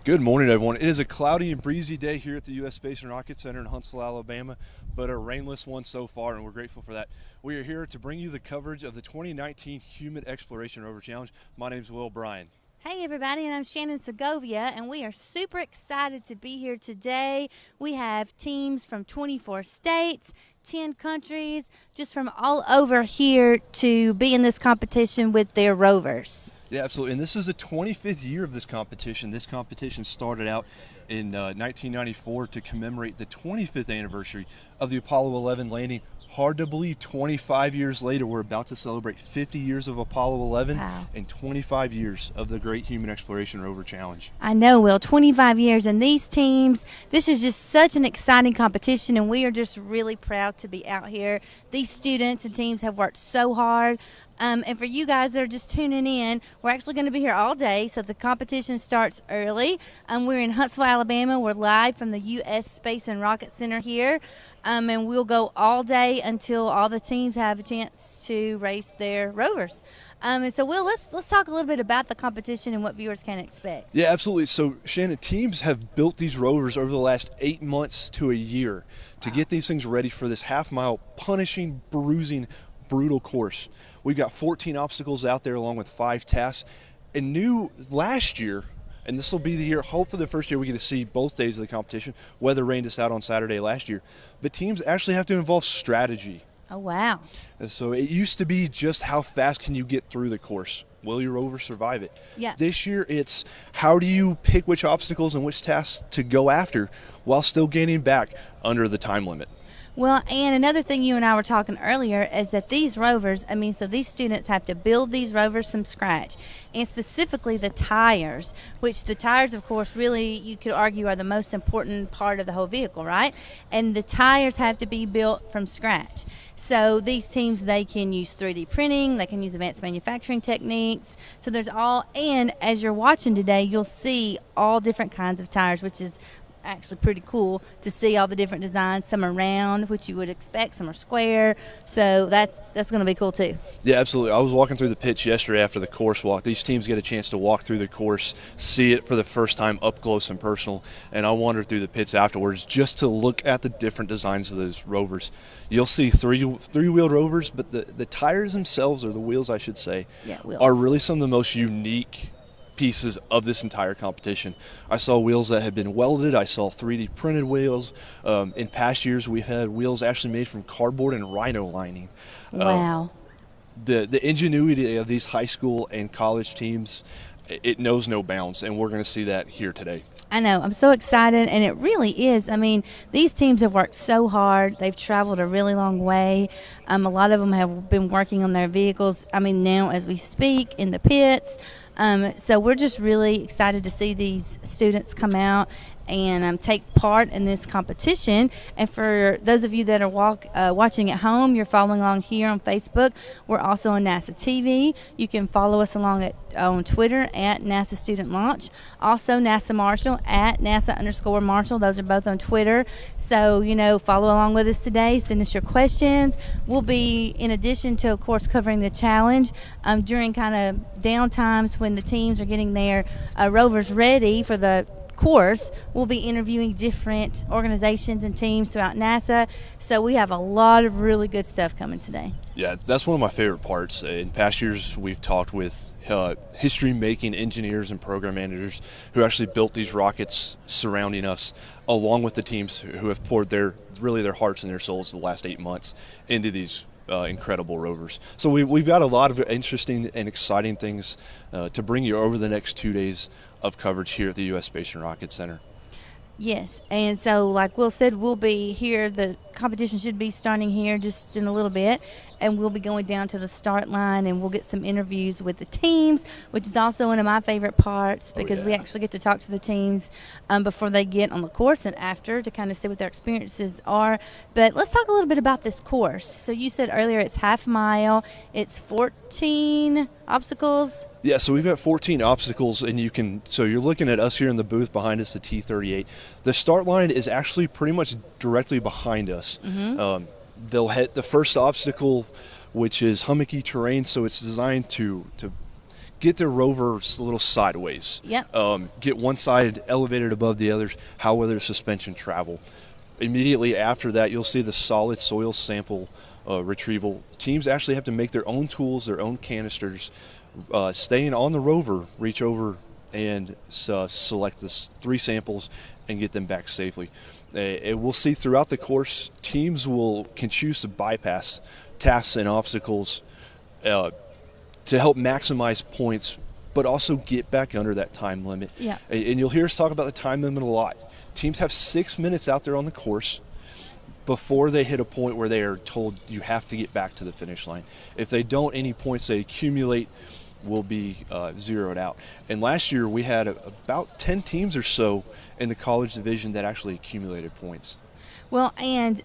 Good morning, everyone. It is a cloudy and breezy day here at the U.S. Space and Rocket Center in Huntsville, Alabama, but a rainless one so far, and we're grateful for that. We are here to bring you the coverage of the 2019 Human Exploration Rover Challenge. My name is Will Bryan. Hey everybody, and I'm Shannon Segovia, and we are super excited to be here today. We have teams from 24 states, 10 countries, just from all over here to be in this competition with their rovers. Yeah, absolutely. And this is the 25th year of this competition. This competition started out in 1994 to commemorate the 25th anniversary of the Apollo 11 landing. Hard to believe 25 years later, we're about to celebrate 50 years of Apollo 11 and 25 years of the Great Human Exploration Rover Challenge. I know, Will, 25 years. And these teams, this is just such an exciting competition, and we are just really proud to be out here. These students and teams have worked so hard. And for you guys that are just tuning in, we're actually going to be here all day. So the competition starts early. We're in Huntsville, Alabama. We're live from the U.S. Space and Rocket Center here. And we'll go all day until all the teams have a chance to race their rovers. And so, Will, let's talk a little bit about the competition and what viewers can expect. Yeah, absolutely. So, Shannon, teams have built these rovers over the last 8 months to a year to get these things ready for this half-mile punishing, bruising, brutal course. We've got 14 obstacles out there along with 5 tasks. And new last year, and this will be the year, hopefully the first year we get to see both days of the competition. Weather rained us out on Saturday last year. But teams actually have to involve strategy. Oh, wow. And so it used to be just how fast can you get through the course? Will your rover survive it? Yeah. This year it's how do you pick which obstacles and which tasks to go after while still gaining back under the time limit. Well, and another thing you and I were talking earlier is that these rovers, so these students have to build these rovers from scratch, and specifically the tires, which the tires, of course, really, you could argue are the most important part of the whole vehicle, right? And the tires have to be built from scratch. So these teams, they can use 3D printing, they can use advanced manufacturing techniques. So there's all, and as you're watching today, you'll see all different kinds of tires, which is actually pretty cool to see all the different designs. Some are round, which you would expect, some are square, so that's going to be cool too. Yeah, absolutely. I was walking through the pits yesterday after the course walk. These teams get a chance to walk through the course, see it for the first time up close and personal, and I wandered through the pits afterwards just to look at the different designs of those rovers. You'll see three-wheeled rovers, but the tires themselves, or the wheels I should say, are really some of the most unique pieces of this entire competition. I saw wheels that had been welded. I saw 3D printed wheels. In past years, we've had wheels actually made from cardboard and rhino lining. Wow. The ingenuity of these high school and college teams, it knows no bounds, and we're going to see that here today. I know. I'm so excited, and it really is. These teams have worked so hard. They've traveled a really long way. A lot of them have been working on their vehicles, now as we speak, in the pits. So we're just really excited to see these students come out and take part in this competition. And for those of you that are watching at home, you're following along here on Facebook. We're also on NASA TV. You can follow us along on Twitter at NASA Student Launch. Also NASA Marshall at NASA_Marshall. Those are both on Twitter. So, follow along with us today. Send us your questions. We'll be, in addition to, of course, covering the challenge, during kind of down times when the teams are getting their rovers ready for the course, we'll be interviewing different organizations and teams throughout NASA. So we have a lot of really good stuff coming today. Yeah, that's one of my favorite parts. In past years, we've talked with history-making engineers and program managers who actually built these rockets surrounding us, along with the teams who have poured their hearts and their souls the last 8 months into these incredible rovers. So we've got a lot of interesting and exciting things to bring you over the next 2 days of coverage here at the U.S. Space and Rocket Center. Yes, and so like Will said, we'll be here. The competition should be starting here just in a little bit, and we'll be going down to the start line, and we'll get some interviews with the teams, which is also one of my favorite parts because we actually get to talk to the teams before they get on the course and after to kind of see what their experiences are. But let's talk a little bit about this course. So you said earlier it's half mile, it's 14 obstacles. Yeah, so we've got 14 obstacles, and so you're looking at us here in the booth behind us, the T38. The start line is actually pretty much directly behind us. Mm-hmm. They'll hit the first obstacle, which is hummocky terrain, so it's designed to get their rovers a little sideways. Yep. Get one side elevated above the others. How will their suspension travel? Immediately after that, you'll see the solid soil sample retrieval. Teams actually have to make their own tools, their own canisters. Staying on the rover, reach over and select the 3 samples and get them back safely. We'll see throughout the course, teams can choose to bypass tasks and obstacles to help maximize points, but also get back under that time limit. Yeah. And you'll hear us talk about the time limit a lot. Teams have 6 minutes out there on the course before they hit a point where they are told you have to get back to the finish line. If they don't, any points they accumulate will be zeroed out. And last year we had about 10 teams or so in the college division that actually accumulated points. Well, and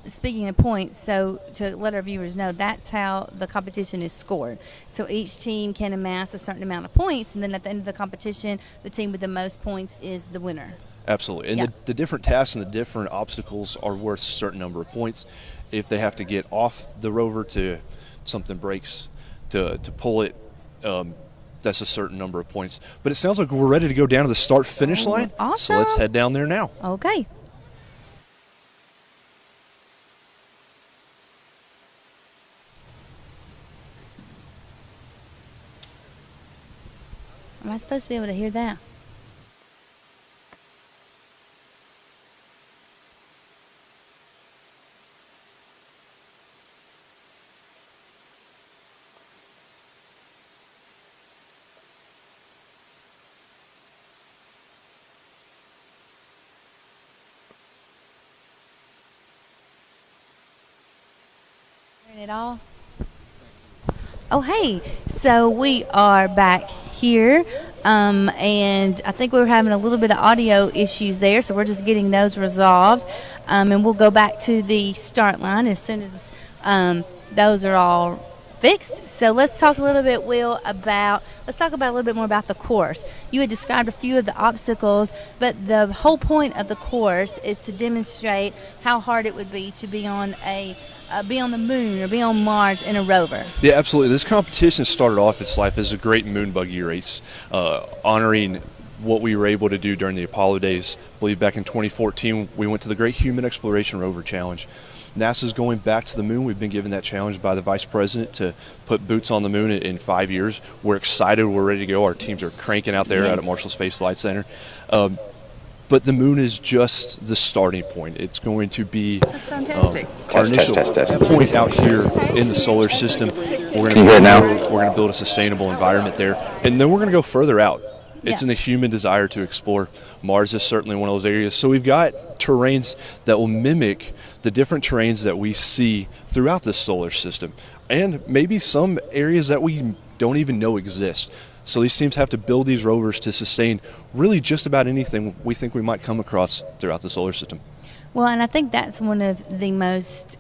speaking of points, so to let our viewers know, that's how the competition is scored. So each team can amass a certain amount of points, and then at the end of the competition, the team with the most points is the winner. Absolutely. And the different tasks and the different obstacles are worth a certain number of points. If they have to get off the rover to something breaks to pull it, that's a certain number of points. But it sounds like we're ready to go down to the start-finish line. Awesome. So let's head down there now. Okay. Am I supposed to be able to hear that? It all. Oh, hey, so we are back here, and I think we were having a little bit of audio issues there, so we're just getting those resolved, and we'll go back to the start line as soon as those are all fixed. So let's talk a little bit, Will, a little bit more about the course. You had described a few of the obstacles, but the whole point of the course is to demonstrate how hard it would be to be on the moon or be on Mars in a rover. Yeah, absolutely. This competition started off its life as a great moon buggy race, honoring what we were able to do during the Apollo days. I believe back in 2014, we went to the Great Human Exploration Rover Challenge. NASA's going back to the moon. We've been given that challenge by the Vice President to put boots on the moon in 5 years. We're excited. We're ready to go. Our teams are cranking out there out at Marshall Space Flight Center. But the moon is just the starting point. It's going to be our initial point out here in the solar system. We're going to build a sustainable environment there, and then we're going to go further out. It's in the human desire to explore. Mars is certainly one of those areas. So we've got terrains that will mimic the different terrains that we see throughout the solar system, and maybe some areas that we don't even know exist. So these teams have to build these rovers to sustain really just about anything we think we might come across throughout the solar system. Well, and I think that's one of the most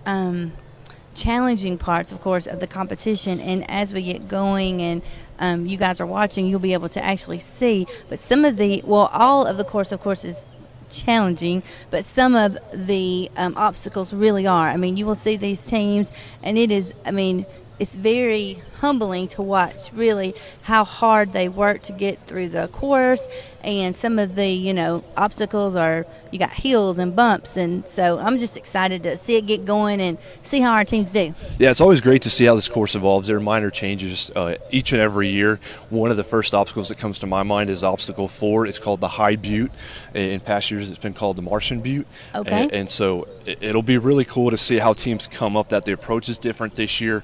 challenging parts, of course, of the competition. And as we get going and you guys are watching, you'll be able to actually see. But all of the course, of course, is challenging, but some of the obstacles really are. I mean, you will see these teams, and it's very humbling to watch really how hard they work to get through the course, and some of the obstacles are, you got hills and bumps, and so I'm just excited to see it get going and see how our teams do. Yeah, it's always great to see how this course evolves. There are minor changes each and every year. One of the first obstacles that comes to my mind is obstacle 4. It's called the High Butte. In past years it's been called the Martian Butte. Okay. And so it'll be really cool to see how teams come up, that the approach is different this year.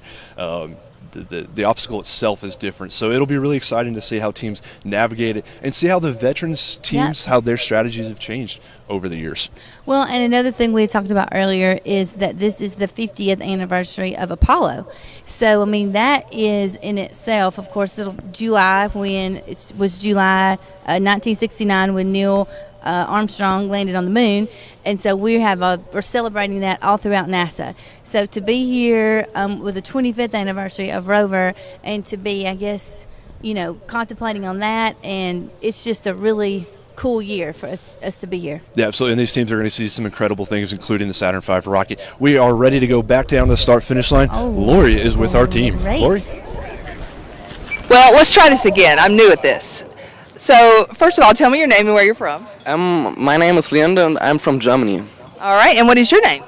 The obstacle itself is different, so it'll be really exciting to see how teams navigate it and see how the veterans teams, how their strategies have changed over the years. Well, and another thing we talked about earlier is that this is the 50th anniversary of Apollo. So, that is in itself, of course, July 1969 when Neil Armstrong landed on the moon, and so we're celebrating that all throughout NASA. So to be here with the 25th anniversary of Rover, and to be, I guess, contemplating on that, and it's just a really cool year for us to be here. Yeah, absolutely. And these teams are going to see some incredible things, including the Saturn V rocket. We are ready to go back down to the start-finish line. Lori is with our team. Great. Lori? Well, let's try this again. I'm new at this. So, first of all, tell me your name and where you're from. My name is Leander and I'm from Germany. All right, and what is your name?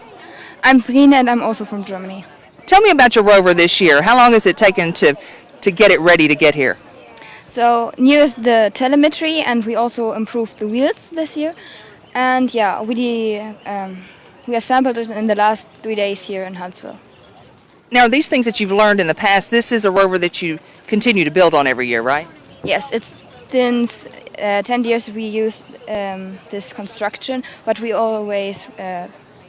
I'm Frine and I'm also from Germany. Tell me about your Rover this year. How long has it taken to get it ready to get here? So new is the telemetry, and we also improved the wheels this year. And yeah, we assembled it in the last 3 days here in Huntsville. Now, these things that you've learned in the past, this is a Rover that you continue to build on every year, right? Yes, it's since 10 years we use this construction, but we always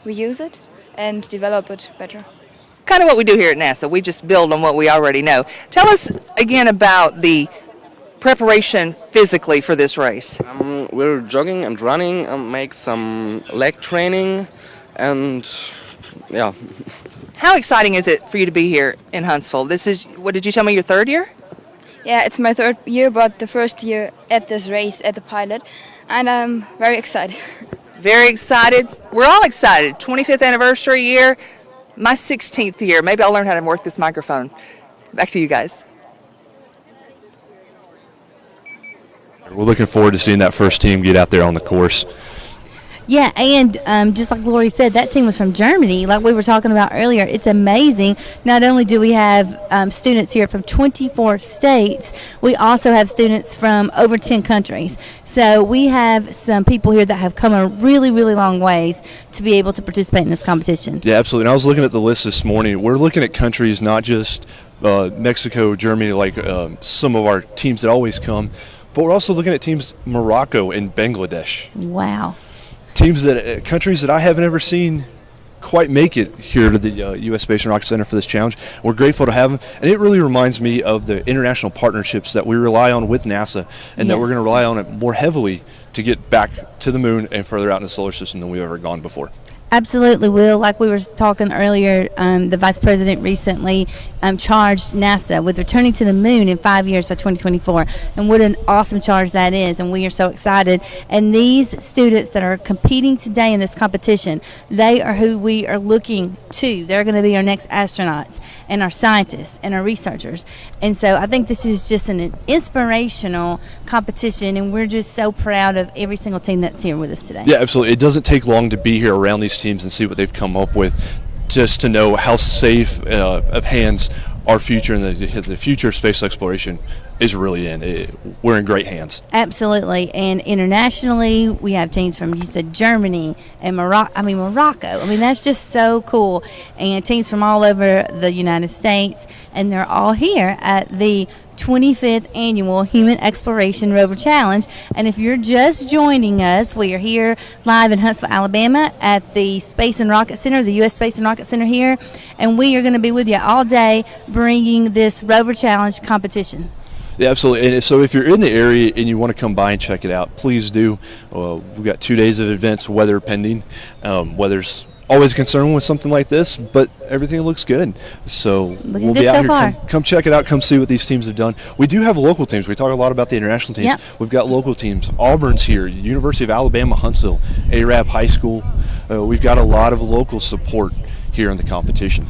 reuse it and develop it better. Kind of what we do here at NASA. We just build on what we already know. Tell us again about the preparation physically for this race. We're jogging and running and make some leg training and yeah. How exciting is it for you to be here in Huntsville? This is, what did you tell me, your third year? Yeah, it's my third year, but the first year at this race at the pilot, and I'm very excited. Very excited. We're all excited. 25th anniversary year, my 16th year. Maybe I'll learn how to work this microphone. Back to you guys. We're looking forward to seeing that first team get out there on the course. Yeah, and just like Lori said, that team was from Germany, like we were talking about earlier. It's amazing. Not only do we have students here from 24 states, we also have students from over 10 countries. So we have some people here that have come a really, really long ways to be able to participate in this competition. Yeah, absolutely. And I was looking at the list this morning. We're looking at countries, not just Mexico, Germany, like some of our teams that always come, but we're also looking at teams Morocco and Bangladesh. Wow. Teams that countries that I haven't ever seen quite make it here to the U.S. Space and Rocket Center for this challenge. We're grateful to have them, and it really reminds me of the international partnerships that we rely on with NASA, and that we're going to rely on it more heavily to get back to the moon and further out in the solar system than we've ever gone before. Absolutely, Will. Like we were talking earlier, the Vice President recently charged NASA with returning to the moon in 5 years by 2024. And what an awesome charge that is, and we are so excited. And these students that are competing today in this competition, they are who we are looking to. They're going to be our next astronauts and our scientists and our researchers. And so I think this is just an inspirational competition, and we're just so proud of every single team that's here with us today. Yeah, absolutely. It doesn't take long to be here around these teams and see what they've come up with, just to know how safe of hands our future and the future of space exploration is really in. We're in great hands. Absolutely. And internationally, we have teams from, you said, Germany and Morocco. I mean, that's just so cool. And teams from all over the United States, and they're all here at the 25th annual Human Exploration Rover Challenge. And if you're just joining us, we are here live in Huntsville, Alabama at the Space and Rocket Center, the U.S. Space and Rocket Center here, and we are going to be with you all day bringing this Rover Challenge competition. Yeah, absolutely. And so if you're in the area and you want to come by and check it out, please do. We've got 2 days of events, weather pending. Weather's always a concern with something like this, but everything looks good. So we'll be out here. Come check it out. Come see what these teams have done. We do have local teams. We talk a lot about the international teams. Yep. We've got local teams. Auburn's here, University of Alabama, Huntsville, Arab High School. We've got a lot of local support here in the competition.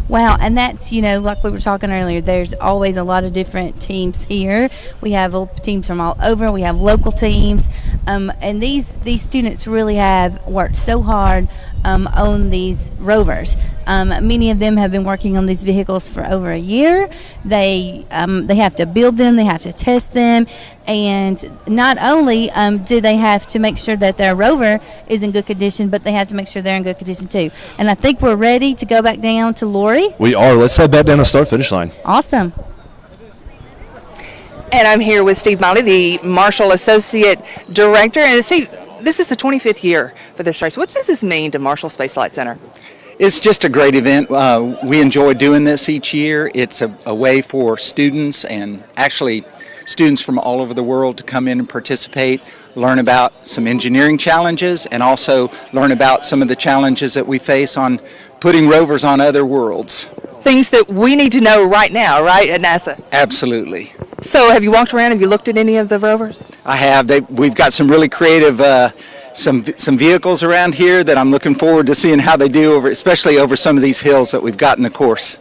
Wow, and that's, like we were talking earlier, there's always a lot of different teams here. We have teams from all over. We have local teams. And these students really have worked so hard on these rovers. Many of them have been working on these vehicles for over a year. They have to build them, they have to test them, and not only do they have to make sure that their rover is in good condition, but they have to make sure they're in good condition too. And I think we're ready to go back down to Lori. We are. Let's head back down the start-finish line. Awesome. And I'm here with Steve Miley, the Marshall Associate Director. And Steve, this is the 25th year for this race. What does this mean to Marshall Space Flight Center? It's just a great event. We enjoy doing this each year. It's a way for students, and actually students from all over the world, to come in and participate, learn about some engineering challenges, and also learn about some of the challenges that we face on putting rovers on other worlds. Things that we need to know right now, right, at NASA? Absolutely. So have you walked around? Have you looked at any of the rovers? I have. We've got some really creative some vehicles around here that I'm looking forward to seeing how they do, especially over some of these hills that we've got in the course.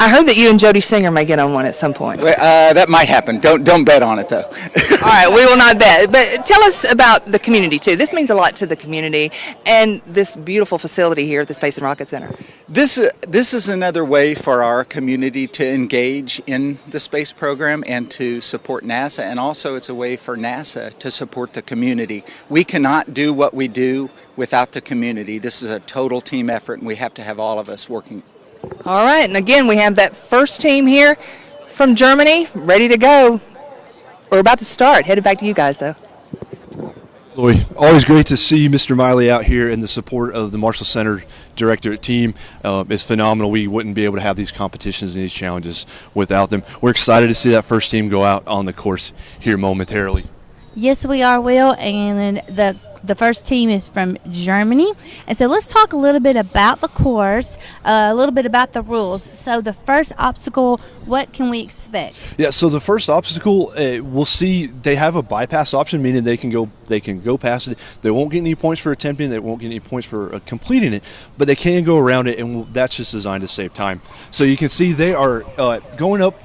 I heard that you and Jody Singer may get on one at some point. That might happen. Don't bet on it though. All right, we will not bet. But tell us about the community too. This means a lot to the community and this beautiful facility here at the Space and Rocket Center. This is another way for our community to engage in the space program and to support NASA, and also it's a way for NASA to support the community. We cannot do what we do without the community. This is a total team effort, and we have to have all of us working. All right, and again, we have that first team here from Germany ready to go. We're about to start. Headed back to you guys, though. Chloe, always great to see Mr. Miley out here, and the support of the Marshall Center Directorate team is phenomenal. We wouldn't be able to have these competitions and these challenges without them. We're excited to see that first team go out on the course here momentarily. Yes, we are, Will, and the first team is from Germany. And so let's talk a little bit about the course, a little bit about the rules. So the first obstacle, what can we expect? Yeah, so the first obstacle, we'll see they have a bypass option, meaning they can go past it. They won't get any points for attempting, they won't get any points for completing it, but they can go around it, and that's just designed to save time. So you can see they are going up.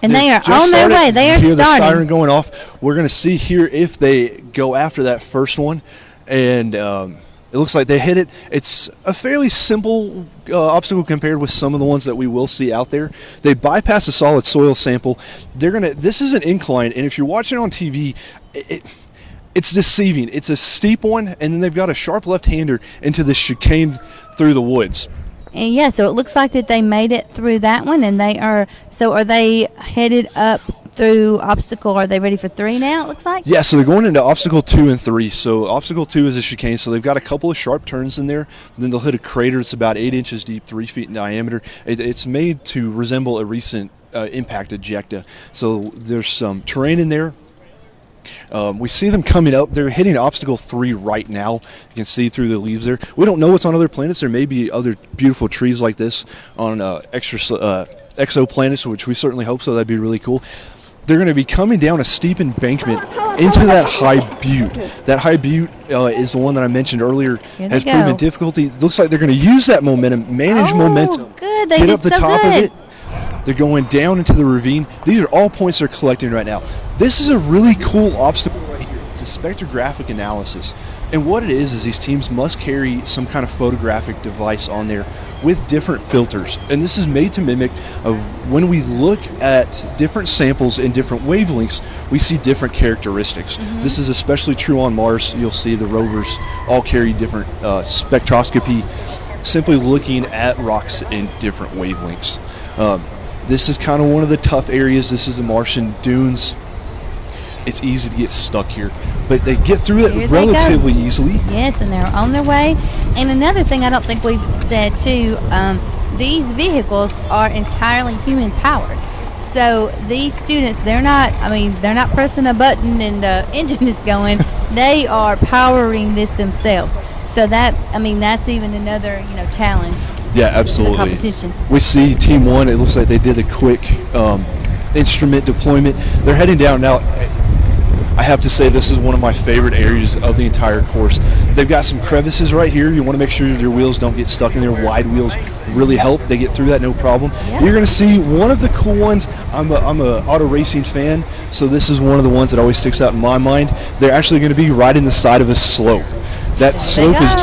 And they are on their way. They are starting. The starting. siren going off. We're going to see here if they go after that first one, and it looks like they hit it. It's a fairly simple obstacle compared with some of the ones that we will see out there. They bypass a solid soil sample. This is an incline, and if you're watching on TV, it's deceiving. It's a steep one, and then they've got a sharp left-hander into the chicane through the woods. And yeah, so it looks like that they made it through that one, and are they headed up through obstacle? Are they ready for 3 now, it looks like? Yeah, so they're going into obstacle 2 and 3. So obstacle 2 is a chicane, so they've got a couple of sharp turns in there. Then they'll hit a crater. It's about 8 inches deep, 3 feet in diameter. It's made to resemble a recent impact ejecta. So there's some terrain in there. We see them coming up. They're hitting obstacle 3 right now. You can see through the leaves there. We don't know what's on other planets. There may be other beautiful trees like this on exoplanets, which we certainly hope so. That'd be really cool. They're going to be coming down a steep embankment into that high butte. That high butte is the one that I mentioned earlier. Has proven difficulty. Looks like they're going to use that momentum, manage momentum, good. They get did up the so top good. of it. They're going down into the ravine. These are all points they're collecting right now. This is a really cool obstacle right here. It's a spectrographic analysis. And what it is these teams must carry some kind of photographic device on there with different filters. And this is made to mimic of when we look at different samples in different wavelengths, we see different characteristics. Mm-hmm. This is especially true on Mars. You'll see the rovers all carry different spectroscopy, simply looking at rocks in different wavelengths. This is kind of one of the tough areas. This is the Martian dunes. It's easy to get stuck here, but they get through it relatively easily. Yes, and they're on their way. And another thing I don't think we've said too, these vehicles are entirely human powered. So these students, they're not pressing a button and the engine is going. They are powering this themselves. So that's even another, challenge. Yeah, absolutely. In the competition. We see Team 1, it looks like they did a quick instrument deployment. They're heading down now. I have to say this is one of my favorite areas of the entire course. They've got some crevices right here. You want to make sure your wheels don't get stuck in there. Wide wheels really help. They get through that no problem. Yep. You're going to see one of the cool ones. I'm a auto racing fan, so this is one of the ones that always sticks out in my mind. They're actually going to be riding the side of a slope. That slope is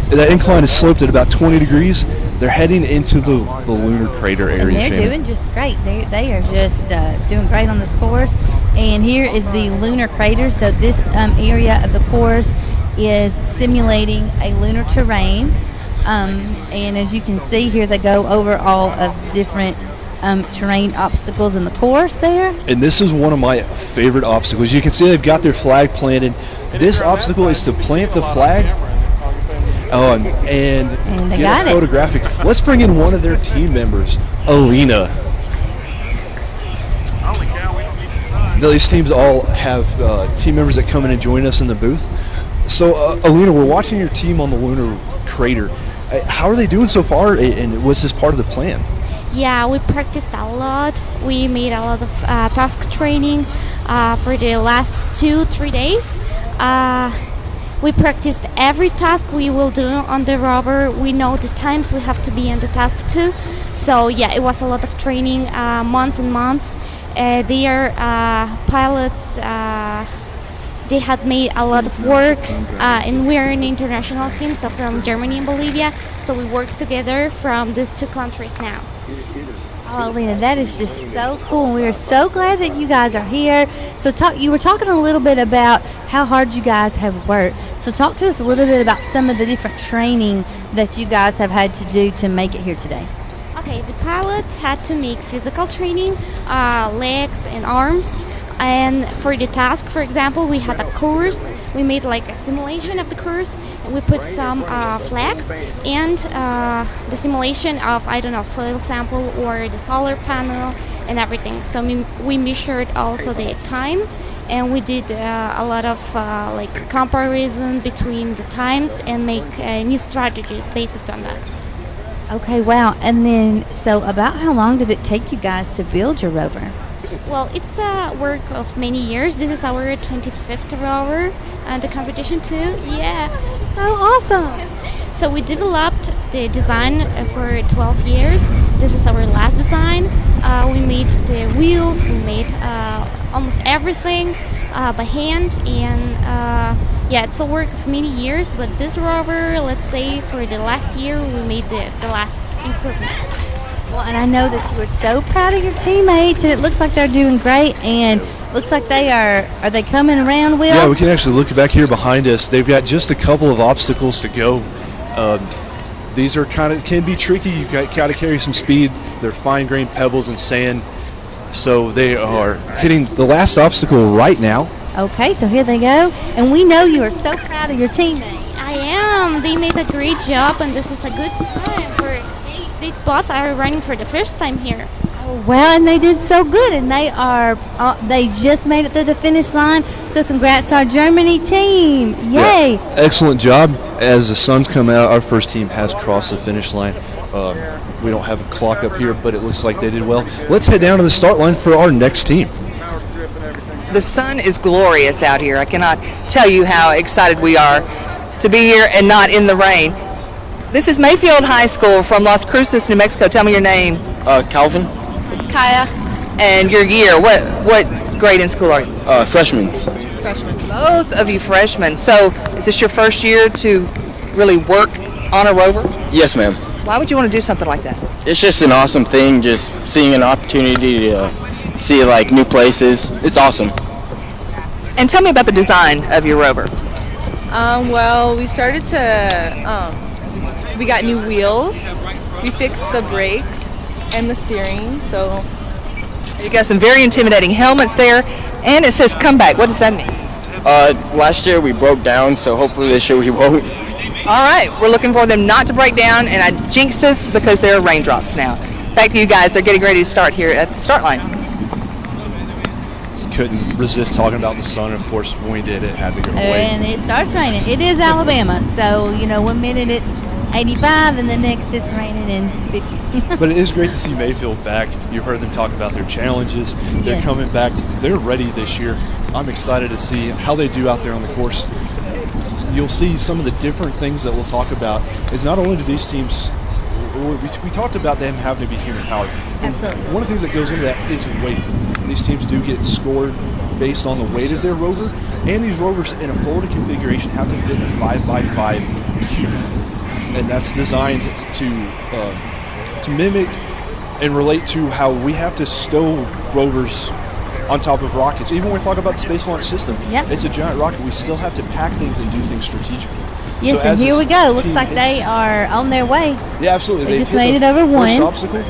that incline is sloped at about 20 degrees. They're heading into the lunar crater area. And they're doing just great. They are just doing great on this course. And here is the lunar crater. So this area of the course is simulating a lunar terrain. And as you can see here, they go over all of the different terrain obstacles in the course there. And this is one of my favorite obstacles. You can see they've got their flag planted. This obstacle is to plant the flag and get a photographic. Let's bring in one of their team members, Alina. These teams all have team members that come in and join us in the booth. So, Alina, we're watching your team on the lunar crater. How are they doing so far, and was this part of the plan? Yeah, we practiced a lot. We made a lot of task training for the last 2-3 days. We practiced every task we will do on the rover. We know the times we have to be on the task too. So yeah, it was a lot of training, months and months. Their pilots, they had made a lot of work, and we are an international team, so from Germany and Bolivia. So we work together from these two countries now. Oh, Lena, that is just so cool. And we are so glad that you guys are here. So you were talking a little bit about how hard you guys have worked. So talk to us a little bit about some of the different training that you guys have had to do to make it here today. Okay, the pilots had to make physical training, legs and arms. And for the task, for example, we had a course. We made like a simulation of the course, and we put some flags and the simulation of, I don't know, soil sample or the solar panel and everything. So we measured also the time, and we did a lot of like comparison between the times and make new strategies based on that. Okay, wow. And then, so about how long did it take you guys to build your rover? Well, it's a work of many years. This is our 25th rover, and the competition too. Yeah, So awesome. so we developed the design for 12 years. This is our last design. We made the wheels. We made almost everything by hand, and yeah, it's a work of many years. But this rover, let's say, for the last year, we made the last improvements. Well, and I know that you are so proud of your teammates, and it looks like they're doing great, and looks like they are they coming around, Will? Yeah, we can actually look back here behind us. They've got just a couple of obstacles to go. These are can be tricky. You got to carry some speed. They're fine-grained pebbles and sand, so they are hitting the last obstacle right now. Okay, so here they go, and we know you are so proud of your teammates. I am. They made a great job, and this is a good time for. They both are running for the first time here. Oh, well, and they did so good, and they just made it through the finish line. So congrats to our Germany team! Yay! Yeah, excellent job. As the sun's come out, our first team has crossed the finish line. We don't have a clock up here, but it looks like they did well. Let's head down to the start line for our next team. The sun is glorious out here. I cannot tell you how excited we are to be here and not in the rain. This is Mayfield High School from Las Cruces, New Mexico. Tell me your name. Calvin, Kaya. And your year. What grade in school are you? freshmen. Freshmen. Both of you freshmen. So is this your first year to really work on a rover? Yes, ma'am. Why would you want to do something like that? It's just an awesome thing, just seeing an opportunity to see like new places. It's awesome. And tell me about the design of your rover. Well, we started to, we got new wheels, we fixed the brakes and the steering, so. You got some very intimidating helmets there, and it says comeback. What does that mean? Last year we broke down, so hopefully this year we won't. All right, we're looking for them not to break down, and I jinxed us because there are raindrops now. Back to you guys. They're getting ready to start here at the start line. Just couldn't resist talking about the sun. Of course, when we did, it had to go away. And it starts raining. It is Alabama, so 1 minute it's 85, and the next it's raining in 50. But it is great to see Mayfield back. You heard them talk about their challenges. They're Yes. coming back. They're ready this year. I'm excited to see how they do out there on the course. You'll see some of the different things that we'll talk about. Is not only do these teams, we talked about them having to be human powered. Absolutely. One of the things that goes into that is weight. These teams do get scored based on the weight of their rover, and these rovers in a folded configuration have to fit in a 5x5 cube, and that's designed to mimic and relate to how we have to stow rovers on top of rockets. Even when we talk about the Space Launch System, Yep. it's a giant rocket. We still have to pack things and do things strategically. Yes, So and as here this we go. Looks team like they hits- are on their way. Yeah, absolutely. They They've just hit made the it over first one. obstacle.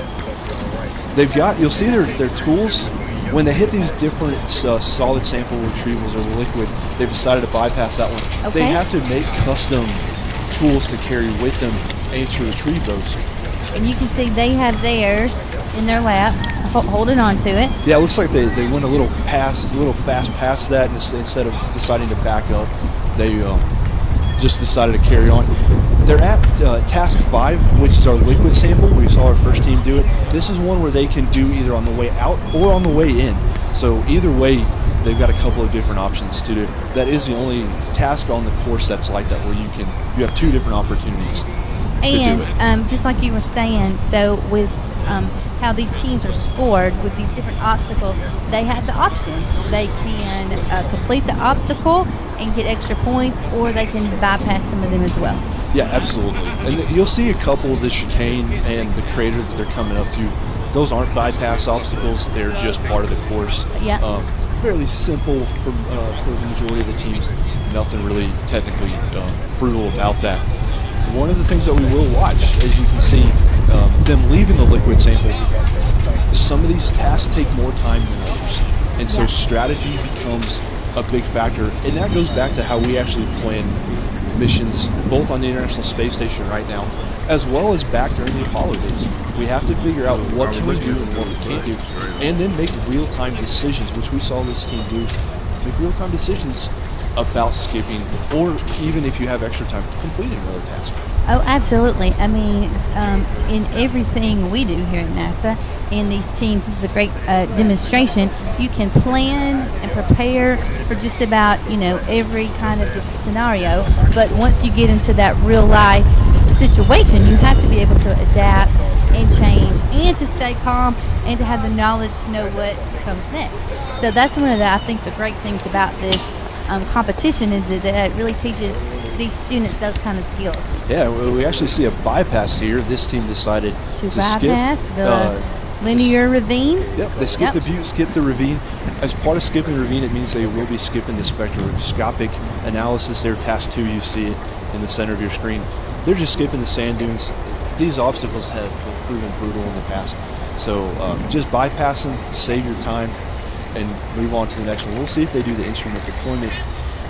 They've got. You'll see their tools when they hit these different solid sample retrievals or liquid. They've decided to bypass that one. Okay. They have to make custom tools to carry with them and to retrieve those. And you can see they have theirs in their lap, holding on to it. Yeah, it looks like they went a little fast past that, and instead of deciding to back up, they just decided to carry on. They're at task 5, which is our liquid sample. We saw our first team do it. This is one where they can do either on the way out or on the way in. So either way, they've got a couple of different options to do. That is the only task on the course that's like that, where you have two different opportunities to do it. And just like you were saying, so with how these teams are scored with these different obstacles, they have the option. They can complete the obstacle and get extra points, or they can bypass some of them as well. Yeah, absolutely. And you'll see a couple of the chicane and the crater that they're coming up to. Those aren't bypass obstacles. They're just part of the course. Yeah. Fairly simple for the majority of the teams. Nothing really technically brutal about that. One of the things that we will watch, as you can see, them leaving the liquid sample, some of these tasks take more time than others. And so strategy becomes a big factor. And that goes back to how we actually plan missions, both on the International Space Station right now, as well as back during the Apollo days. We have to figure out what can we do and what we can't do, and then make real-time decisions, which we saw this team do. Make real-time decisions about skipping, or even if you have extra time, completing another task. Oh, absolutely. I mean, in everything we do here at NASA, in these teams, this is a great demonstration. You can plan and prepare for just about, every kind of different scenario. But once you get into that real life situation, you have to be able to adapt and change, and to stay calm, and to have the knowledge to know what comes next. So that's one of the, I think, the great things about this competition is that it really teaches these students those kind of skills. Yeah, we actually see a bypass here. This team decided to bypass skip the linear ravine. Yep, they skipped the butte, skipped the ravine. As part of skipping the ravine, it means they will be skipping the spectroscopic analysis. Their task 2, you see it in the center of your screen. They're just skipping the sand dunes. These obstacles have proven brutal in the past. So just bypass them, save your time, and move on to the next one. We'll see if they do the instrument deployment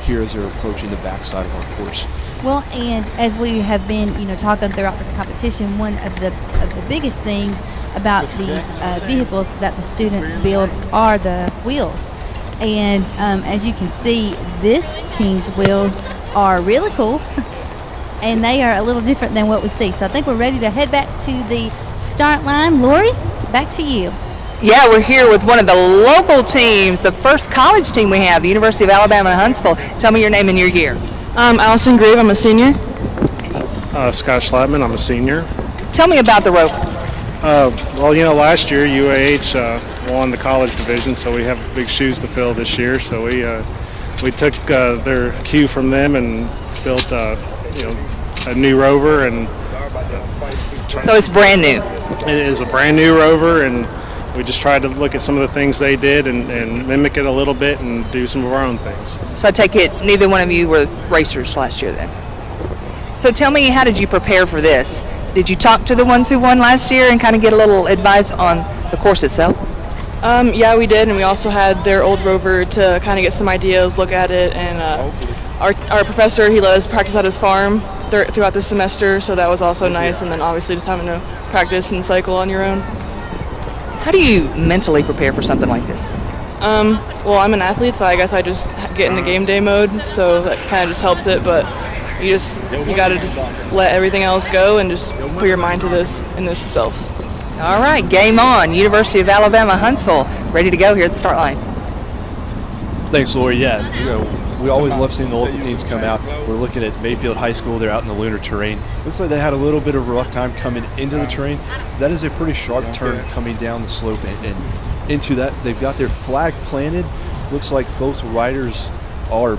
here as they're approaching the backside of our course. Well, and as we have been, talking throughout this competition, one of the biggest things about these vehicles that the students build are the wheels. And as you can see, this team's wheels are really cool, and they are a little different than what we see. So I think we're ready to head back to the start line. Lori, back to you. Yeah, we're here with one of the local teams, the first college team we have, the University of Alabama in Huntsville. Tell me your name and your year. Allison Grieve, I'm a senior. Scott Schlattman, I'm a senior. Tell me about the Rover. Well, last year UAH won the college division, so we have big shoes to fill this year. So we took their cue from them and built a new Rover, and so it's brand new. It is a brand new Rover, and we just tried to look at some of the things they did and mimic it a little bit and do some of our own things. So I take it neither one of you were racers last year then. So tell me, how did you prepare for this? Did you talk to the ones who won last year and kind of get a little advice on the course itself? Yeah, we did, and we also had their old Rover to kind of get some ideas, look at it, and our professor, he let us practice at his farm throughout the semester, so that was also nice, and then obviously just having to practice and cycle on your own. How do you mentally prepare for something like this? Well, I'm an athlete, so I guess I just get in the game day mode, so that kind of just helps it, but you got to just let everything else go and just put your mind to this itself. All right, game on. University of Alabama, Huntsville, ready to go here at the start line. Thanks, Lori. Yeah, we always love seeing the local teams come out. We're looking at Mayfield High School. They're out in the lunar terrain. Looks like they had a little bit of a rough time coming into the terrain. That is a pretty sharp turn coming down the slope and into that. They've got their flag planted. Looks like both riders are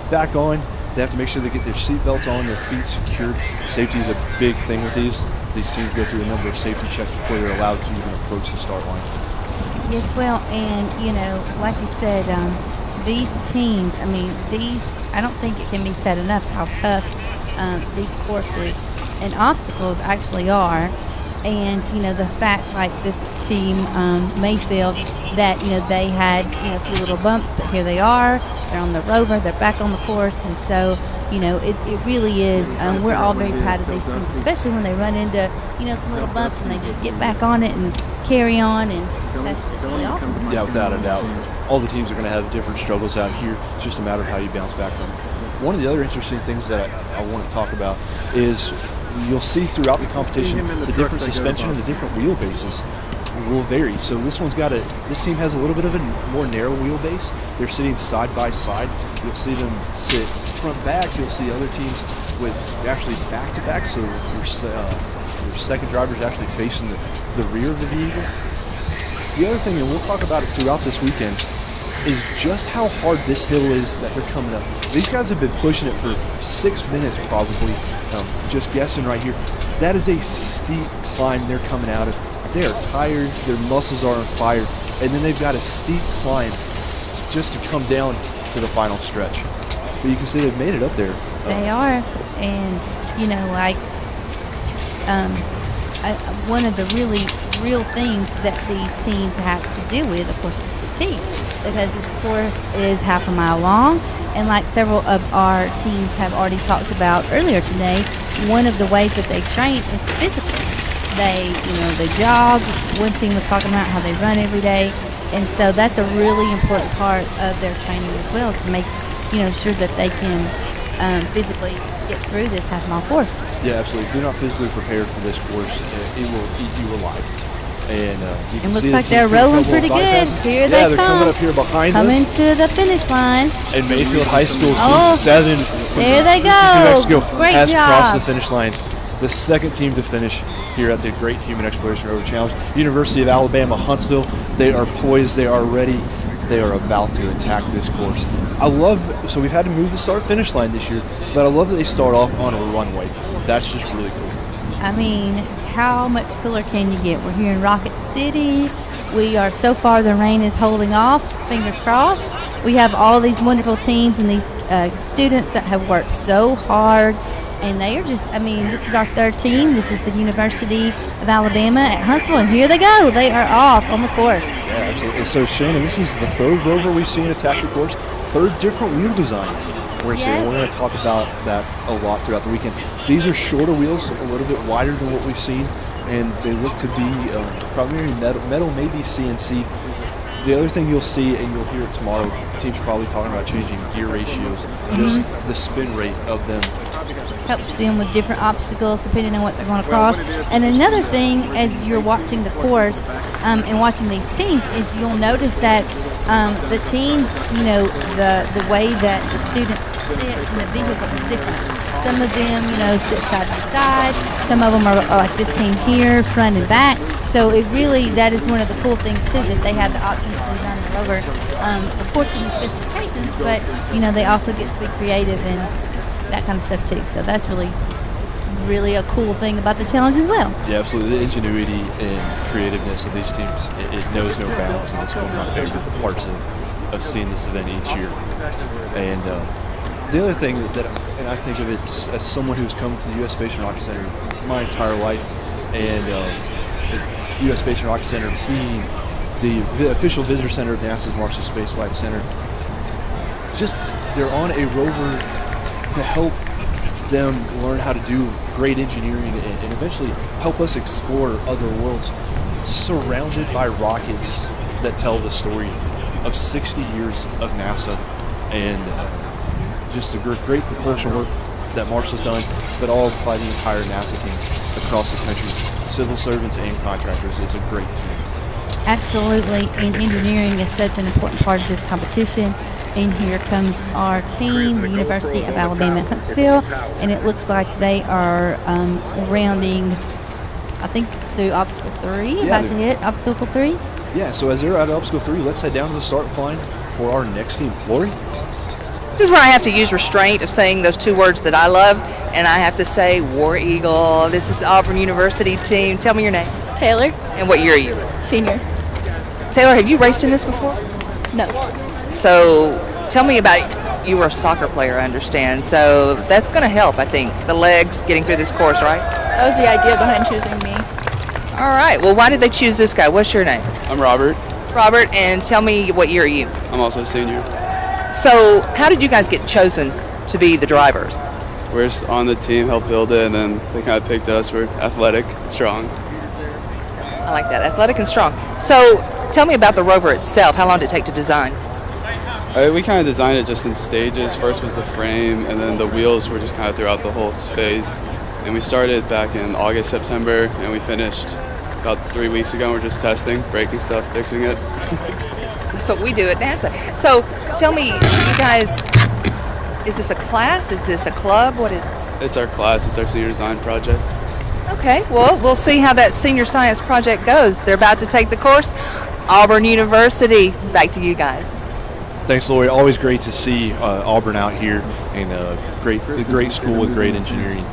back on. They have to make sure they get their seatbelts on, their feet secured. Safety is a big thing with these. These teams go through a number of safety checks before they're allowed to even approach the start line. Yes, well, and like you said, these teams, I don't think it can be said enough how tough these courses and obstacles actually are. And, the fact, like this team, Mayfield, that, they had, a few little bumps, but here they are. They're on the Rover. They're back on the course. And so, it really is. We're all very proud of these teams, especially when they run into, some little bumps and they just get back on it and carry on. And that's just really awesome. Yeah, without a doubt. All the teams are going to have different struggles out here. It's just a matter of how you bounce back from it. One of the other interesting things that I want to talk about is you'll see throughout the competition the different suspension and the different wheelbases. will vary. So this team has a little bit of a more narrow wheelbase. They're sitting side by side. You'll see them sit front back. You'll see other teams with actually back to back. So your second driver is actually facing the rear of the vehicle. The other thing, and we'll talk about it throughout this weekend, is just how hard this hill is that they're coming up. These guys have been pushing it for 6 minutes probably, just guessing right here. That is a steep climb they're coming out of. They are tired, their muscles are on fire, and then they've got a steep climb just to come down to the final stretch. But you can see they've made it up there. They are, and one of the really real things that these teams have to deal with, of course, is fatigue, because this course is half a mile long, and like several of our teams have already talked about earlier today, one of the ways that they train is physically. They jog. One team was talking about how they run every day, and so that's a really important part of their training as well, is to make sure that they can physically get through this half-mile course. Yeah, absolutely. If you're not physically prepared for this course, it will eat you alive. And you can it see looks like they're rolling pretty good. Here they come. They're coming up here behind us. Coming to the finish line. And Mayfield High School, Team 7. There they go. New Mexico Great has job. crossed the finish line. The second team to finish here at the Great Human Exploration Rover Challenge. University of Alabama, Huntsville. They are poised. They are ready. They are about to attack this course. So we've had to move the start-finish line this year, but I love that they start off on a runway. That's just really cool. I mean, how much cooler can you get? We're here in Rocket City. We are, so far, the rain is holding off, fingers crossed. We have all these wonderful teams and these students that have worked so hard, and they are just, this is our third team. This is the University of Alabama at Huntsville, and here they go. They are off on the course. Yeah, absolutely. So, Shannon, this is the third Rover we've seen attack the course, third different wheel design. We're going to talk about that a lot throughout the weekend. These are shorter wheels, a little bit wider than what we've seen, and they look to be probably metal, maybe CNC. The other thing you'll see, and you'll hear it tomorrow, teams probably talking about changing gear ratios, just the spin rate of them. Helps them with different obstacles depending on what they're going to cross. And another thing, as you're watching the course and watching these teams, is you'll notice that the teams, the way that the students sit in the vehicle is different. Some of them, sit side by side. Some of them are like this team here, front and back. So that is one of the cool things too, that they have the option to design the Rover, of course, with the specifications, but they also get to be creative and that kind of stuff too. So that's really a cool thing about the challenge as well. Yeah, absolutely. The ingenuity and creativeness of these teams, it knows no bounds, and it's one of my favorite parts of seeing this event each year. And the other thing that I think of it as someone who's come to the U.S. Space and Rocket Center my entire life, and the U.S. Space and Rocket Center being the official visitor center of NASA's Marshall Space Flight Center, just they're on a rover to help them learn how to do great engineering and eventually help us explore other worlds, surrounded by rockets that tell the story of 60 years of NASA and just the great propulsion work that Marshall's done, but all by the entire NASA team across the country, civil servants and contractors. It's a great team. Absolutely, and engineering is such an important part of this competition. And here comes our team, the University of Alabama at Huntsville, and it looks like they are rounding, I think, through obstacle 3, about to hit obstacle 3. Yeah, so as they're at obstacle 3, let's head down to the start line for our next team. Lori? This is where I have to use restraint of saying those two words that I love, and I have to say War Eagle. This is the Auburn University team. Tell me your name. Taylor. And what year are you? Senior. Taylor, have you raced in this before? No. So tell me about, you were a soccer player, I understand. So that's going to help, I think, the legs getting through this course, right? That was the idea behind choosing me. All right. Well, why did they choose this guy? What's your name? I'm Robert. Robert, and tell me, what year are you? I'm also a senior. So how did you guys get chosen to be the drivers? We're just on the team, helped build it, and then they kind of picked us. We're athletic, strong. I like that, athletic and strong. So tell me about the Rover itself. How long did it take to design? We kind of designed it just in stages. First was the frame, and then the wheels were just kind of throughout the whole phase. And we started back in August, September, and we finished about 3 weeks ago. We're just testing, breaking stuff, fixing it. That's what we do at NASA. So tell me, you guys, is this a class? Is this a club? What is it? It's our class. It's our senior design project. Okay, well, we'll see how that senior science project goes. They're about to take the course. Auburn University, back to you guys. Thanks, Lori. Always great to see Auburn out here, and a great school with great engineering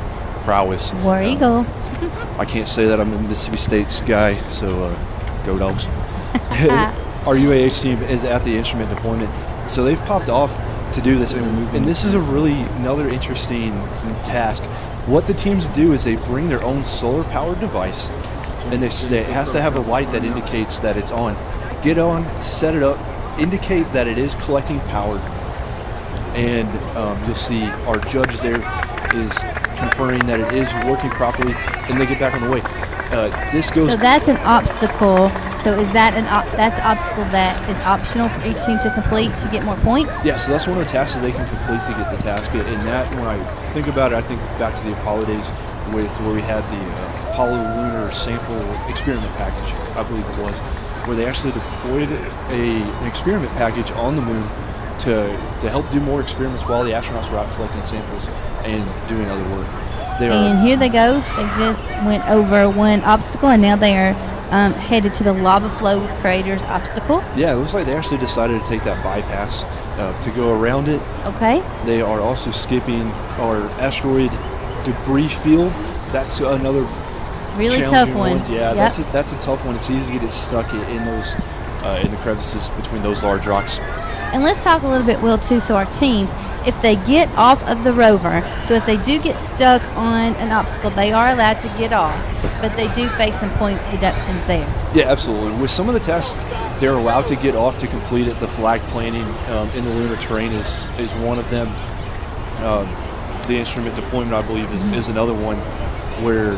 prowess. War Eagle. I can't say that I'm a Mississippi State's guy, so go Dogs. Our UAH team is at the instrument deployment, so they've popped off to do this, and this is another interesting task. What the teams do is they bring their own solar-powered device, and it has to have a light that indicates that it's on. Get on, set it up, indicate that it is collecting power, and you'll see our judge there is conferring that it is working properly, and they get back on the way. This goes. So that's an obstacle. So is that that's an obstacle that is optional for each team to complete to get more points? Yeah, so that's one of the tasks that they can complete to get the task. And that, when I think about it, I think back to the Apollo days where we had the Apollo Lunar Sample Experiment Package, I believe it was, where they actually deployed an experiment package on the moon to help do more experiments while the astronauts were out collecting samples and doing other work. And here they go. They just went over one obstacle, and now they are headed to the lava flow with creators obstacle. Yeah, it looks like they actually decided to take that bypass to go around it. Okay. They are also skipping our asteroid debris field. That's another really tough one. Yeah, yep. That's a tough one. It's easy to get stuck in those in the crevices between those large rocks. And let's talk a little bit, Will, too. So our teams, if they get off of the rover, so if they do get stuck on an obstacle, they are allowed to get off, but they do face some point deductions there. Yeah, absolutely. With some of the tests, they're allowed to get off to complete it. The flag planting in the lunar terrain is one of them. The instrument deployment, I believe, is another one where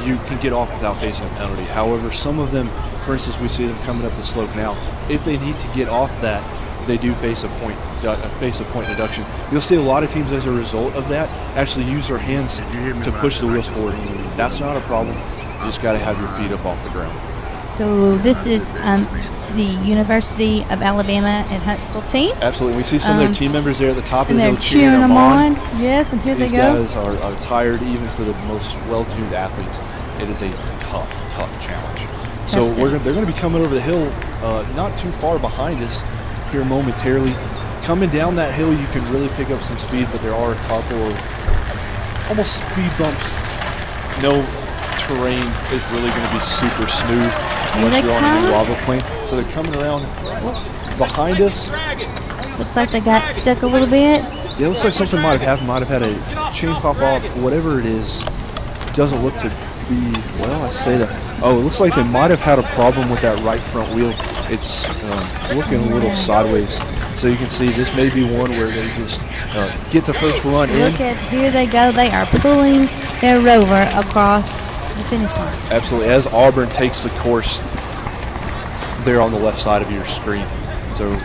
you can get off without facing a penalty. However, some of them, for instance, we see them coming up the slope now. If they need to get off that, they do face a point deduction. You'll see a lot of teams, as a result of that, actually use their hands to push the wheels forward. That's not a problem. You just got to have your feet up off the ground. So this is the University of Alabama at Huntsville team. Absolutely. We see some of their team members there at the top of the hill cheering them on. Yes, and here These they go. These guys are tired, even for the most well-tuned athletes. It is a tough challenge. So they're going to be coming over the hill not too far behind us here momentarily. Coming down that hill, you can really pick up some speed, but there are a couple of almost speed bumps. No terrain is really going to be super smooth unless you're on a new lava plain. So they're coming around behind us. Looks like they got stuck a little bit. Yeah, it looks like something might have happened. Might have had a chain pop off. Whatever it is, it doesn't look to be, well, I say that. Oh, it looks like they might have had a problem with that right front wheel. It's looking a little sideways. So you can see this may be one where they just get the first run in. Look at, here they go. They are pulling their rover across the finish line. Absolutely. As Auburn takes the course, they're on the left side of your screen. So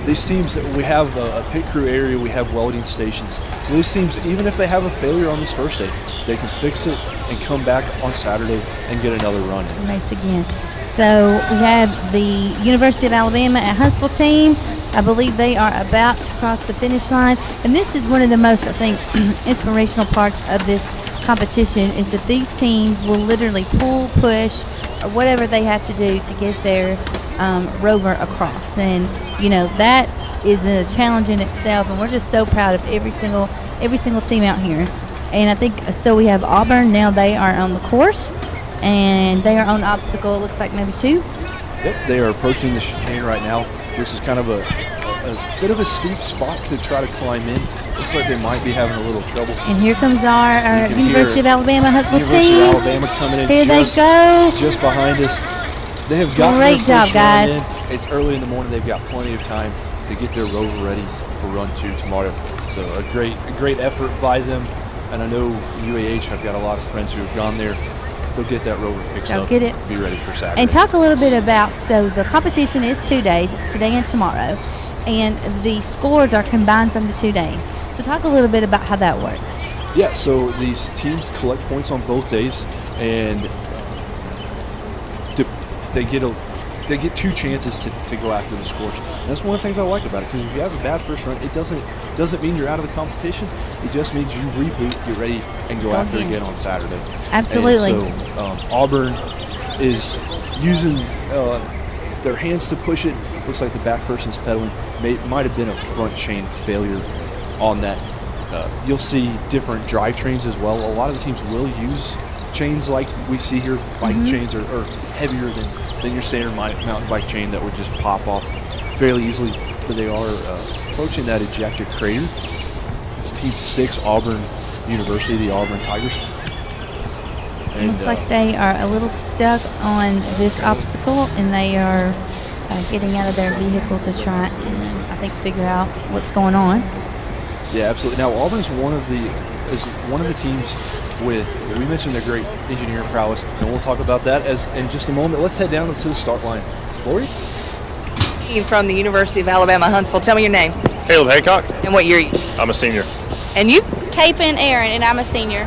these teams, we have a pit crew area, we have welding stations. So these teams, even if they have a failure on this first day, they can fix it and come back on Saturday and get another run in. Race again. So we have the University of Alabama at Huntsville team. I believe they are about to cross the finish line. And this is one of the most, I think, inspirational parts of this competition is that these teams will literally pull, push, or whatever they have to do to get their rover across. And, you know, that is a challenge in itself. And we're just so proud of every single team out here. And I think, so we have Auburn. Now they are on the course. And they are on obstacle, it looks like maybe 2. Yep, they are approaching the chicane right now. This is kind of a bit of a steep spot to try to climb in. Looks like they might be having a little trouble. And here comes our University of Alabama Huntsville University team. of Alabama coming in. Here they go. Just behind us. They have got great job, guys. It's early in the morning. They've got plenty of time to get their rover ready for run 2 tomorrow. So a great effort by them. And I know UAH, I've got a lot of friends who have gone there. They'll get that rover fixed up. Get it. Be ready for Saturday. And talk a little bit about, so the competition is 2 days. It's today and tomorrow. And the scores are combined from the 2 days. So talk a little bit about how that works. Yeah, so these teams collect points on both days. And they get two chances to go after this course. And that's one of the things I like about it, because if you have a bad first run, it doesn't mean you're out of the competition. It just means you reboot, get ready, and go after it again on Saturday. Absolutely. And so Auburn is using their hands to push it. Looks like the back person's pedaling. Might have been a front chain failure on that. You'll see different drivetrains as well. A lot of the teams will use chains like we see here. Bike chains are heavier than your standard mountain bike chain that would just pop off fairly easily. But they are approaching that ejector crater. It's Team 6, Auburn University, the Auburn Tigers. And, looks like they are a little stuck on this obstacle, and they are getting out of their vehicle to try and, I think, figure out what's going on. Yeah, absolutely. Now, Auburn's one of the teams with, we mentioned their great engineering prowess, and we'll talk about that in just a moment. Let's head down to the start line. Lori? From the University of Alabama, Huntsville. Tell me your name. Caleb Haycock. And what year are you? I'm a senior. And you? Capon Aaron, and I'm a senior.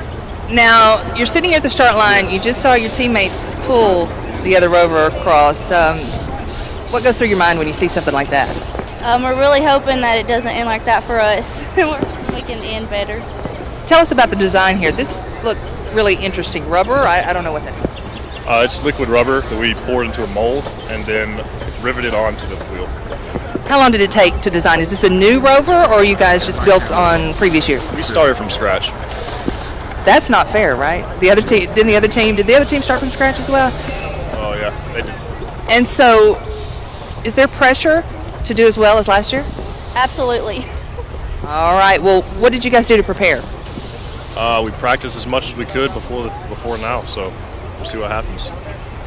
Now, you're sitting here at the start line. You just saw your teammates pull the other Rover across. What goes through your mind when you see something like that? We're really hoping that it doesn't end like that for us. We can end better. Tell us about the design here. This looked really interesting. Rubber? I don't know what that is. It's liquid rubber that we poured into a mold and then riveted onto the wheel. How long did it take to design? Is this a new Rover, or you guys just built on previous year? We started from scratch. That's not fair, right? Did the other team start from scratch as well? Oh yeah, they did. And so, is there pressure to do as well as last year? Absolutely. All right. Well, what did you guys do to prepare? We practiced as much as we could before now, so we'll see what happens.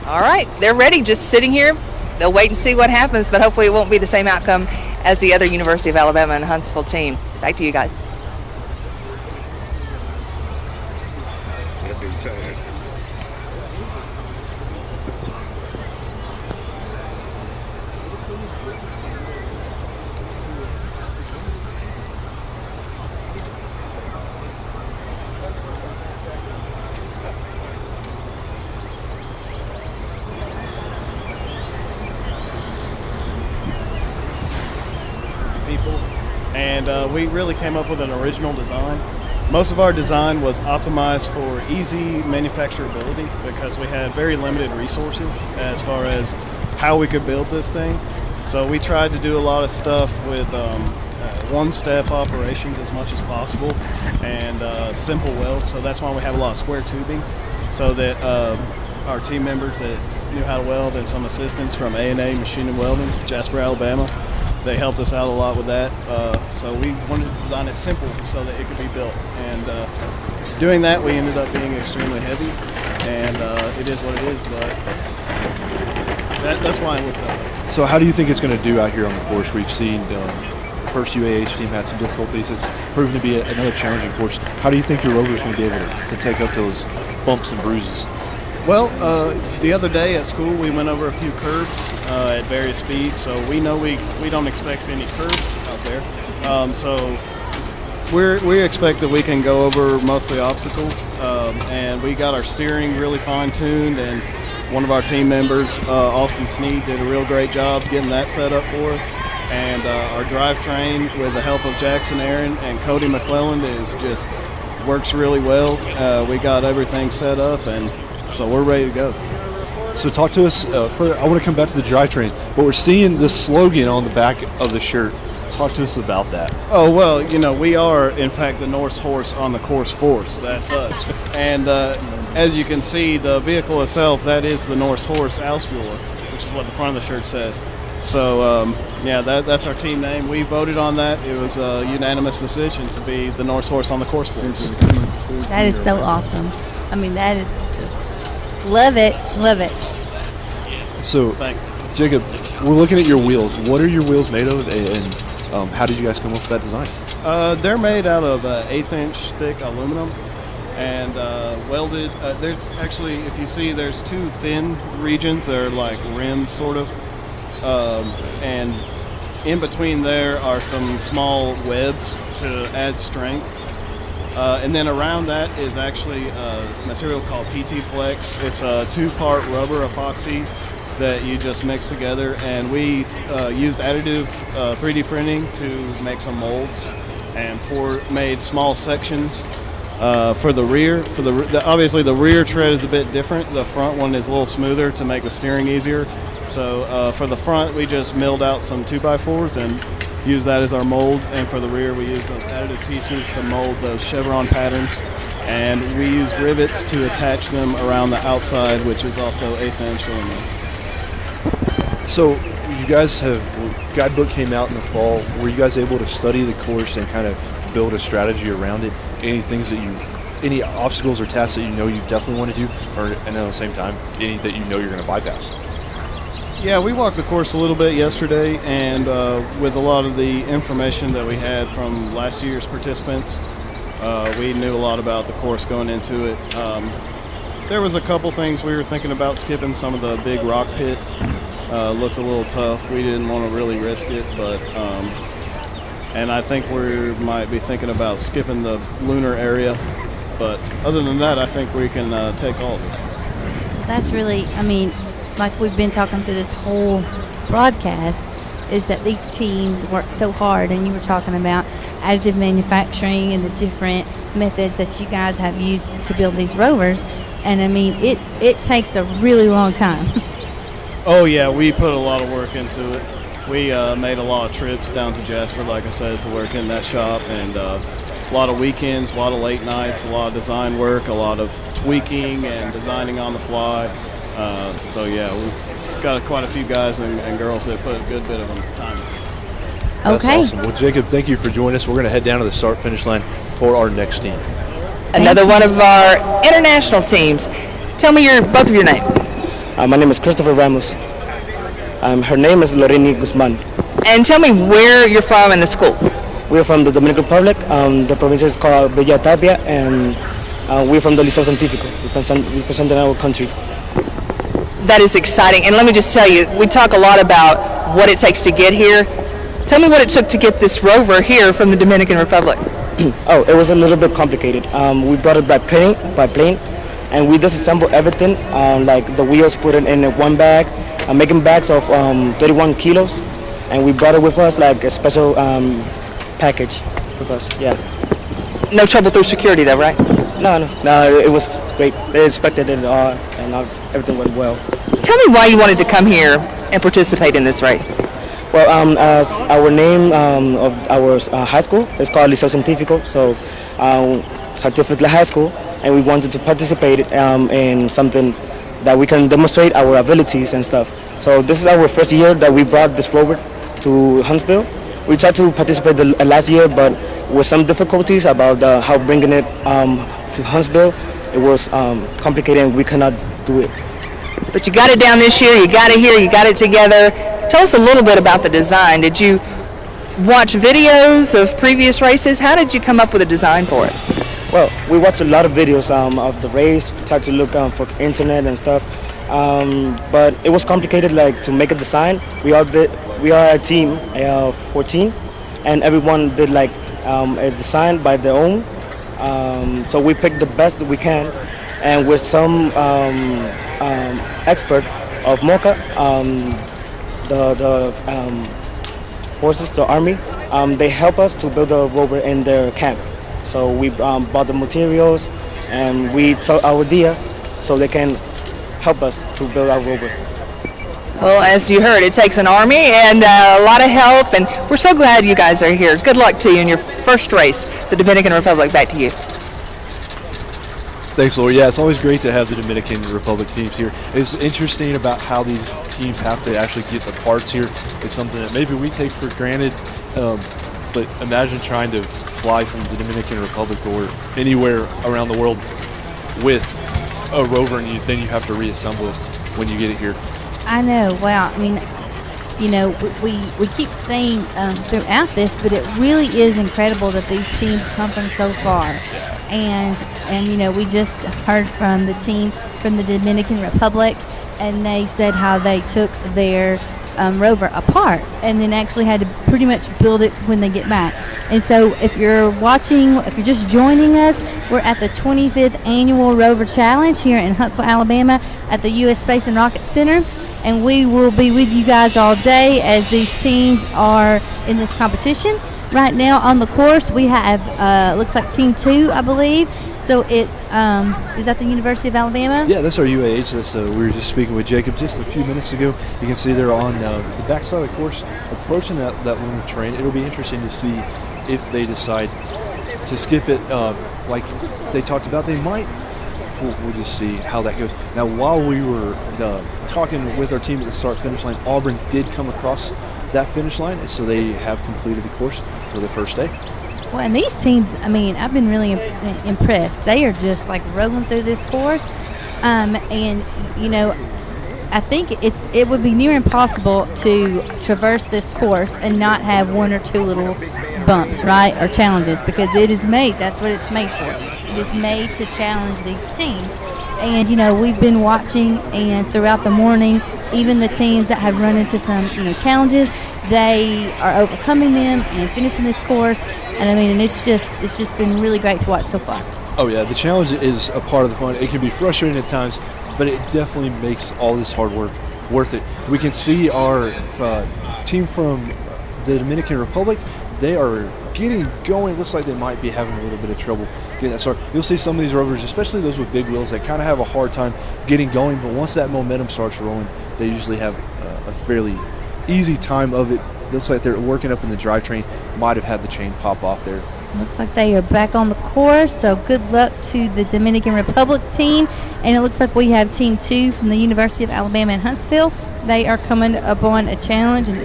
All right. They're ready, just sitting here. They'll wait and see what happens, but hopefully it won't be the same outcome as the other University of Alabama and Huntsville team. Back to you guys. And we really came up with an original design. Most of our design was optimized for easy manufacturability because we had very limited resources as far as how we could build this thing. So we tried to do a lot of stuff with one-step operations as much as possible and simple welds. So that's why we have a lot of square tubing, so that our team members that knew how to weld and some assistants from A&A Machine and Welding, Jasper, Alabama, they helped us out a lot with that. So we wanted to design it simple so that it could be built. And doing that, we ended up being extremely heavy, and it is what it is, but that's why it looks that way. So how do you think it's going to do out here on the course? We've seen the first UAH team had some difficulties. It's proven to be another challenging course. How do you think your Rover's going to be able to take up those bumps and bruises? Well, the other day at school we went over a few curbs at various speeds, so we know we don't expect any curbs out there. So we expect that we can go over most of the obstacles, and we got our steering really fine-tuned, and one of our team members, Austin Sneed, did a real great job getting that set up for us. And our drivetrain, with the help of Jackson Aaron and Cody McClelland, works really well. We got everything set up, and so we're ready to go. So talk to us further. I want to come back to the drivetrains, but we're seeing the slogan on the back of the shirt. Talk to us about that. Oh, well, we are, in fact, the Norse horse on the course force. That's us. And as you can see, the vehicle itself, that is the Norse horse Ausfuller, which is what the front of the shirt says. So, that's our team name. We voted on that. It was a unanimous decision to be the Norse horse on the course force. That is so awesome. I mean, that is just, love it. So, thanks, Jacob, we're looking at your wheels. What are your wheels made of, and how did you guys come up with that design? They're made out of 1/8-inch thick aluminum and welded. There's actually, if you see, there's two thin regions. They're like rims, sort of. And in between there are some small webs to add strength. And then around that is actually a material called PT Flex. It's a 2-part rubber epoxy that you just mix together, and we used additive 3D printing to make some molds and made small sections for the rear. Obviously the rear tread is a bit different. The front one is a little smoother to make the steering easier. So for the front, we just milled out some 2x4s and used that as our mold, and for the rear we used those additive pieces to mold those chevron patterns, and we used rivets to attach them around the outside, which is also 1/8 inch aluminum. So you guys guidebook came out in the fall. Were you guys able to study the course and kind of build a strategy around it? Any obstacles or tasks that you know you definitely want to do, and at the same time, any that you know you're going to bypass? Yeah, we walked the course a little bit yesterday, and with a lot of the information that we had from last year's participants, we knew a lot about the course going into it. There was a couple things we were thinking about skipping. Some of the big rock pit looked a little tough. We didn't want to really risk it, but and I think we might be thinking about skipping the lunar area. But other than that, I think we can take all of it. That's really, I mean, like we've been talking through this whole broadcast, is that these teams work so hard, and you were talking about additive manufacturing and the different methods that you guys have used to build these rovers, and I mean it takes a really long time. Oh yeah, we put a lot of work into it. We made a lot of trips down to Jasper, like I said, to work in that shop, and a lot of weekends, a lot of late nights, a lot of design work, a lot of tweaking and designing on the fly. So yeah, we've got quite a few guys and girls that put a good bit of time into it. That's Okay. awesome. Well, Jacob, thank you for joining us. We're going to head down to the start-finish line for our next team. Another one of our international teams. Tell me both of your names. My name is Christopher Ramos. Her name is Lorini Guzman. And tell me where you're from and the school. We're from the Dominican Republic. The province is called Bella Tapia, and we're from the Liceo Científico, representing our country. That is exciting. And let me just tell you, we talk a lot about what it takes to get here. Tell me what it took to get this rover here from the Dominican Republic. Oh, it was a little bit complicated. We brought it by plane, and we disassembled everything. Like the wheels, put it in one bag, making bags of 31 kilos, and we brought it with us like a special package with us. Yeah. No trouble through security though, right? No, it was great. They inspected it all, and everything went well. Tell me why you wanted to come here and participate in this race. Well, our name of our high school is called Liceo Científico, so Scientific High School, and we wanted to participate in something that we can demonstrate our abilities and stuff. So this is our first year that we brought this rover to Huntsville. We tried to participate last year, but with some difficulties about how bringing it to Huntsville, it was complicated and we cannot do it. But you got it down this year, you got it here, you got it together. Tell us a little bit about the design. Did you watch videos of previous races? How did you come up with a design for it? Well, we watched a lot of videos of the race, tried to look for internet and stuff, but it was complicated like to make a design. We are a team of 14, and everyone did like a design by their own. So we picked the best that we can, and with some expert of MOCA, the forces, the army, they help us to build a rover in their camp. So we bought the materials, and we told our idea so they can help us to build our rover. Well, as you heard, it takes an army and a lot of help, and we're so glad you guys are here. Good luck to you in your first race, the Dominican Republic. Back to you. Thanks, Laura. Yeah, it's always great to have the Dominican Republic teams here. It's interesting about how these teams have to actually get the parts here. It's something that maybe we take for granted, but imagine trying to fly from the Dominican Republic or anywhere around the world with a rover, and then you have to reassemble it when you get it here. I know. Well, I mean, you know, we keep saying throughout this, but it really is incredible that these teams come from so far. And you know, we just heard from the team from the Dominican Republic, and they said how they took their rover apart and then actually had to pretty much build it when they get back. And so if you're watching, if you're just joining us, we're at the 25th annual Rover Challenge here in Huntsville, Alabama at the U.S. Space and Rocket Center. and we will be with you guys all day as these teams are in this competition. Right now on the course we have looks like Team 2, I believe. So it's is that the University of Alabama? Yeah, that's our UAH. We were just speaking with Jacob just a few minutes ago. You can see they're on the backside of the course, approaching that lunar terrain. It'll be interesting to see if they decide to skip it, like they talked about. They might. We'll just see how that goes. Now, while we were talking with our team at the start-finish line, Auburn did come across that finish line, so they have completed the course for the first day. Well, and these teams, I mean, I've been really impressed. They are just like rolling through this course, and you know, I think it would be near impossible to traverse this course and not have one or two little bumps, right, or challenges, because it is made. That's what it's made for. It is made to challenge these teams. And, you know, we've been watching, and throughout the morning, even the teams that have run into some, challenges, they are overcoming them and finishing this course. And I mean, it's just been really great to watch so far. Oh yeah, the challenge is a part of the fun. It can be frustrating at times, but it definitely makes all this hard work worth it. We can see our team from the Dominican Republic. They are getting going. It looks like they might be having a little bit of trouble getting that start. You'll see some of these Rovers, especially those with big wheels, that kind of have a hard time getting going, but once that momentum starts rolling, they usually have a fairly easy time of it. Looks like they're working up in the drivetrain. Might have had the chain pop off there. Looks like they are back on the course, so good luck to the Dominican Republic team. And it looks like we have Team 2 from the University of Alabama in Huntsville. They are coming up on a challenge, and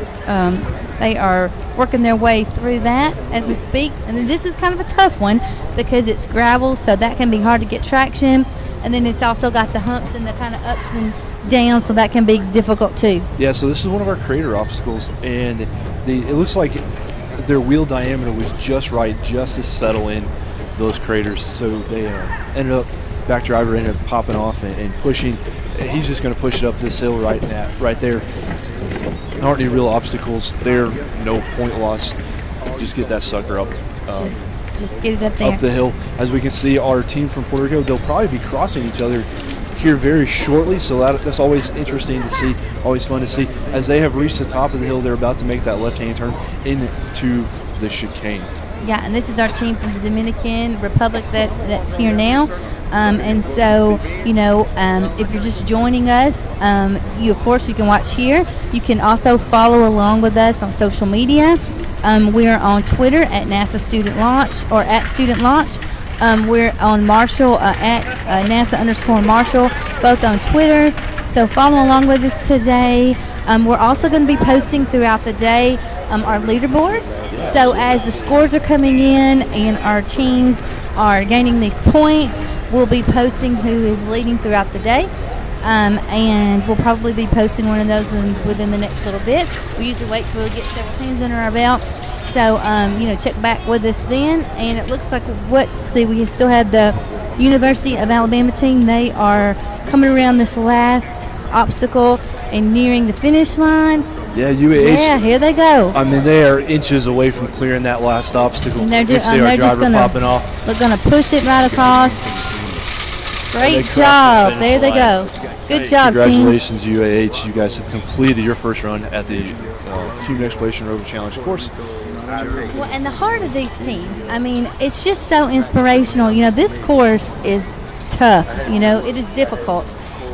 they are working their way through that as we speak. And then this is kind of a tough one because it's gravel, so that can be hard to get traction. And then it's also got the humps and the kind of ups and downs, so that can be difficult too. Yeah, so this is one of our crater obstacles, and it looks like their wheel diameter was just right, just to settle in those craters. So they ended up, back driver ended up popping off and pushing. And he's just going to push it up this hill right there. There aren't any real obstacles there, no point loss. Just get that sucker up. Just get it up there. Up the hill. As we can see, our team from Puerto Rico, they'll probably be crossing each other here very shortly, so that's always interesting to see, always fun to see. As they have reached the top of the hill, they're about to make that left-hand turn into the chicane. Yeah, and this is our team from the Dominican Republic that's here now. And so, if you're just joining us, of course you can watch here. You can also follow along with us on social media. We're on Twitter at NASA Student Launch or at Student Launch. We're on Marshall at NASA_Marshall, both on Twitter. So follow along with us today. We're also going to be posting throughout the day our leaderboard. So as the scores are coming in and our teams are gaining these points, we'll be posting who is leading throughout the day. And we'll probably be posting one of those within the next little bit. We usually wait till we get several teams under our belt. So, check back with us then. And it looks like, we still have the University of Alabama team. They are coming around this last obstacle and nearing the finish line. Yeah, UAH. Yeah, here they go. I mean, they are inches away from clearing that last obstacle. And they're see our driver popping off. They're going to push it right across. Great job. There they go. Good job, Congratulations, team. UAH. You guys have completed your first run at the Human Exploration Roverchallenge course. Well, and the heart of these teams, I mean, it's just so inspirational. This course is tough. It is difficult.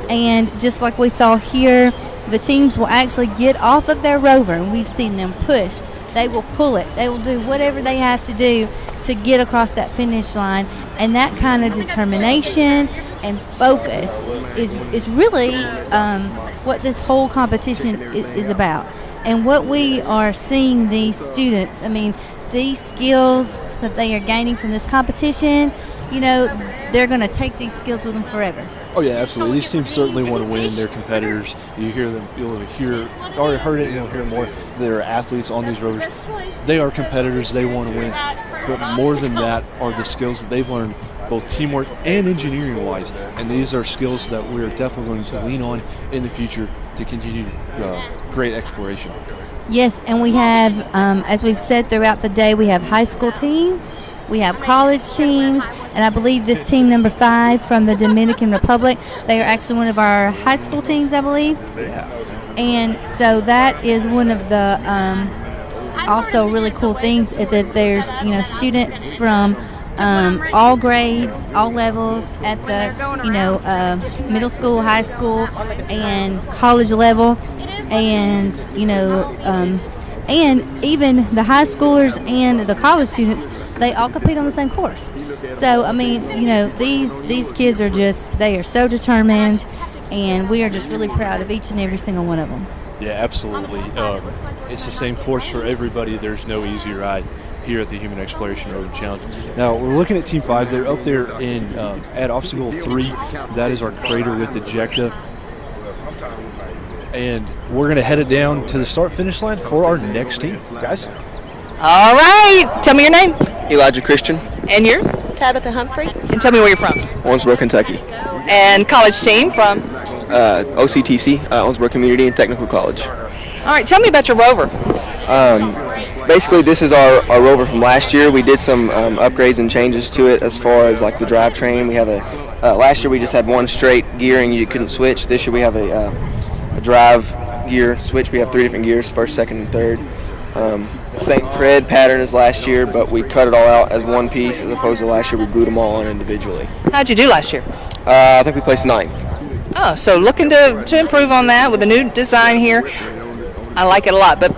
And just like we saw here, the teams will actually get off of their Rover, and we've seen them push. They will pull it. They will do whatever they have to do to get across that finish line. And that kind of determination and focus is really what this whole competition is about. And what we are seeing these students, these skills that they are gaining from this competition, they're going to take these skills with them forever. Oh yeah, absolutely. These teams certainly want to win. They're competitors. You hear them, you'll already heard it, and you'll hear more. They're athletes on these rovers. They are competitors. They want to win. But more than that are the skills that they've learned, both teamwork and engineering-wise. And these are skills that we're definitely going to lean on in the future to continue great exploration. Yes, and we have, as we've said throughout the day, we have high school teams, we have college teams, and I believe this team number 5 from the Dominican Republic, they are actually one of our high school teams, I believe. Yeah, And so that is one of the also really cool things is that there's students from all grades, all levels at the middle school, high school, and college level, and and even the high schoolers and the college students, they all compete on the same course. So I mean, these kids are they are so determined, and we are just really proud of each and every single one of them. Yeah, absolutely. It's the same course for everybody. There's no easy ride here at the Human Exploration Rover Challenge. Now, we're looking at Team 5. They're up there at Obstacle 3. That is our crater with ejecta. And we're going to head it down to the start-finish line for our next team. Guys? All right. Tell me your name. Elijah Christian, And yours? Tabitha Humphrey. And tell me where you're from. Owensboro, Kentucky. And college team from? OCTC, Owensboro Community and Technical College. All right. Tell me about your Rover. Basically, this is our Rover from last year. We did some upgrades and changes to it as far as like the drivetrain. We have last year we just had one straight gear and you couldn't switch. This year we have a drive gear switch. We have 3 different gears, first, second, and third. Same tread pattern as last year, but we cut it all out as one piece as opposed to last year we glued them all on individually. How'd you do last year? I think we placed 9th. Oh, so looking to improve on that with the new design here. I like it a lot, but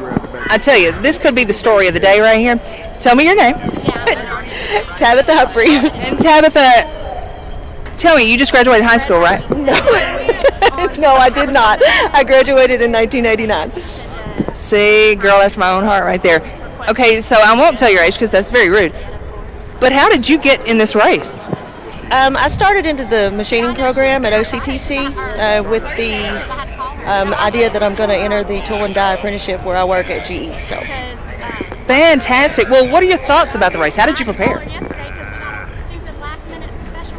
I tell you, this could be the story of the day right here. Tell me your name. Tabitha Humphrey. And Tabitha, tell me, you just graduated high school, right? No, I did not. I graduated in 1989. See, girl after my own heart right there. Okay, so I won't tell your age because that's very rude. But how did you get in this race? I started into the machining program at OCTC with the idea that I'm going to enter the tool and die apprenticeship where I work at GE. So, fantastic. Well, what are your thoughts about the race? How did you prepare?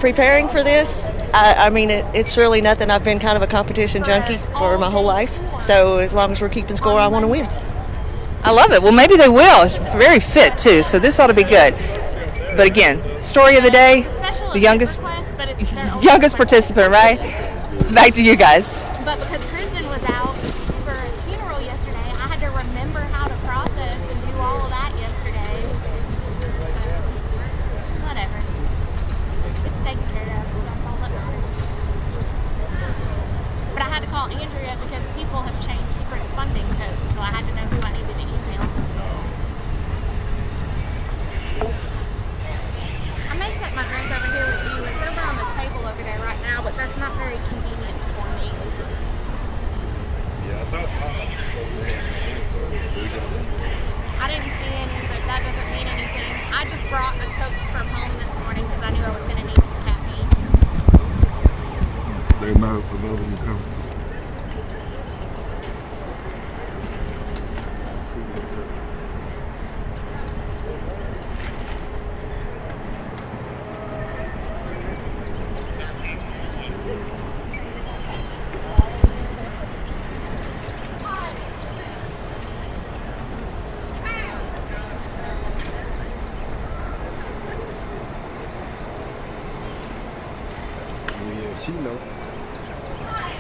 Preparing for this, I mean, it's really nothing. I've been kind of a competition junkie for my whole life. So as long as we're keeping score, I want to win. I love it. Well, maybe they will. It's very fit, too, so this ought to be good. But again, story of the day, the youngest participant, right? Back to you guys. But because Kristen was out for a funeral yesterday, I had to remember how to process and do all of that yesterday. So, whatever. It's taken care of. That's all that matters. But I had to call Andrea because people have changed for the funding code, so I had to know who I needed to email. I may set my drink over here with you. It's over on the table over there right now, but that's not very convenient for me. I didn't see any, but that doesn't mean anything. I just brought a Coke from home this morning because I knew I was going to need some caffeine. They know for those who come. She know.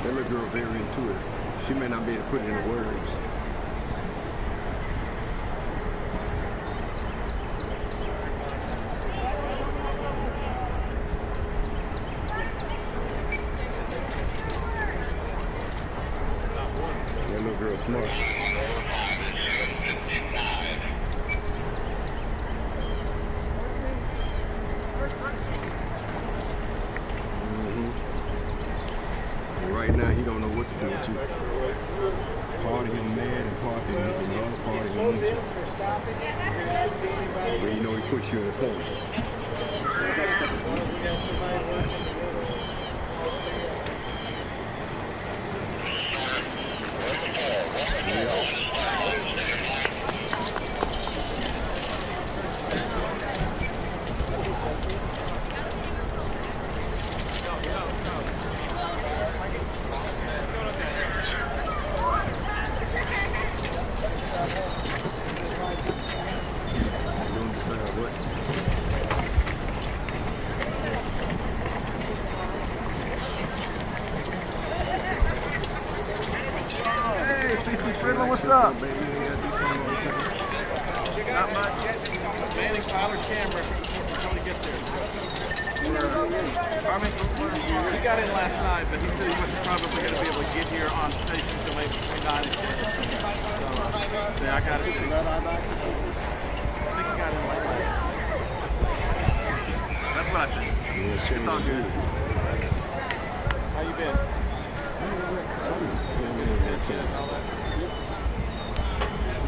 That little girl very intuitive. She may not be able to put it into words. That little girl smart. Right now, he don't know what to do with you. Part of him mad and part of him, the other part of him wants you. But you know he puts you in the corner. Manning Tyler's camera until he gets there. He got in last night, but he said he wasn't probably going to be able to get here on station until maybe 9 and 10. So, I got it. I think he got in last night. That's what I think. It's all good. How you been?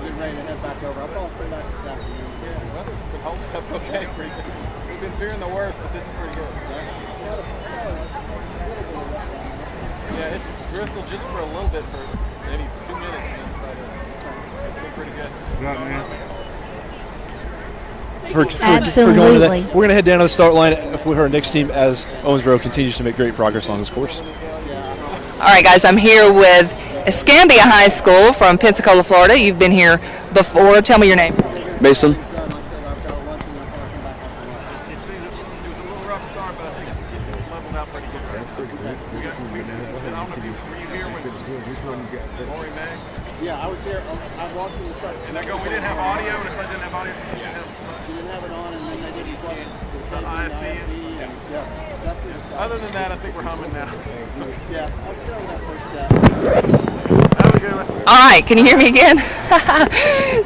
Getting ready to head back over. I felt pretty nice this afternoon. Yeah, the weather's been holding up okay. We've been fearing the worst, but this is pretty good. Yeah, it's drizzled just for a little bit for maybe 2 minutes, and it's been pretty good. For going to that. We're going to head down to the start line with our next team as Owensboro continues to make great progress on this course. All right, guys, I'm here with Escambia High School from Pensacola, Florida. You've been here before. Tell me your name. Mason. Yeah, I was here. I walked through the truck. And we didn't have audio, and if I didn't have audio, you didn't have it on, and then they didn't plug the IFC. Other than that, I think we're humming now. Yeah, I'm sure on that first step. All right, can you hear me again?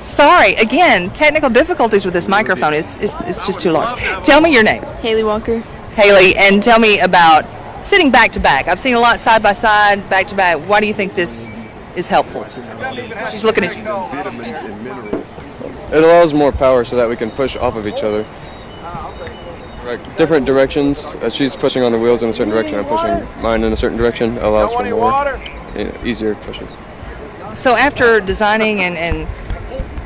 Sorry, again, technical difficulties with this microphone. It's just too large. Tell me your name. Haley Walker. Haley, and tell me about sitting back to back. I've seen a lot side by side, back to back. Why do you think this is helpful? She's looking at you. It allows more power so that we can push off of each other. Like different directions. She's pushing on the wheels in a certain direction. I'm pushing mine in a certain direction. It allows for more easier pushes. So after designing and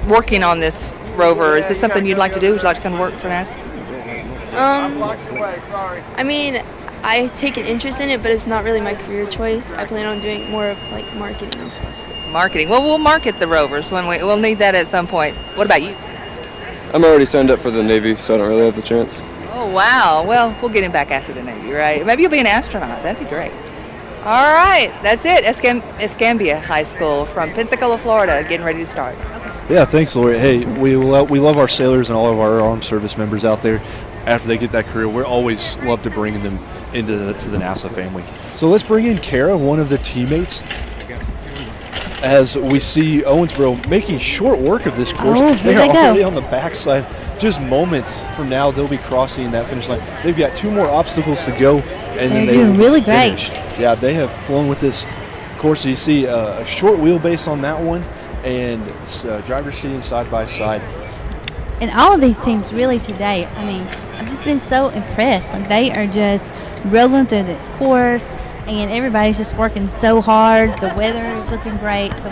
working on this Rover, is this something you'd like to do? Would you like to come work for NASA? I mean, I take an interest in it, but it's not really my career choice. I plan on doing more of like marketing and stuff. Marketing. Well, we'll market the Rovers when we'll need that at some point. What about you? I'm already signed up for the Navy, so I don't really have the chance. Oh, wow. Well, we'll get him back after the Navy, right? Maybe you'll be an astronaut. That'd be great. All right. That's it. Escambia High School from Pensacola, Florida, getting ready to start. Yeah, thanks, Lori. Hey, we love our sailors and all of our armed service members out there. After they get that career, we're always love to bring them into the NASA family. So let's bring in Kara, one of the teammates, as we see Owensboro making short work of this course. They are already on the backside. Just moments from now, they'll be crossing that finish line. They've got 2 more obstacles to go, and then they will really be finished. Yeah, they have flown with this course. So you see a short wheelbase on that one, and drivers sitting side by side. And all of these teams really today, I mean, I've just been so impressed. Like, they are just rolling through this course, and everybody's just working so hard. The weather is looking great. So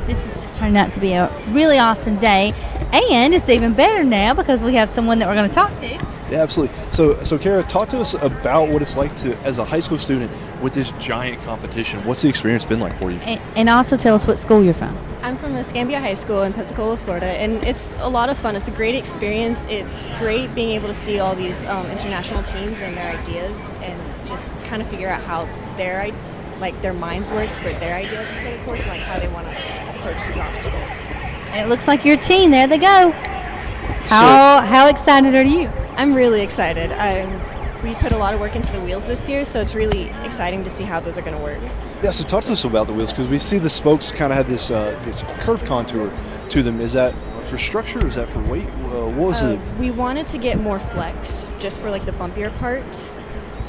this is just turning out to be a really awesome day. And it's even better now because we have someone that we're going to talk to. Yeah, absolutely. So Kara, talk to us about what it's like to, as a high school student, with this giant competition. What's the experience been like for you? And also tell us what school you're from. I'm from Escambia High School in Pensacola, Florida, and it's a lot of fun. It's a great experience. It's great being able to see all these international teams and their ideas, and just kind of figure out how their minds work for their ideas for the course, and like how they want to approach these obstacles. And it looks like your team. There they go. How excited are you? I'm really excited. We put a lot of work into the wheels this year, so it's really exciting to see how those are going to work. Yeah, so talk to us about the wheels, because we see the spokes kind of have this curved contour to them. Is that for structure, or is that for weight? What was it? We wanted to get more flex just for like the bumpier parts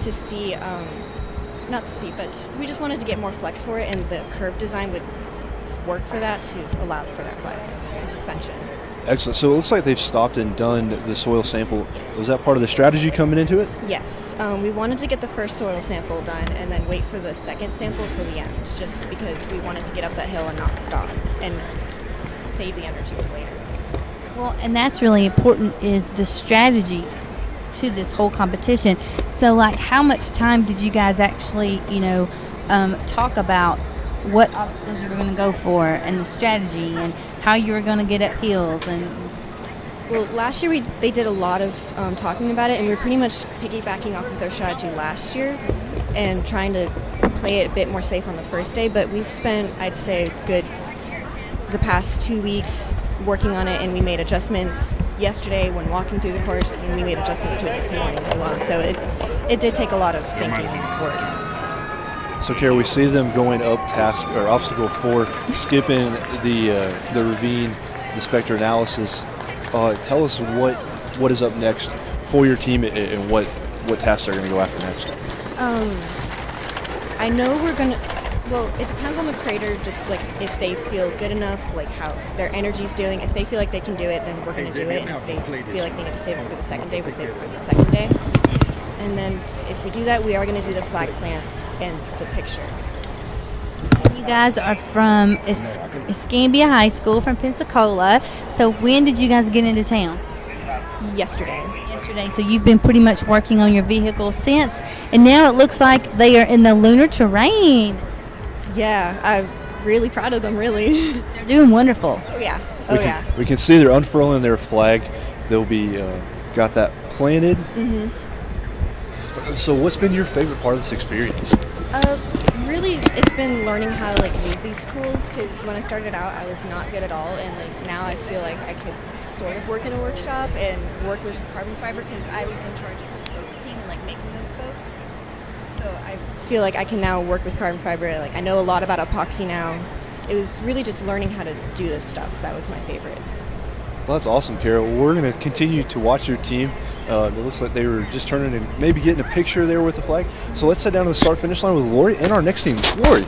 to see, but we just wanted to get more flex for it, and the curved design would work for that to allow for that flex and suspension. Excellent. So it looks like they've stopped and done the soil sample. Was that part of the strategy coming into it? Yes. We wanted to get the first soil sample done and then wait for the second sample till the end, just because we wanted to get up that hill and not stop and save the energy for later. Well, and that's really important, is the strategy to this whole competition. So, like, how much time did you guys actually, talk about what obstacles you were going to go for, and the strategy, and how you were going to get up hills? And well, last year they did a lot of talking about it, and we were pretty much piggybacking off of their strategy last year and trying to play it a bit more safe on the first day. But we spent, I'd say, the past 2 weeks working on it, and we made adjustments yesterday when walking through the course, and we made adjustments to it this morning alone. So it did take a lot of thinking and work. So, Kara, we see them going up task or obstacle 4, skipping the ravine, the spectra analysis. Tell us what is up next for your team and what tasks they're going to go after next. I know we're gonna. Well, it depends on the creator. Just like if they feel good enough, like how their energy's doing. If they feel like they can do it, then we're gonna do it. And if they feel like they need to save it for the second day, we'll save it for the second day. And then if we do that, we are gonna do the flag plant and the picture. You guys are from Escambia High School from Pensacola. So when did you guys get into town? Yesterday. So you've been pretty much working on your vehicle since, and now it looks like they are in the lunar terrain. Yeah, I'm really proud of them, really. They're doing wonderful. Oh, yeah. We can see they're unfurling their flag. They'll be got that planted. Mm-hmm. So what's been your favorite part of this experience? Really, it's been learning how to use these tools, because when I started out, I was not good at all, and now I feel like I could sort of work in a workshop and work with carbon fiber, because I was in charge of the spokes team and making those spokes. So I feel like I can now work with carbon fiber. I know a lot about epoxy now. It was really just learning how to do this stuff. That was my favorite. Well, that's awesome, Carol. We're going to continue to watch your team. It looks like they were just turning and maybe getting a picture there with the flag. So let's head down to the start-finish line with Lori and our next team. Lori.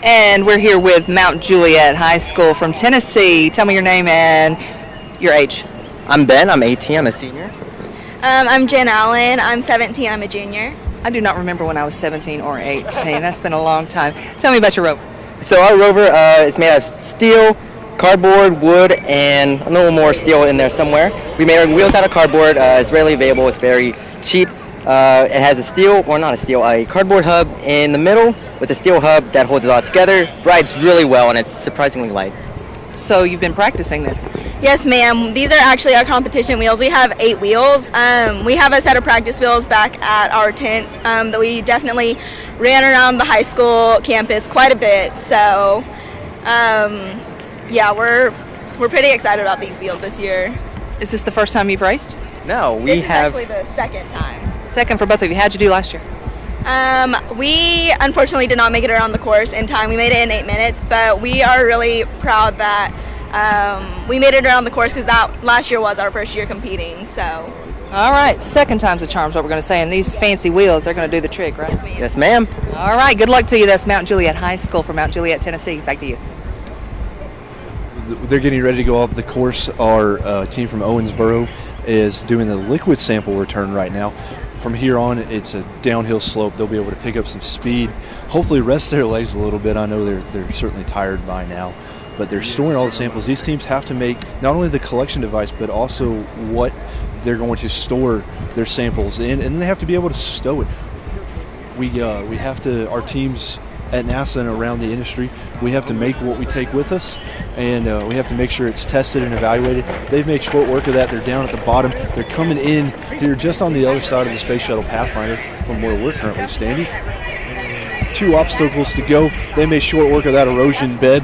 And we're here with Mount Juliet High School from Tennessee. Tell me your name and your age. I'm Ben. I'm 18. I'm a senior. I'm Jen Allen. I'm 17. I'm a junior. I do not remember when I was 17 or 18. That's been a long time. Tell me about your rover. So our Rover is made out of steel, cardboard, wood, and a little more steel in there somewhere. We made our wheels out of cardboard. It's readily available. It's very cheap. It has a cardboard hub in the middle with a steel hub that holds it all together. Rides really well, and it's surprisingly light. So you've been practicing then? Yes, ma'am. These are actually our competition wheels. We have 8 wheels. We have a set of practice wheels back at our tents that we definitely ran around the high school campus quite a bit. So, yeah, we're pretty excited about these wheels this year. Is this the first time you've raced? No, This is actually the second time. Second for both of you. How'd you do last year? We unfortunately did not make it around the course in time. We made it in 8 minutes, but we are really proud that we made it around the course, because that last year was our first year competing. So. All right, second time's the charm is what we're going to say, and these fancy wheels, they're going to do the trick, right? Yes, ma'am. All right, good luck to you. That's Mount Juliet High School from Mount Juliet, Tennessee. Back to you. They're getting ready to go off the course. Our team from Owensboro is doing the liquid sample return right now. From here on, it's a downhill slope. They'll be able to pick up some speed, hopefully rest their legs a little bit. I know they're certainly tired by now, but they're storing all the samples. These teams have to make not only the collection device, but also what they're going to store their samples in, and then they have to be able to stow it. We have to, our teams at NASA and around the industry, we have to make what we take with us, and we have to make sure it's tested and evaluated. They've made short work of that. They're down at the bottom. They're coming in here just on the other side of the Space Shuttle Pathfinder from where we're currently standing. 2 obstacles to go. They made short work of that erosion bed.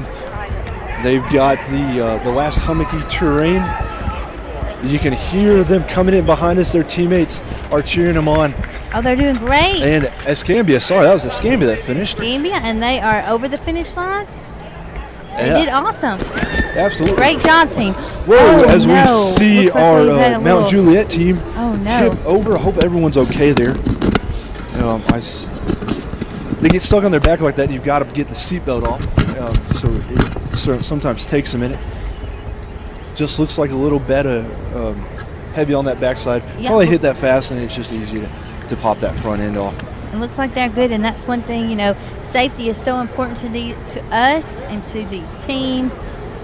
They've got the last hummocky terrain. You can hear them coming in behind us. Their teammates are cheering them on. Oh, they're doing great. And Escambia, sorry, that was Escambia that finished. Escambia, and they are over the finish line. They Yeah. did awesome. Absolutely. Great job, team. Whoa, as we see Looks like our we've had a Mount little- Juliet team no. tip over. I hope everyone's okay there. They get stuck on their back like that, and you've got to get the seatbelt off. So it sometimes takes a minute. Just looks like a little bit heavy on that backside. Yeah. Probably hit that fast, and it's just easy to pop that front end off. It looks like they're good, and that's one thing, safety is so important to us and to these teams,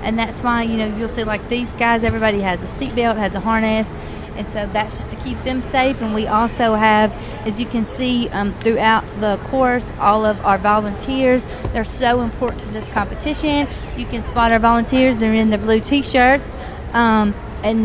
and that's why, you'll see like these guys, everybody has a seatbelt, has a harness, and so that's just to keep them safe. And we also have, as you can see throughout the course, all of our volunteers. They're so important to this competition. You can spot our volunteers. They're in the blue t-shirts, and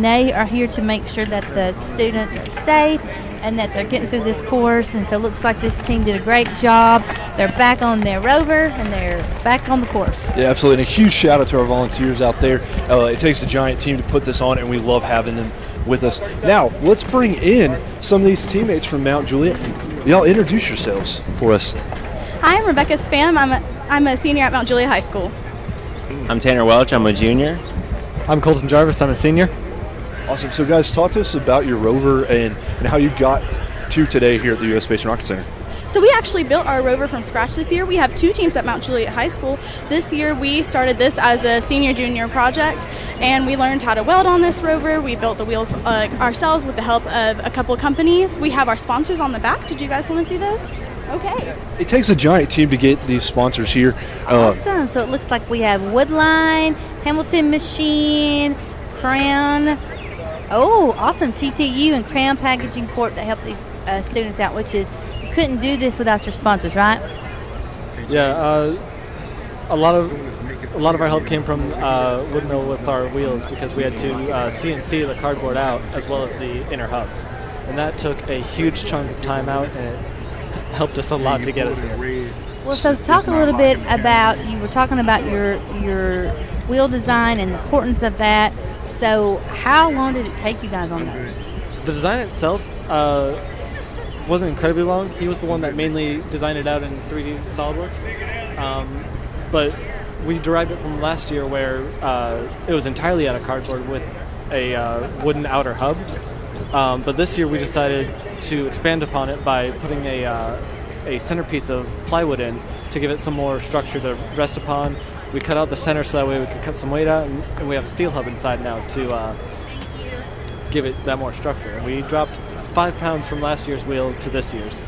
they are here to make sure that the students are safe and that they're getting through this course. And so it looks like this team did a great job. They're back on their Rover, and they're back on the course. Yeah, absolutely. And a huge shout out to our volunteers out there. It takes a giant team to put this on, and we love having them with us. Now, let's bring in some of these teammates from Mount Juliet. Y'all introduce yourselves for us. Hi, I'm Rebecca Spam. I'm a senior at Mount Juliet High School. I'm Tanner Welch. I'm a junior. I'm Colton Jarvis. I'm a senior. Awesome. So, guys, talk to us about your Rover and how you got to today here at the U.S. Space and Rocket Center. So we actually built our Rover from scratch this year. We have 2 teams at Mount Juliet High School. This year we started this as a senior-junior project, and we learned how to weld on this Rover. We built the wheels ourselves with the help of a couple of companies. We have our sponsors on the back. Did you guys want to see those? Okay. It takes a giant team to get these sponsors here. Awesome. So it looks like we have Woodline, Hamilton Machine, Crown. Oh, awesome. TTU and Crown Packaging Corp that help these students out, which is, you couldn't do this without your sponsors, right? Yeah, a lot of our help came from Woodmill with our wheels, because we had to CNC the cardboard out as well as the inner hubs, and that took a huge chunk of time out, and it helped us a lot to get us here. Well, so talk a little bit about, you were talking about your wheel design and the importance of that. So how long did it take you guys on that? The design itself wasn't incredibly long. He was the one that mainly designed it out in 3D SolidWorks. But we derived it from last year, where it was entirely out of cardboard with a wooden outer hub. But this year we decided to expand upon it by putting a centerpiece of plywood in to give it some more structure to rest upon. We cut out the center so that way we can cut some weight out, and we have a steel hub inside now to give it that more structure. And we dropped 5 pounds from last year's wheel to this year's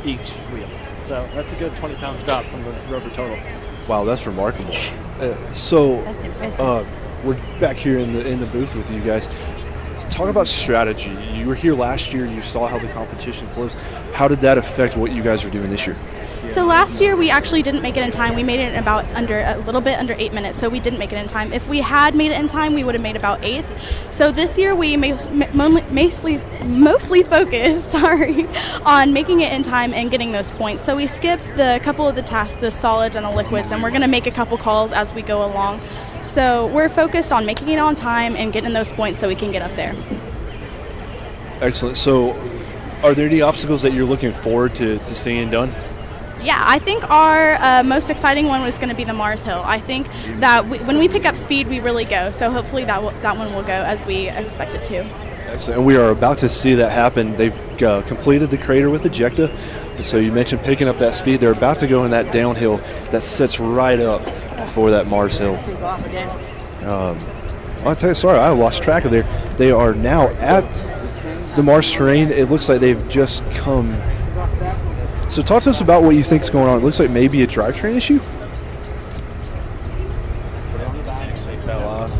each wheel. So that's a good 20 pounds drop from the Rover total. Wow, that's remarkable. That's impressive. We're back here in the booth with you guys. Talk about strategy. You were here last year. You saw how the competition flows. How did that affect what you guys are doing this year? So last year we actually didn't make it in time. We made it in about a little bit under 8 minutes, so we didn't make it in time. If we had made it in time, we would have made about 8th. So this year we mostly focused on making it in time and getting those points. So we skipped the couple of the tasks, the solids and the liquids, and we're going to make a couple calls as we go along. So we're focused on making it on time and getting those points so we can get up there. Excellent. So are there any obstacles that you're looking forward to seeing done? Yeah, I think our most exciting one was going to be the Mars Hill. I think that when we pick up speed, we really go. So hopefully that one will go as we expect it to. Excellent. And we are about to see that happen. They've completed the crater with ejecta. And so you mentioned picking up that speed. They're about to go in that downhill that sets right up for that Mars Hill. I'll tell you, sorry, I lost track of there. They are now at the Mars terrain. It looks like they've just come. So talk to us about what you think is going on. It looks like maybe a drivetrain issue. They fell off.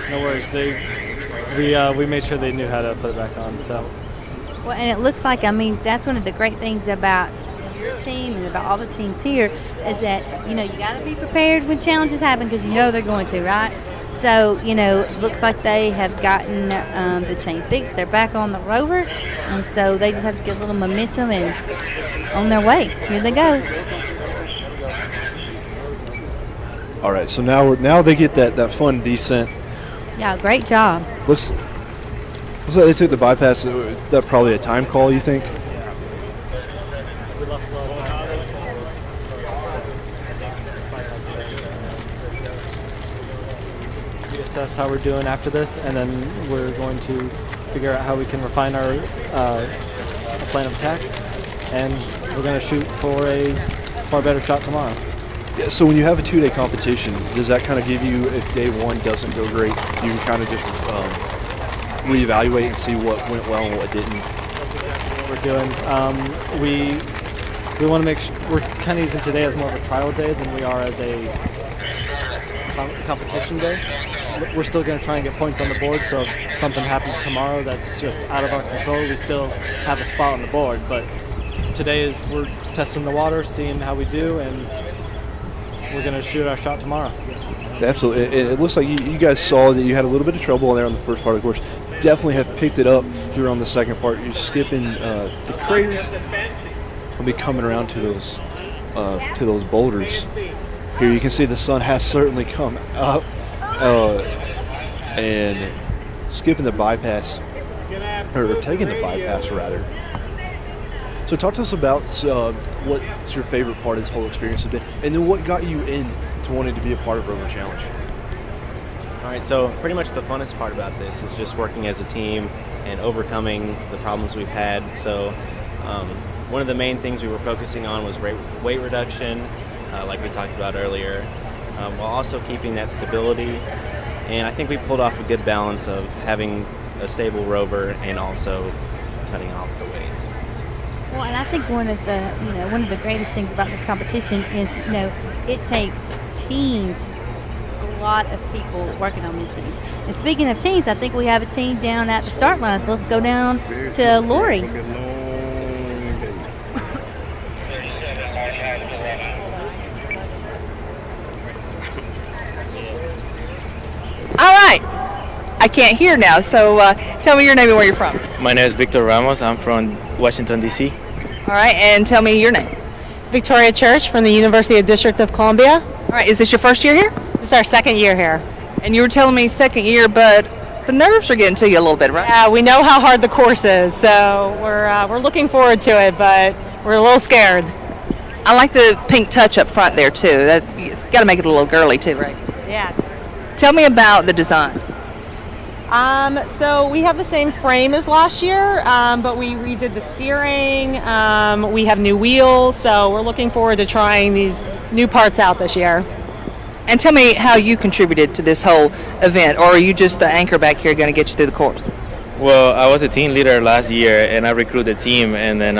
No worries. We made sure they knew how to put it back on. So. Well, and it looks like, I mean, that's one of the great things about your team and about all the teams here is that, you got to be prepared when challenges happen, because they're going to, right? So, it looks like they have gotten the chain fixed. They're back on the Rover, and so they just have to get a little momentum and on their way. Here they go. All right, so now they get that fun descent. Yeah, great job. Looks like they took the bypass. Is that probably a time call, you think? We lost a lot of time. Assess how we're doing after this, and then we're going to figure out how we can refine our plan of attack, and we're going to shoot for a far better shot tomorrow. Yeah, so when you have a 2-day competition, does that kind of give you, if day one doesn't go great, you can kind of just reevaluate and see what went well and what didn't? That's exactly what we're doing. We want to make sure we're kind of using today as more of a trial day than we are as a competition day. We're still going to try and get points on the board, so if something happens tomorrow that's just out of our control, we still have a spot on the board. But today is we're testing the water, seeing how we do, and we're going to shoot our shot tomorrow. Absolutely. It looks like you guys saw that you had a little bit of trouble there on the first part of the course. Definitely have picked it up here on the second part. You're skipping the crater. We'll be coming around to those boulders. Here you can see the sun has certainly come up, and skipping the bypass, or taking the bypass rather. So talk to us about what's your favorite part of this whole experience has been, and then what got you in to wanting to be a part of Roverchallenge. All right, so pretty much the funnest part about this is just working as a team and overcoming the problems we've had. So one of the main things we were focusing on was weight reduction, like we talked about earlier, while also keeping that stability. And I think we pulled off a good balance of having a stable rover and also cutting off the weight. Well, and I think one of the greatest things about this competition is, it takes teams, a lot of people working on these things. And speaking of teams, I think we have a team down at the start line, so let's go down to Lori. All right. I can't hear now, so tell me your name and where you're from. My name is Victor Ramos. I'm from Washington, D.C. All right, and tell me your name. Victoria Church from the University of District of Columbia. All right, is this your first year here? This is our second year here. And you were telling me second year, but the nerves are getting to you a little bit, right? Yeah, we know how hard the course is, so we're looking forward to it, but we're a little scared. I like the pink touch up front there too. It's got to make it a little girly too, right? Yeah. Tell me about the design. So we have the same frame as last year, but we redid the steering. We have new wheels, so we're looking forward to trying these new parts out this year. And tell me how you contributed to this whole event, or are you just the anchor back here going to get you through the course? Well, I was a team leader last year, and I recruited the team, and then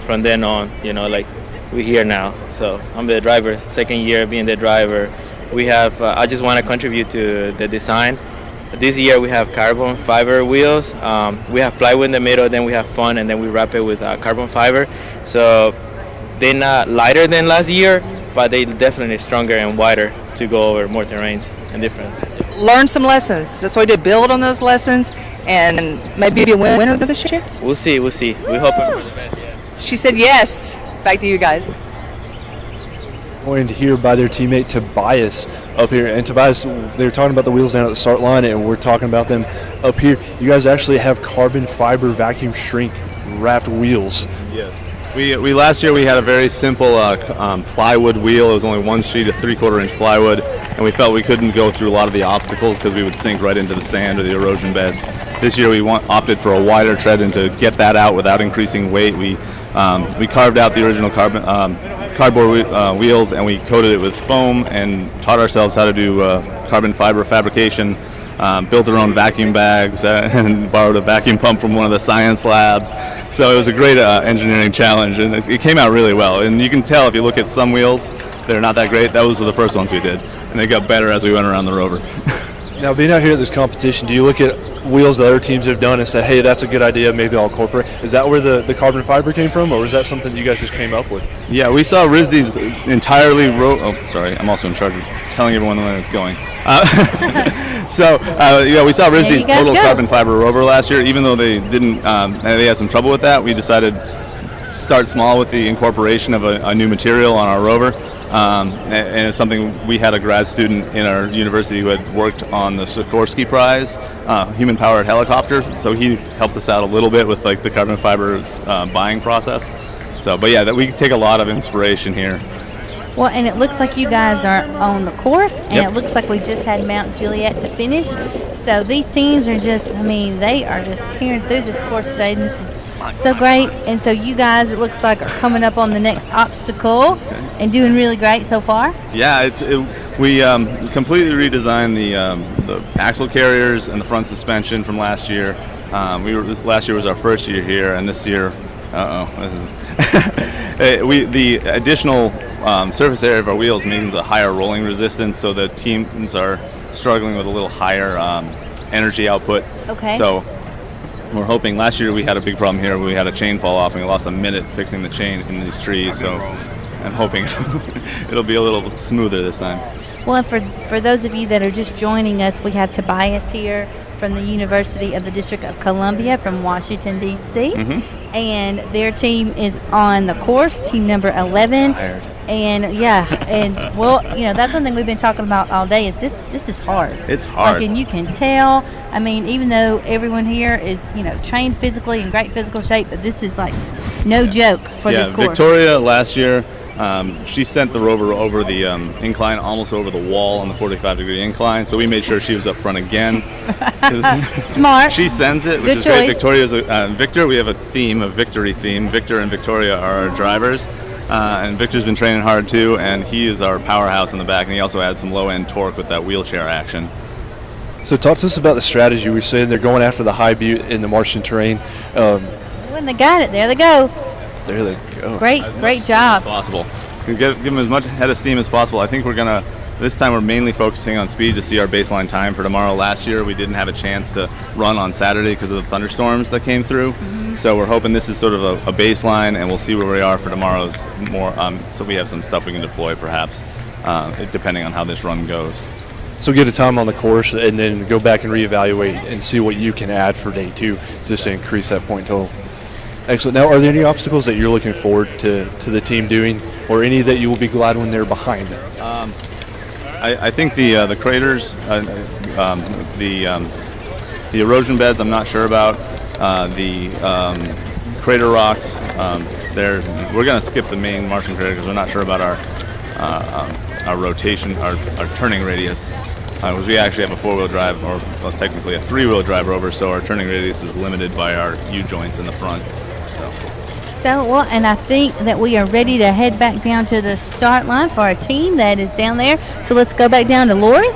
from then on, we're here now. So I'm the driver, second year being the driver. We have, I just want to contribute to the design. This year we have carbon fiber wheels. We have plywood in the middle, then we have foam, and then we wrap it with carbon fiber. So they're not lighter than last year, but they're definitely stronger and wider to go over more terrains and different. Learn some lessons. That's what we do, build on those lessons, and maybe be a winner this year? We'll see. We hope for the best, yeah. She said yes. Back to you guys. Joined here by their teammate Tobias up here, and Tobias, they're talking about the wheels down at the start line, and we're talking about them up here. You guys actually have carbon fiber vacuum shrink wrapped wheels. Yes. We last year we had a very simple plywood wheel. It was only one sheet of 3/4 inch plywood, and we felt we couldn't go through a lot of the obstacles because we would sink right into the sand or the erosion beds. This year we opted for a wider tread, and to get that out without increasing weight, we carved out the original cardboard wheels, and we coated it with foam and taught ourselves how to do carbon fiber fabrication. Built our own vacuum bags and borrowed a vacuum pump from one of the science labs. So it was a great engineering challenge, and it came out really well. And you can tell if you look at some wheels, they're not that great. Those were the first ones we did, and they got better as we went around the Rover. Now, being out here at this competition, do you look at wheels that other teams have done and say, hey, that's a good idea, maybe I'll incorporate? Is that where the carbon fiber came from, or was that something you guys just came up with? Yeah, we saw RISD's entirely I'm also in charge of telling everyone when it's going. We saw RISD's total carbon fiber Rover last year. Even though they didn't, they had some trouble with that, we decided to start small with the incorporation of a new material on our Rover. And it's something we had a grad student in our university who had worked on the Sikorsky Prize, human-powered helicopters. So he helped us out a little bit with the carbon fibers buying process. So, but yeah, we take a lot of inspiration here. Well, and it looks like you guys are on the course, and it looks like we just had Mount Juliet to finish. So these teams are they are just tearing through this course today, and this is so great. And so you guys, it looks like, are coming up on the next obstacle and doing really great so far. Yeah, we completely redesigned the axle carriers and the front suspension from last year. Last year was our first year here, and this year, the additional surface area of our wheels means a higher rolling resistance, so the teams are struggling with a little higher energy output. Okay. So we're hoping. Last year we had a big problem here. We had a chain fall off, and we lost a minute fixing the chain in these trees. So I'm hoping it'll be a little smoother this time. Well, and for those of you that are just joining us, we have Tobias here from the University of the District of Columbia from Washington, D.C. And their team is on the course, team number 11. Tired. And well, that's one thing we've been talking about all day is this is hard. It's hard. Like, and you can tell. I mean, even though everyone here is, trained physically in great physical shape, but this is like no joke for this course. Victoria last year, she sent the Rover over the incline, almost over the wall on the 45-degree incline. So we made sure she was up front again. Smart. She sends it, which Good is choice. great. Victoria's Victor. We have a victory theme. Victor and Victoria are our drivers. And Victor's been training hard too, and he is our powerhouse in the back, and he also adds some low-end torque with that wheelchair action. So talk to us about the strategy. We were saying they're going after the high butte in the Martian terrain. When they got it, there they go. There they go. Great job. Possible. Give them as much head of steam as possible. I think this time we're mainly focusing on speed to see our baseline time for tomorrow. Last year we didn't have a chance to run on Saturday because of the thunderstorms that came through. So we're hoping this is sort of a baseline, and we'll see where we are for tomorrow's more. So we have some stuff we can deploy perhaps, depending on how this run goes. So get a time on the course and then go back and reevaluate and see what you can add for day 2 just to increase that point total. Excellent. Now, are there any obstacles that you're looking forward to the team doing, or any that you will be glad when they're behind? I think the craters, the erosion beds, I'm not sure about. The crater rocks, we're going to skip the main Martian crater because we're not sure about our rotation, our turning radius. We actually have a 4-wheel drive, or technically a 3-wheel drive Rover, so our turning radius is limited by our U-joints in the front. And I think that we are ready to head back down to the start line for our team that is down there. So let's go back down to Lori.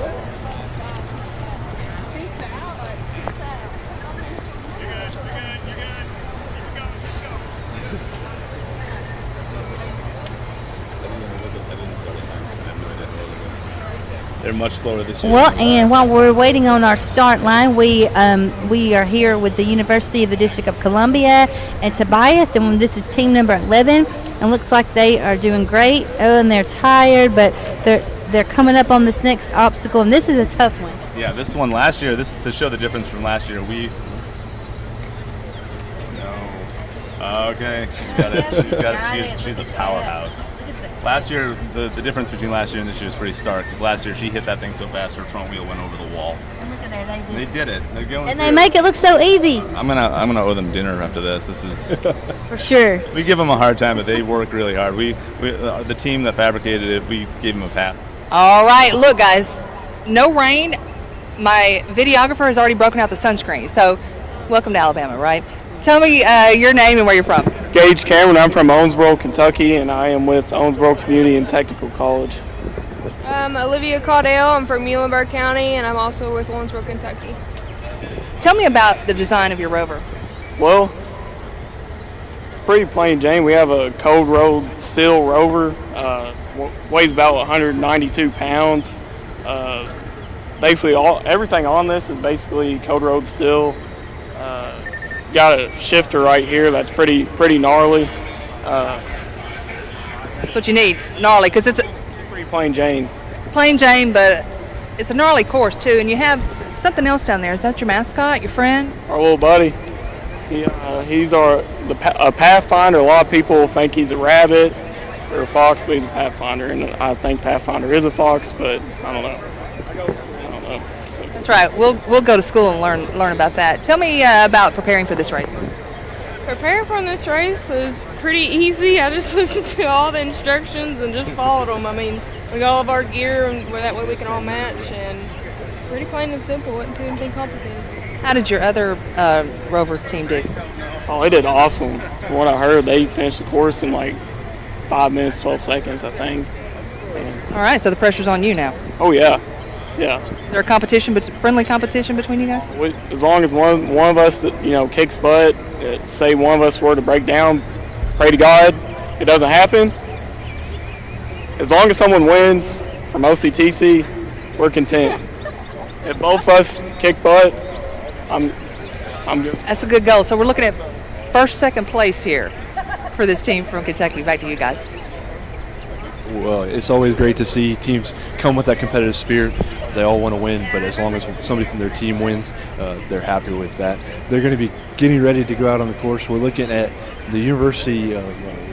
They're much slower this year. Well, and while we're waiting on our start line, we are here with the University of the District of Columbia and Tobias, and this is team number 11, and looks like they are doing great. Oh, and they're tired, but they're coming up on this next obstacle, and this is a tough one. Yeah, this one last year, this to show the difference from last year, okay, she's a powerhouse. Last year, the difference between last year and this year is pretty stark, because last year she hit that thing so fast her front wheel went over the wall. And look at there, They did it. They're going and through. they make it look so easy. I'm gonna owe them dinner after this. This is For sure. We give them a hard time, but they work really hard. The team that fabricated it, we gave them a pat. All right, look, guys, no rain. My videographer has already broken out the sunscreen, so welcome to Alabama, right? Tell me your name and where you're from. Gage Cameron. I'm from Owensboro, Kentucky, and I am with Owensboro Community and Technical College. Olivia Caudale. I'm from Muhlenberg County, and I'm also with Owensboro, Kentucky. Tell me about the design of your Rover. Well, it's pretty plain Jane. We have a cold rolled steel Rover, weighs about 192 pounds. Basically, everything on this is basically cold rolled steel. Got a shifter right here that's pretty gnarly. That's what you need, gnarly, because it's pretty plain Jane. Plain Jane, but it's a gnarly course too. And you have something else down there. Is that your mascot, your friend? Our little buddy. He's a Pathfinder. A lot of people think he's a rabbit or a fox, but he's a Pathfinder, and I think Pathfinder is a fox, but I don't know. That's right. We'll go to school and learn about that. Tell me about preparing for this race. Preparing for this race is pretty easy. I just listened to all the instructions and just followed them. I mean, we got all of our gear, and that way we can all match, and pretty plain and simple. Wasn't too anything complicated. How did your other Rover team do? Oh, they did awesome. From what I heard, they finished the course in like 5 minutes, 12 seconds, I think. All right, so the pressure's on you now. Oh, yeah. Yeah. Is there a competition, friendly competition between you guys? As long as one of us, kicks butt, say one of us were to break down, pray to God it doesn't happen. As long as someone wins from OCTC, we're content. If both of us kick butt, I'm good. That's a good goal. So we're looking at first, second place here for this team from Kentucky. Back to you guys. Well, it's always great to see teams come with that competitive spirit. They all want to win, but as long as somebody from their team wins, they're happy with that. They're going to be getting ready to go out on the course. We're looking at the University of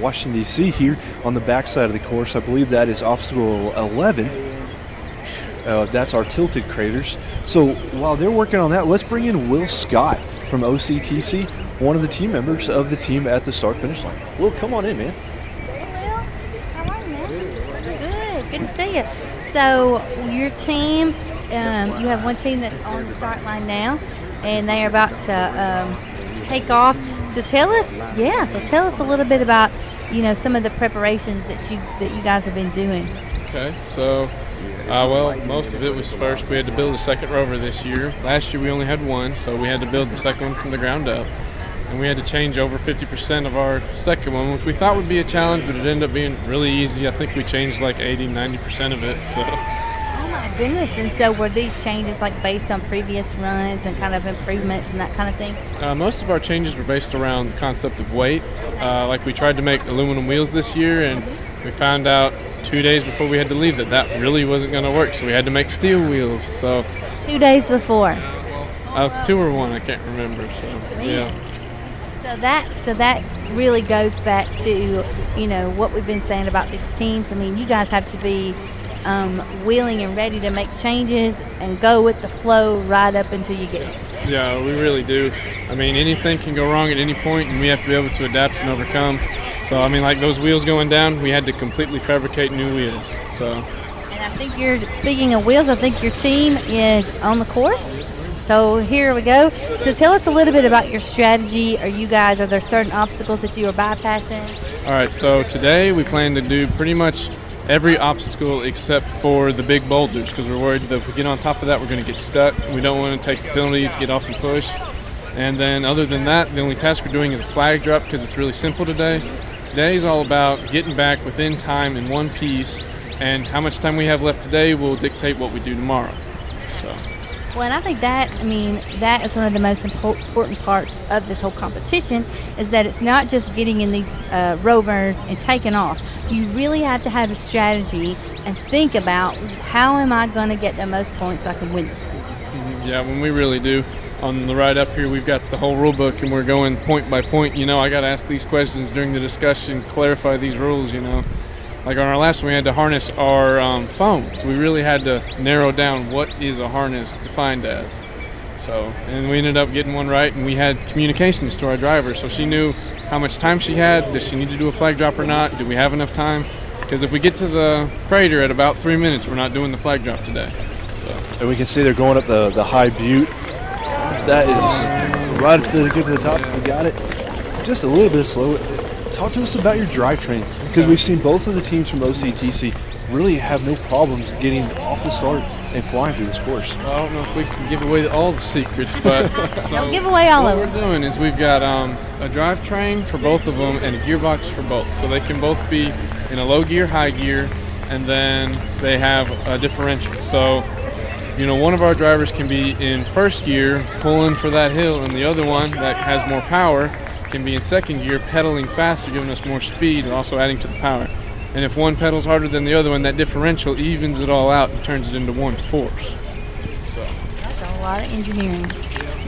Washington, D.C. here on the backside of the course. I believe that is obstacle 11. That's our tilted craters. So while they're working on that, let's bring in Will Scott from OCTC, one of the team members of the team at the start-finish line. Will, come on in, man. Good to see you. So your team, you have one team that's on the start line now, and they are about to take off. So tell us a little bit about, some of the preparations that you guys have been doing. Okay, so well, most of it was first we had to build a second rover this year. Last year we only had one, so we had to build the second one from the ground up. And we had to change over 50% of our second one, which we thought would be a challenge, but it ended up being really easy. I think we changed like 80-90% of it. So. Oh my goodness! And so were these changes like based on previous runs and kind of improvements and that kind of thing? Most of our changes were based around the concept of weight. Like we tried to make aluminum wheels this year, and we found out 2 days before we had to leave that really wasn't going to work. So we had to make steel wheels. So 2 days before. 2 or 1, I can't remember. So yeah. So that really goes back to, what we've been saying about these teams. I mean, you guys have to be willing and ready to make changes and go with the flow right up until you get it. Yeah, we really do. I mean, anything can go wrong at any point, and we have to be able to adapt and overcome. So, I mean, like those wheels going down, we had to completely fabricate new wheels. So. And I think speaking of wheels, I think your team is on the course. So here we go. So tell us a little bit about your strategy. Are there certain obstacles that you are bypassing? All right, so today we plan to do pretty much every obstacle except for the big boulders, because we're worried that if we get on top of that, we're going to get stuck. We don't want to take the penalty to get off and push. And then other than that, the only task we're doing is a flag drop because it's really simple today. Today is all about getting back within time in one piece, and how much time we have left today will dictate what we do tomorrow. So. Well, and I think that is one of the most important parts of this whole competition, is that it's not just getting in these rovers and taking off. You really have to have a strategy and think about, how am I going to get the most points so I can win this thing? Yeah, when we really do. On the ride up here, we've got the whole rule book, and we're going point by point. I got to ask these questions during the discussion, clarify these rules, Like on our last one, we had to harness our phones. We really had to narrow down what is a harness defined as. So, and we ended up getting one right, and we had communications to our driver, so she knew how much time she had. Does she need to do a flag drop or not? Do we have enough time? Because if we get to the crater at about 3 minutes, we're not doing the flag drop today. So. And we can see they're going up the high butte. That is right up to the top. We got it. Just a little bit slow. Talk to us about your drivetrain, because we've seen both of the teams from OCTC really have no problems getting off the start and flying through this course. Well, I don't know if we can give away all the secrets, but don't give away all of them. What we're doing is we've got a drivetrain for both of them and a gearbox for both, so they can both be in a low gear, high gear, and then they have a differential. So, one of our drivers can be in first gear pulling for that hill, and the other one that has more power can be in second gear pedaling faster, giving us more speed and also adding to the power. And if one pedals harder than the other one, that differential evens it all out and turns it into one force. So that's a lot of engineering.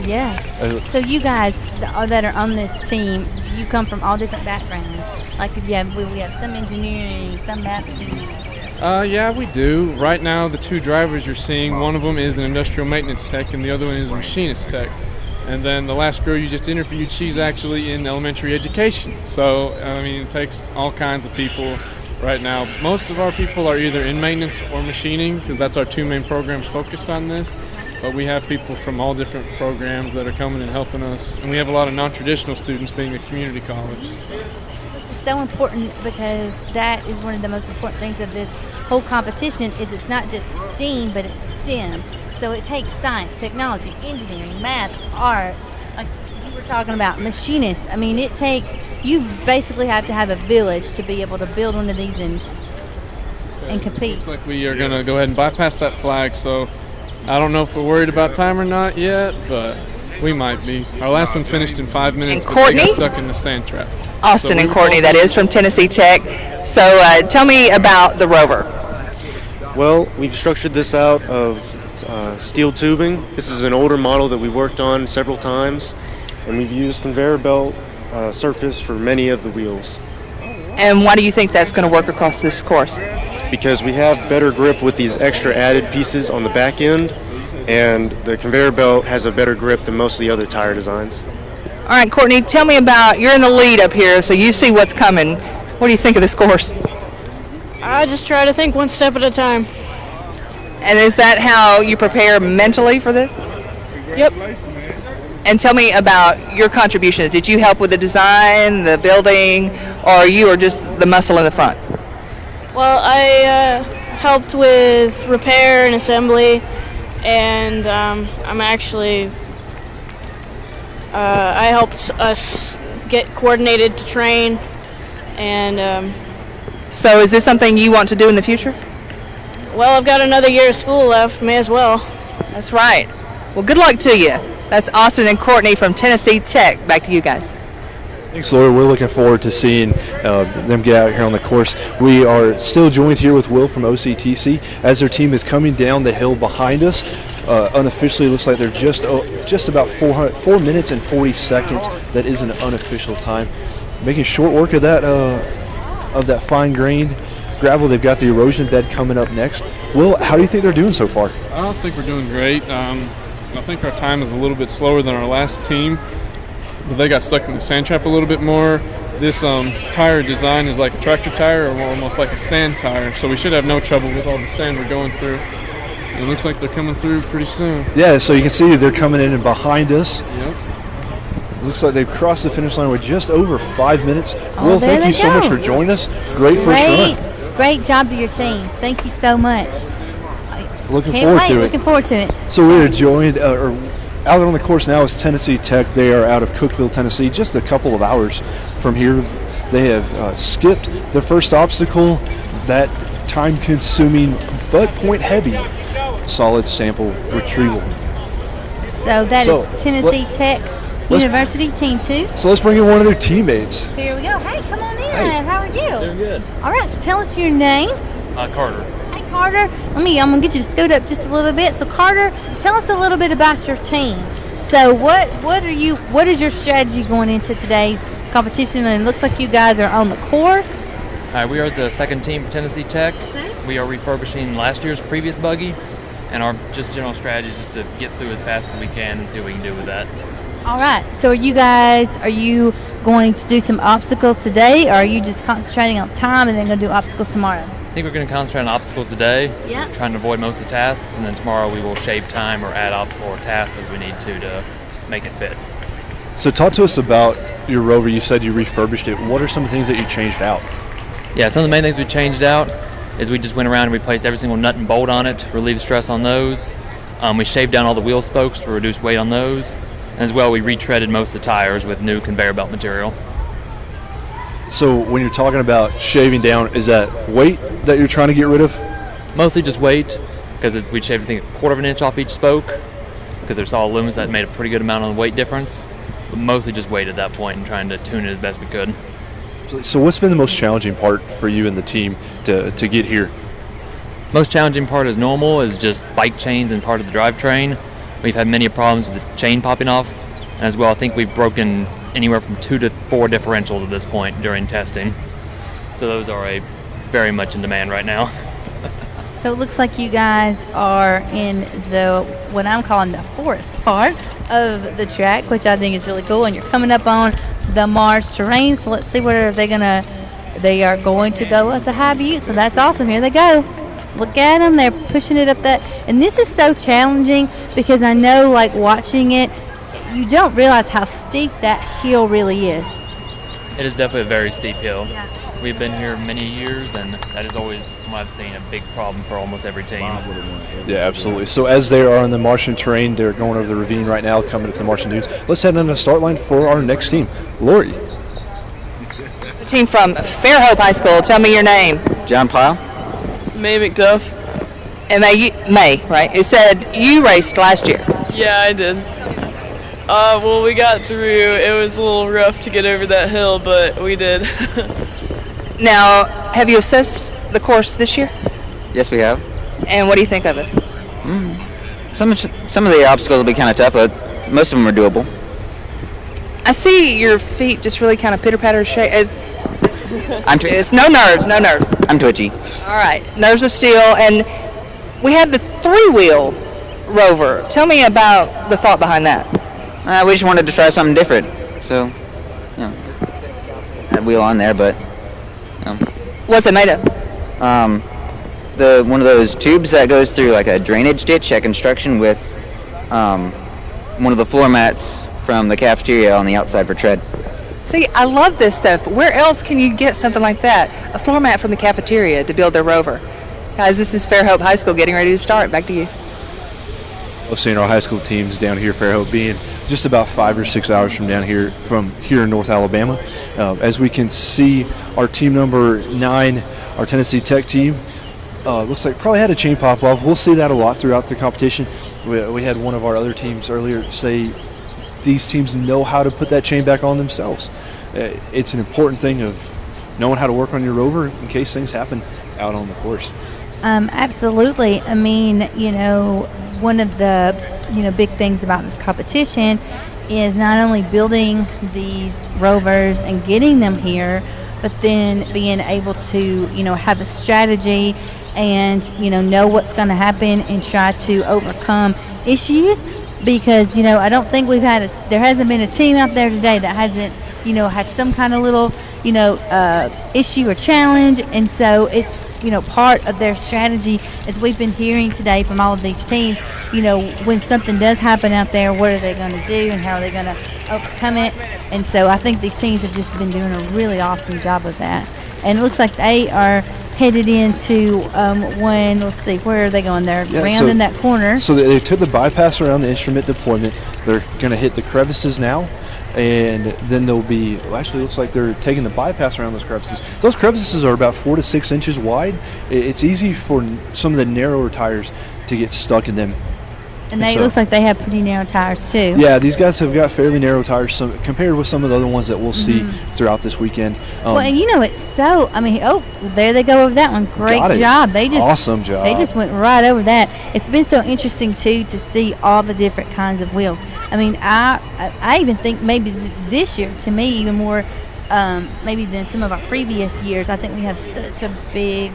Yes. So you guys that are on this team, do you come from all different backgrounds? Like we have some engineering, some math students. Yeah, we do. Right now, the two drivers you're seeing, one of them is an industrial maintenance tech and the other one is a machinist tech. And then the last girl you just interviewed, she's actually in elementary education. So, it takes all kinds of people right now. Most of our people are either in maintenance or machining, because that's our two main programs focused on this. But we have people from all different programs that are coming and helping us. And we have a lot of non-traditional students, being a community college. So. Which is so important, because that is one of the most important things of this whole competition, is it's not just STEAM, but it's STEM. So it takes science, technology, engineering, math, arts, like you were talking about, machinists. You basically have to have a village to be able to build one of these and compete. Looks like we are going to go ahead and bypass that flag, so I don't know if we're worried about time or not yet, but We might be. Our last one finished in 5 minutes, And but they got Courtney? stuck in the sand trap. Austin So and we Courtney, were that is, from Tennessee Tech. So tell me about the Rover. Well, we've structured this out of steel tubing. This is an older model that we worked on several times, and we've used conveyor belt surface for many of the wheels. And why do you think that's going to work across this course? Because we have better grip with these extra added pieces on the back end, and the conveyor belt has a better grip than most of the other tire designs. All right, Courtney, tell me about, you're in the lead up here, so you see what's coming. What do you think of this course? I just try to think one step at a time. And is that how you prepare mentally for this? Yep. And tell me about your contributions. Did you help with the design, the building, or you are just the muscle in the front? Well, I helped with repair and assembly, and I'm actually I helped us get coordinated to train, and so is this something you want to do in the future? Well, I've got another year of school left, may as well. That's right. Well, good luck to you. That's Austin and Courtney from Tennessee Tech. Back to you guys. Thanks, Laura. We're looking forward to seeing them get out here on the course. We are still joined here with Will from OCTC as their team is coming down the hill behind us. Unofficially, it looks like they're just about 4 minutes and 40 seconds. That is an unofficial time. Making short work of that fine grained gravel. They've got the erosion bed coming up next. Will, how do you think they're doing so far? I think we're doing great. I think our time is a little bit slower than our last team, but they got stuck in the sand trap a little bit more. This tire design is like a tractor tire or almost like a sand tire, so we should have no trouble with all the sand we're going through. It looks like they're coming through pretty soon. Yeah, so you can see they're coming in and behind us. Yep. Looks like they've crossed the finish line with just over 5 minutes. Oh, Will, there thank you they so much go. for joining us. Great first run. Great job to your team. Thank you so much. Looking Can't forward wait. to it. Looking forward to it. So we are joined, or out on the course now is Tennessee Tech. They are out of Cookeville, Tennessee, just a couple of hours from here. They have skipped their first obstacle, that time-consuming but point-heavy solid sample retrieval. So that is Tennessee Tech University, Team 2. So let's bring in one of their teammates. Here we go. Hey, come on in. Hey. How are you? Doing good. All right, so tell us your name. Carter. Hey, Carter. I'm gonna get you to scoot up just a little bit. So, Carter, tell us a little bit about your team. So, what is your strategy going into today's competition? And it looks like you guys are on the course. We are the second team for Tennessee Tech. Okay. We are refurbishing last year's previous buggy, and our just general strategy is to get through as fast as we can and see what we can do with that. All right. So, are you going to do some obstacles today, or are you just concentrating on time and then going to do obstacles tomorrow? I think we're going to concentrate on obstacles today, Yeah. trying to avoid most of the tasks, and then tomorrow we will shave time or add obstacle or tasks as we need to make it fit. So talk to us about your Rover. You said you refurbished it. What are some of the things that you changed out? Yeah, some of the main things we changed out is we just went around and replaced every single nut and bolt on it, relieved stress on those. We shaved down all the wheel spokes to reduce weight on those. And as well, we retreaded most of the tires with new conveyor belt material. So when you're talking about shaving down, is that weight that you're trying to get rid of? Mostly just weight, because we shaved, I think, 1/4 inch off each spoke, because they're solid aluminum, so that made a pretty good amount on the weight difference. But mostly just weight at that point and trying to tune it as best we could. So what's been the most challenging part for you and the team to get here? Most challenging part as normal is just bike chains and part of the drivetrain. We've had many problems with the chain popping off, and as well, I think we've broken anywhere from 2 to 4 differentials at this point during testing. So those are very much in demand right now. So it looks like you guys are in what I'm calling the forest part of the track, which I think is really cool. And you're coming up on the Mars terrain. So let's see where they are going to go with the high butte. So that's awesome. Here they go. Look at them. They're pushing it up that. And this is so challenging because I know, like, watching it, you don't realize how steep that hill really is. It is definitely a very steep hill. Yeah. We've been here many years, and that is always, from what I've seen, a big problem for almost every team. Yeah, absolutely. So as they are on the Martian terrain, they're going over the ravine right now, coming up to the Martian dunes. Let's head on the start line for our next team. Lori. The team from Fairhope High School. Tell me your name. John Pyle. May McDuff. And May, right? You said you raced last year. Yeah, I did. Well, we got through. It was a little rough to get over that hill, but we did. Now, have you assessed the course this year? Yes, we have. And what do you think of it? Some of the obstacles will be kind of tough, but most of them are doable. I see your feet just really kind of pitter-patter shake. It's no nerves, no nerves. I'm twitchy. All right, nerves of steel. And we have the three-wheel Rover. Tell me about the thought behind that. We just wanted to try something different, so that wheel on there, but What's it made of? One of those tubes that goes through like a drainage ditch at construction with one of the floor mats from the cafeteria on the outside for tread. See, I love this stuff. Where else can you get something like that? A floor mat from the cafeteria to build their Rover. Guys, this is Fairhope High School getting ready to start. Back to you. Love seeing our high school teams down here, Fairhope, being just about 5 or 6 hours from here in North Alabama. As we can see, our team number 9, our Tennessee Tech team, looks like probably had a chain pop off. We'll see that a lot throughout the competition. We had one of our other teams earlier say these teams know how to put that chain back on themselves. It's an important thing of knowing how to work on your Rover in case things happen out on the course. Absolutely. I mean, one of the big things about this competition is not only building these Rovers and getting them here, but then being able to have a strategy and know what's going to happen and try to overcome issues, because I don't think there hasn't been a team out there today that hasn't had some kind of little issue or challenge. And so it's part of their strategy, as we've been hearing today from all of these teams, when something does happen out there, what are they going to do and how are they going to overcome it. And so I think these teams have just been doing a really awesome job of that. And it looks like they are headed into one, let's see, where are they going? They're rounding that corner. So they took the bypass around the instrument deployment. They're going to hit the crevices now, and then they'll be, actually looks like they're taking the bypass around those crevices. Those crevices are about 4 to 6 inches wide. It's easy for some of the narrower tires to get stuck in them. And it looks like they have pretty narrow tires too. Yeah, these guys have got fairly narrow tires compared with some of the other ones that we'll see throughout this weekend. Well, and it's so, there they go over that one. Great job. Awesome job. They just went right over that. It's been so interesting too to see all the different kinds of wheels. I even think maybe this year, to me, even more maybe than some of our previous years, I think we have such a big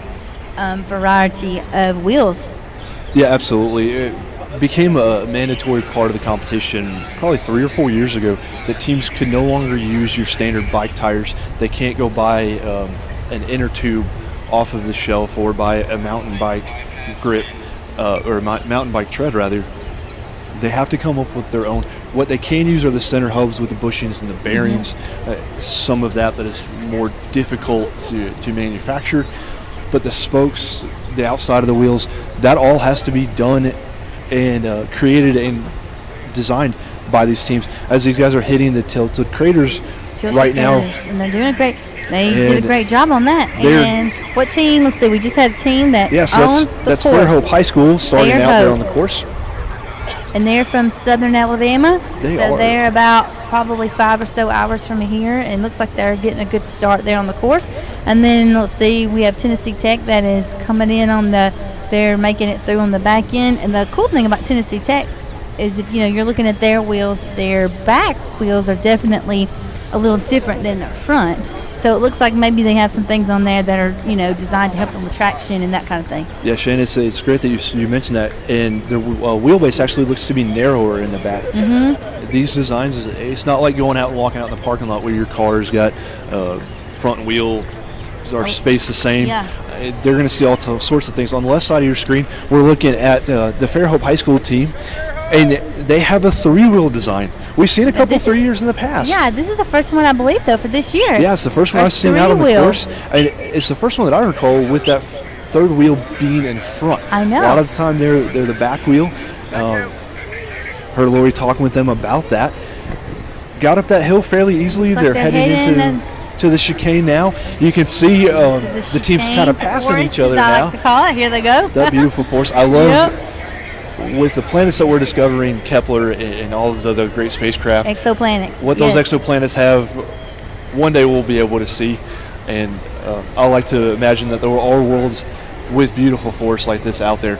variety of wheels. Yeah, absolutely. It became a mandatory part of the competition probably 3 or 4 years ago that teams could no longer use your standard bike tires. They can't go buy an inner tube off of the shelf or buy a mountain bike grip or mountain bike tread rather. They have to come up with their own. What they can use are the center hubs with the bushings and the bearings. Some of that is more difficult to manufacture, but the spokes, the outside of the wheels, that all has to be done and created and designed by these teams as these guys are hitting the tilted craters right now. And they're doing great. They did a great job on that. And what team? Let's see. We just had a team that owned the that's course. Fairhope High School starting out there on the course. And they're from Southern Alabama. They're about probably 5 or so hours from here, and it looks like they're getting a good start there on the course. And then let's see, we have Tennessee Tech that is coming in they're making it through on the back end. And the cool thing about Tennessee Tech is if you're looking at their wheels, their back wheels are definitely a little different than their front. So it looks like maybe they have some things on there that are, designed to help them with traction and that kind of thing. Yeah, Shane, it's great that you mentioned that. And their wheelbase actually looks to be narrower in the back. These designs, it's not like going out and walking out in the parking lot where your car's got front wheel are spaced the same. Yeah. They're going to see all sorts of things. On the left side of your screen, we're looking at the Fairhope High School team, and they have a 3-wheel design. We've seen a couple 3 years in the past. Yeah, this is the first one, I believe, though, for this year. Yeah, it's the first one I've seen out on the course. And it's the first one that I recall with that third wheel being in front. I know. A lot of the time they're the back wheel. Heard Lori talking with them about that. Got up that hill fairly easily. Like they're heading into the chicane now. You can see the teams kind of passing each other I now. like to call it. Here they go. That beautiful force. I love with the planets that we're discovering, Kepler and all those other great spacecraft, Exoplanets. what those yes. exoplanets have, one day we'll be able to see. And I like to imagine that there are worlds with beautiful forests like this out there.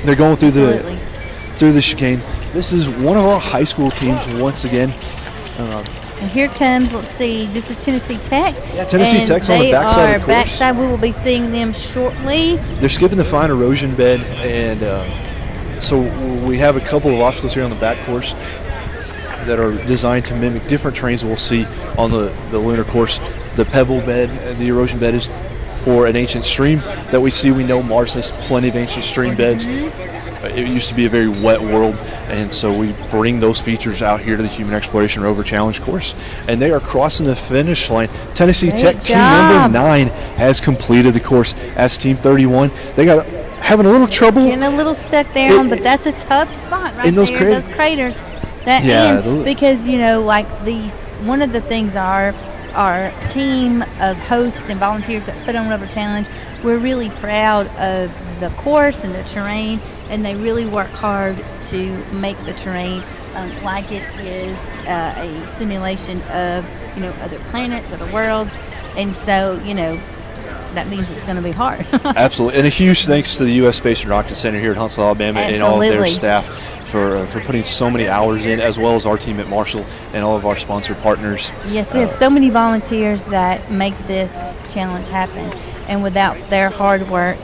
They're going through the chicane. This is one of our high school teams once again. And here comes, let's see, this is Tennessee Tech. Yeah, Tennessee Tech's on the backside of the course. Backside. We will be seeing them shortly. They're skipping the fine erosion bed, and so we have a couple of obstacles here on the back course that are designed to mimic different terrains we'll see on the lunar course. The pebble bed, the erosion bed, is for an ancient stream that we see. We know Mars has plenty of ancient stream beds. It used to be a very wet world, and so we bring those features out here to the Human Exploration Rover Challenge course, and they are crossing the finish line. Tennessee Tech team number 9 has completed the course as team 31. They got having a little trouble. Getting a little stuck there, but that's a tough spot right in those there, those craters. Because, you know, like these, one of the things our team of hosts and volunteers that put on Rover Challenge, we're really proud of the course and the terrain, and they really work hard to make the terrain like it is a simulation of, you know, other planets, other worlds, and so, you know, that means it's going to be hard. Absolutely, and a huge thanks to the U.S. Space and Rocket Center here at Huntsville, Alabama, and all of their staff for putting so many hours in, as well as our team at Marshall and all of our sponsor partners. Yes, we have so many volunteers that make this challenge happen, and without their hard work,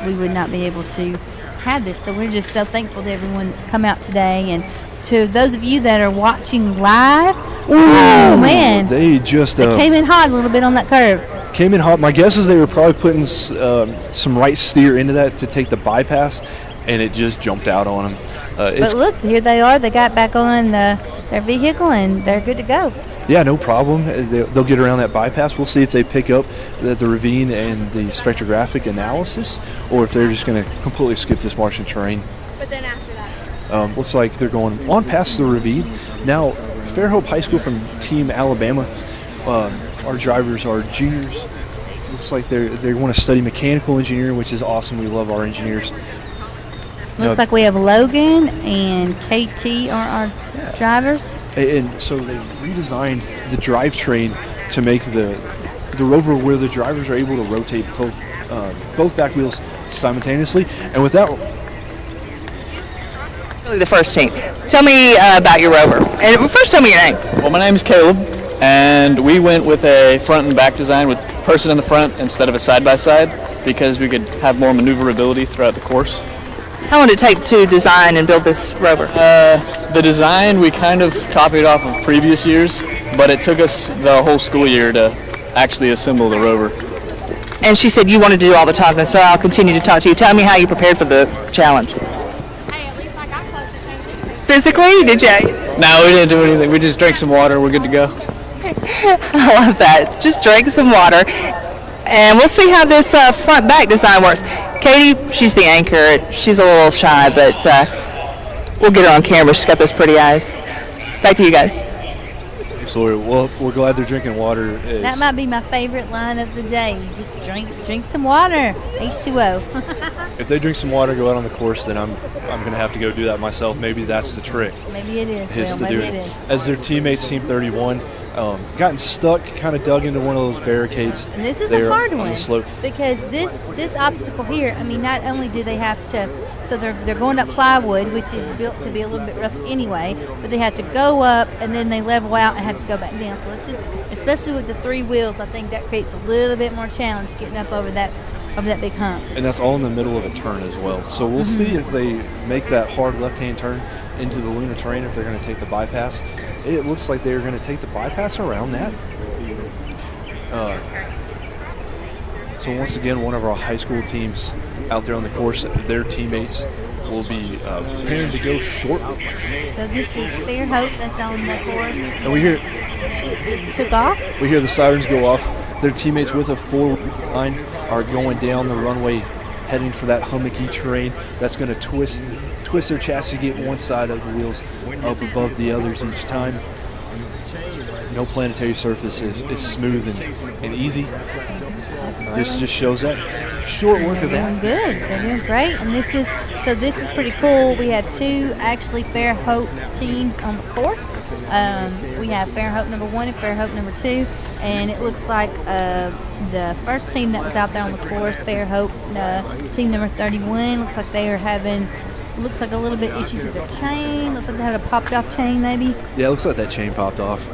we would not be able to have this. So we're just so thankful to everyone that's come out today, and to those of you that are watching live. Oh man, they came in hot a little bit on that curve. Came in hot. My guess is they were probably putting some right steer into that to take the bypass, and it just jumped out on them. But look, here they are. They got back on their vehicle, and they're good to go. Yeah, no problem. They'll get around that bypass. We'll see if they pick up the ravine and the spectrographic analysis, or if they're just going to completely skip this Martian terrain. But then after that, looks like they're going on past the ravine. Now, Fairhope High School from Team Alabama, our drivers are juniors. Looks like they want to study mechanical engineering, which is awesome. We love our engineers. Looks like we have Logan and KT are our drivers. And so they redesigned the drivetrain to make the Rover where the drivers are able to rotate both back wheels simultaneously. And without the first team, tell me about your Rover. And first, tell me your name. Well, my name is Caleb, and we went with a front and back design with person in the front instead of a side-by-side because we could have more maneuverability throughout the course. How long did it take to design and build this Rover? The design we kind of copied off of previous years, but it took us the whole school year to actually assemble the Rover. And she said you wanted to do all the talking, so I'll continue to talk to you. Tell me how you prepared for the challenge. Physically, did you? No, we didn't do anything. We just drank some water. We're good to go. I love that. Just drink some water. And we'll see how this front-back design works. Katie, she's the anchor. She's a little shy, but we'll get her on camera. She's got those pretty eyes. Back to you guys. Absolutely. Well, we're glad they're drinking water. That might be my favorite line of the day. Just drink some water. H2O. If they drink some water, go out on the course, then I'm going to have to go do that myself. Maybe that's the trick. Maybe it is. Maybe it is. As their teammates, Team 31, gotten stuck, kind of dug into one of those barricades. And this is a hard one slope. because this obstacle here, I mean, not only do they have to, so they're going up plywood, which is built to be a little bit rough anyway, but they have to go up and then they level out and have to go back down. So it's just, especially with the 3 wheels, I think that creates a little bit more challenge getting up over that big hump. And that's all in the middle of a turn as well. So we'll see if they make that hard left-hand turn into the lunar terrain, if they're going to take the bypass. It looks like they're going to take the bypass around that. So once again, one of our high school teams out there on the course, their teammates will be preparing to go short. So this is Fairhope that's on the course. And we hear just took off. We hear the sirens go off. Their teammates with a 4 line are going down the runway, heading for that hummocky terrain that's going to twist their chassis, get one side of the wheels up above the others each time. No planetary surface is smooth and easy. Absolutely. This just shows that short work of They're that. doing good. They're doing great. And this is pretty cool. We have two actually Fairhope teams on the course. We have Fairhope number 1 and Fairhope number 2. And it looks like the first team that was out there on the course, Fairhope, team number 31, looks like they are having, looks like a little bit issues with their chain. Looks like they had a popped off chain maybe. Yeah, it looks like that chain popped off.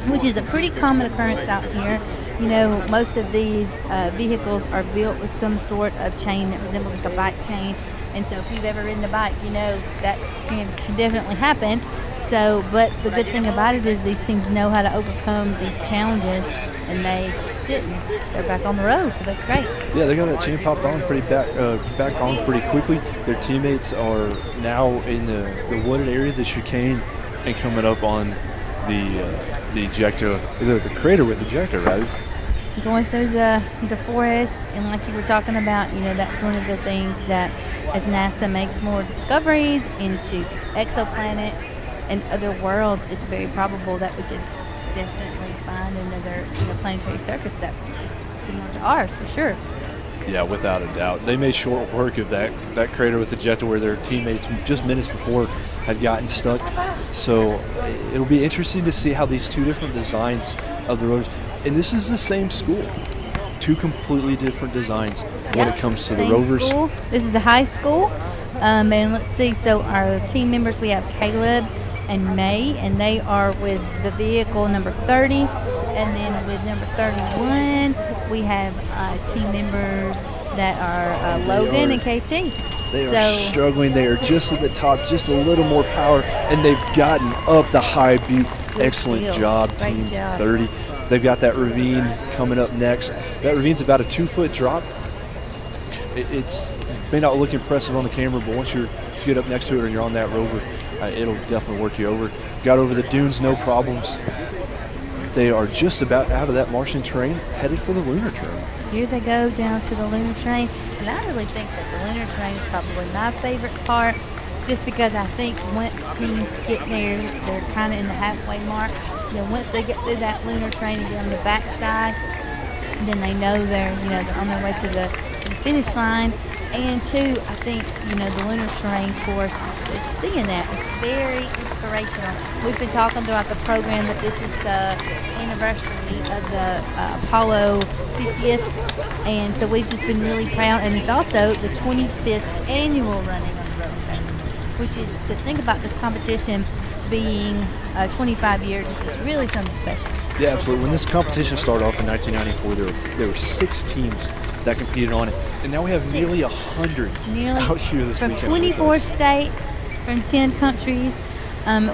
Which is a pretty common occurrence out here. You know, most of these vehicles are built with some sort of chain that resembles like a bike chain. And so if you've ever ridden a bike, you know that can definitely happen. So, but the good thing about it is these teams know how to overcome these challenges, and they sit and they're back on the road. So that's great. Yeah, they got that chain popped on back on pretty quickly. Their teammates are now in the wooded area, the chicane, and coming up on the ejector, the crater with ejector, rather. Going through the forest, and like you were talking about, you know, that's one of the things that as NASA makes more discoveries into exoplanets and other worlds, it's very probable that we could definitely find another planetary surface that is similar to ours, for sure. Yeah, without a doubt. They made short work of that crater with ejector where their teammates just minutes before had gotten stuck. So it'll be interesting to see how these two different designs of the rovers, and this is the same school, two completely different designs when it comes to the rovers. School. This is the high school, and let's see. So our team members, we have Caleb and May, and they are with the vehicle number 30, and then with number 31, we have team members that are Logan and KT. They are struggling. They are just at the top, just a little more power, and they've gotten up the high butte. Excellent job, Team 30. They've got that ravine coming up next. That ravine's about a 2-foot drop. It may not look impressive on the camera, but once you get up next to it and you're on that rover, it'll definitely work you over. Got over the dunes, no problems. They are just about out of that Martian terrain, headed for the lunar terrain. Here they go down to the lunar terrain, and I really think that the lunar terrain is probably my favorite part, just because I think once teams get there, they're kind of in the halfway mark. You know, once they get through that lunar terrain and get on the backside, then they know they're on their way to the finish line. And two, I think, the lunar terrain course, just seeing that, it's very inspirational. We've been talking throughout the program that this is the anniversary of the Apollo 50th, and so we've just been really proud. And it's also the 25th annual running of the Roverchallenge, which is, to think about this competition being 25 years is just really something special. Yeah, absolutely. When this competition started off in 1994, there were 6 teams that competed on it, and now we have nearly 100 out here this weekend. From 24 states, from 10 countries.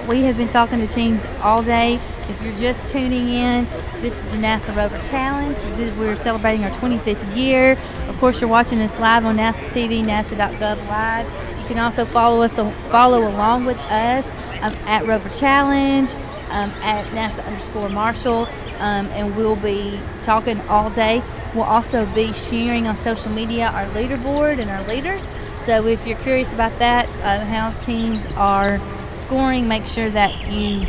We have been talking to teams all day. If you're just tuning in, this is the NASA Rover Challenge. We're celebrating our 25th year. Of course, you're watching us live on NASA TV, NASA.gov live. You can also follow along with us at Roverchallenge, at NASA_Marshall, and we'll be talking all day. We'll also be sharing on social media our leaderboard and our leaders. So if you're curious about that, how teams are scoring, make sure that you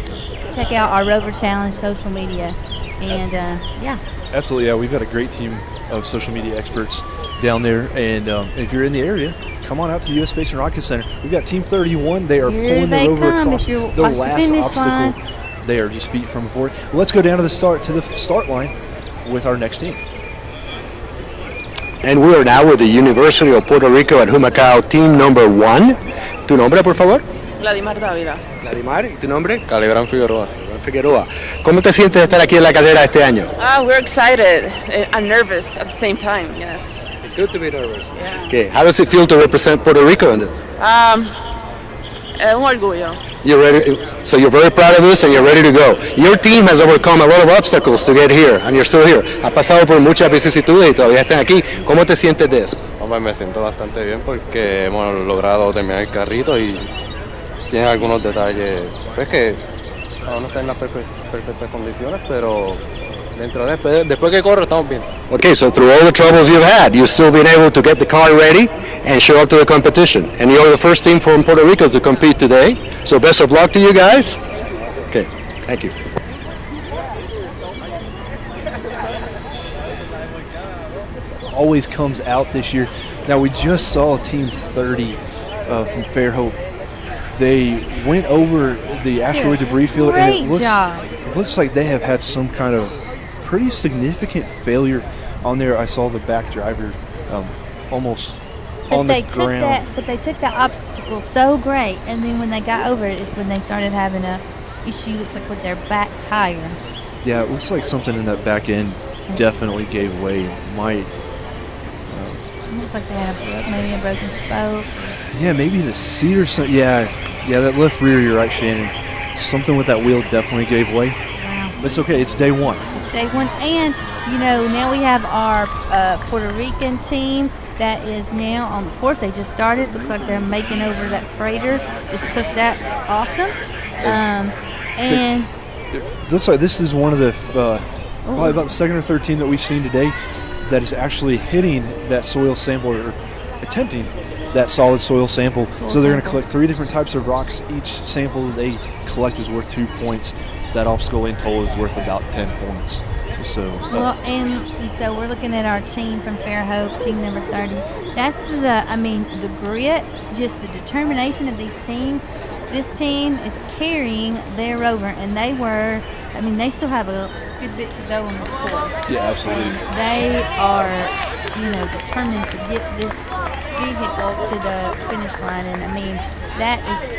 check out our Roverchallenge social media. And yeah. Absolutely, yeah. We've got a great team of social media experts down there. And if you're in the area, come on out to the U.S. Space and Rocket Center. We've got Team 31. They are pulling the rover across the last obstacle. They are just feet from before. Let's go down to the start line with our next team. And we are now with the University of Puerto Rico at Humacao, team number 1. ¿Tu nombre, por favor? Vladimar Dávila. Vladimar, ¿y tu nombre? Calibrán Figueroa. Figueroa. ¿Cómo te sientes de estar aquí en la carrera este año? We're excited and nervous at the same time, yes. It's good to be nervous. Yeah. Okay, how does it feel to represent Puerto Rico in this? Un orgullo. You're ready, so you're very proud of this and you're ready to go. Your team has overcome a lot of obstacles to get here, and you're still here. Ha pasado por muchas vicisitudes y todavía están aquí. ¿Cómo te sientes de eso? Hombre, me siento bastante bien porque hemos logrado terminar el carrito y tiene algunos detalles, pues que aún no está en las perfectas condiciones, pero después que corro estamos bien. Okay, so through all the troubles you've had, you've still been able to get the car ready and show up to the competition. And you're the first team from Puerto Rico to compete today. So best of luck to you guys. Okay, thank you. always comes out this year. Now, we just saw Team 30 from Fairhope. They went over the asteroid debris field, and it looks like they have had some kind of pretty significant failure on there. I saw the back driver almost on the ground. But they took that obstacle so great, and then when they got over it is when they started having a issue, looks like with their back tire. Yeah, it looks like something in that back end definitely gave way. It looks like they had maybe a broken spoke. Yeah, maybe the seat or something. Yeah, that left rear, you're right, Shannon. Something with that wheel definitely gave way. Wow. But it's okay, it's day one. It's day one, and now we have our Puerto Rican team that is now on the course. They just started. Looks like they're making over that freighter. Just took that. Awesome. And it looks like this is one of the probably about the second or third team that we've seen today that is actually hitting that soil sample or attempting that solid soil sample. So they're going to collect 3 different types of rocks. Each sample they collect is worth 2 points. That obstacle in total is worth about 10 points. So so we're looking at our team from Fairhope, team number 30. That's the grit, just the determination of these teams. This team is carrying their Rover, and they still have a good bit to go on this course. Yeah, absolutely. And they are, determined to get this vehicle to the finish line, and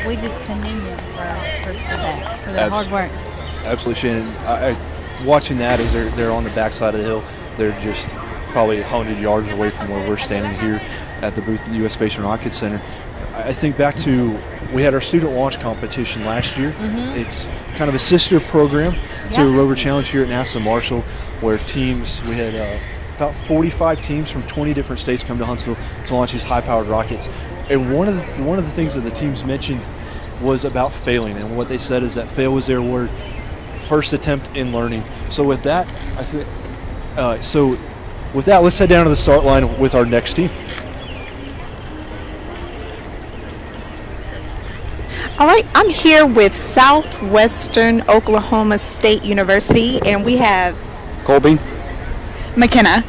we just commend them for that, for their hard work. Absolutely, Shannon. Watching that as they're on the backside of the hill, they're just probably 100 yards away from where we're standing here at the booth at the U.S. Space and Rocket Center. I think back to, we had our student launch competition last year. Mm-hmm. It's kind of a sister program to Roverchallenge here at NASA Marshall, where we had about 45 teams from 20 different states come to Huntsville to launch these high-powered rockets. And one of the things that the teams mentioned was about failing, and what they said is that fail was their word. First attempt in learning. So with that, let's head down to the start line with our next team. All right, I'm here with Southwestern Oklahoma State University, and we have Colby. McKenna.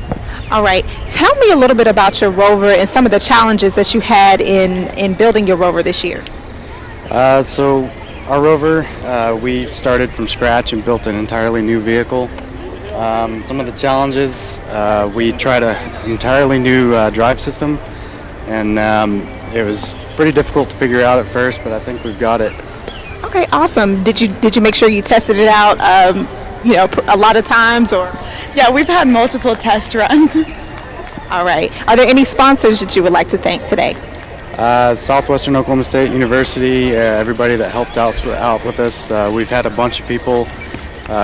All right, tell me a little bit about your Rover and some of the challenges that you had in building your Rover this year. So our Rover, we started from scratch and built an entirely new vehicle. Some of the challenges, we tried an entirely new drive system, and it was pretty difficult to figure out at first, but I think we've got it. Okay, awesome. Did you make sure you tested it out, a lot of times, or? Yeah, we've had multiple test runs. All right. Are there any sponsors that you would like to thank today? Southwestern Oklahoma State University, everybody that helped out with us. We've had a bunch of people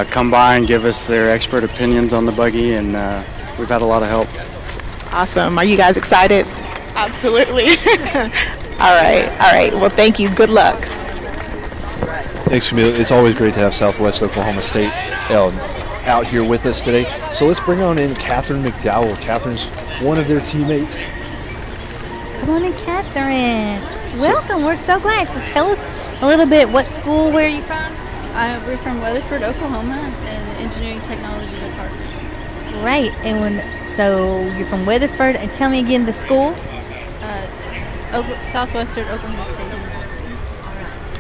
come by and give us their expert opinions on the buggy, and we've had a lot of help. Awesome. Are you guys excited? Absolutely. All right. Well, thank you. Good luck. Thanks, Camille. It's always great to have Southwest Oklahoma State out here with us today. So let's bring on in Catherine McDowell. Catherine's one of their teammates. Come on in, Catherine. Welcome. We're so glad. So tell us a little bit, what school, where are you from? We're from Weatherford, Oklahoma, in the Engineering Technology Department. Great. So you're from Weatherford, and tell me again the school. Southwestern Oklahoma State University.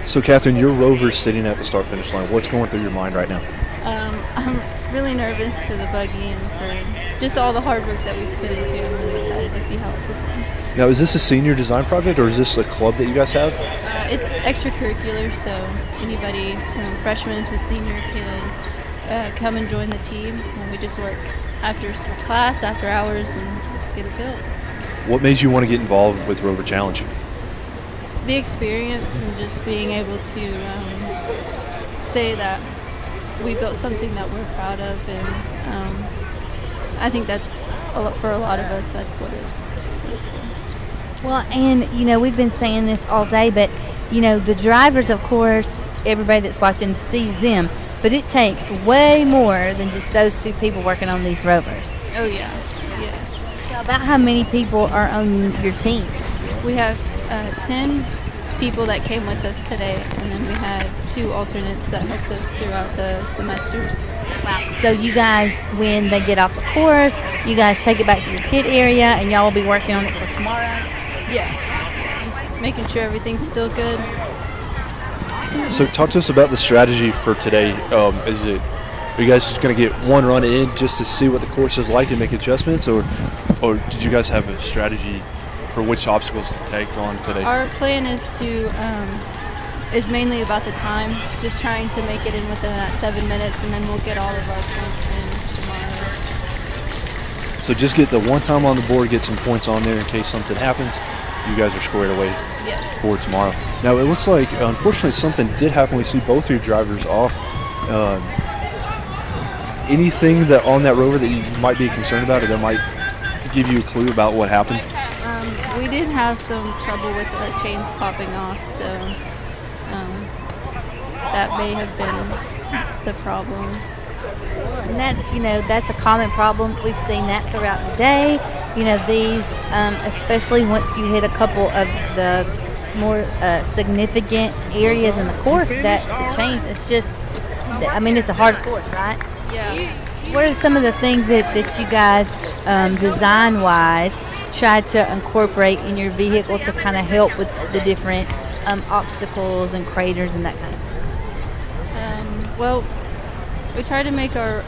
So Catherine, your Rover's sitting at the start-finish line. What's going through your mind right now? I'm really nervous for the buggy and for just all the hard work that we've put into it. I'm really excited to see how it performs. Now, is this a senior design project, or is this a club that you guys have? It's extracurricular, so anybody from freshman to senior can come and join the team, and we just work after class, after hours, and get it built. What made you want to get involved with Roverchallenge? The experience and just being able to say that we built something that we're proud of, and I think that's for a lot of us, that's what it's for. Well, and we've been saying this all day, but the drivers, of course, everybody that's watching sees them, but it takes way more than just those two people working on these Rovers. Oh yeah, yes. So about how many people are on your team? We have 10 people that came with us today, and then we had 2 alternates that helped us throughout the semesters. Wow. So you guys, when they get off the course, you guys take it back to your pit area, and y'all will be working on it for tomorrow? Yeah, just making sure everything's still good. So talk to us about the strategy for today. Are you guys just going to get one run in just to see what the course is like and make adjustments, or did you guys have a strategy for which obstacles to take on today? Our plan is mainly about the time, just trying to make it in within that 7 minutes, and then we'll get all of our points in tomorrow. So just get the one time on the board, get some points on there in case something happens. You guys are squared away for tomorrow. Now it looks like, unfortunately, something did happen. We see both of your drivers off. Anything that on that Rover that you might be concerned about, or that might give you a clue about what happened? We did have some trouble with our chains popping off, so that may have been the problem. And that's a common problem. We've seen that throughout the day. These, especially once you hit a couple of the more significant areas in the course, that the chains, it's just, it's a hard course, right? Yeah. What are some of the things that you guys, design-wise, try to incorporate in your vehicle to kind of help with the different obstacles and craters and that kind of thing? Well, we try to make our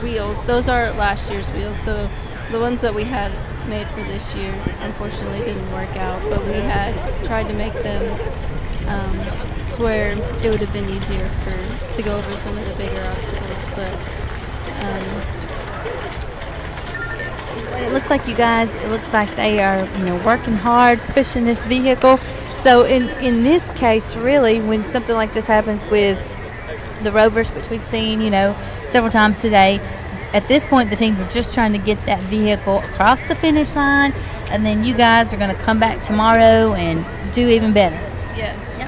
wheels. Those are last year's wheels, so the ones that we had made for this year unfortunately didn't work out, but we had tried to make them to where it would have been easier to go over some of the bigger obstacles, but it looks like you guys, they are working hard, pushing this vehicle. So in this case, really, when something like this happens with the Rovers, which we've seen several times today, at this point the teams are just trying to get that vehicle across the finish line, and then you guys are going to come back tomorrow and do even better. yes.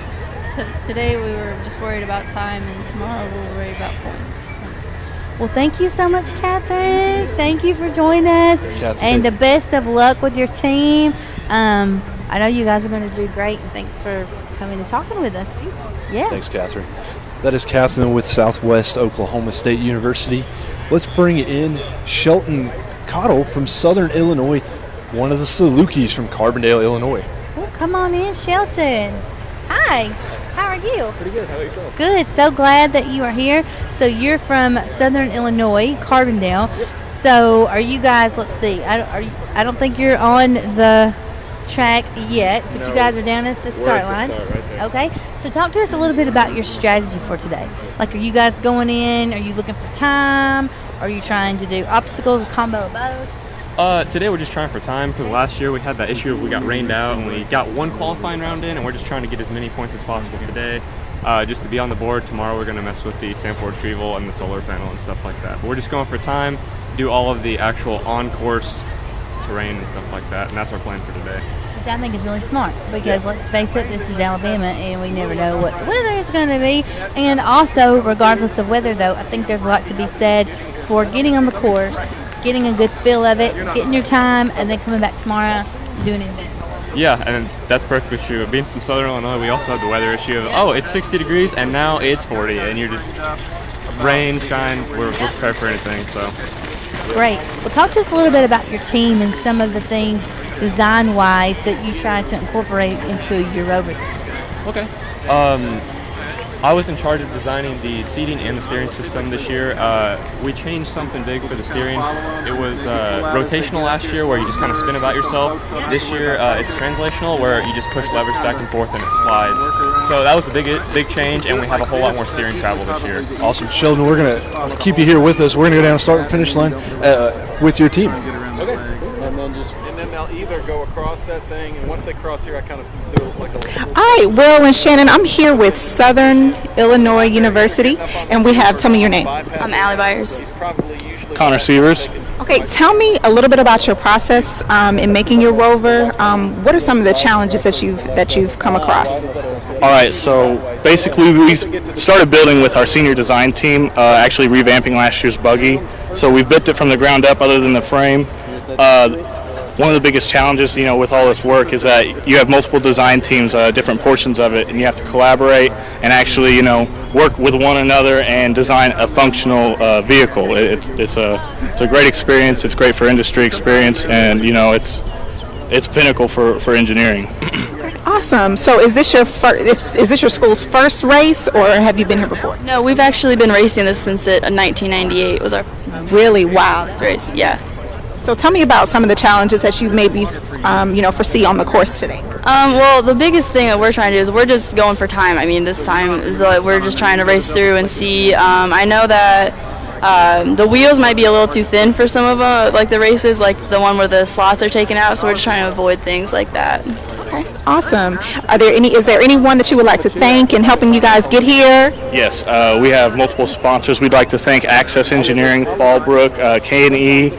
Today we were just worried about time, and tomorrow we'll worry about points. Well, thank you so much, Catherine. Thank you for joining us, and the best of luck with your team. I know you guys are going to do great, and thanks for coming and talking with us. Yeah. Thanks, Catherine. That is Catherine with Southwest Oklahoma State University. Let's bring in Shelton Cottle from Southern Illinois, one of the Salukis from Carbondale, Illinois. Well, come on in, Shelton. Hi. How are you? Pretty good. How about yourself? Good. So glad that you are here. So you're from Southern Illinois, Carbondale. Yep. So are you guys? Let's see. I don't think you're on the track yet, but you guys are down at the start line. Start right there. Okay. So talk to us a little bit about your strategy for today. Like, are you guys going in? Are you looking for time? Are you trying to do obstacles, a combo of both? Today we're just trying for time, because last year we had that issue of we got rained out and we got one qualifying round in, and we're just trying to get as many points as possible today, just to be on the board. Tomorrow we're going to mess with the sample retrieval and the solar panel and stuff like that. But we're just going for time, do all of the actual on-course terrain and stuff like that, and that's our plan for today. Which I think is really smart, because let's face it, this is Alabama and we never know what the weather is going to be. And also, regardless of weather though, I think there's a lot to be said for getting on the course, getting a good feel of it, getting your time, and then coming back tomorrow and doing it better. Yeah, and that's perfectly true. Being from Southern Illinois, we also have the weather issue of, it's 60 degrees and now it's 40, and you're just rain, shine, we're prepared for anything, so. Great. Well, talk to us a little bit about your team and some of the things design-wise that you try to incorporate into your Rover. Okay. I was in charge of designing the seating and the steering system this year. We changed something big for the steering. It was rotational last year, where you just kind of spin about yourself. This year, it's translational, where you just push levers back and forth and it slides. So that was a big change, and we have a whole lot more steering travel this year. Awesome. Sheldon, we're going to keep you here with us. We're going to go down and start the finish line with your team. Okay. And then they'll either go across that thing, and once they cross here, I kind of do like a little. All right, Will and Shannon, I'm here with Southern Illinois University, and we have, tell me your name. I'm Allie Byers. Connor Sievers. Okay, tell me a little bit about your process in making your Rover. What are some of the challenges that you've come across? All right, so basically we started building with our senior design team, actually revamping last year's buggy. So we built it from the ground up other than the frame. one of the biggest challenges, with all this work is that you have multiple design teams, different portions of it, and you have to collaborate and actually, work with one another and design a functional vehicle. It's a great experience. It's great for industry experience, and it's pinnacle for engineering. Awesome. So is this your is this your school's first race, or have you been here before? No, we've actually been racing this since 1998 was our Really? Wow. race. Yeah. So tell me about some of the challenges that you maybe foresee on the course today. Well, the biggest thing that we're trying to do is we're just going for time. I mean, this time is we're just trying to race through and see. I know that the wheels might be a little too thin for some of them, like the races, like the one where the slots are taken out. So we're just trying to avoid things like that. Okay. Awesome. Is there anyone that you would like to thank in helping you guys get here? Yes, we have multiple sponsors. We'd like to thank Access Engineering, Fallbrook, K&E,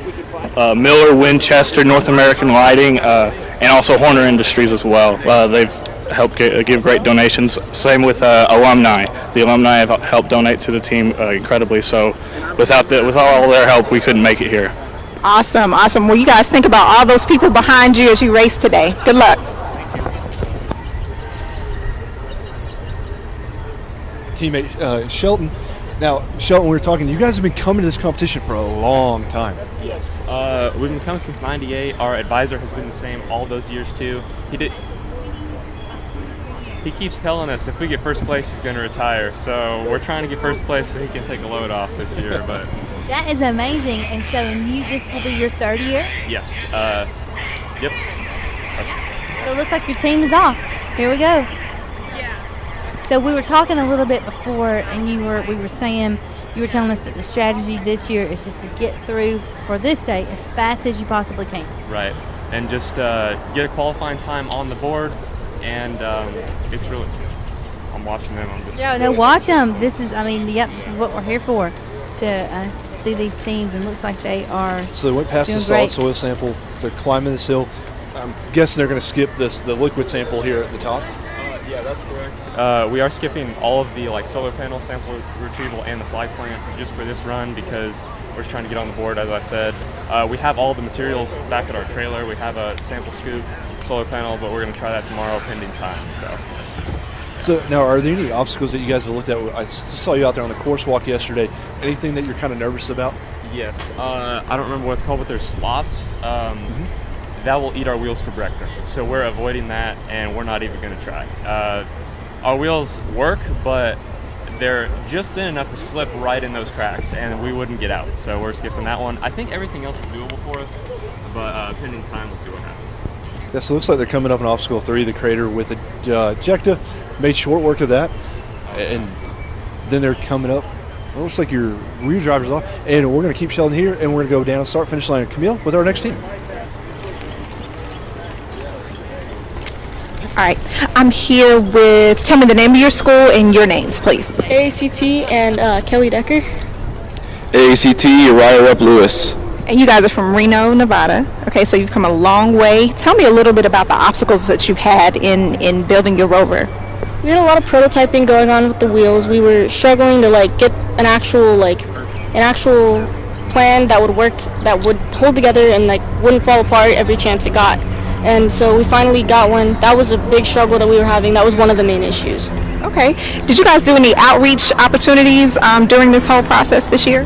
Miller, Winchester, North American Lighting, and also Horner Industries as well. They've helped give great donations. Same with alumni. The alumni have helped donate to the team incredibly. So without all their help, we couldn't make it here. Awesome. Awesome. Well, you guys think about all those people behind you as you race today. Good luck. Teammate Shelton. Now, Shelton, we were talking, you guys have been coming to this competition for a long time. Yes. We've been coming since '98. Our advisor has been the same all those years too. He keeps telling us if we get first place, he's going to retire. So we're trying to get first place so he can take a load off this year. But That is amazing. And so this will be your third year? yes. Yep. So it looks like your team is off. Here we go. So we were talking a little bit before, and you were telling us that the strategy this year is just to get through for this day as fast as you possibly can. Right. And just get a qualifying time on the board, and it's really. I'm watching them. Watch them. This is what we're here for, to see these teams, and looks like they are. So they went past the solid soil sample. They're climbing this hill. I'm guessing they're going to skip the liquid sample here at the top. Yeah, that's correct. We are skipping all of the solar panel sample retrieval and the flag plant just for this run because we're just trying to get on the board, as I said. We have all the materials back at our trailer. We have a sample scoop, solar panel, but we're going to try that tomorrow pending time. So now, are there any obstacles that you guys have looked at? I saw you out there on the course walk yesterday. Anything that you're kind of nervous about? Yes. I don't remember what it's called, but there's slots. That will eat our wheels for breakfast. So we're avoiding that, and we're not even going to try. Our wheels work, but they're just thin enough to slip right in those cracks, and we wouldn't get out. So we're skipping that one. I think everything else is doable for us, but pending time, we'll see what happens. Yeah, so it looks like they're coming up in obstacle 3, the crater with a ejecta. Made short work of that, and then they're coming up. It looks like your rear driver's off, and we're going to keep Sheldon here, and we're going to go down start finish line. Camille with our next team. All right, I'm here with, tell me the name of your school and your names, please. AACT and Kelly Decker. AACT, Uriah Rupp Lewis. And you guys are from Reno, Nevada. Okay, so you've come a long way. Tell me a little bit about the obstacles that you've had in building your Rover. We had a lot of prototyping going on with the wheels. We were struggling to get an actual plan that would work, that would hold together and wouldn't fall apart every chance it got. And so we finally got one. That was a big struggle that we were having. That was one of the main issues. Okay. Did you guys do any outreach opportunities during this whole process this year?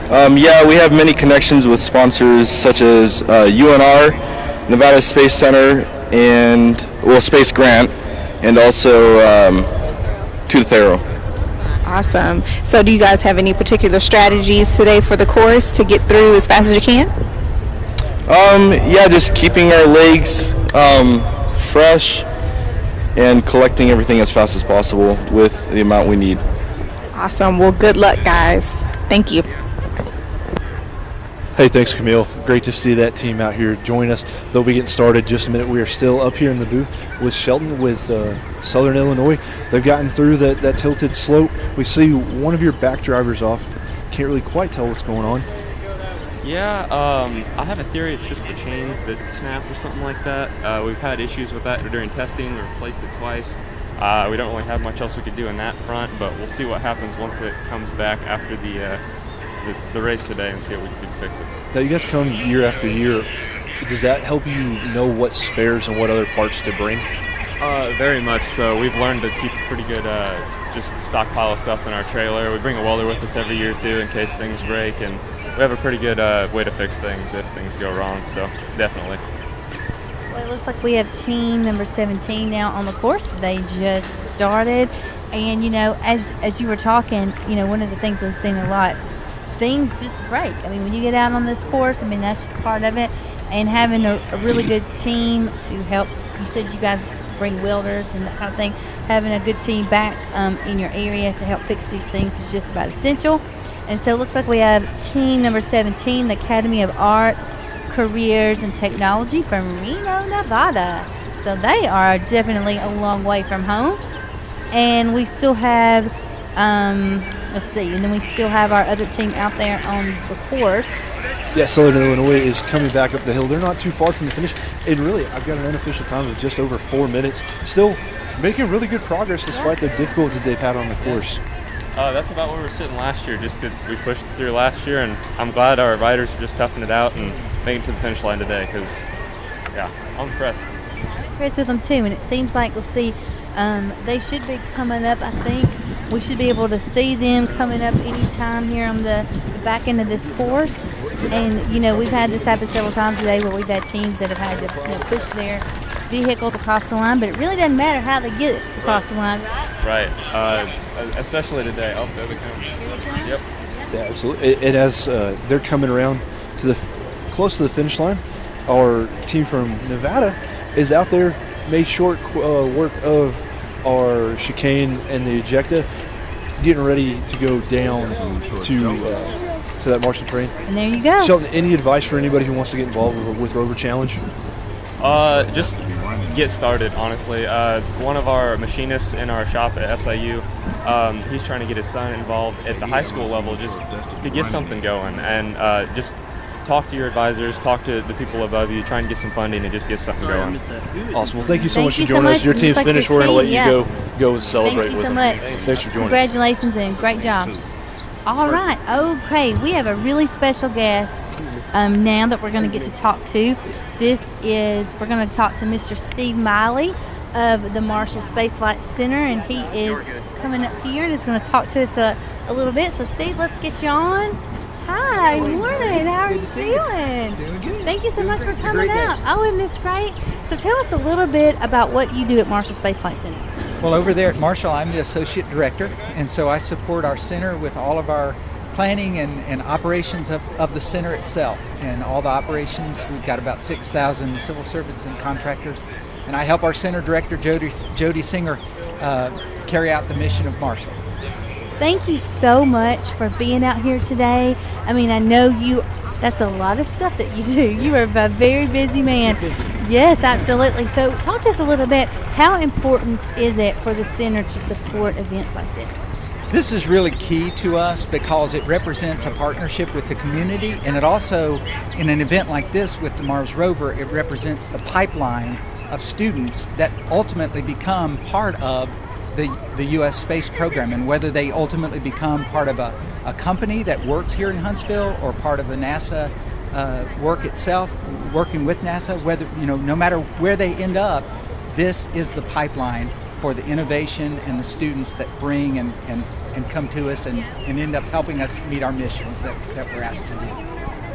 Yeah, we have many connections with sponsors such as UNR, Nevada Space Center, and Space Grant, and also To the Thero. Awesome. So do you guys have any particular strategies today for the course to get through as fast as you can? Yeah, just keeping our legs fresh and collecting everything as fast as possible with the amount we need. Awesome. Well, good luck, guys. Thank you. Hey, thanks, Camille. Great to see that team out here join us. They'll be getting started just a minute. We are still up here in the booth with Shelton with Southern Illinois. They've gotten through that tilted slope. We see one of your back drivers off. Can't really quite tell what's going on. Yeah, I have a theory it's just the chain that snapped or something like that. We've had issues with that during testing. We replaced it twice. We don't really have much else we could do in that front, but we'll see what happens once it comes back after the the race today and see what we can do to fix it. Now, you guys come year after year. Does that help you know what spares and what other parts to bring? Very much so. We've learned to keep a pretty good just stockpile of stuff in our trailer. We bring a welder with us every year too in case things break, and we have a pretty good way to fix things if things go wrong, so definitely. Well, it looks like we have team number 17 now on the course. They just started, and you know, as you were talking, you know, one of the things we've seen a lot, things just break. I mean, when you get out on this course, I mean, that's just part of it, and having a really good team to help. You said you guys bring welders and that kind of thing. Having a good team back in your area to help fix these things is just about essential. And so it looks like we have team number 17, the Academy of Arts, Careers, and Technology from Reno, Nevada. So they are definitely a long way from home. And we still have, let's see, and then we still have our other team out there on the course. Yeah, Southern Illinois is coming back up the hill. They're not too far from the finish. And really, I've got an unofficial time of just over 4 minutes. Still making really good progress despite the difficulties they've had on the course. That's about where we were sitting last year. We pushed through last year, and I'm glad our riders are just toughing it out and making it to the finish line today because, yeah, I'm impressed. Impressed with them too, and it seems like, let's see, they should be coming up, I think. We should be able to see them coming up anytime here on the back end of this course. And, you know, we've had this happen several times today where we've had teams that have had to push their vehicles across the line, but it really doesn't matter how they get it across the line, right? Right, especially today. Oh, there we go. Yep. Yeah, absolutely. It has, they're coming around to close to the finish line. Our team from Nevada is out there, made short work of our chicane and the ejecta, getting ready to go down to that Marshall train. And there you go. Shelton, any advice for anybody who wants to get involved with Roverchallenge? Just get started, honestly. One of our machinists in our shop at SIU, he's trying to get his son involved at the high school level just to get something going. And just talk to your advisors, talk to the people above you, try and get some funding and just get something going. Awesome. Well, thank you so much for joining us. Your team's finished. We're going to let you go and celebrate with them. Thank you so much. Thanks for joining us. Congratulations and great job. All right. Okay. We have a really special guest now that we're going to get to talk to. We're going to talk to Mr. Steve Miley of the Marshall Space Flight Center, and he is coming up here and is going to talk to us a little bit. So, Steve, let's get you on. Hi, morning. How are you doing? Doing good. Thank you so much for coming out. Oh, isn't this great? So tell us a little bit about what you do at Marshall Space Flight Center. Well, over there at Marshall, I'm the associate director, and so I support our center with all of our planning and operations of the center itself. And all the operations, we've got about 6,000 civil servants and contractors, and I help our center director, Jody Singer, carry out the mission of Marshall. Thank you so much for being out here today. I mean, I know that's a lot of stuff that you do. You are a very busy man. Yes, absolutely. So talk to us a little bit. How important is it for the center to support events like this? This is really key to us because it represents a partnership with the community, and it also, in an event like this with the Mars Rover, it represents the pipeline of students that ultimately become part of the U.S. space program, and whether they ultimately become part of a company that works here in Huntsville or part of the NASA work itself, working with NASA, whether, no matter where they end up, this is the pipeline for the innovation and the students that bring and come to us and end up helping us meet our missions that we're asked to do.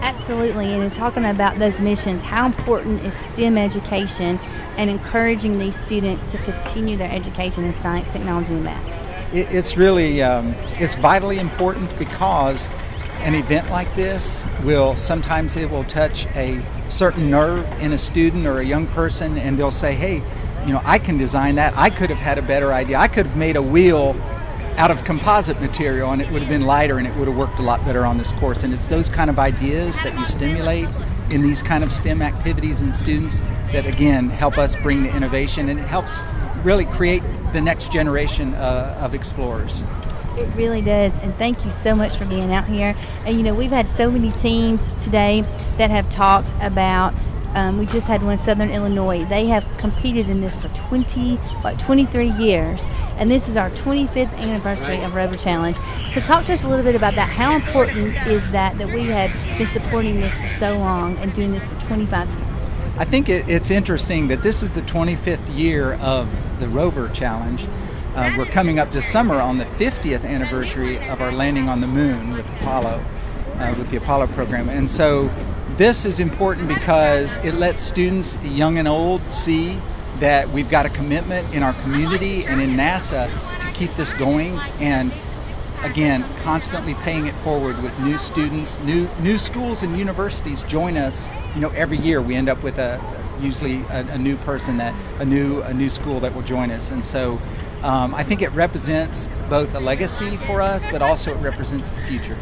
Absolutely, and in talking about those missions, how important is STEM education and encouraging these students to continue their education in science, technology, and math? It's really, it's vitally important because an event like this sometimes it will touch a certain nerve in a student or a young person, and they'll say, hey, I can design that. I could have had a better idea. I could have made a wheel out of composite material and it would have been lighter and it would have worked a lot better on this course. And it's those kind of ideas that you stimulate in these kind of STEM activities in students that, again, help us bring the innovation, and it helps really create the next generation of explorers. It really does, and thank you so much for being out here. And we've had so many teams today that have talked about We just had one in Southern Illinois. They have competed in this for 23 years, and this is our 25th anniversary of Rover Challenge. So talk to us a little bit about that. How important is that we have been supporting this for so long and doing this for 25 years? I think it's interesting that this is the 25th year of the Rover Challenge. We're coming up this summer on the 50th anniversary of our landing on the moon with Apollo, with the Apollo program. And so this is important because it lets students, young and old, see that we've got a commitment in our community and in NASA to keep this going, and again, constantly paying it forward with new students. New schools and universities join us. Every year we end up with usually a new person, a new school that will join us. And so I think it represents both a legacy for us, but also it represents the future.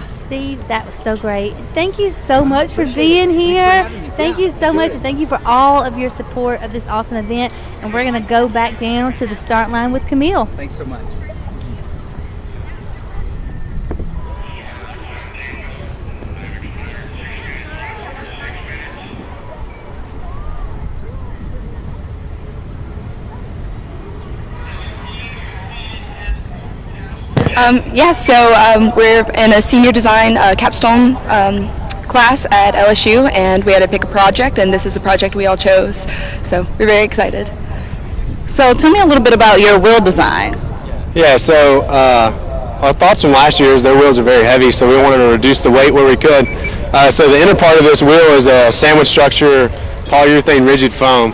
Steve, that was so great. Thank you so much for being here. Thank you so much, and thank you for all of your support of this awesome event. And we're going to go back down to the start line with Camille. Thanks so much. We're in a senior design capstone class at LSU, and we had to pick a project, and this is the project we all chose. So we're very excited. So tell me a little bit about your wheel design. Yeah, so our thoughts from last year is their wheels are very heavy, so we wanted to reduce the weight where we could. So the inner part of this wheel is a sandwich structure polyurethane rigid foam.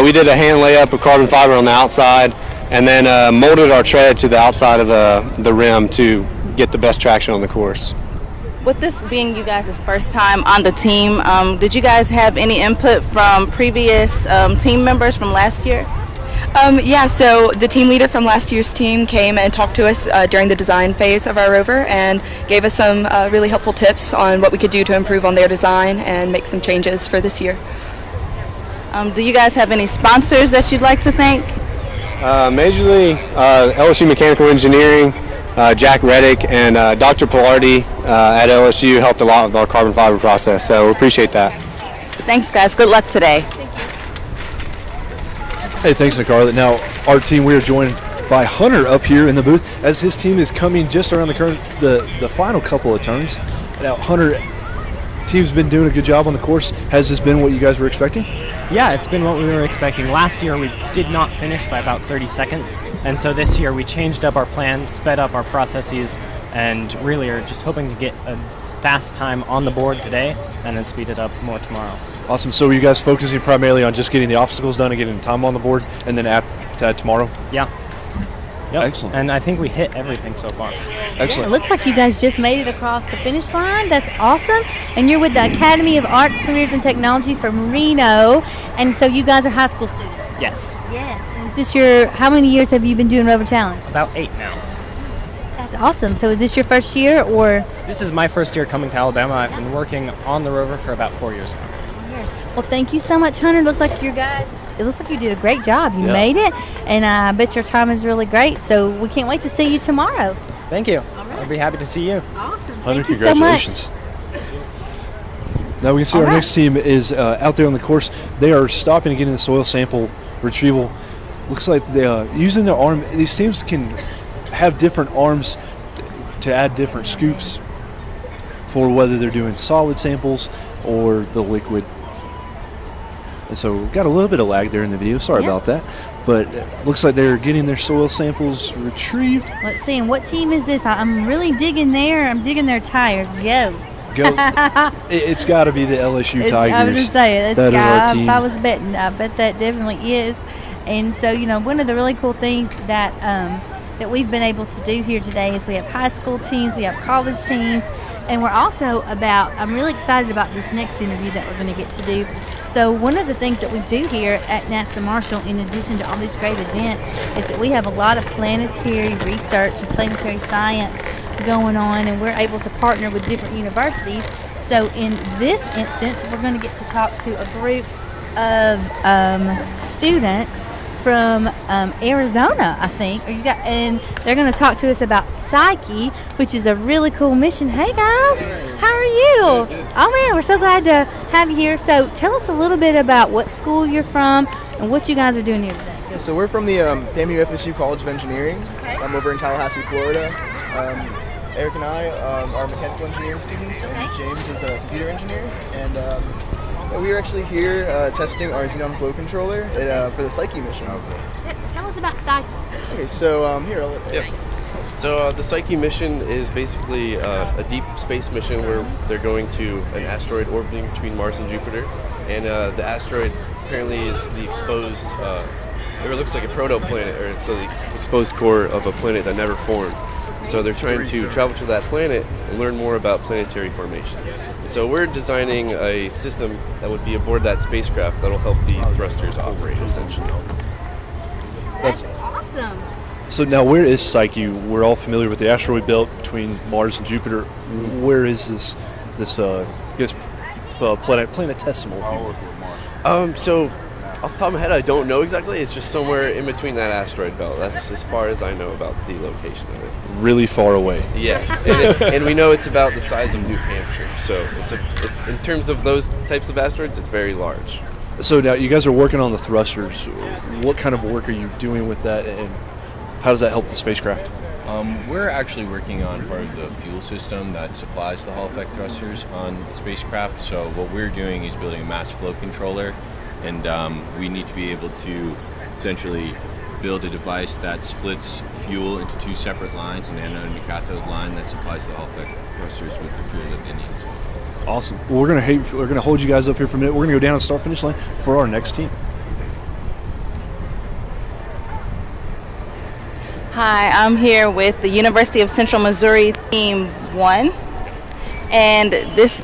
We did a hand layup of carbon fiber on the outside, and then molded our tread to the outside of the rim to get the best traction on the course. With this being you guys' first time on the team, did you guys have any input from previous team members from last year? So the team leader from last year's team came and talked to us during the design phase of our Rover and gave us some really helpful tips on what we could do to improve on their design and make some changes for this year. Do you guys have any sponsors that you'd like to thank? Majorly LSU Mechanical Engineering, Jack Reddick, and Dr. Pilardi at LSU helped a lot with our carbon fiber process, so we appreciate that. Thanks, guys. Good luck today. Hey, thanks, Nicarla. Now, our team, we are joined by Hunter up here in the booth as his team is coming just around the final couple of turns. Now, Hunter, team's been doing a good job on the course. Has this been what you guys were expecting? Yeah, it's been what we were expecting. Last year we did not finish by about 30 seconds, and so this year we changed up our plan, sped up our processes, and really are just hoping to get a fast time on the board today and then speed it up more tomorrow. Awesome. So are you guys focusing primarily on just getting the obstacles done and getting time on the board, and then add tomorrow? Yeah. Yep. Excellent. And I think we hit everything so far. Excellent. Yeah, it looks like you guys just made it across the finish line. That's awesome. And you're with the Academy of Arts, Careers, and Technology from Reno. And so you guys are high school students? Yes. Yes. And is this how many years have you been doing Rover Challenge? About 8 now. That's awesome. So is this your first year, or? This is my first year coming to Alabama. I've been working on the Rover for about 4 years now. Well, thank you so much, Hunter. It looks like you did a great job. You made it, and I bet your time is really great. So we can't wait to see you tomorrow. Thank you. I'll be happy to see you. Awesome. Hunter, Thank you congratulations. so much. Now we can see our next team is out there on the course. They are stopping and getting the soil sample retrieval. Looks like they using their arm. These teams can have different arms to add different scoops for whether they're doing solid samples or the liquid. And so we've got a little bit of lag there in the video. Sorry about that. But it looks like they're getting their soil samples retrieved. Let's see. And what team is this? I'm really digging there. I'm digging their tires. Go. It's got to be the LSU Tigers. I was just saying. That are our team. If I was betting, I bet that definitely is. And so, one of the really cool things that we've been able to do here today is we have high school teams, we have college teams, and we're also I'm really excited about this next interview that we're going to get to do. So one of the things that we do here at NASA Marshall, in addition to all these great events, is that we have a lot of planetary research and planetary science going on, and we're able to partner with different universities. So in this instance, we're going to get to talk to a group of students from Arizona, I think. And they're going to talk to us about Psyche, which is a really cool mission. Hey guys, how are you? Oh man, we're so glad to have you here. So tell us a little bit about what school you're from and what you guys are doing here today. Yeah, so we're from the FAMU FSU College of Engineering. I'm over in Tallahassee, Florida. Eric and I are mechanical engineering students, and James is a computer engineer. And we are actually here testing our Xenon Flow Controller for the Psyche mission. Tell us about Psyche. Okay, so here, I'll let Yep. So the Psyche mission is basically a deep space mission where they're going to an asteroid orbiting between Mars and Jupiter. And the asteroid apparently is the exposed, or it looks like a protoplanet, or it's the exposed core of a planet that never formed. So they're trying to travel to that planet and learn more about planetary formation. So we're designing a system that would be aboard that spacecraft that'll help the thrusters operate, essentially. That's awesome. So now, where is Psyche? We're all familiar with the asteroid belt between Mars and Jupiter. Where is this planetesimal? So off the top of my head, I don't know exactly. It's just somewhere in between that asteroid belt. That's as far as I know about the location of it. Really far away. Yes, and we know it's about the size of New Hampshire. So it's in terms of those types of asteroids, it's very large. So now you guys are working on the thrusters. What kind of work are you doing with that, and how does that help the spacecraft? We're actually working on part of the fuel system that supplies the Hall effect thrusters on the spacecraft. So what we're doing is building a mass flow controller, and we need to be able to essentially build a device that splits fuel into two separate lines, an anode and a cathode line that supplies the Hall effect thrusters with the fuel that they need. Awesome. Well, we're gonna hold you guys up here for a minute. We're gonna go down and start finish line for our next team. Hi, I'm here with the University of Central Missouri Team 1, and this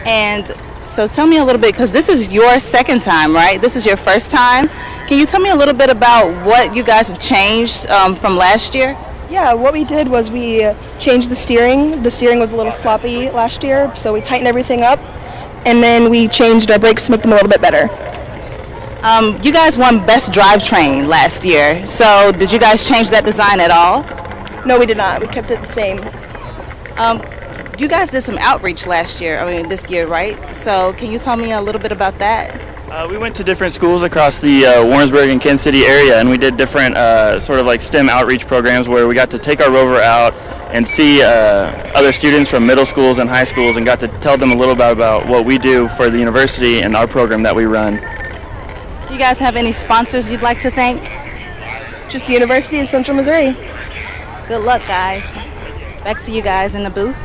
And so tell me a little bit, because this is your second time, right? This is your first time. Can you tell me a little bit about what you guys have changed from last year? Yeah, what we did was we changed the steering. The steering was a little sloppy last year, so we tightened everything up, and then we changed our brakes to make them a little bit better. You guys won Best Drivetrain last year, so did you guys change that design at all? No, we did not. We kept it the same. You guys did some outreach last year, this year, right? So can you tell me a little bit about that? We went to different schools across the Warrensburg and Kansas City area, and we did different sort of like STEM outreach programs where we got to take our rover out and see other students from middle schools and high schools, and got to tell them a little bit about what we do for the university and our program that we run. You guys have any sponsors you'd like to thank? Just the University of Central Missouri. Good luck, guys. Back to you guys in the booth.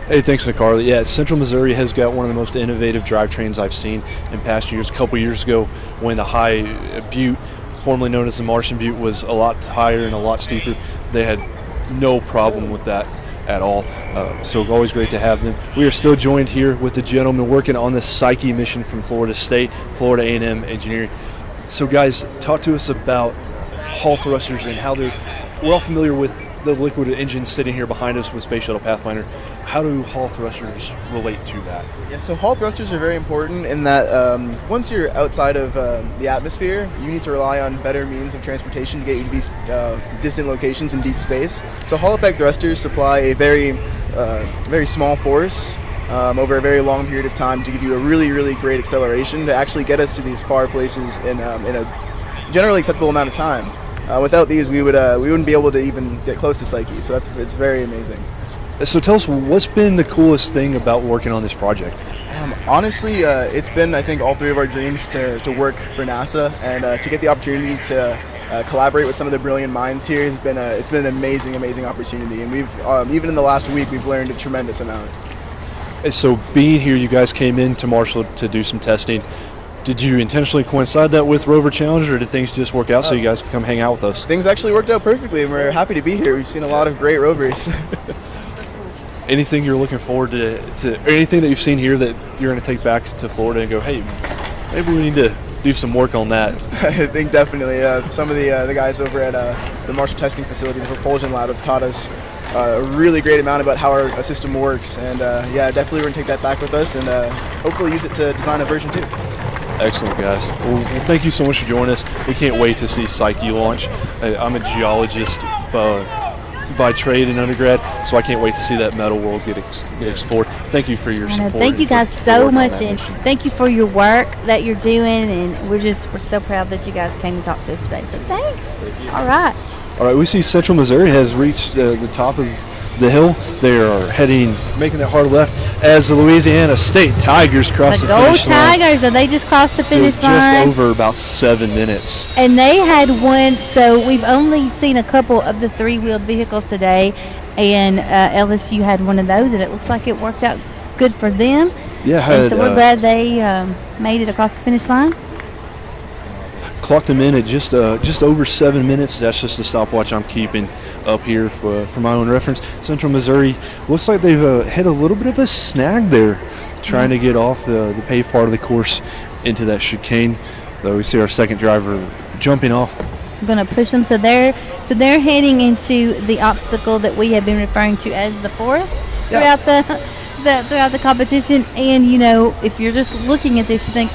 Hey, thanks, Nicarla. Yeah, Central Missouri has got one of the most innovative drivetrains I've seen in past years. A couple years ago, when the High Butte, formerly known as the Martian Butte, was a lot higher and a lot steeper, they had no problem with that at all. So always great to have them. We are still joined here with the gentleman working on the Psyche mission from Florida State, Florida A&M Engineering. So guys, talk to us about Hall thrusters and how we're all familiar with the liquid engine sitting here behind us with Space Shuttle Pathfinder. How do Hall thrusters relate to that? Yeah, so Hall thrusters are very important in that once you're outside of the atmosphere, you need to rely on better means of transportation to get you to these distant locations in deep space. So Hall effect thrusters supply a very small force over a very long period of time to give you a really, really great acceleration to actually get us to these far places in a generally acceptable amount of time. Without these, we wouldn't be able to even get close to Psyche. So it's very amazing. So tell us, what's been the coolest thing about working on this project? Honestly, it's been, I think, all three of our dreams to work for NASA, and to get the opportunity to collaborate with some of the brilliant minds here has been it's been an amazing opportunity. And we've even in the last week, we've learned a tremendous amount. So being here, you guys came into Marshall to do some testing. Did you intentionally coincide that with Roverchallenge, or did things just work out so you guys could come hang out with us? Things actually worked out perfectly, and we're happy to be here. We've seen a lot of great rovers. Anything you're looking forward to or anything that you've seen here that you're going to take back to Florida and go, hey, maybe we need to do some work on that. I think definitely. Some of the guys over at the Marshall Testing Facility, the propulsion lab, have taught us a really great amount about how our system works. And yeah, definitely we're going to take that back with us and hopefully use it to design a version 2. Excellent, guys. Well, thank you so much for joining us. We can't wait to see Psyche launch. I'm a geologist by trade in undergrad, so I can't wait to see that metal world get explored. Thank you for your support. Thank you guys so much, and thank you for your work that you're doing, and we're so proud that you guys came to talk to us today. So thanks. All right. All right, we see Central Missouri has reached the top of the hill. They are making that hard left as the Louisiana State Tigers cross the finish line. Go Tigers! They just crossed the finish so line. Just over about 7 minutes. And they had one. So we've only seen a couple of the 3-wheeled vehicles today, and LSU had one of those, and it looks like it worked out good for them. Yeah, and so we're glad they made it across the finish line. Clocked them in at just over 7 minutes. That's just the stopwatch I'm keeping up here for my own reference. Central Missouri looks like they've had a little bit of a snag there, trying to get off the paved part of the course into that chicane. Though we see our second driver jumping off. I'm going to push them, so they're heading into the obstacle that we have been referring to as the forest throughout the competition. And if you're just looking at this, you think,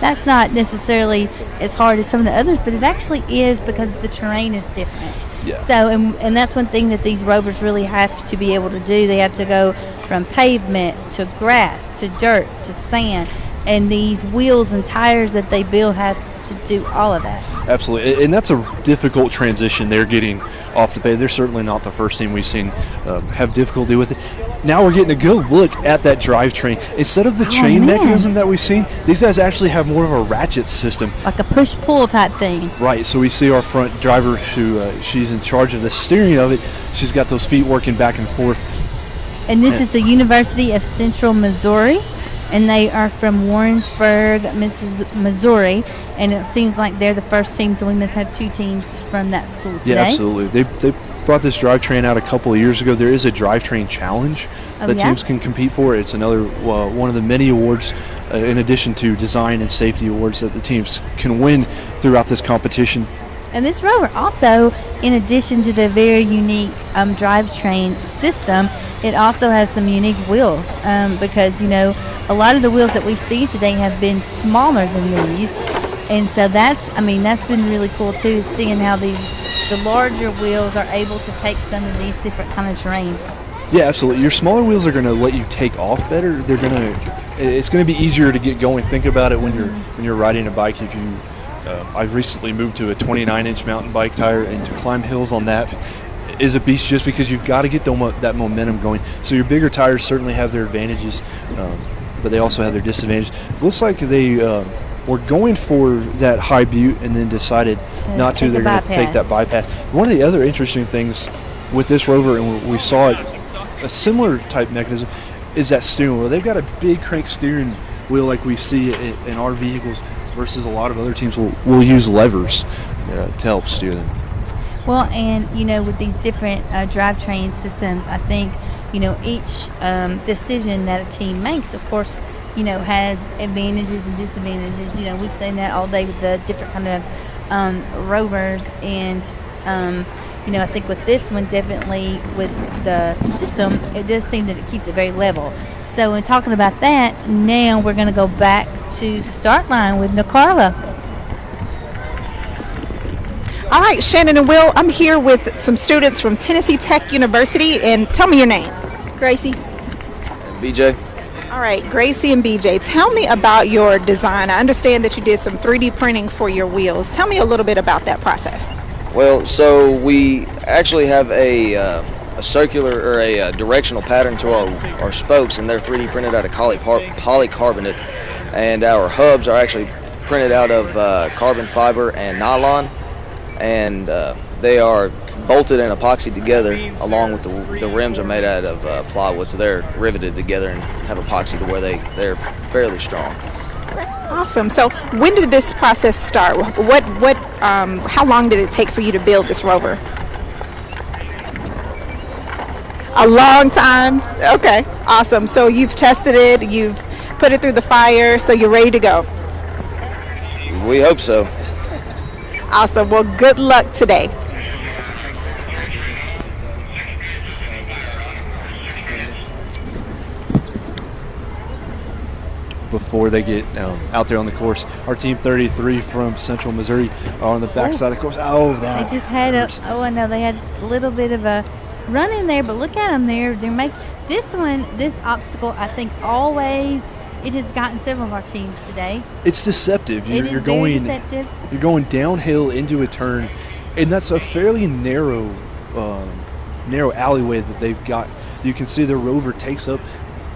that's not necessarily as hard as some of the others, but it actually is because the terrain is different. Yeah. So, and that's one thing that these rovers really have to be able to do. They have to go from pavement to grass to dirt to sand, and these wheels and tires that they build have to do all of that. Absolutely, and that's a difficult transition they're getting off the pavement. They're certainly not the first team we've seen have difficulty with it. Now we're getting a good look at that drivetrain. Instead of the chain mechanism that we've seen, these guys actually have more of a ratchet system. Like a push-pull type thing. Right, so we see our front driver, she's in charge of the steering of it. She's got those feet working back and forth. And this is the University of Central Missouri, and they are from Warrensburg, Missouri, and it seems like they're the first team, so we must have 2 teams from that school today. Yeah, absolutely. They brought this drivetrain out a couple of years ago. There is a drivetrain challenge that teams can compete for. It's another one of the many awards, in addition to design and safety awards, that the teams can win throughout this competition. And this Rover also, in addition to the very unique drivetrain system, it also has some unique wheels because, a lot of the wheels that we see today have been smaller than these. And so that's been really cool too, seeing how the larger wheels are able to take some of these different kind of terrains. Yeah, absolutely. Your smaller wheels are going to let you take off better. It's going to be easier to get going. Think about it when you're riding a bike. If you, I've recently moved to a 29-inch mountain bike tire, and to climb hills on that is a beast, just because you've got to get that momentum going. So your bigger tires certainly have their advantages, but they also have their disadvantages. Looks like they were going for that high butte and then decided not to. They're going to take that bypass. One of the other interesting things with this Rover, and we saw it, a similar type mechanism, is that steering wheel. They've got a big crank steering wheel like we see in our vehicles, versus a lot of other teams will use levers to help steer them. Well, and with these different drivetrain systems, I think each decision that a team makes, of course, has advantages and disadvantages. We've seen that all day with the different kind of rovers, and I think with this one, definitely with the system, it does seem that it keeps it very level. So in talking about that, now we're going to go back to the start line with Nicarla. All right, Shannon and Will, I'm here with some students from Tennessee Tech University, and tell me your name. Gracie. BJ. All right, Gracie and BJ, tell me about your design. I understand that you did some 3D printing for your wheels. Tell me a little bit about that process. Well, so we actually have a circular or a directional pattern to our spokes, and they're 3D printed out of polycarbonate, and our hubs are actually printed out of carbon fiber and nylon, and they are bolted and epoxied together, along with the rims are made out of plywood, so they're riveted together and have epoxy to where they're fairly strong. Awesome. So when did this process start? How long did it take for you to build this Rover? A long time. Okay, awesome. So you've tested it, you've put it through the fire, so you're ready to go. We hope so. Awesome. Well, good luck today. Before they get out there on the course, our team 33 from Central Missouri are on the backside of the course. Oh, that They just had hurts. I know they had just a little bit of a run in there, but look at them. They're making this obstacle. I think always it has gotten several of our teams today. It's deceptive. It is very deceptive. You're going downhill into a turn, and that's a fairly narrow alleyway that they've got. You can see the Rover takes up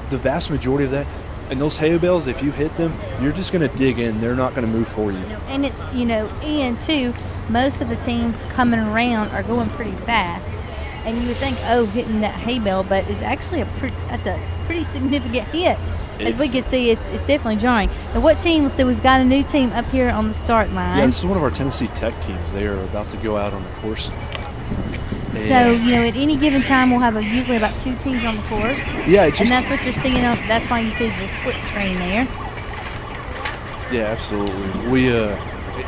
the vast majority of that. And those hay bales, if you hit them, you're just going to dig in. They're not going to move for you. And it's, and too, most of the teams coming around are going pretty fast. And you would think, hitting that hay bale, but it's actually that's a pretty significant hit. As we can see, it's definitely jarring. Now, what team? So we've got a new team up here on the start line. Yeah, this is one of our Tennessee Tech teams. They are about to go out on the course. So, at any given time, we'll have usually about 2 teams on the course. Yeah, and that's what you're seeing. That's why you see the split screen there. Yeah, absolutely. We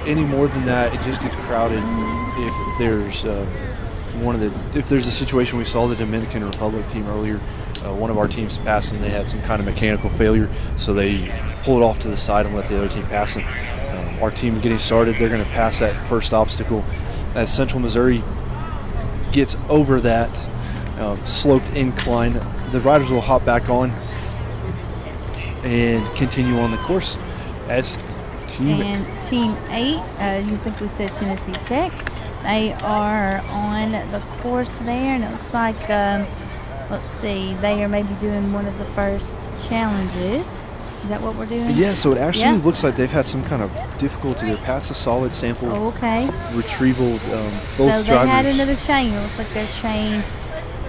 any more than that, it just gets crowded. If there's if there's a situation, we saw the Dominican Republic team earlier. One of our teams passed, and they had some kind of mechanical failure, so they pulled off to the side and let the other team pass them. Our team getting started, they're going to pass that first obstacle. As Central Missouri gets over that sloped incline, the riders will hop back on and continue on the course as team 8, you think we said Tennessee Tech, they are on the course there, and it looks like let's see, they are maybe doing one of the first challenges. Is that what we're doing? Yeah, so it actually looks like they've had some kind of difficulty. They're past the solid sample retrieval. Both so they drivers. had another chain. It looks like their chain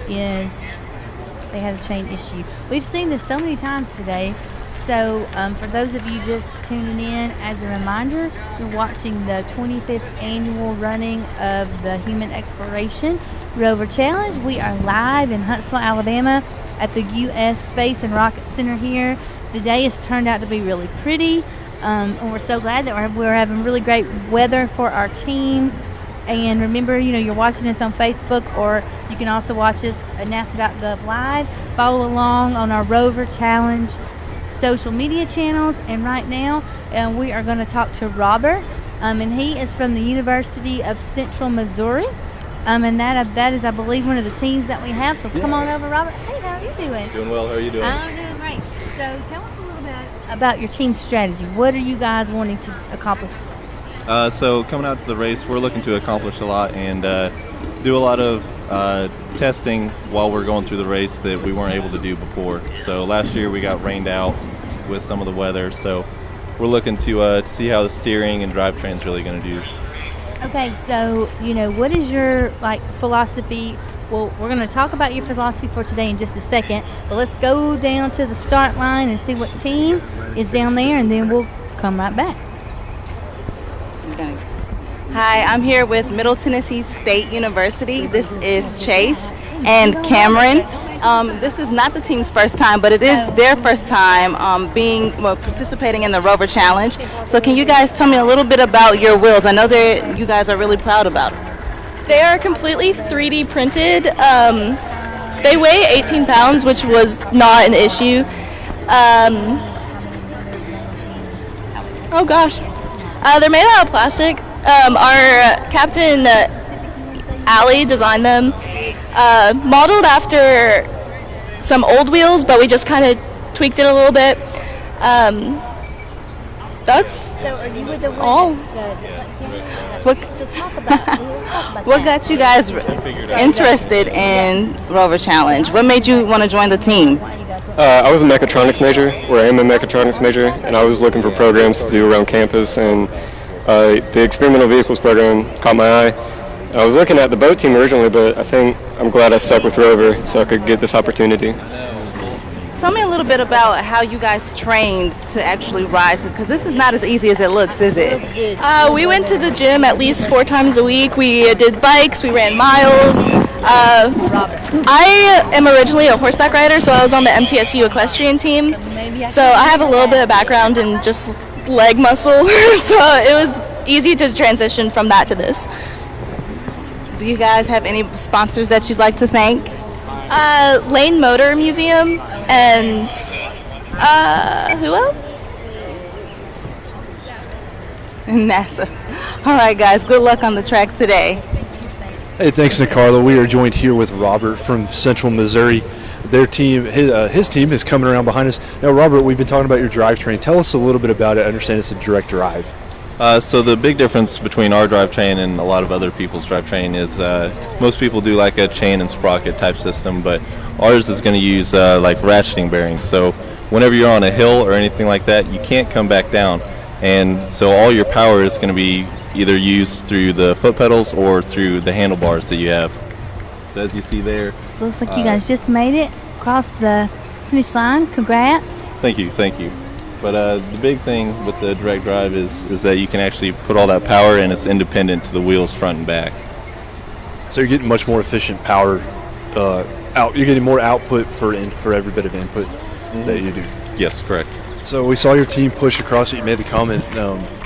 they had a chain issue. We've seen this so many times today. So for those of you just tuning in, as a reminder, you're watching the 25th annual running of the Human Exploration Rover Challenge. We are live in Huntsville, Alabama at the U.S. Space and Rocket Center here. The day has turned out to be really pretty, and we're so glad that we're having really great weather for our teams. And remember, you're watching us on Facebook, or you can also watch us at NASA.gov live. Follow along on our Roverchallenge social media channels. And right now, we are going to talk to Robert, and he is from the University of Central Missouri. And that is, I believe, one of the teams that we have. So come on over, Robert. Hey, how are you doing? Doing well. How are you doing? I'm doing great. So tell us a little bit about your team's strategy. What are you guys wanting to accomplish? So coming out to the race, we're looking to accomplish a lot and do a lot of testing while we're going through the race that we weren't able to do before. So last year we got rained out with some of the weather, so we're looking to see how the steering and drivetrain is really going to do. Okay, so what is your philosophy? Well, we're going to talk about your philosophy for today in just a second, but let's go down to the start line and see what team is down there, and then we'll come right back. Hi, I'm here with Middle Tennessee State University. This is Chase and Cameron. This is not the team's first time, but it is their first time participating in the Rover Challenge. So can you guys tell me a little bit about your wheels? I know that you guys are really proud about them. They are completely 3D printed. They weigh 18 pounds, which was not an issue. Oh gosh. They're made out of plastic. Our captain, Allie, designed them. Modeled after some old wheels, but we just kind of tweaked it a little bit. That's so are you with the all. What got you guys interested in Rover Challenge? What made you want to join the team? I was a mechatronics major, or I am a mechatronics major, and I was looking for programs to do around campus, and the experimental vehicles program caught my eye. I was looking at the boat team originally, but I think I'm glad I stuck with Rover so I could get this opportunity. Tell me a little bit about how you guys trained to actually ride, because this is not as easy as it looks, is it? We went to the gym at least 4 times a week. We did bikes, we ran miles. I am originally a horseback rider, so I was on the MTSU equestrian team. So I have a little bit of background in just leg muscle, so it was easy to transition from that to this. Do you guys have any sponsors that you'd like to thank? Lane Motor Museum and who else? NASA. All right, guys. Good luck on the track today. Hey, thanks, Nicarlo. We are joined here with Robert from Central Missouri. Their team, his team is coming around behind us. Now, Robert, we've been talking about your drivetrain. Tell us a little bit about it. I understand it's a direct drive. So the big difference between our drivetrain and a lot of other people's drivetrain is most people do like a chain and sprocket type system, but ours is going to use like ratcheting bearings. So whenever you're on a hill or anything like that, you can't come back down. And so all your power is going to be either used through the foot pedals or through the handlebars that you have. So as you see there. So looks like you guys just made it across the finish line. Congrats. Thank you. But the big thing with the direct drive is that you can actually put all that power and it's independent to the wheels front and back. So you're getting much more efficient power out. You're getting more output for every bit of input that you do. Yes, correct. So we saw your team push across it. You made the comment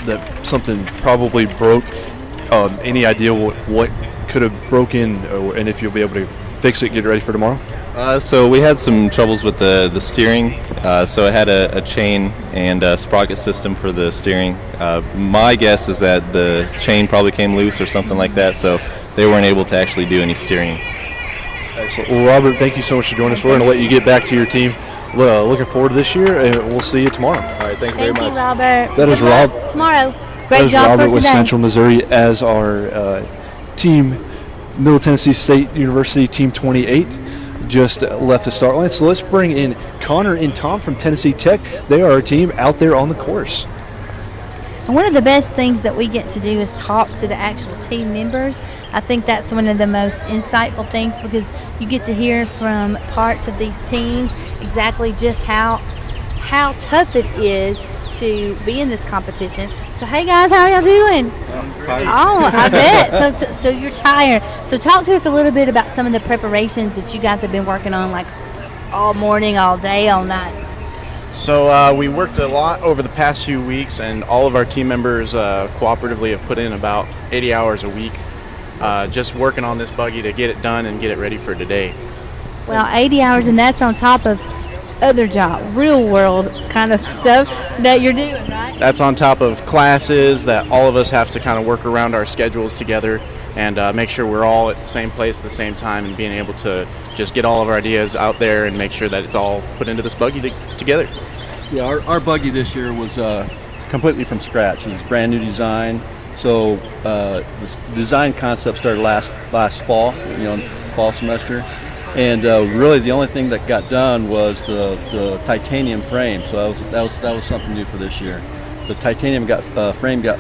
that something probably broke. Any idea what could have broken, and if you'll be able to fix it, get ready for tomorrow? So we had some troubles with the steering. So it had a chain and a sprocket system for the steering. My guess is that the chain probably came loose or something like that, so they weren't able to actually do any steering. Excellent. Well, Robert, thank you so much for joining us. We're going to let you get back to your team. Looking forward to this year, and we'll see you tomorrow. All right, thank you very much. Thank you, Robert. That is Good luck Rob. tomorrow. That Great is job Robert for with today. Central Missouri as our team, Middle Tennessee State University Team 28. Just left the start line. So let's bring in Connor and Tom from Tennessee Tech. They are our team out there on the course. And one of the best things that we get to do is talk to the actual team members. I think that's one of the most insightful things because you get to hear from parts of these teams exactly just how tough it is to be in this competition. So hey guys, how are y'all doing? Oh, I bet. So you're tired. So talk to us a little bit about some of the preparations that you guys have been working on, like all morning, all day, all night. So we worked a lot over the past few weeks, and all of our team members cooperatively have put in about 80 hours a week just working on this buggy to get it done and get it ready for today. Well, 80 hours, and that's on top of other job, real world kind of stuff that you're doing, right? That's on top of classes that all of us have to kind of work around our schedules together and make sure we're all at the same place at the same time and being able to just get all of our ideas out there and make sure that it's all put into this buggy together. Yeah, our buggy this year was completely from scratch. It was a brand new design. So this design concept started last fall, fall semester. And really the only thing that got done was the titanium frame. So that was something new for this year. The titanium frame got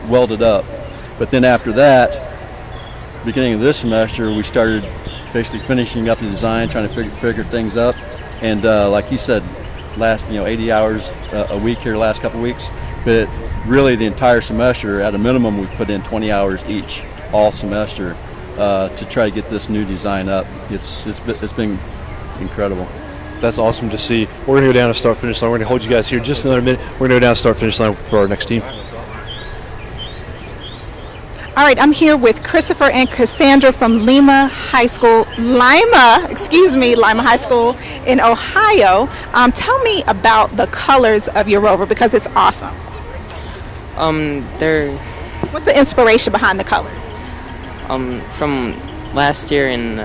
welded up. But then after that, beginning of this semester, we started basically finishing up the design, trying to figure things up. And like you said, last 80 hours a week here the last couple of weeks. But really the entire semester, at a minimum, we've put in 20 hours each all semester to try to get this new design up. It's been incredible. That's awesome to see. We're going to go down to start-finish line. We're going to hold you guys here just another minute. We're going to go down to start-finish line for our next team. All right, I'm here with Christopher and Cassandra from Lima High School in Ohio. Tell me about the colors of your Rover because it's awesome. What's the inspiration behind the colors? From last year and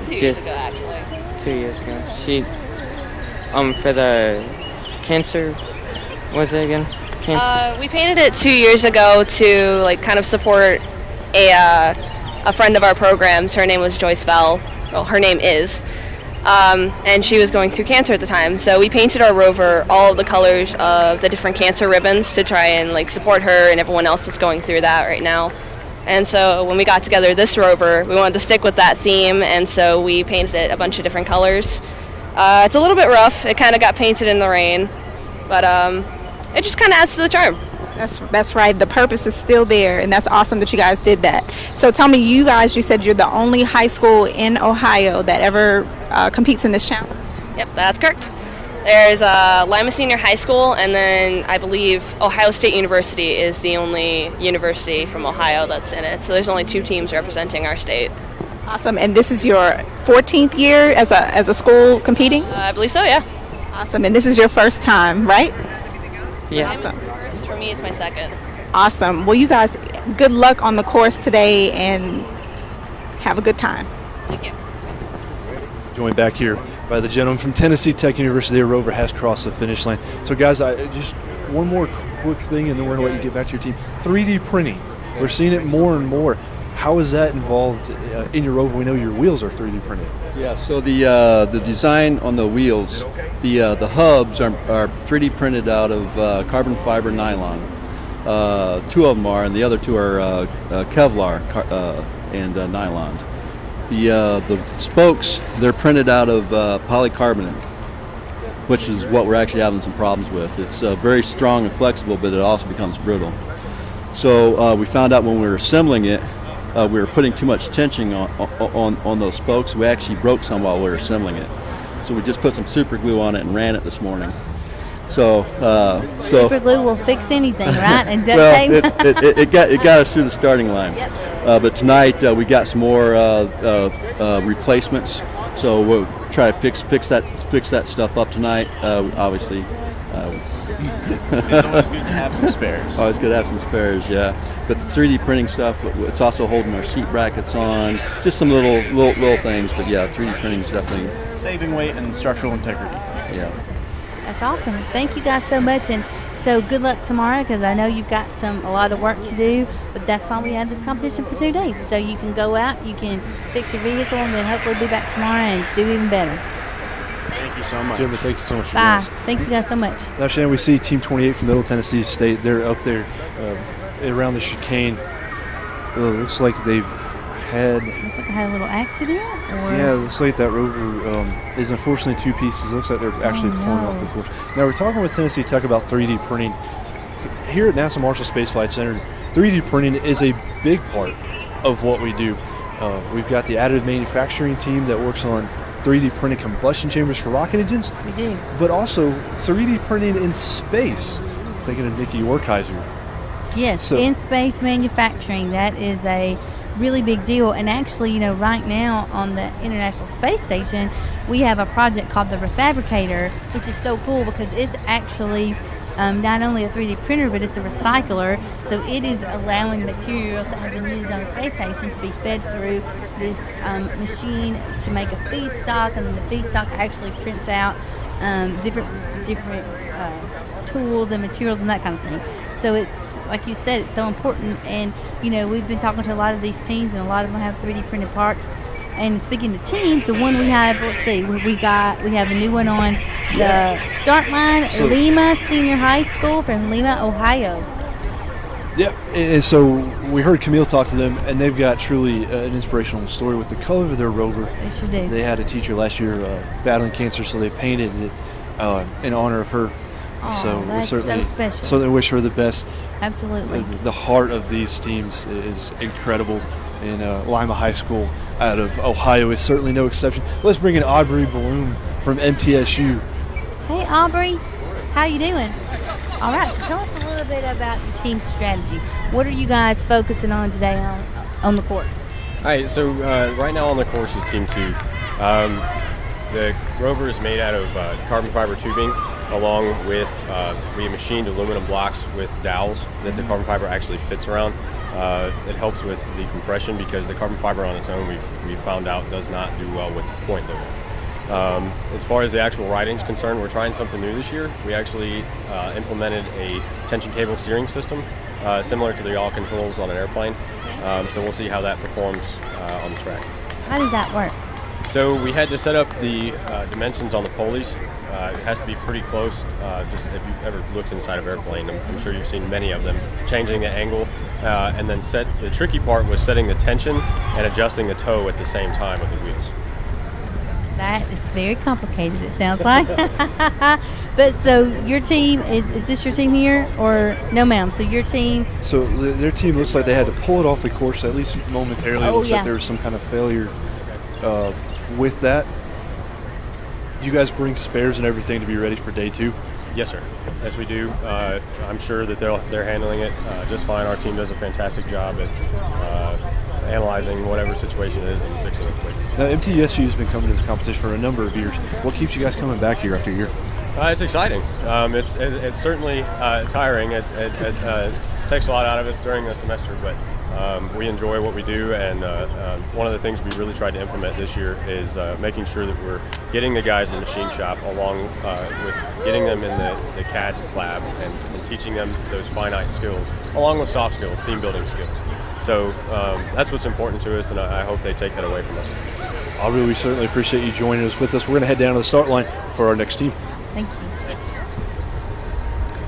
2 years ago, actually. 2 years ago. She, for the cancer, what was it again? Cancer. We painted it 2 years ago to kind of support a friend of our programs. Her name was Joyce Vell. Well, her name is. And she was going through cancer at the time. So we painted our Rover all of the colors of the different cancer ribbons to try and support her and everyone else that's going through that right now. And so when we got together this Rover, we wanted to stick with that theme, and so we painted it a bunch of different colors. It's a little bit rough. It kind of got painted in the rain, but it just kind of adds to the charm. That's right. The purpose is still there, and that's awesome that you guys did that. So tell me, you said you're the only high school in Ohio that ever competes in this challenge? Yep, that's correct. There's Lima Senior High School, and then I believe Ohio State University is the only university from Ohio that's in it. So there's only 2 teams representing our state. Awesome. And this is your 14th year as a school competing? I believe so, yeah. Awesome. And this is your first time, right? Yeah. Awesome. First, for me, it's my second. Awesome. Well, you guys, good luck on the course today and have a good time. Thank you. Joined back here by the gentleman from Tennessee Tech University. Rover has crossed the finish line. So, guys, I just one more quick thing, and then we're going to let you get back to your team. 3D printing. We're seeing it more and more. How is that involved in your Rover? We know your wheels are 3D printed. Yeah. So the design on the wheels, the hubs are 3D printed out of carbon fiber nylon. 2 of them are, and the other 2 are Kevlar and nylon. The spokes, they're printed out of polycarbonate, which is what we're actually having some problems with. It's very strong and flexible, but it also becomes brittle. So we found out when we were assembling it, we were putting too much tension on those spokes. We actually broke some while we were assembling it. So we just put some super glue on it and ran it this morning. So super glue will fix anything, right? And duct well, tape. it got us through the starting line. Yep. But tonight we got some more replacements. So we'll try to fix that stuff up tonight. Obviously. It's always good to have some spares. Always good to have some spares, yeah. But the 3D printing stuff, it's also holding our seat brackets on. Just some little things, but yeah, 3D printing is definitely saving weight and structural integrity. Yeah. That's awesome. Thank you guys so much, and so good luck tomorrow, because I know you've got a lot of work to do, but that's why we have this competition for 2 days. So you can go out, you can fix your vehicle, and then hopefully be back tomorrow and do even better. Thank you so much. Jimmy, thank you so much for Bye. joining us. Thank you guys so much. Now, Shannon, we see Team 28 from Middle Tennessee State. They're up there around the chicane. It looks like they've had... Looks like I had a little accident? Or? Yeah, it looks like that Rover is unfortunately 2 pieces. It looks like they're actually pulling off the course. Now, we're talking with Tennessee Tech about 3D printing. Here at NASA Marshall Space Flight Center, 3D printing is a big part of what we do. We've got the additive manufacturing team that works on 3D printed combustion chambers for rocket engines. We do. But also 3D printing in space. I'm thinking of Nikki Yorkheiser. Yes, in space manufacturing, that is a really big deal. And actually, right now on the International Space Station, we have a project called the Refabricator, which is so cool because it's actually not only a 3D printer, but it's a recycler. So it is allowing materials that have been used on the space station to be fed through this machine to make a feedstock, and then the feedstock actually prints out different tools and materials and that kind of thing. So it's, like you said, it's so important. And we've been talking to a lot of these teams, and a lot of them have 3D printed parts. And speaking of teams, the one we have, let's see, we have a new one on the start line, Lima Senior High School from Lima, Ohio. Yep, and so we heard Camille talk to them, and they've got truly an inspirational story with the color of their Rover. They sure do. They had a teacher last year battling cancer, so they painted it in honor of her. So we that's certainly so special. So they wish her the best. Absolutely. The heart of these teams is incredible, and Lima High School out of Ohio is certainly no exception. Let's bring in Aubrey Bloom from MTSU. Hey Aubrey, how you doing? All right, so tell us a little bit about your team strategy. What are you guys focusing on today on the course? All right, so right now on the course is Team 2. The Rover is made out of carbon fiber tubing, along with we machined aluminum blocks with dowels that the carbon fiber actually fits around. It helps with the compression because the carbon fiber on its own, we found out, does not do well with point loading. As far as the actual riding is concerned, we're trying something new this year. We actually implemented a tension cable steering system, similar to the yaw controls on an airplane. So we'll see how that performs on the track. How does that work? So we had to set up the dimensions on the pulleys. It has to be pretty close. Just if you've ever looked inside of an airplane, I'm sure you've seen many of them. Changing the angle, and then the tricky part was setting the tension and adjusting the toe at the same time with the wheels. That is very complicated, it sounds like. But so your team, is this your team here? Or no ma'am, so your team? So their team looks like they had to pull it off the course, at least momentarily. It looks like there was some kind of failure with that. you guys bring spares and everything to be ready for day 2? Yes, sir. Yes, we do. I'm sure that they're handling it just fine. Our team does a fantastic job at analyzing whatever situation it is and fixing it quick. Now, MTSU has been coming to this competition for a number of years. What keeps you guys coming back year after year? It's exciting. It's certainly tiring. It takes a lot out of us during the semester, but we enjoy what we do, and one of the things we really tried to implement this year is making sure that we're getting the guys in the machine shop along with getting them in the CAD lab and teaching them those finite skills along with soft skills, team building skills. So that's what's important to us, and I hope they take that away from us. Aubrey, we certainly appreciate you joining us with us. We're going to head down to the start line for our next team. Thank you.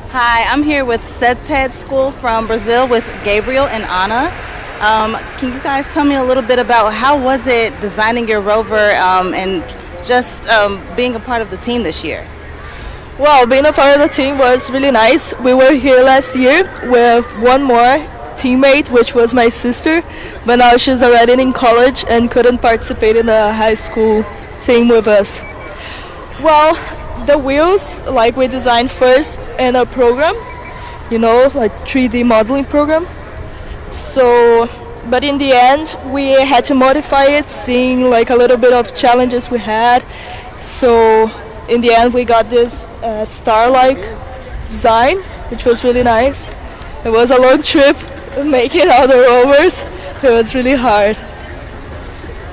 Hi, I'm here with CETED School from Brazil with Gabriel and Anna. Can you guys tell me a little bit about how was it designing your Rover and just being a part of the team this year? Well, being a part of the team was really nice. We were here last year with one more teammate, which was my sister, but now she's already in college and couldn't participate in the high school team with us. Well, the wheels, like we designed first in a program, like 3D modeling program. So, but in the end, we had to modify it, seeing like a little bit of challenges we had. So, in the end, we got this star-like design, which was really nice. It was a long trip making all the rovers. It was really hard.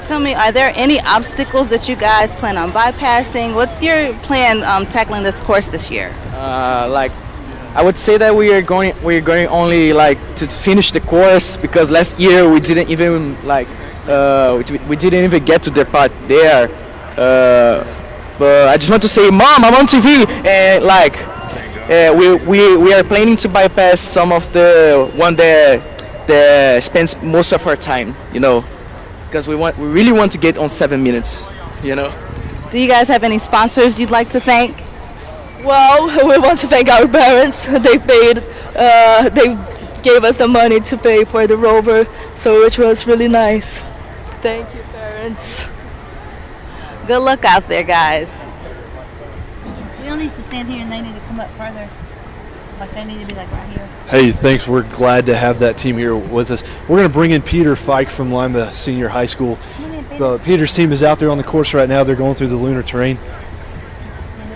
Tell me, are there any obstacles that you guys plan on bypassing? What's your plan tackling this course this year? I would say that we're going only to finish the course, because last year we didn't even we didn't even get to the part there. But I just want to say, Mom, I'm on TV, and we are planning to bypass some of the one that spends most of our time, because we really want to get on 7 minutes, Do you guys have any sponsors you'd like to thank? Well, we want to thank our parents. They gave us the money to pay for the Rover, which was really nice. Thank you, parents. Good luck out there, guys. Will needs to stand here and they need to come up further. They need to be right here. Hey, thanks. We're glad to have that team here with us. We're going to bring in Peter Fike from Lima Senior High School. Peter's team is out there on the course right now. They're going through the lunar terrain.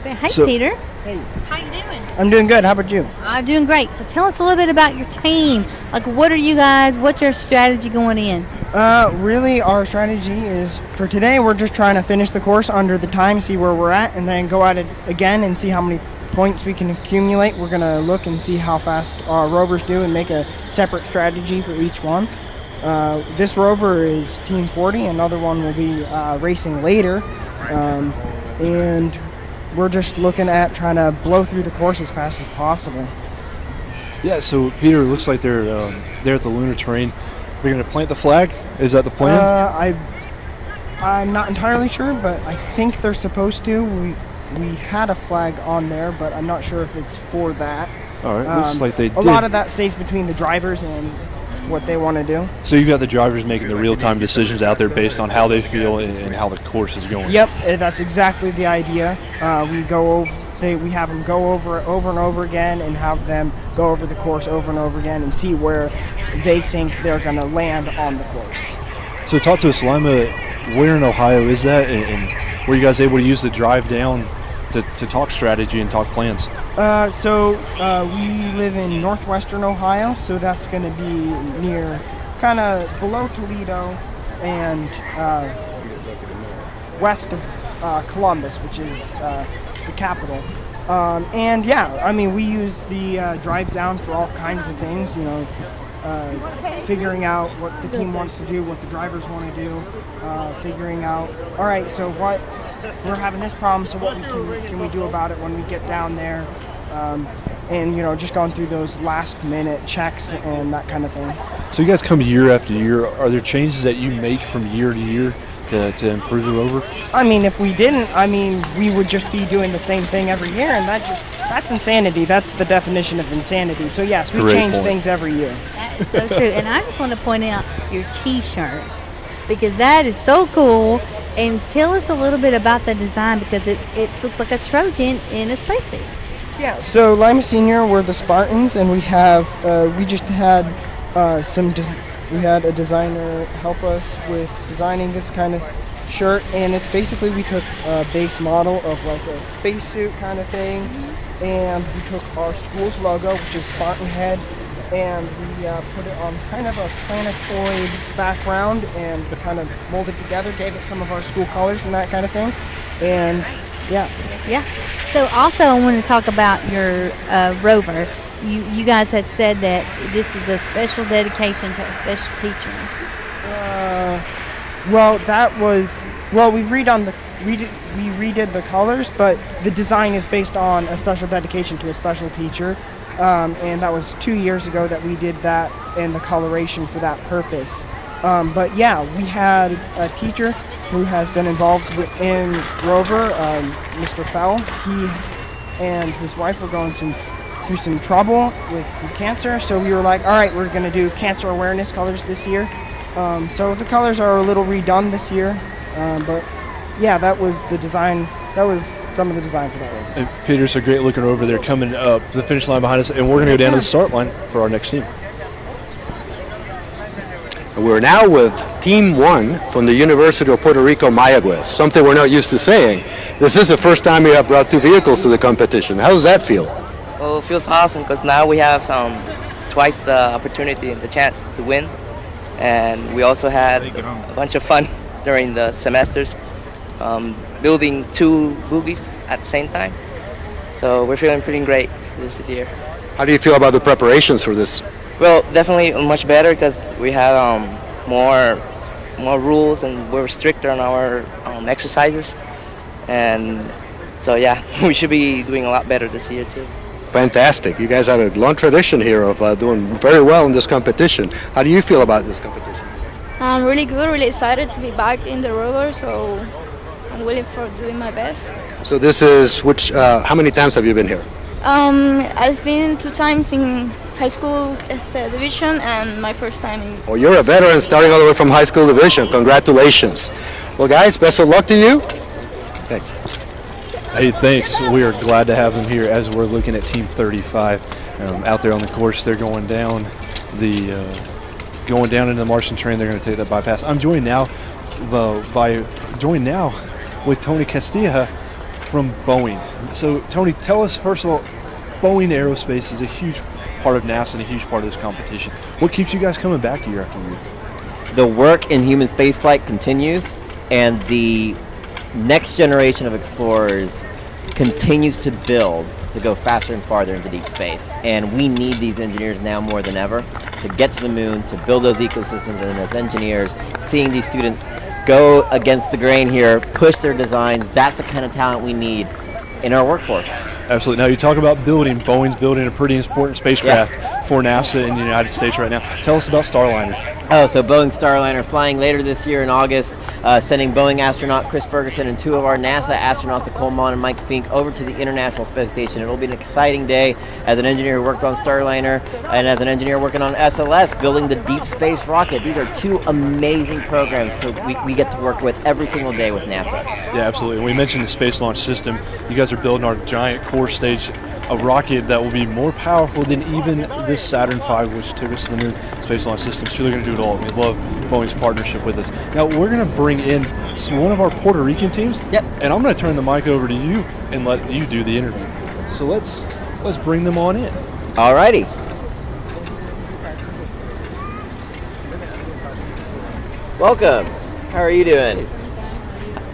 Hey, Peter. Hey. How you doing? I'm doing good. How about you? I'm doing great. So tell us a little bit about your team. What are you guys? What's your strategy going in? Really, our strategy is for today, we're just trying to finish the course under the time, see where we're at, and then go at it again and see how many points we can accumulate. We're going to look and see how fast our rovers do and make a separate strategy for each one. This rover is Team 40. Another one will be racing later. And we're just looking at trying to blow through the course as fast as possible. Yeah, so Peter, it looks like they're there at the lunar terrain. They're going to plant the flag? Is that the plan? I'm not entirely sure, but I think they're supposed to. We had a flag on there, but I'm not sure if it's for that. All right, looks like they did. A lot of that stays between the drivers and what they want to do. So you've got the drivers making the real-time decisions out there based on how they feel and how the course is going. Yep, that's exactly the idea. We have them go over and over again, and have them go over the course over and over again and see where they think they're going to land on the course. So talk to us, Lima, where in Ohio is that, and were you guys able to use the drive down to talk strategy and talk plans? We live in northwestern Ohio, so that's going to be near, kind of below Toledo and west of Columbus, which is the capital. We use the drive down for all kinds of things, figuring out what the team wants to do, what the drivers want to do, figuring out, all right, so we're having this problem, so what can we do about it when we get down there, and just going through those last minute checks and that kind of thing. So you guys come year after year. Are there changes that you make from year to year to improve the Rover? If we didn't, we would just be doing the same thing every year, and that's insanity. That's the definition of insanity. So yes, we change things every year. That is so true. And I just want to point out your T-shirts, because that is so cool. And tell us a little bit about the design, because it looks like a Trojan in a spacesuit. Yeah, so Lima Senior, we're the Spartans, and we have we just had we had a designer help us with designing this kind of shirt, and it's basically we took a base model of like a spacesuit kind of thing, and we took our school's logo, which is Spartan head, and we put it on kind of a planetoid background and kind of molded together, gave it some of our school colors and that kind of thing, and yeah. Yeah. So also I want to talk about your Rover. You guys had said that this is a special dedication to a special teacher. Well, we redid the colors, but the design is based on a special dedication to a special teacher, and that was 2 years ago that we did that and the coloration for that purpose. But yeah, we had a teacher who has been involved in Rover, Mr. Fell. He and his wife were going through some trouble with some cancer, so we were like, all right, we're going to do cancer awareness colors this year. So the colors are a little redone this year, but yeah, that was the design. That was some of the design for that one. And Peter's a great looking Rover. They're coming up the finish line behind us, and we're going to go down to the start line for our next team. We're now with Team 1 from the University of Puerto Rico, Mayagüez, something we're not used to saying. This is the first time we have brought 2 vehicles to the competition. How does that feel? Well, it feels awesome because now we have twice the opportunity and the chance to win. And we also had a bunch of fun during the semesters, building 2 boogies at the same time. So we're feeling pretty great this year. How do you feel about the preparations for this? Well, definitely much better because we have more rules and we're stricter on our exercises. And so yeah, we should be doing a lot better this year too. Fantastic. You guys have a long tradition here of doing very well in this competition. How do you feel about this competition? I'm really good, really excited to be back in the Rover, so I'm willing for doing my best. So this is how many times have you been here? I've been 2 times in high school division and my first time in... Well, you're a veteran starting all the way from high school division. Congratulations. Well, guys, best of luck to you. Thanks. Hey, thanks. We are glad to have them here as we're looking at Team 35 out there on the course. They're going down into the Martian train. They're going to take that bypass. I'm joined now with Tony Castilla from Boeing. So, Tony, tell us first of all, Boeing Aerospace is a huge part of NASA and a huge part of this competition. What keeps you guys coming back year after year? The work in human spaceflight continues, and the next generation of explorers continues to build to go faster and farther into deep space. And we need these engineers now more than ever to get to the moon, to build those ecosystems, and as engineers, seeing these students go against the grain here, push their designs, that's the kind of talent we need in our workforce. Absolutely. Now you talk about building. Boeing's building a pretty important spacecraft for NASA in the United States right now. Tell us about Starliner. Oh, so Boeing Starliner flying later this year in August, sending Boeing astronaut Chris Ferguson and 2 of our NASA astronauts, Nicole Mon and Mike Fink, over to the International Space Station. It'll be an exciting day as an engineer who worked on Starliner and as an engineer working on SLS, building the deep space rocket. These are 2 amazing programs we get to work with every single day with NASA. Yeah, absolutely. And we mentioned the Space Launch System. You guys are building our giant core stage, a rocket that will be more powerful than even this Saturn V, which took us to the moon. Space Launch System's truly going to do it all. We love Boeing's partnership with us. Now we're going to bring in one of our Puerto Rican teams. Yep. And I'm going to turn the mic over to you and let you do the interview. So let's bring them on in. Alrighty. Welcome. How are you doing?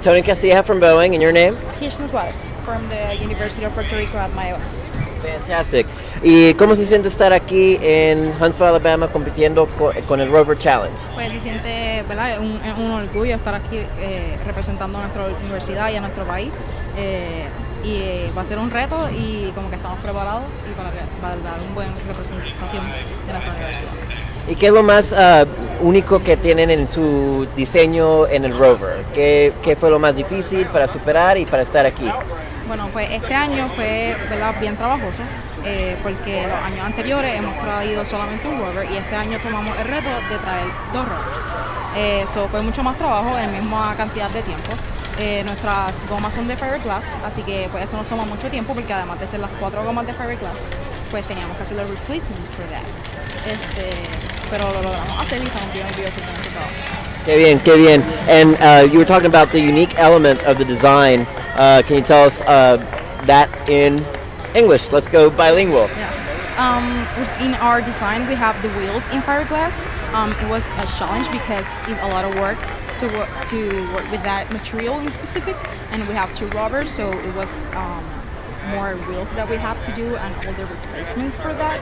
Tony Castilla from Boeing, and your name? Hishna Suarez from the University of Puerto Rico at Mayagüez. Fantastic. ¿Y cómo se siente estar aquí en Huntsville, Alabama, compitiendo con el Rover Challenge? Pues se siente, ¿verdad? Un orgullo estar aquí representando a nuestra universidad y a nuestro país. Y va a ser un reto y como que estamos preparados y para dar una buena representación de nuestra universidad. ¿Y qué es lo más único que tienen en su diseño en el Rover? ¿Qué fue lo más difícil para superar y para estar aquí? Bueno, pues este año fue, ¿verdad?, bien trabajoso. porque los años anteriores hemos traído solamente un Rover y este año tomamos el reto de traer 2 Rovers. So fue mucho más trabajo en la misma cantidad de tiempo. Nuestras gomas son de fiberglass, así que pues eso nos toma mucho tiempo porque además de ser las 4 gomas de fiberglass, pues teníamos que hacer los replacements for that. Pero lo logramos hacer y estamos bien orgullosos de nuestro trabajo. Qué bien, qué bien. And you were talking about the unique elements of the design. Can you tell us that in English? Let's go bilingual. In our design, we have the wheels in fiberglass. It was a challenge because it's a lot of work to work with that material in specific, and we have 2 Rovers, so it was more wheels that we have to do and all the replacements for that.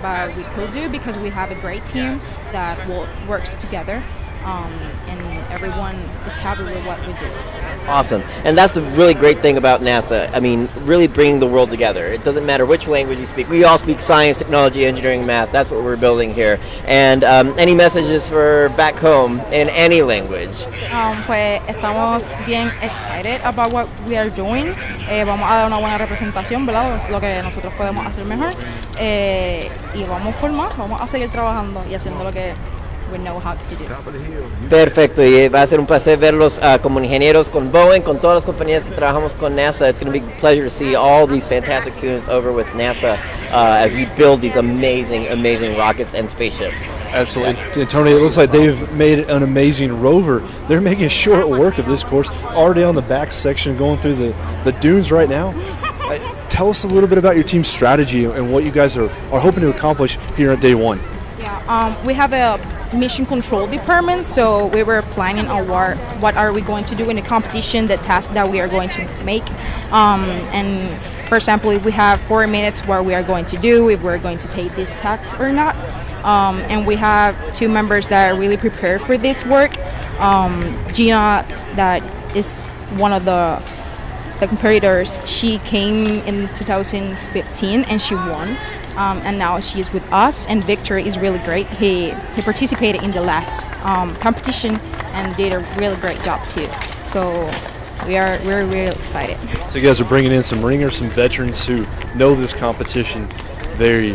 But we could do because we have a great team that works together. And everyone is happy with what we do. Awesome. And that's the really great thing about NASA. I mean, really bringing the world together. It doesn't matter which language you speak. We all speak science, technology, engineering, math. That's what we're building here. And any messages for back home in any language? Pues estamos bien excited about what we are doing. Vamos a dar una buena representación, ¿verdad? Lo que nosotros podemos hacer mejor. Y vamos por más. Vamos a seguir trabajando y haciendo lo que we know how to do. Perfecto, y va a ser un placer verlos como ingenieros con Boeing, con todas las compañías que trabajamos con NASA. It's going to be a pleasure to see all these fantastic students over with NASA as we build these amazing, amazing rockets and spaceships. Absolutely. And Tony, it looks like they've made an amazing Rover. They're making short work of this course, already on the back section, going through the dunes right now. Tell us a little bit about your team's strategy and what you guys are hoping to accomplish here at day 1. Yeah, we have a mission control department, so we were planning on what are we going to do in the competition, the task that we are going to make. And for example, if we have 4 minutes what we are going to do, if we're going to take this task or not. And we have 2 members that are really prepared for this work. Gina, that is one of the competitors, she came in 2015 and she won. And now she is with us, and Victor is really great. He participated in the last competition and did a really great job too. So we're really excited. So you guys are bringing in some ringers, some veterans who know this competition very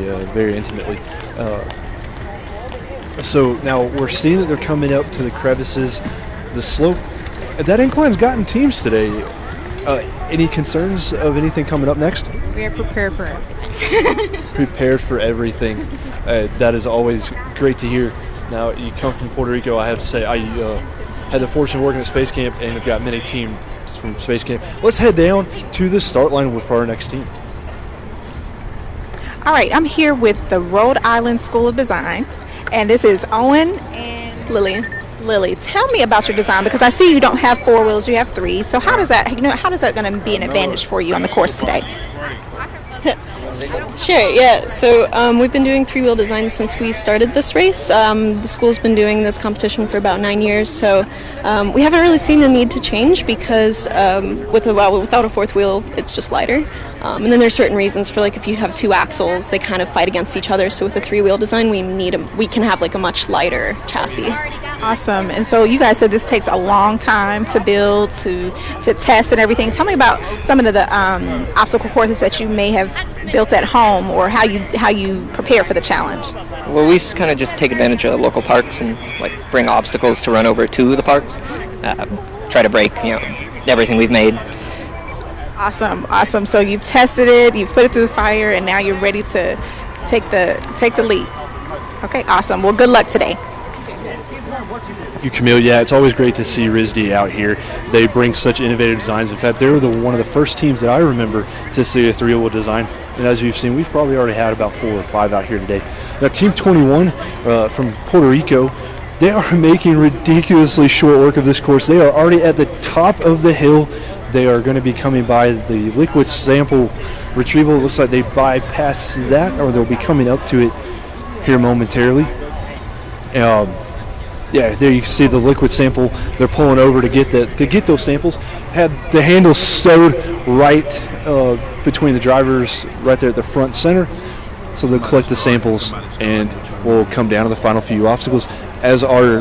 intimately. So now we're seeing that they're coming up to the crevices, the slope. That incline's gotten teams today. Any concerns of anything coming up next? We are prepared for everything. Prepared for everything. That is always great to hear. Now, you come from Puerto Rico. I have to say, I had the fortune of working at Space Camp and have got many teams from Space Camp. Let's head down to the start line for our next team. All right, I'm here with the Rhode Island School of Design, and this is Owen and Lily. Lily, tell me about your design, because I see you don't have 4 wheels, you have 3. So how does that going to be an advantage for you on the course today? Sure, yeah. So we've been doing 3-wheel design since we started this race. The school's been doing this competition for about 9 years, so we haven't really seen the need to change because without a 4th wheel, it's just lighter. And then there's certain reasons for, like, if you have 2 axles, they kind of fight against each other. So with a 3-wheel design, we can have like a much lighter chassis. Awesome. And so you guys said this takes a long time to build, to test and everything. Tell me about some of the obstacle courses that you may have built at home, or how you prepare for the challenge. Well, we kind of just take advantage of the local parks and like bring obstacles to run over to the parks. Try to break, everything we've made. Awesome. So you've tested it, you've put it through the fire, and now you're ready to take the lead. Okay, awesome. Well, good luck today. Thank you, Camille. Yeah, it's always great to see RISD out here. They bring such innovative designs. In fact, they were one of the first teams that I remember to see a 3-wheel design. And as you've seen, we've probably already had about 4 or 5 out here today. Now, Team 21 from Puerto Rico, they are making ridiculously short work of this course. They are already at the top of the hill. They are going to be coming by the liquid sample retrieval. It looks like they bypassed that, or they'll be coming up to it here momentarily. Yeah, there you can see the liquid sample. They're pulling over to get those samples. Had the handles stowed right between the drivers, right there at the front center. So they'll collect the samples and we'll come down to the final few obstacles. As our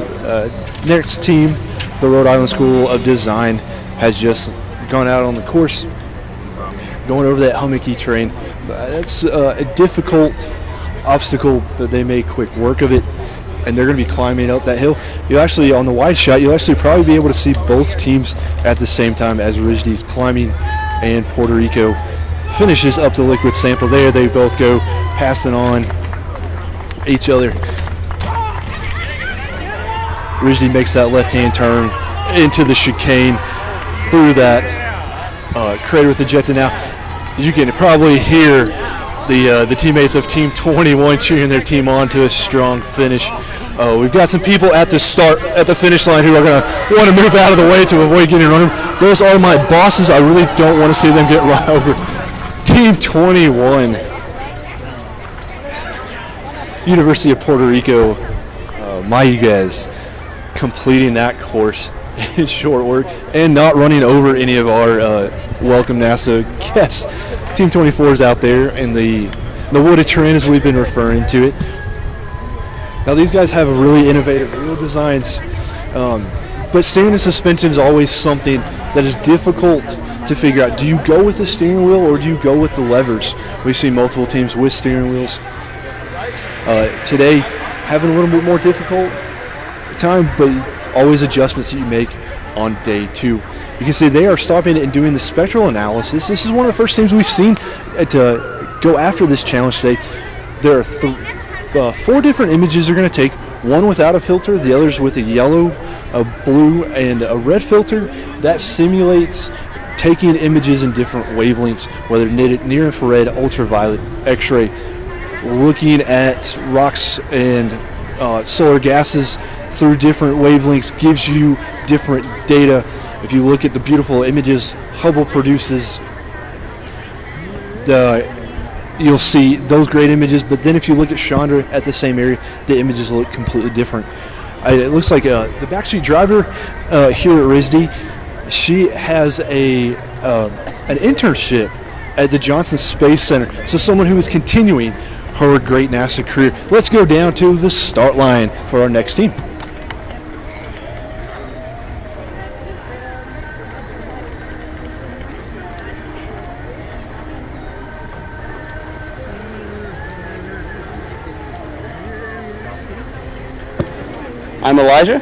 next team, the Rhode Island School of Design, has just gone out on the course, going over that hummocky terrain. That's a difficult obstacle, but they make quick work of it, and they're going to be climbing up that hill. You actually, on the wide shot, you'll actually probably be able to see both teams at the same time as Rijdi's climbing and Puerto Rico finishes up the liquid sample. There they both go, passing on each other. Rijdi makes that left-hand turn into the chicane through that crater with ejected. Now, you can probably hear the teammates of Team 21 cheering their team on to a strong finish. We've got some people at the finish line who are going to want to move out of the way to avoid getting run over. Those are my bosses. I really don't want to see them get run over. Team 21, University of Puerto Rico, Mayuguez, completing that course in short order and not running over any of our welcome NASA guests. Team 24 is out there in the wooded terrain, as we've been referring to it. Now these guys have really innovative wheel designs, but steering and suspension is always something that is difficult to figure out. Do you go with the steering wheel or do you go with the levers? We've seen multiple teams with steering wheels. Today, having a little bit more difficult time, but always adjustments that you make on day two. You can see they are stopping and doing the spectral analysis. This is one of the first teams we've seen to go after this challenge today. There are 4 different images they're going to take, one without a filter, the others with a yellow, a blue, and a red filter. That simulates taking images in different wavelengths, whether near infrared, ultraviolet, X-ray, looking at rocks and solar gases through different wavelengths gives you different data. If you look at the beautiful images Hubble produces, you'll see those great images, but then if you look at Chandra at the same area, the images look completely different. It looks like the backseat driver here at Rijdi, she has an internship at the Johnson Space Center, so someone who is continuing her great NASA career. Let's go down to the start line for our next team. I'm Elijah.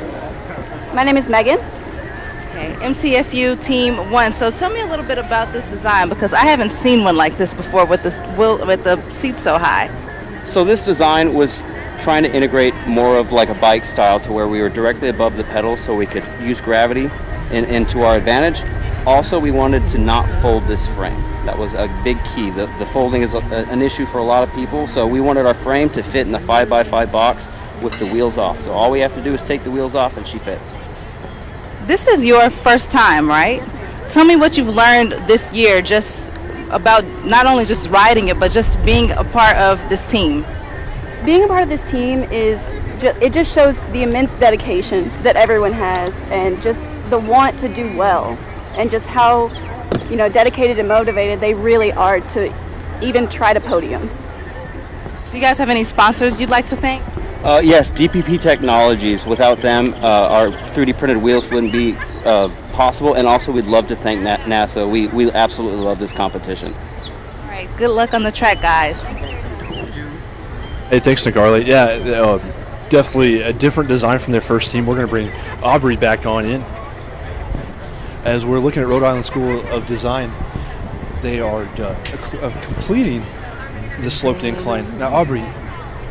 My name is Megan. Okay, MTSU Team 1. So tell me a little bit about this design, because I haven't seen one like this before with the seat so high. So this design was trying to integrate more of like a bike style to where we were directly above the pedals so we could use gravity into our advantage. Also, we wanted to not fold this frame. That was a big key. The folding is an issue for a lot of people, so we wanted our frame to fit in the 5x5 box with the wheels off. So all we have to do is take the wheels off and she fits. This is your first time, right? Tell me what you've learned this year just about not only just riding it, but just being a part of this team. Being a part of this team it just shows the immense dedication that everyone has, and just the want to do well, and just how dedicated and motivated they really are to even try to podium. Do you guys have any sponsors you'd like to thank? Yes, DPP Technologies. Without them, our 3D printed wheels wouldn't be possible, and also we'd love to thank NASA. We absolutely love this competition. All right, good luck on the track, guys. Hey, thanks, Nicarly. Yeah, definitely a different design from their first team. We're going to bring Aubrey back on in. As we're looking at Rhode Island School of Design, they are completing the sloped incline. Now, Aubrey,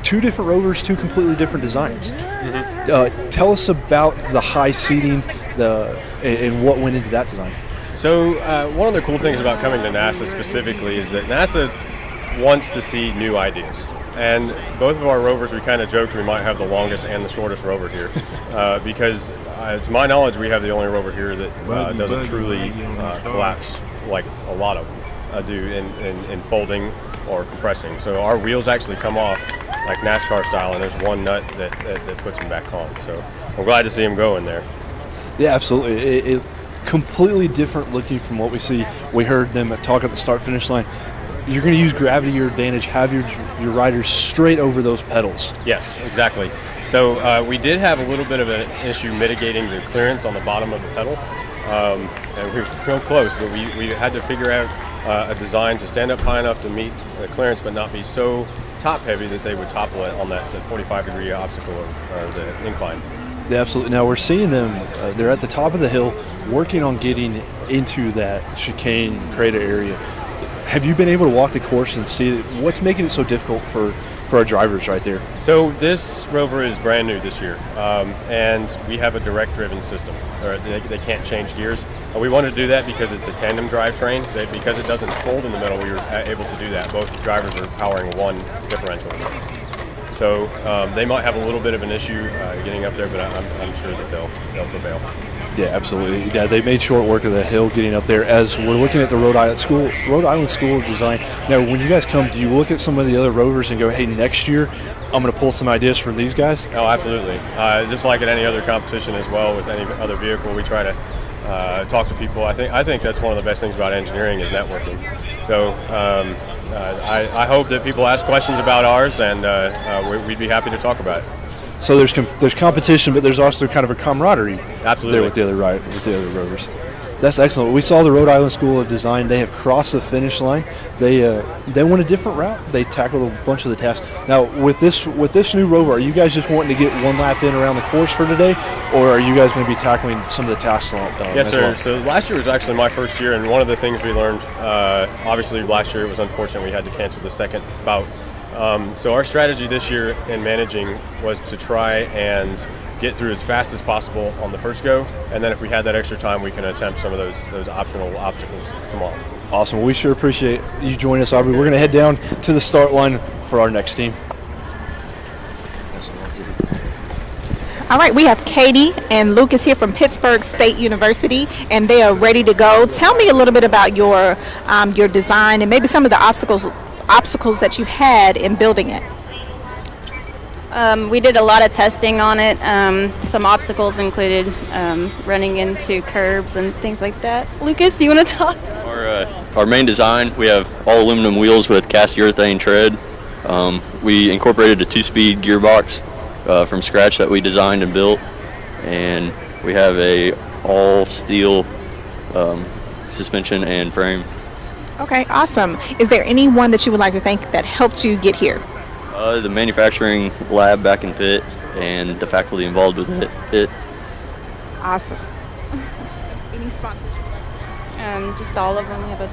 2 different Rovers, 2 completely different designs. Mm-hmm. Tell us about the high seating and what went into that design. So one of the cool things about coming to NASA specifically is that NASA wants to see new ideas. And both of our rovers, we kind of joked we might have the longest and the shortest rover here because to my knowledge we have the only rover here that doesn't truly collapse like a lot of them do in folding or compressing. So our wheels actually come off like NASCAR style, and there's one nut that puts them back on. So I'm glad to see them go in there. Yeah, absolutely. It completely different looking from what we see. We heard them talk at the start-finish line. You're going to use gravity to your advantage, have your riders straight over those pedals. Yes, exactly. So we did have a little bit of an issue mitigating the clearance on the bottom of the pedal. And we were real close, but we had to figure out a design to stand up high enough to meet the clearance but not be so top heavy that they would topple it on that 45-degree obstacle or the incline. Yeah, absolutely. Now we're seeing them, they're at the top of the hill working on getting into that chicane crater area. Have you been able to walk the course and see what's making it so difficult for our drivers right there? So this Rover is brand new this year, and we have a direct-driven system. Or they can't change gears. We wanted to do that because it's a tandem drivetrain. Because it doesn't fold in the middle, we were able to do that. Both drivers are powering one differential. So they might have a little bit of an issue getting up there, but I'm sure that they'll prevail. Yeah, absolutely. Yeah, they made short work of the hill getting up there. As we're looking at the Rhode Island School of Design. Now, when you guys come, do you look at some of the other Rovers and go, hey, next year I'm going to pull some ideas from these guys? Oh, absolutely. Just like at any other competition as well, with any other vehicle, we try to talk to people. I think that's one of the best things about engineering is networking. So I hope that people ask questions about ours, and we'd be happy to talk about it. So there's competition, but there's also kind of a camaraderie Absolutely. there with the other Rovers. That's excellent. We saw the Rhode Island School of Design. They have crossed the finish line. They went a different route. They tackled a bunch of the tasks. Now with this new Rover, are you guys just wanting to get one lap in around the course for today, or are you guys going to be tackling some of the tasks? Yes, sir. Well? So last year was actually my first year, and one of the things we learned, obviously last year it was unfortunate we had to cancel the second bout. So our strategy this year in managing was to try and get through as fast as possible on the first go, and then if we had that extra time, we can attempt some of those optional obstacles tomorrow. Awesome. Well, we sure appreciate you joining us, Aubrey. We're going to head down to the start line for our next team. All right, we have Katie and Lucas here from Pittsburgh State University, and they are ready to go. Tell me a little bit about your design and maybe some of the obstacles that you had in building it. We did a lot of testing on it. Some obstacles included running into curbs and things like that. Lucas, do you want to talk? Our main design, we have all aluminum wheels with cast urethane tread. We incorporated a 2-speed gearbox from scratch that we designed and built, and we have a all steel suspension and frame. Okay, awesome. Is there anyone that you would like to thank that helped you get here? The manufacturing lab back in Pitt and the faculty involved with it. Awesome. Any sponsors? Just all of them. We have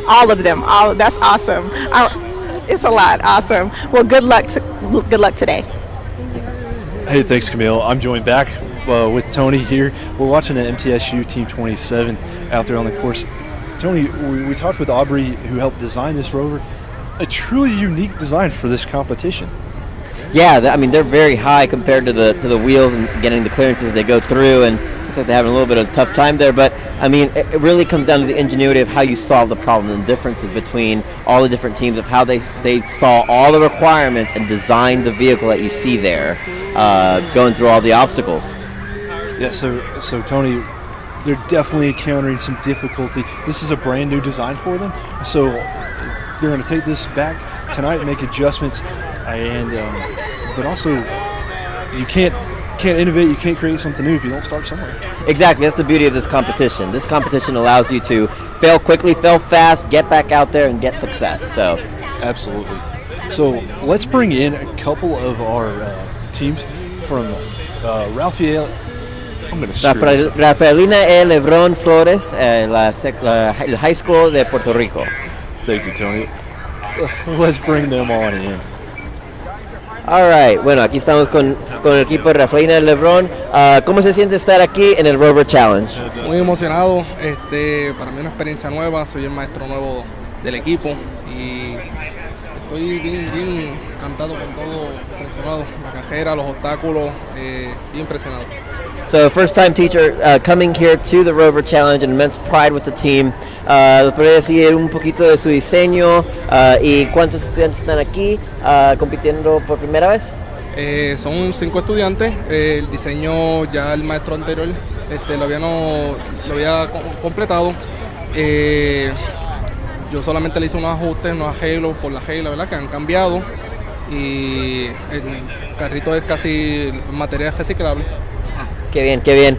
all of them. That's awesome. It's a lot. Awesome. Well, good luck today. Hey, thanks, Camille. I'm joined back with Tony here. We're watching the MTSU Team 27 out there on the course. Tony, we talked with Aubrey, who helped design this Rover. A truly unique design for this competition. Yeah, they're very high compared to the wheels and getting the clearances they go through, and it looks like they're having a little bit of a tough time there. But it really comes down to the ingenuity of how you solve the problem and the differences between all the different teams of how they saw all the requirements and designed the vehicle that you see there, going through all the obstacles. Yeah, so Tony, they're definitely encountering some difficulty. This is a brand new design for them, so they're going to take this back tonight and make adjustments. And but also, you can't innovate, you can't create something new if you don't start somewhere. Exactly, that's the beauty of this competition. This competition allows you to fail quickly, fail fast, get back out there and get success. So, absolutely. So let's bring in a couple of our teams from Rafaelina E. Lebron Flores, el High School de Puerto Rico. Thank you, Tony. Let's bring them on in. All right, bueno, aquí estamos con el equipo de Rafaelina Lebron. ¿Cómo se siente estar aquí en el Rover Challenge? Muy emocionado, para mí una experiencia nueva, soy el maestro nuevo del equipo y estoy bien encantado con todo, impresionado, la cajera, los obstáculos, bien impresionado. So, first time teacher coming here to the Rover Challenge, and immense pride with the team. ¿Podría decir un poquito de su diseño y cuántos estudiantes están aquí compitiendo por primera vez? Son 5 estudiantes. El diseño ya el maestro anterior lo había completado. Yo solamente le hice unos ajustes, unos arreglos por la regla, ¿verdad? Que han cambiado. Y el carrito es casi material reciclable. Qué bien, qué bien.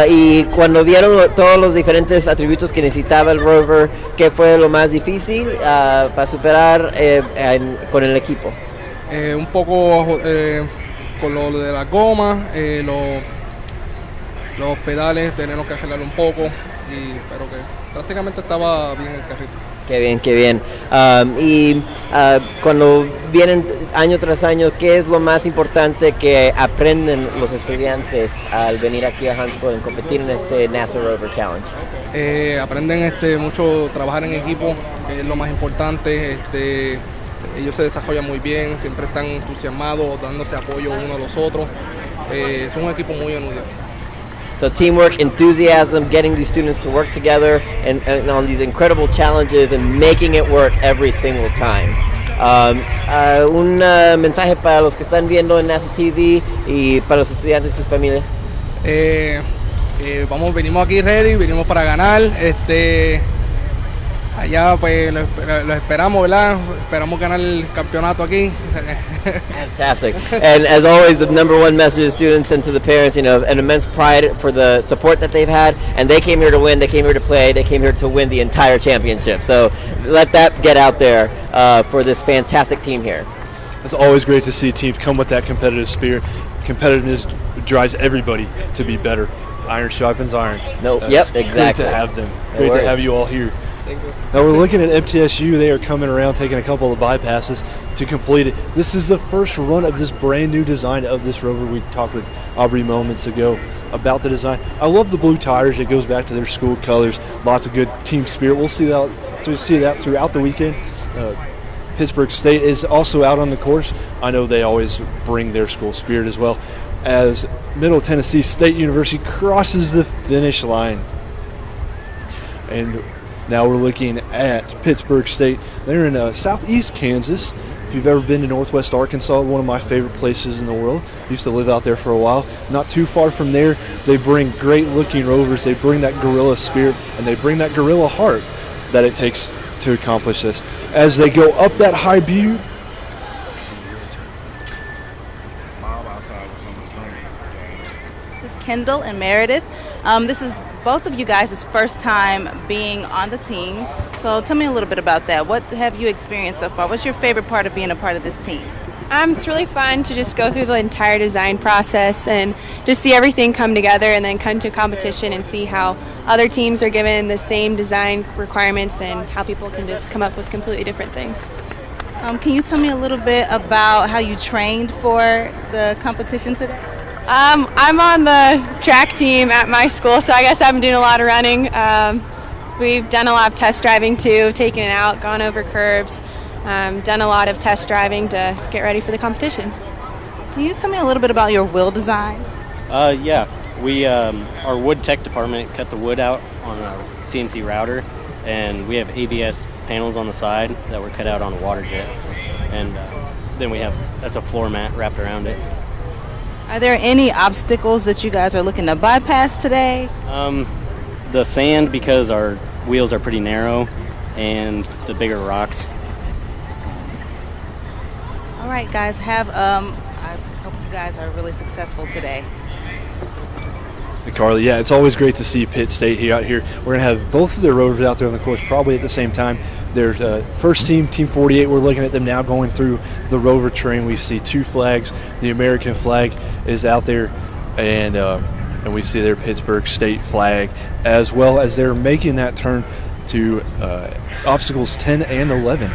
Y cuando vieron todos los diferentes atributos que necesitaba el Rover, ¿qué fue lo más difícil para superar con el equipo? Un poco con lo de la goma, los pedales tenemos que arreglarlo un poco, pero que prácticamente estaba bien el carrito. Qué bien, qué bien. Cuando vienen año tras año, ¿qué es lo más importante que aprenden los estudiantes al venir aquí a Huntsville y competir en este NASA Rover Challenge? Aprenden mucho trabajar en equipo, que es lo más importante. Ellos se desarrollan muy bien, siempre están entusiasmados, dándose apoyo uno a los otros. Es un equipo muy unido. So teamwork, enthusiasm, getting these students to work together and on these incredible challenges and making it work every single time. Un mensaje para los que están viendo en NASA TV y para los estudiantes y sus familias. Venimos aquí ready, venimos para ganar. Allá pues lo esperamos, ¿verdad? Esperamos ganar el campeonato aquí. Fantastic. And as always, the number one message to students and to the parents, an immense pride for the support that they've had. And they came here to win, they came here to play, they came here to win the entire championship. So let that get out there for this fantastic team here. It's always great to see teams come with that competitive spirit. Competitiveness drives everybody to be better. Iron sharpens iron. Yep, exactly. Great to have them. Great to have you all here. Now we're looking at MTSU. They are coming around, taking a couple of bypasses to complete it. This is the first run of this brand new design of this Rover. We talked with Aubrey moments ago about the design. I love the blue tires. It goes back to their school colors. Lots of good team spirit. We'll see that throughout the weekend. Pittsburgh State is also out on the course. I know they always bring their school spirit as well. As Middle Tennessee State University crosses the finish line. And now we're looking at Pittsburgh State. They're in southeast Kansas. If you've ever been to northwest Arkansas, one of my favorite places in the world. Used to live out there for a while. Not too far from there, they bring great looking Rovers. They bring that guerrilla spirit and they bring that guerrilla heart that it takes to accomplish this. As they go up that high butte, This is Kendall and Meredith. This is both of you guys' first time being on the team. So tell me a little bit about that. What have you experienced so far? What's your favorite part of being a part of this team? It's really fun to just go through the entire design process and just see everything come together and then come to competition and see how other teams are given the same design requirements and how people can just come up with completely different things. Can you tell me a little bit about how you trained for the competition today? I'm on the track team at my school, so I guess I've been doing a lot of running. We've done a lot of test driving too, taken it out, gone over curbs, done a lot of test driving to get ready for the competition. Can you tell me a little bit about your wheel design? Yeah, we our wood tech department cut the wood out on a CNC router, and we have ABS panels on the side that were cut out on a water jet, and then that's a floor mat wrapped around it. Are there any obstacles that you guys are looking to bypass today? The sand, because our wheels are pretty narrow, and the bigger rocks. All right, guys, I hope you guys are really successful today. Carly, yeah, it's always great to see Pitt State out here. We're going to have both of their Rovers out there on the course probably at the same time. There's first team, Team 48, we're looking at them now going through the Rover train. We see two flags. The American flag is out there, and we see their Pittsburgh State flag, as well as they're making that turn to obstacles 10 and 11.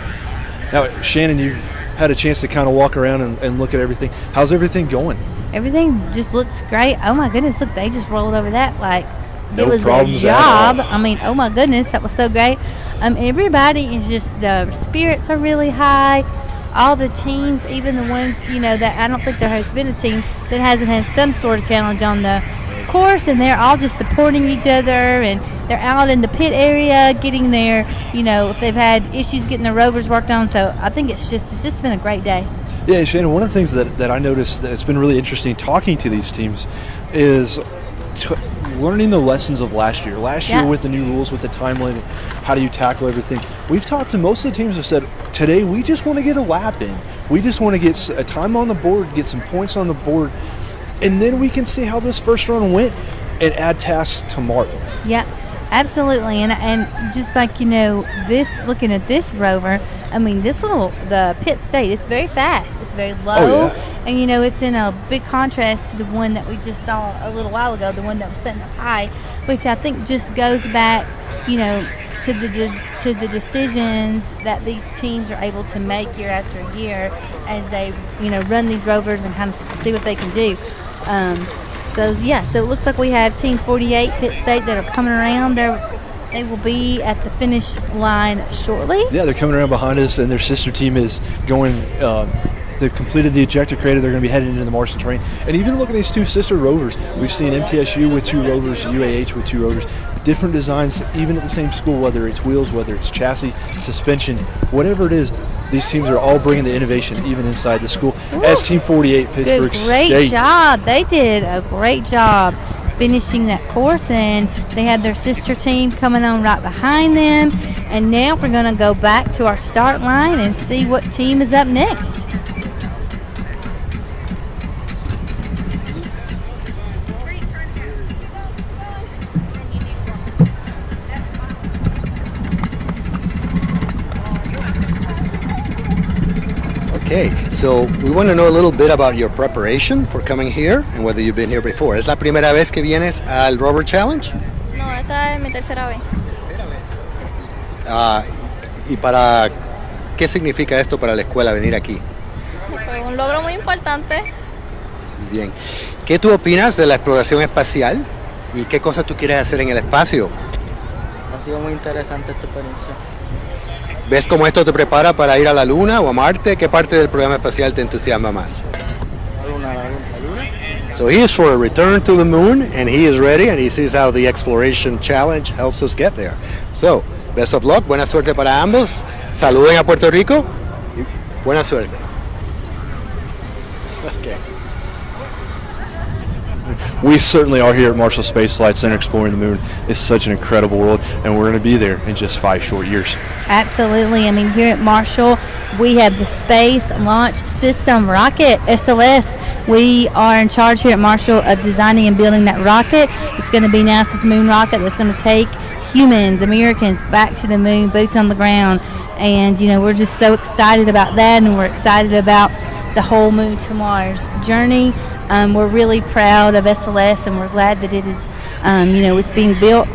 Now, Shannon, you've had a chance to kind of walk around and look at everything. How's everything going? Everything just looks great. Oh my goodness, look, they just rolled over that like No it was problems their at all. job. I mean, oh my goodness, that was so great. Everybody is just, the spirits are really high. All the teams, even the ones, that I don't think there has been a team that hasn't had some sort of challenge on the course, and they're all just supporting each other, and they're out in the pit area getting their, if they've had issues getting their Rovers worked on. So I think it's just been a great day. Yeah, Shannon, one of the things that I noticed that it's been really interesting talking to these teams is learning the lessons of last year. Last year with the new rules, with the time limit, how do you tackle everything? We've talked to most of the teams have said, today we just want to get a lap in. We just want to get a time on the board, get some points on the board, and then we can see how this first run went and add tasks tomorrow. Yeah, absolutely. And just like, looking at this Rover, I mean, the Pitt State, it's very fast. It's very low. Oh, yeah. And, it's in a big contrast to the one that we just saw a little while ago, the one that was setting up high, which I think just goes back, to the decisions that these teams are able to make year after year as they, run these Rovers and kind of see what they can do. So it looks like we have Team 48, Pitt State, that are coming around. They will be at the finish line shortly. Yeah, they're coming around behind us, and their sister team is going. They've completed the ejector crater. They're going to be heading into the Martian terrain. And even look at these two sister Rovers. We've seen MTSU with 2 Rovers, UAH with 2 Rovers. Different designs, even at the same school, whether it's wheels, whether it's chassis, suspension, whatever it is. These teams are all bringing the innovation even inside the school. Ooh. As Team 48, Pittsburgh State. Great job. They did a great job finishing that course, and they had their sister team coming on right behind them. And now we're going to go back to our start line and see what team is up next. Okay, so we want to know a little bit about your preparation for coming here and whether you've been here before. ¿Es la primera vez que vienes al Rover Challenge? No, esta es mi tercera vez. ¿Y para qué significa esto para la escuela venir aquí? Es un logro muy importante. Bien. ¿Qué tú opinas de la exploración espacial y qué cosas tú quieres hacer en el espacio? Ha sido muy interesante esta experiencia. ¿Ves cómo esto te prepara para ir a la Luna o a Marte? ¿Qué parte del programa espacial te entusiasma más? La Luna. So he is for a return to the moon, and he is ready, and he sees how the Exploration Challenge helps us get there. So, best of luck, buena suerte para ambos. Saluden a Puerto Rico y buena suerte. Okay. We certainly are here at Marshall Space Flight Center exploring the moon. It's such an incredible world, and we're going to be there in just 5 short years. Absolutely. I mean, here at Marshall, we have the Space Launch System rocket, SLS. We are in charge here at Marshall of designing and building that rocket. It's going to be NASA's moon rocket that's going to take humans, Americans, back to the moon, boots on the ground. And, we're just so excited about that, and we're excited about the whole Moon to Mars journey. We're really proud of SLS, and we're glad that it is, it's being built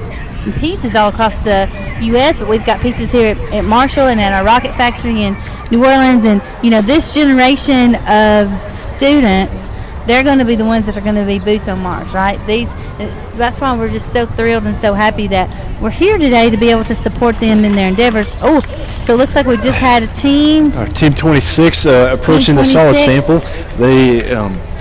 in pieces all across the U.S., but we've got pieces here at Marshall and at our rocket factory in New Orleans. And, this generation of students, they're going to be the ones that are going to be boots on Mars, right? That's why we're just so thrilled and so happy that we're here today to be able to support them in their endeavors. Oh, so it looks like we just had a team. Team 26 approaching the solid sample. They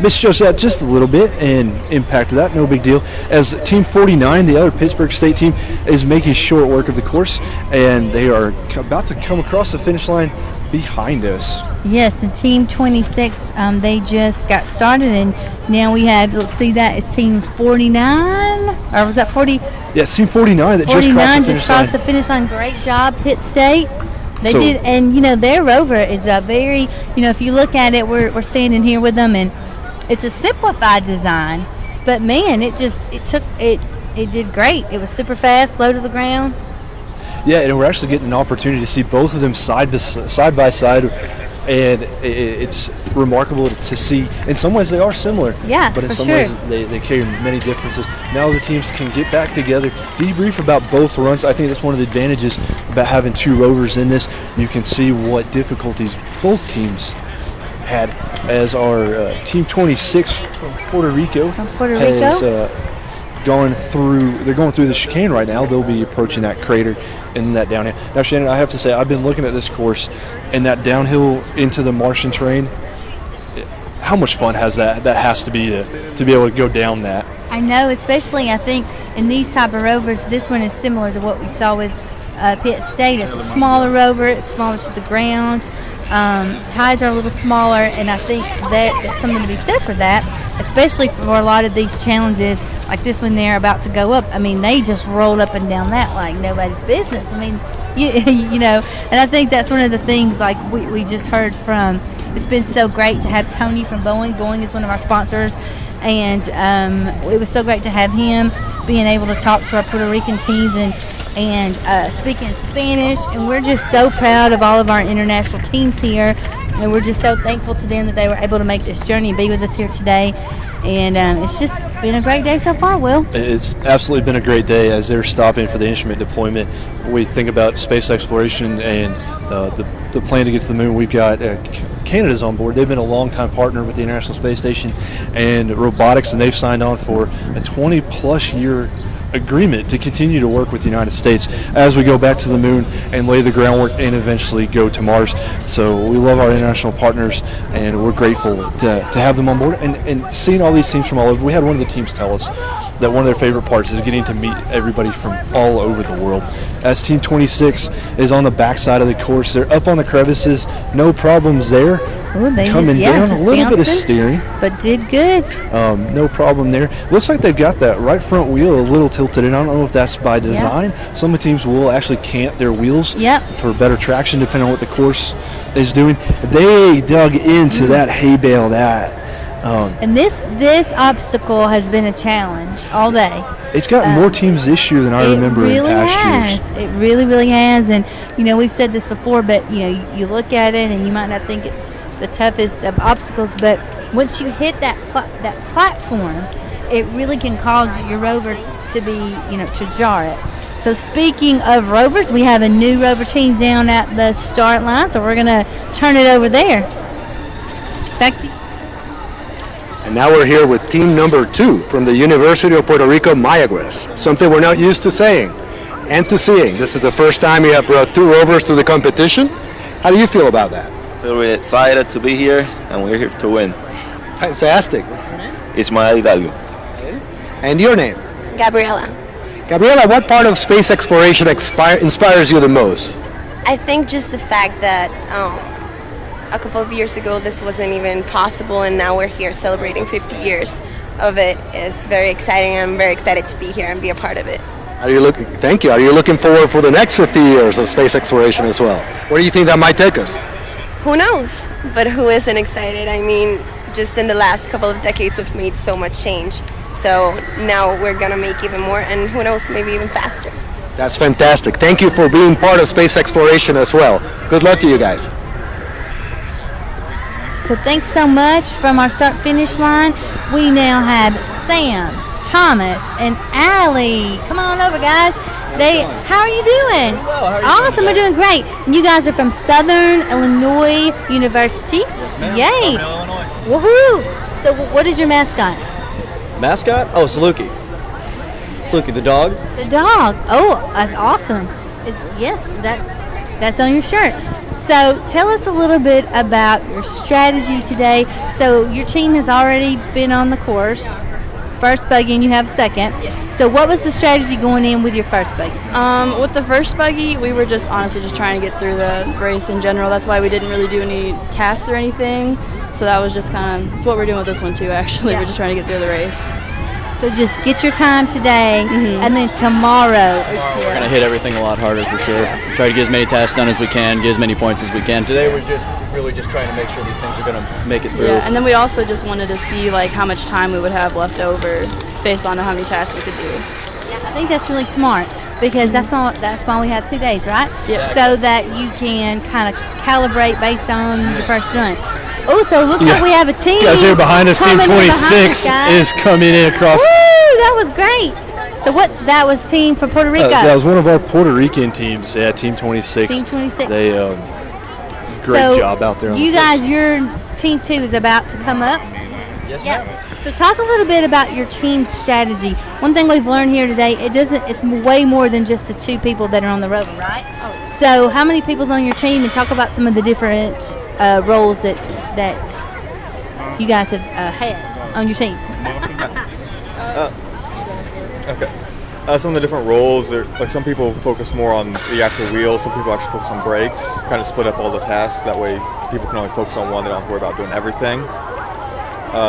misjudged that just a little bit and impacted that. No big deal. As Team 49, the other Pittsburgh State team, is making short work of the course, and they are about to come across the finish line behind us. Yes, and Team 26, they just got started, and now we have, let's see, that is Team 49, or was that 40? Yes, Team 49 that just crossed the finish line. Great job, Pitt State. They did, and their Rover is a very, if you look at it, we're standing here with them, and it's a simplified design, but man, it did great. It was super fast, low to the ground. Yeah, and we're actually getting an opportunity to see both of them side by side, and it's remarkable to see. In some ways, they are similar. Yeah, but in some ways, they carry many differences. Now the teams can get back together, debrief about both runs. I think that's one of the advantages about having 2 Rovers in this. You can see what difficulties both teams had. As our Team 26 from Puerto Rico has going through the chicane right now. They'll be approaching that crater and that downhill. Now, Shannon, I have to say, I've been looking at this course and that downhill into the Martian terrain. How much fun has that has to be to be able to go down that? I know, especially I think in these type of Rovers, this one is similar to what we saw with Pitt State. It's a smaller Rover. It's smaller to the ground. Tides are a little smaller, and I think that's something to be said for that, especially for a lot of these challenges like this one they're about to go up. I mean, they just rolled up and down that like nobody's business. I mean, and I think that's one of the things like we just heard from it's been so great to have Tony from Boeing. Boeing is one of our sponsors, and it was so great to have him being able to talk to our Puerto Rican teams and speaking Spanish. And we're just so proud of all of our international teams here, and we're just so thankful to them that they were able to make this journey and be with us here today. And it's just been a great day so far, Will. It's absolutely been a great day as they're stopping for the instrument deployment. We think about space exploration and the plan to get to the moon. We've got Canada's on board. They've been a long-time partner with the International Space Station and robotics, and they've signed on for a 20-plus year agreement to continue to work with the United States as we go back to the moon and lay the groundwork and eventually go to Mars. So we love our international partners, and we're grateful to have them on board and seeing all these teams from all over. We had one of the teams tell us that one of their favorite parts is getting to meet everybody from all over the world. As Team 26 is on the backside of the course, they're up on the crevices, no problems there. Ooh, they coming down, a little bit of steering, but did good. No problem there. Looks like they've got that right front wheel a little tilted, and I don't know if that's by design. Some of the teams will actually cant their wheels for better traction depending on what the course is doing. They dug into that hay bale and this obstacle has been a challenge all day. It's got more teams this year than I remember in past years. It really, really has. And, we've said this before, but, you look at it and you might not think it's the toughest of obstacles, but once you hit that platform, it really can cause your rover to be, to jar it. So speaking of rovers, we have a new rover team down at the start line, so we're going to turn it over there. Back to you. And now we're here with team number 2 from the University of Puerto Rico, Mayagüez. Something we're not used to saying and to seeing. This is the first time you have brought 2 rovers to the competition. How do you feel about that? We're excited to be here, and we're here to win. Fantastic. What's your name? Ismael Hidalgo. And your name? Gabriela. Gabriela, what part of space exploration inspires you the most? I think just the fact that a couple of years ago this wasn't even possible, and now we're here celebrating 50 years of it is very exciting, and I'm very excited to be here and be a part of it. Thank you. Are you looking forward for the next 50 years of space exploration as well? Where do you think that might take us? Who knows? But who isn't excited? I mean, just in the last couple of decades we've made so much change. So now we're going to make even more, and who knows, maybe even faster. That's fantastic. Thank you for being part of space exploration as well. Good luck to you guys. So thanks so much. From our start-finish line, we now have Sam, Thomas, and Allie. Come on over, guys. How are you doing? Well, how are you awesome, we're doing great. You guys are from Southern Illinois University. Yes, ma'am. Yay! From Illinois. Woohoo! So what is your mascot? Mascot? Oh, Saluki. Saluki, the dog. The dog. Oh, that's awesome. Yes, that's on your shirt. So tell us a little bit about your strategy today. So your team has already been on the course. First buggy, and you have second. Yes. So what was the strategy going in with your first buggy? With the first buggy, we were honestly just trying to get through the race in general. That's why we didn't really do any tasks or anything. So that was just that's what we're doing with this one too, actually. Yeah. We're just trying to get through the race. So just get your time today, and then tomorrow. We're going to hit everything a lot harder for sure. Try to get as many tasks done as we can, get as many points as we can. Today we're just really just trying to make sure these things are going to make it through. Yeah, and then we also just wanted to see how much time we would have left over based on how many tasks we could do. Yeah, I think that's really smart because that's why we have 2 days, right? Yeah. So that you can kind of calibrate based on your first run. Oh, so it looks like we have a team. You guys here behind us, Team 26 is coming in across. Woo, that was great. So that was team for Puerto Rico? That was one of our Puerto Rican teams. Yeah, Team 26. Team 26. They great job out there. You guys, your team 2 is about to come up. Yes, ma'am. So talk a little bit about your team strategy. One thing we've learned here today, it's way more than just the 2 people that are on the rover, right? Oh. So how many people's on your team, and talk about some of the different roles that you guys have had on your team. Okay. Some of the different roles, some people focus more on the actual wheel, some people actually focus on brakes, kind of split up all the tasks, that way people can only focus on one, they don't have to worry about doing everything.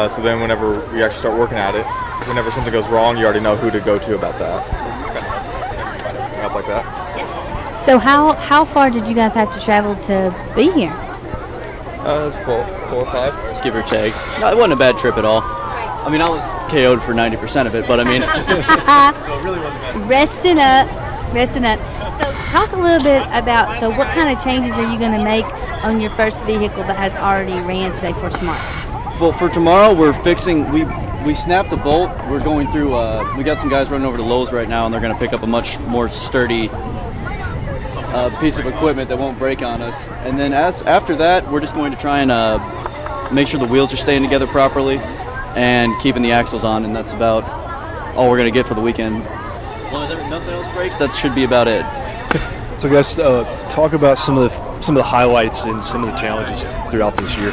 So then whenever we actually start working at it, whenever something goes wrong, you already know who to go to about that. So kind of help like that. So how far did you guys have to travel to be here? 4 or 5. Just give or take. No, it wasn't a bad trip at all. I mean, I was KO'd for 90% of it, but I mean, so it really wasn't bad. Resting up. So talk a little bit about, so what kind of changes are you going to make on your first vehicle that has already ran today for tomorrow? Well, for tomorrow, we're fixing, we snapped a bolt. We're going through, we got some guys running over to Lowe's right now, and they're going to pick up a much more sturdy piece of equipment that won't break on us. And then after that, we're just going to try and make sure the wheels are staying together properly and keeping the axles on, and that's about all we're going to get for the weekend. As long as nothing else breaks, that should be about it. So guys, talk about some of the highlights and some of the challenges throughout this year.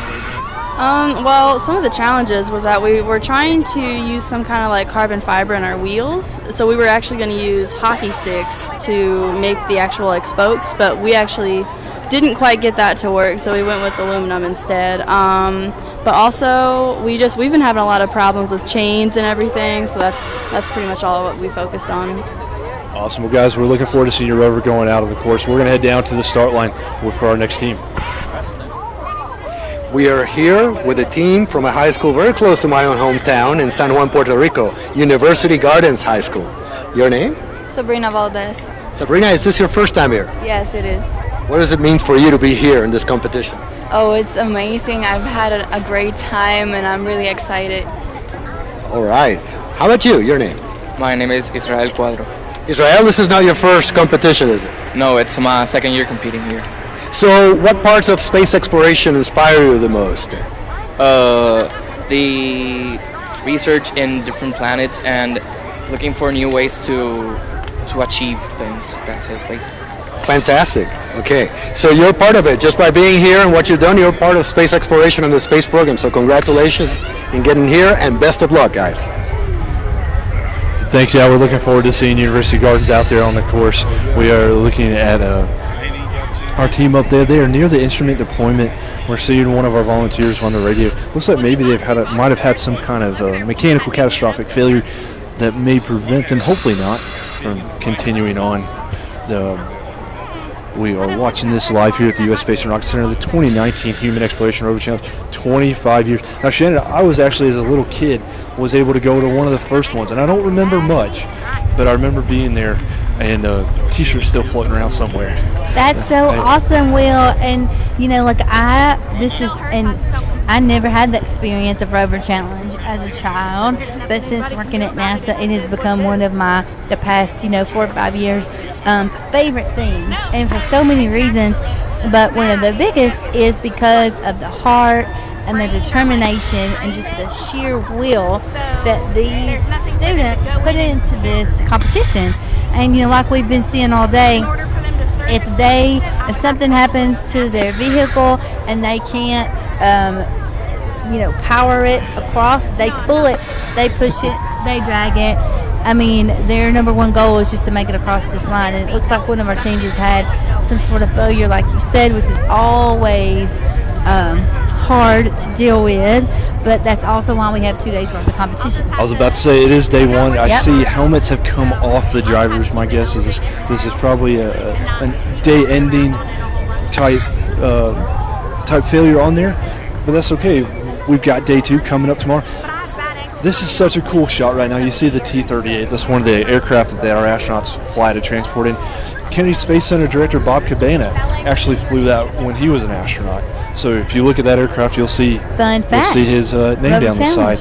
Well, some of the challenges was that we were trying to use some kind of like carbon fiber in our wheels. So we were actually going to use hockey sticks to make the actual like spokes, but we actually didn't quite get that to work, so we went with aluminum instead. But also, we've been having a lot of problems with chains and everything, so that's pretty much all what we focused on. Awesome. Well, guys, we're looking forward to seeing your Rover going out of the course. We're going to head down to the start line for our next team. We are here with a team from a high school very close to my own hometown in San Juan, Puerto Rico, University Gardens High School. Your name? Sabrina Valdez. Sabrina, is this your first time here? Yes, it is. What does it mean for you to be here in this competition? Oh, it's amazing. I've had a great time and I'm really excited. All right. How about you? Your name? My name is Israel Cuadro. Israel, this is not your first competition, is it? No, it's my second year competing here. So what parts of space exploration inspire you the most? The research in different planets and looking for new ways to achieve things. That's it, basically. Fantastic. Okay. So you're part of it. Just by being here and what you've done, you're part of space exploration and the space program. So congratulations in getting here and best of luck, guys. Thanks. Yeah, we're looking forward to seeing University Gardens out there on the course. We are looking at our team up there. They are near the instrument deployment. We're seeing one of our volunteers on the radio. Looks like maybe might have had some kind of mechanical catastrophic failure that may prevent them, hopefully not, from continuing on. We are watching this live here at the U.S. Space and Rocket Center, the 2019 Human Exploration Rover Challenge, 25 years. Now, Shannon, I was actually, as a little kid, was able to go to one of the first ones, and I don't remember much, but I remember being there, and T-shirts still floating around somewhere. That's so awesome, Will. And you know, like I never had the experience of Rover Challenge as a child, but since working at NASA, it has become one of the past 4 or 5 years favorite things, and for so many reasons. But one of the biggest is because of the heart and the determination and just the sheer will that these students put into this competition. And like we've been seeing all day, if something happens to their vehicle and they can't power it across, they pull it, they push it, they drag it. I mean, their number one goal is just to make it across this line, and it looks like one of our teams has had some sort of failure, like you said, which is always hard to deal with, but that's also why we have 2 days worth of competition. I was about to say, it is day one. I see helmets have come off the drivers. My guess is this is probably a day-ending type failure on there, but that's okay. We've got day 2 coming up tomorrow. This is such a cool shot right now. You see the T-38. That's one of the aircraft that our astronauts fly to transport in. Kennedy Space Center Director Bob Cabana actually flew that when he was an astronaut. So if you look at that aircraft, you'll see his name down the side.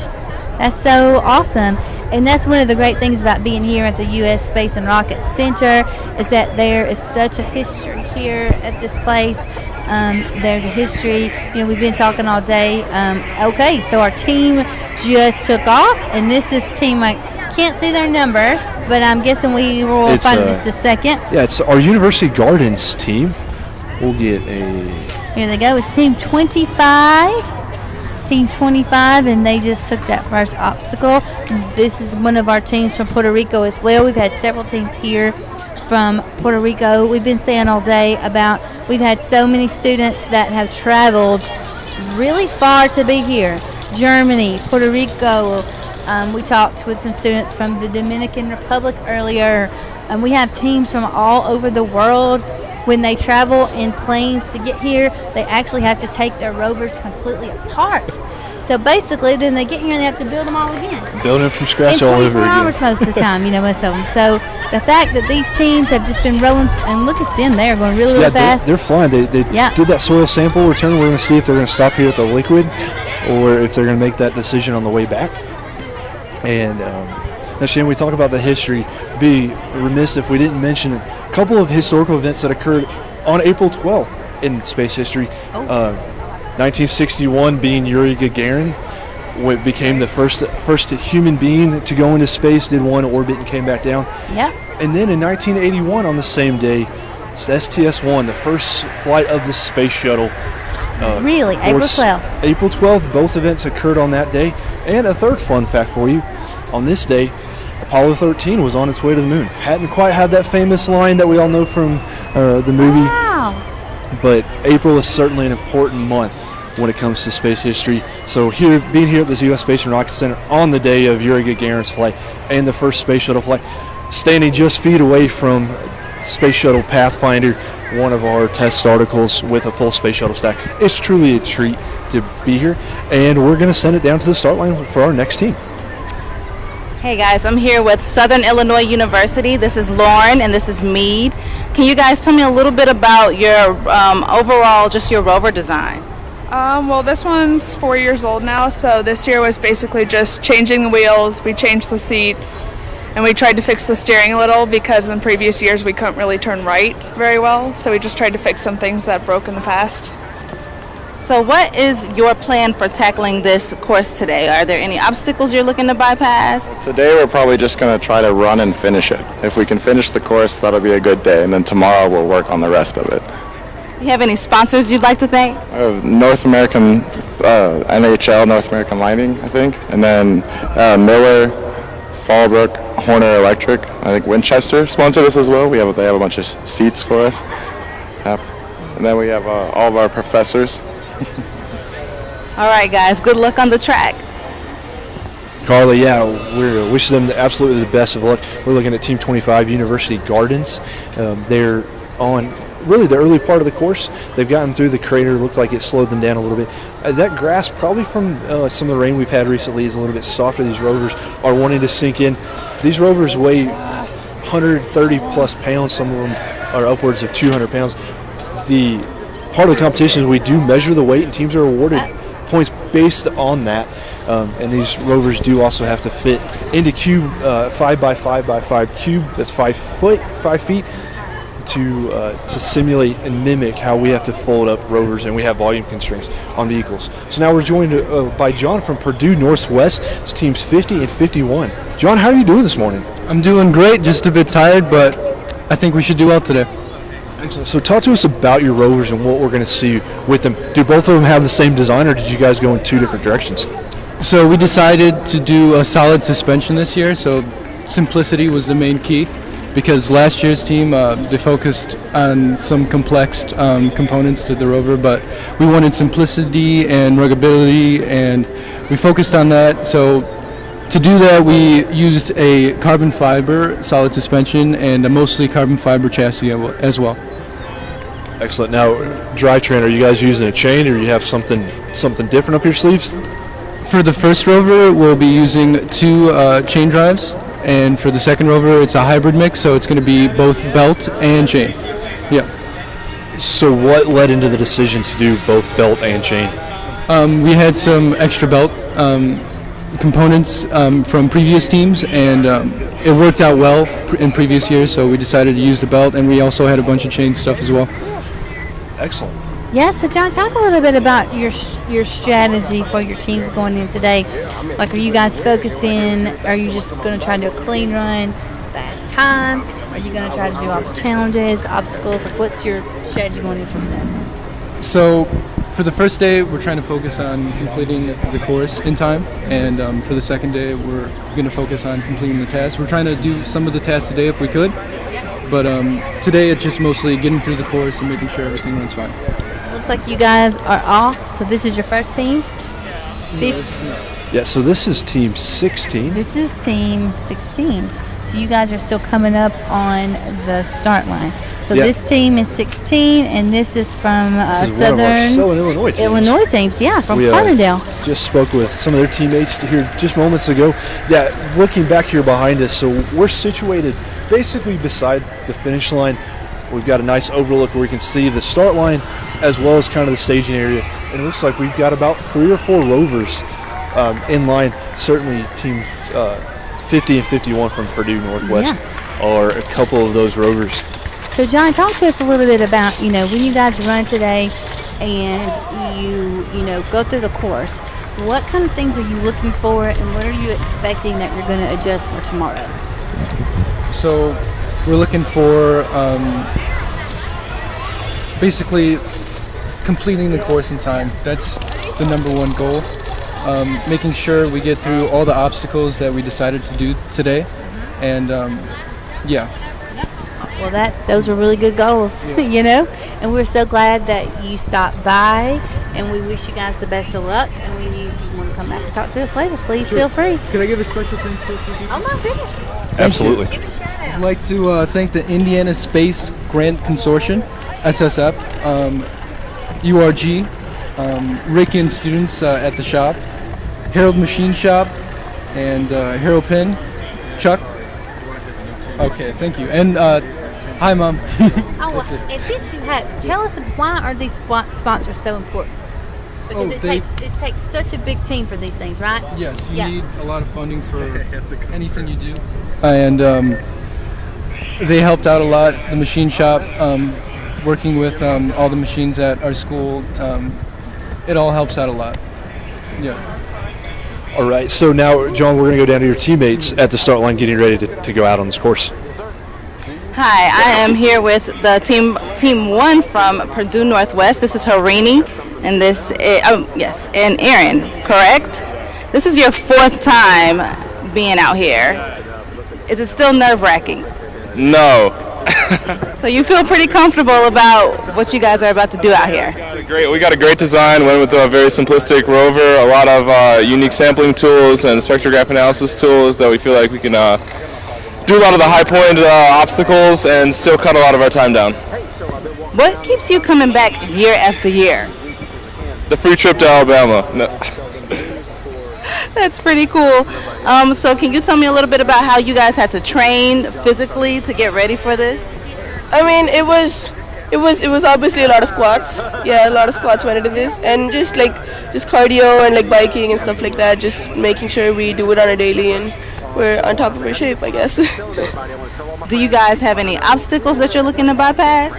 That's so awesome. And that's one of the great things about being here at the U.S. Space and Rocket Center, is that there is such a history here at this place. There's a history. We've been talking all day. Okay, so our team just took off, and this is team, I can't see their number, but I'm guessing we will find in just a second. Yeah, it's our University Gardens team. We'll get Here they go. It's team 25. Team 25, and they just took that first obstacle. This is one of our teams from Puerto Rico as well. We've had several teams here from Puerto Rico. We've been saying all day about we've had so many students that have traveled really far to be here. Germany, Puerto Rico. We talked with some students from the Dominican Republic earlier. We have teams from all over the world. when they travel in planes to get here, they actually have to take their Rovers completely apart. So basically, then they get here and they have to build them all again. Building from scratch all over again. Hours most of the time, most of them. So the fact that these teams have just been rolling, and look at them, they are going really, really fast. They're flying. They did that soil sample return. We're going to see if they're going to stop here at the liquid or if they're going to make that decision on the way back. And now, Shane, we talk about the history. Be remiss if we didn't mention a couple of historical events that occurred on April 12th in space history. 1961 being Yuri Gagarin, became the first human being to go into space, did one orbit and came back down. Yep. And then in 1981, on the same day, STS-1, the first flight of the space shuttle. Really? April 12th? April 12th, both events occurred on that day. And a third fun fact for you, on this day, Apollo 13 was on its way to the moon. Hadn't quite had that famous line that we all know from the movie. Wow. But April is certainly an important month when it comes to space history. So being here at the U.S. Space and Rocket Center on the day of Yuri Gagarin's flight and the first space shuttle flight, standing just feet away from Space Shuttle Pathfinder, one of our test articles with a full space shuttle stack. It's truly a treat to be here, and we're going to send it down to the start line for our next team. Hey guys, I'm here with Southern Illinois University. This is Lauren and this is Meade. Can you guys tell me a little bit about your overall, just your rover design? Well, this one's 4 years old now, so this year was basically just changing the wheels. We changed the seats, and we tried to fix the steering a little because in previous years we couldn't really turn right very well, so we just tried to fix some things that broke in the past. So what is your plan for tackling this course today? Are there any obstacles you're looking to bypass? Today we're probably just going to try to run and finish it. If we can finish the course, that'll be a good day, and then tomorrow we'll work on the rest of it. You have any sponsors you'd like to thank? North American, NHL, North American Lighting, I think, and then Miller, Fallbrook, Horner Electric, I think Winchester sponsored us as well. They have a bunch of seats for us. And then we have all of our professors. All right, guys, good luck on the track. Carly, we wish them absolutely the best of luck. We're looking at Team 25, University Gardens. They're on really the early part of the course. They've gotten through the crater. Looks like it slowed them down a little bit. That grass, probably from some of the rain we've had recently, is a little bit softer. These rovers are wanting to sink in. These rovers weigh 130 plus pounds. Some of them are upwards of 200 pounds. The part of the competition is we do measure the weight, and teams are awarded points based on that. And these rovers do also have to fit into cube 5x5x5 cube. That's 5 feet. To simulate and mimic how we have to fold up rovers, and we have volume constraints on vehicles. So now we're joined by John from Purdue Northwest. It's teams 50 and 51. John, how are you doing this morning? I'm doing great, just a bit tired, but I think we should do well today. Excellent. So talk to us about your rovers and what we're going to see with them. Do both of them have the same design, or did you guys go in two different directions? So we decided to do a solid suspension this year, so simplicity was the main key. Because last year's team, they focused on some complex components to the rover, but we wanted simplicity and ruggability, and we focused on that. So to do that, we used a carbon fiber solid suspension and a mostly carbon fiber chassis as well. Excellent. Now, drivetrain, are you guys using a chain, or you have something different up your sleeves? For the first rover, we'll be using two chain drives. And for the second rover, it's a hybrid mix, so it's going to be both belt and chain. Yeah. So what led into the decision to do both belt and chain? We had some extra belt components from previous teams, and it worked out well in previous years, so we decided to use the belt, and we also had a bunch of chain stuff as well. Excellent. Yes, so John, talk a little bit about your strategy for your teams going in today. Like, are you guys focusing, are you just going to try to do a clean run, fast time? Are you going to try to do all the challenges, the obstacles? Like, what's your strategy going in for today? So for the first day, we're trying to focus on completing the course in time, and for the second day, we're going to focus on completing the tasks. We're trying to do some of the tasks today if we could, but today it's just mostly getting through the course and making sure everything runs fine. Looks like you guys are off, so this is your first team? Yeah, so this is team 16. This is team 16. So So you guys are still coming up on the start line. So Yeah. this team is 16, and this is from This is one of our Southern Illinois teams. Yeah, from We Carbondale. just spoke with some of their teammates here just moments ago. Yeah, looking back here behind us, so we're situated basically beside the finish line. We've got a nice overlook where we can see the start line as well as kind of the staging area. And it looks like we've got about 3 or 4 Rovers in line. Certainly teams 50 and 51 from Purdue Northwest are a couple of those Rovers. So John, talk to us a little bit about, when you guys run today and you go through the course, what kind of things are you looking for and what are you expecting that you're going to adjust for tomorrow? So we're looking for basically completing the course in time. That's the number one goal. Making sure we get through all the obstacles that we decided to do today. And Well, those are really good goals, and we're so glad that you stopped by, and we wish you guys the best of luck. And if you want to come back and talk to us later, please feel free. Can I give a special thanks to a few people? Oh my goodness. Absolutely. Give a shout out. I'd like to thank the Indiana Space Grant Consortium, SSF, URG, Rick and students at the shop, Harold Machine Shop, and Harold Penn, Chuck. Okay, thank you. And hi, Mom. And since you have, tell us why are these sponsors so important? Because it takes such a big team for these things, right? Yes, you need a lot of funding for anything you do. And they helped out a lot. The machine shop, working with all the machines at our school, it all helps out a lot. Yeah. All right, so now, John, we're going to go down to your teammates at the start line getting ready to go out on this course. Hi, I am here with the team 1 from Purdue Northwest. This is Harini, and this is, and Aaron, correct? This is your 4th time being out here. Is it still nerve-wracking? No. So you feel pretty comfortable about what you guys are about to do out here? Great. We got a great design. Went with a very simplistic rover. A lot of unique sampling tools and spectrograph analysis tools that we feel like we can do a lot of the high point obstacles and still cut a lot of our time down. What keeps you coming back year after year? The free trip to Alabama. No. That's pretty cool. So can you tell me a little bit about how you guys had to train physically to get ready for this? I mean, it was obviously a lot of squats. Yeah, a lot of squats went into this, and just cardio and like biking and stuff like that. Just making sure we do it on a daily and we're on top of our shape, I guess. Do you guys have any obstacles that you're looking to bypass?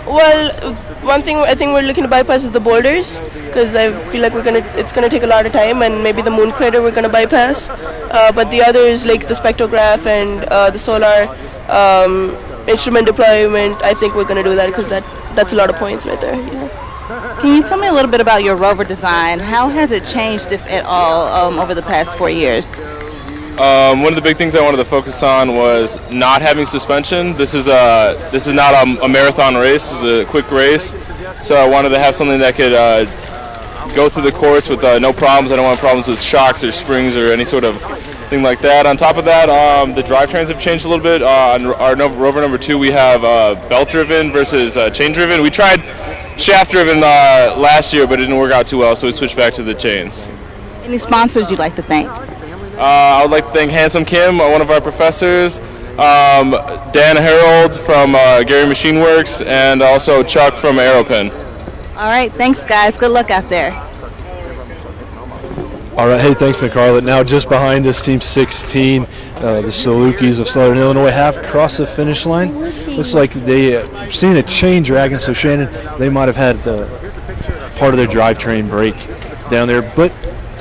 Well, one thing I think we're looking to bypass is the boulders, because I feel like it's gonna take a lot of time, and maybe the moon crater we're gonna bypass. But the others, like the spectrograph and the solar instrument deployment, I think we're gonna do that because that's a lot of points right there. Yeah. Can you tell me a little bit about your rover design? How has it changed, if at all, over the past 4 years? One of the big things I wanted to focus on was not having suspension. This is not a marathon race. This is a quick race. So I wanted to have something that could go through the course with no problems. I don't want problems with shocks or springs or any sort of thing like that. On top of that, the drivetrains have changed a little bit. On our Rover number 2, we have belt-driven versus chain-driven. We tried shaft-driven last year, but it didn't work out too well, so we switched back to the chains. Any sponsors you'd like to thank? I would like to thank Handsome Kim, one of our professors, Dan Harold from Gary Machine Works, and also Chuck from AeroPen. All right, thanks guys. Good luck out there. All right, hey, thanks, Nicarla. Now just behind us, Team 16, the Salukis of Southern Illinois have crossed the finish line. Looks like they've seen a chain dragging, so Shannon, they might have had part of their drivetrain break down there. But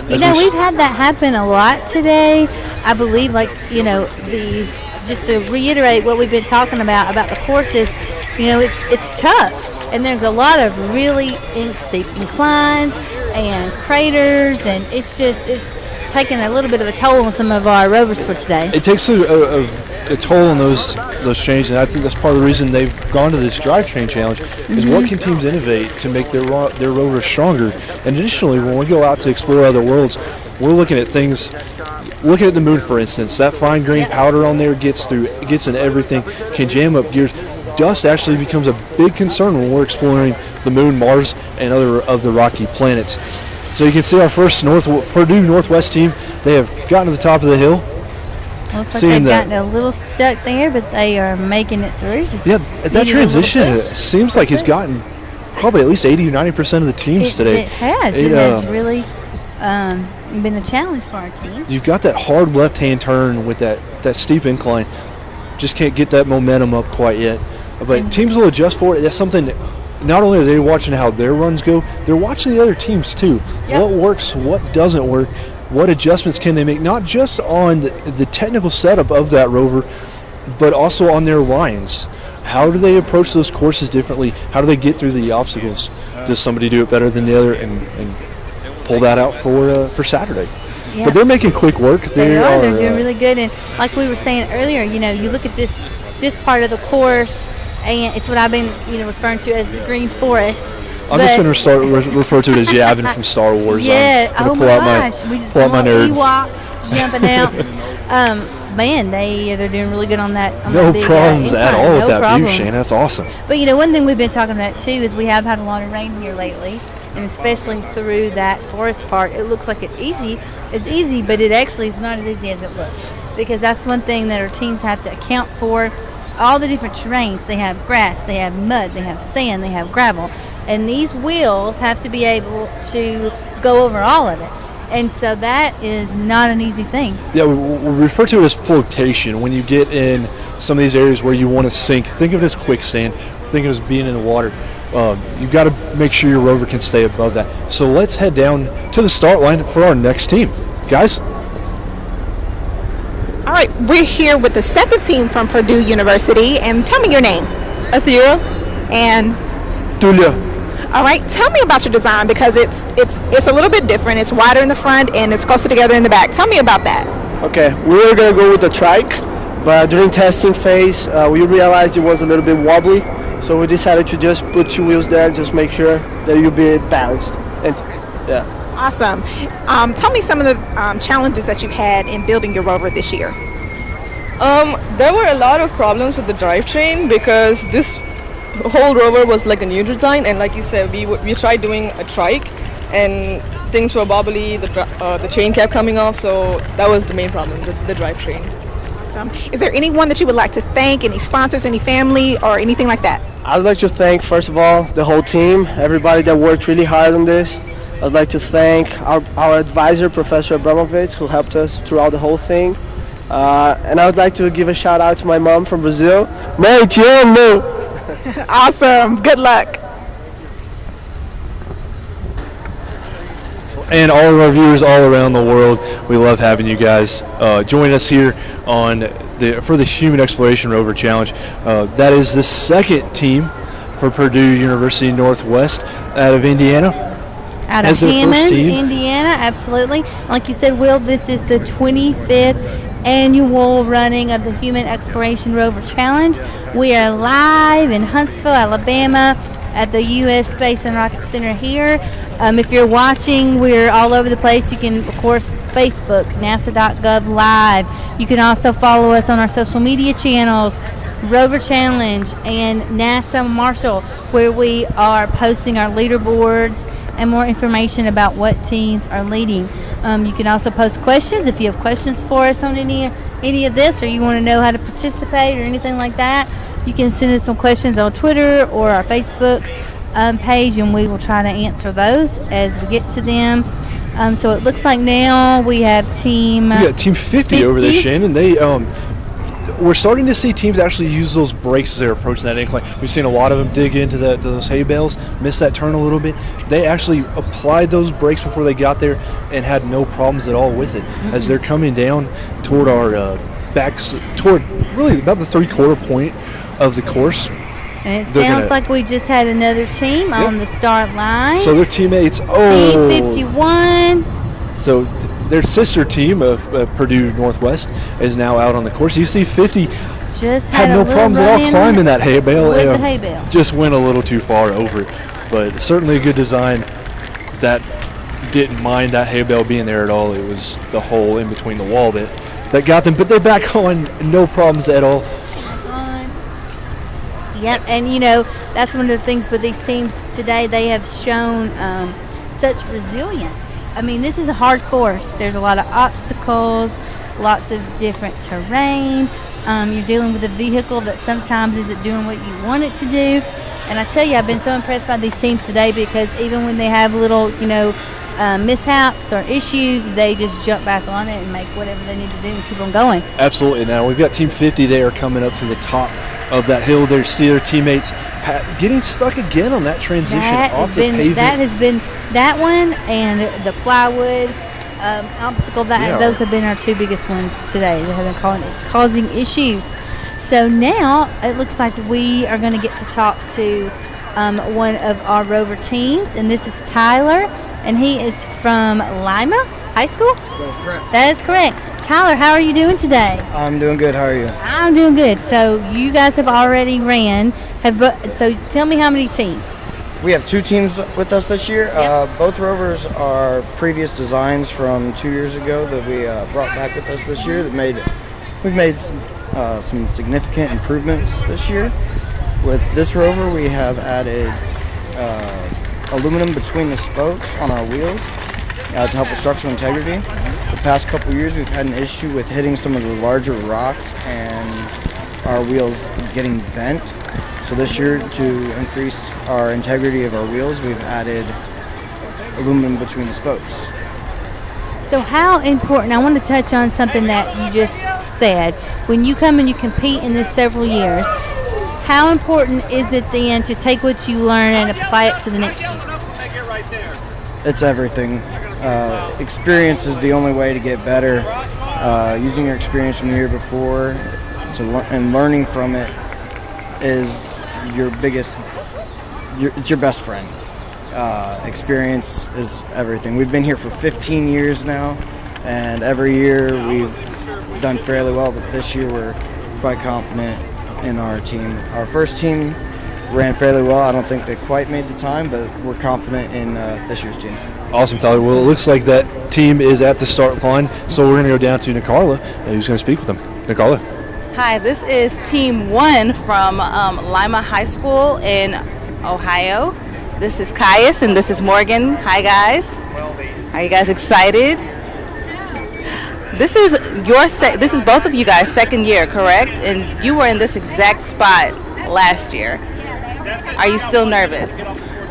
we've had that happen a lot today. I believe, these, just to reiterate what we've been talking about the courses, it's tough. And there's a lot of really steep inclines and craters, and it's taking a little bit of a toll on some of our rovers for today. It takes a toll on those changes, and I think that's part of the reason they've gone to this drivetrain challenge, is what can teams innovate to make their rovers stronger. And additionally, when we go out to explore other worlds, we're looking at things looking at the moon, for instance, that fine grain powder on there gets in everything, can jam up gears. Dust actually becomes a big concern when we're exploring the moon, Mars, and other of the rocky planets. So you can see our first Purdue Northwest team, they have gotten to the top of the hill. Looks like they've gotten a little stuck there, but they are making it through. That transition seems like it's gotten probably at least 80 or 90% of the teams today. It has. It has really been a challenge for our teams. You've got that hard left-hand turn with that steep incline. Just can't get that momentum up quite yet. But teams will adjust for it. That's something that not only are they watching how their runs go, they're watching the other teams too. Yep. What works, what doesn't work, what adjustments can they make, not just on the technical setup of that Rover, but also on their lines. How do they approach those courses differently? How do they get through the obstacles? Does somebody do it better than the other and pull that out for Saturday? Yeah. But they're making quick work. They're doing really good. And like we were saying earlier, you look at this part of the course, and it's what I've been referring to as the Green Forest. I'm just going to refer to it as Yavin from Star Wars. Yeah. Oh my gosh. We just saw Ewoks jumping out. Man, they're doing really good on that. No problems at all with that view, Shane. That's awesome. But one thing we've been talking about too is we have had a lot of rain here lately, and especially through that forest part. It looks like it's easy, but it actually is not as easy as it looks, because that's one thing that our teams have to account for. All the different terrains. They have grass, they have mud, they have sand, they have gravel, and these wheels have to be able to go over all of it. And so that is not an easy thing. Yeah, we refer to it as flotation. When you get in some of these areas where you want to sink, think of it as quicksand, think of it as being in the water. You've got to make sure your Rover can stay above that. So let's head down to the start line for our next team. Guys? All right, we're here with the second team from Purdue University, and tell me your name. Athira. And? Tulia. All right, tell me about your design, because it's a little bit different. It's wider in the front and it's closer together in the back. Tell me about that. Okay, we were going to go with the trike, but during testing phase, we realized it was a little bit wobbly, so we decided to just put two wheels there, just make sure that you'll be balanced. And yeah. Awesome. Tell me some of the challenges that you've had in building your Rover this year. There were a lot of problems with the drivetrain, because this whole Rover was like a new design, and like you said, we tried doing a trike, and things were wobbly. The chain kept coming off, so that was the main problem, the drivetrain. Awesome. Is there anyone that you would like to thank? Any sponsors, any family, or anything like that? I'd like to thank, first of all, the whole team, everybody that worked really hard on this. I'd like to thank our advisor, Professor Abramovich, who helped us throughout the whole thing. And I would like to give a shout out to my mom from Brazil. Mãe, te amo! Awesome. Good luck. And all of our viewers all around the world, we love having you guys join us here for the Human Exploration Rover Challenge. That is the second team for Purdue University Northwest out of Indiana. Out of Hammond, Indiana, absolutely. Like you said, Will, this is the 25th annual running of the Human Exploration Rover Challenge. We are live in Huntsville, Alabama at the U.S. Space and Rocket Center here. If you're watching, we're all over the place. You can, of course, Facebook, NASA.gov Live. You can also follow us on our social media channels, Roverchallenge and NASA Marshall, where we are posting our leaderboards and more information about what teams are leading. You can also post questions if you have questions for us on any of this, or you want to know how to participate or anything like that. You can send us some questions on Twitter or our Facebook page, and we will try to answer those as we get to them. So it looks like now we have team 50 over there, Shannon. We're starting to see teams actually use those brakes as they're approaching that incline. We've seen a lot of them dig into those hay bales, miss that turn a little bit. They actually applied those brakes before they got there and had no problems at all with it. As they're coming down toward our backs, toward really about the three-quarter point of the course. And it sounds like we just had another team on the start line. So their teammates, Team 51. So their sister team of Purdue Northwest is now out on the course. You see 50 just had no problems at all climbing that hay bale. With the hay bale. Just went a little too far over it. But certainly a good design that didn't mind that hay bale being there at all. It was the hole in between the wall that got them, but they're back on, no problems at all. Yep, and you know, that's one of the things with these teams today. They have shown such resilience. I mean, this is a hard course. There's a lot of obstacles, lots of different terrain. You're dealing with a vehicle that sometimes isn't doing what you want it to do. And I tell you, I've been so impressed by these teams today, because even when they have little, you know, mishaps or issues, they just jump back on it and make whatever they need to do and keep on going. Absolutely. Now we've got Team 50. They are coming up to the top of that hill. They see their teammates getting stuck again on that transition off the pavement. That has been that one and the plywood obstacle. Those have been our two biggest ones today that have been causing issues. So now it looks like we are going to get to talk to one of our Rover teams, and this is Tyler, and he is from Lima High School? That's correct. That is correct. Tyler, how are you doing today? I'm doing good. How are you? I'm doing good. So you guys have already ran. So tell me how many teams? We have 2 teams with us this year. Both Rovers are previous designs from 2 years ago that we brought back with us this year. We've made some significant improvements this year. With this Rover, we have added aluminum between the spokes on our wheels to help with structural integrity. The past couple years, we've had an issue with hitting some of the larger rocks and our wheels getting bent. So this year, to increase our integrity of our wheels, we've added aluminum between the spokes. So how important, I want to touch on something that you just said. When you come and you compete in this several years, how important is it then to take what you learn and apply it to the next year? It's everything. Experience is the only way to get better. Using your experience from the year before and learning from it is it's your best friend. Experience is everything. We've been here for 15 years now, and every year we've done fairly well, but this year we're quite confident in our team. Our first team ran fairly well. I don't think they quite made the time, but we're confident in this year's team. Awesome, Tyler. Well, it looks like that team is at the start line, so we're going to go down to Nicarla, who's going to speak with them. Nicarla. Hi, this is Team 1 from Lima High School in Ohio. This is Caius and this is Morgan. Hi, guys. Are you guys excited? This is this is both of you guys' second year, correct? And you were in this exact spot last year. Are you still nervous?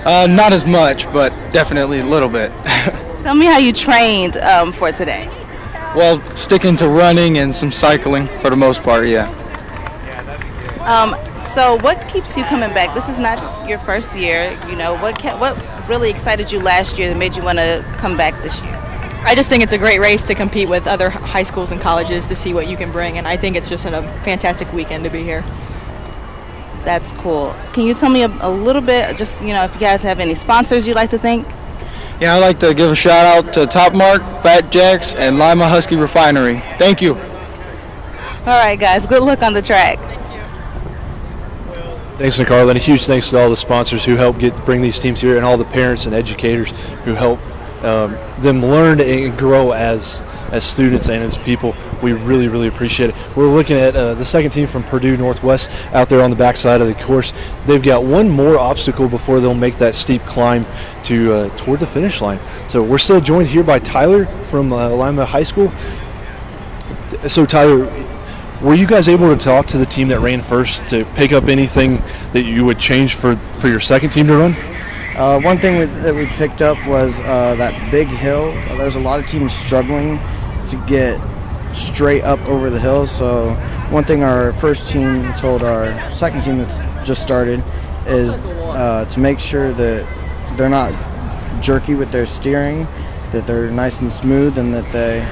Not as much, but definitely a little bit. Tell me how you trained for today. Well, sticking to running and some cycling for the most part, yeah. So what keeps you coming back? This is not your first year. You know, what really excited you last year that made you want to come back this year? I just think it's a great race to compete with other high schools and colleges to see what you can bring, and I think it's just a fantastic weekend to be here. That's cool. Can you tell me a little bit, just, you know, if you guys have any sponsors you'd like to thank? Yeah, I'd like to give a shout out to Top Mark, Fat Jacks, and Lima Husky Refinery. Thank you. All right, guys. Good luck on the track. Thanks, Nicarla, and a huge thanks to all the sponsors who help bring these teams here, and all the parents and educators who help them learn and grow as students and as people. We really, really appreciate it. We're looking at the second team from Purdue Northwest out there on the backside of the course. They've got one more obstacle before they'll make that steep climb to toward the finish line. So we're still joined here by Tyler from Lima High School. So Tyler, were you guys able to talk to the team that ran first to pick up anything that you would change for your second team to run? One thing that we picked up was that big hill. There's a lot of teams struggling to get straight up over the hill. So one thing our first team told our second team that's just started is to make sure that they're not jerky with their steering, that they're nice and smooth, and that they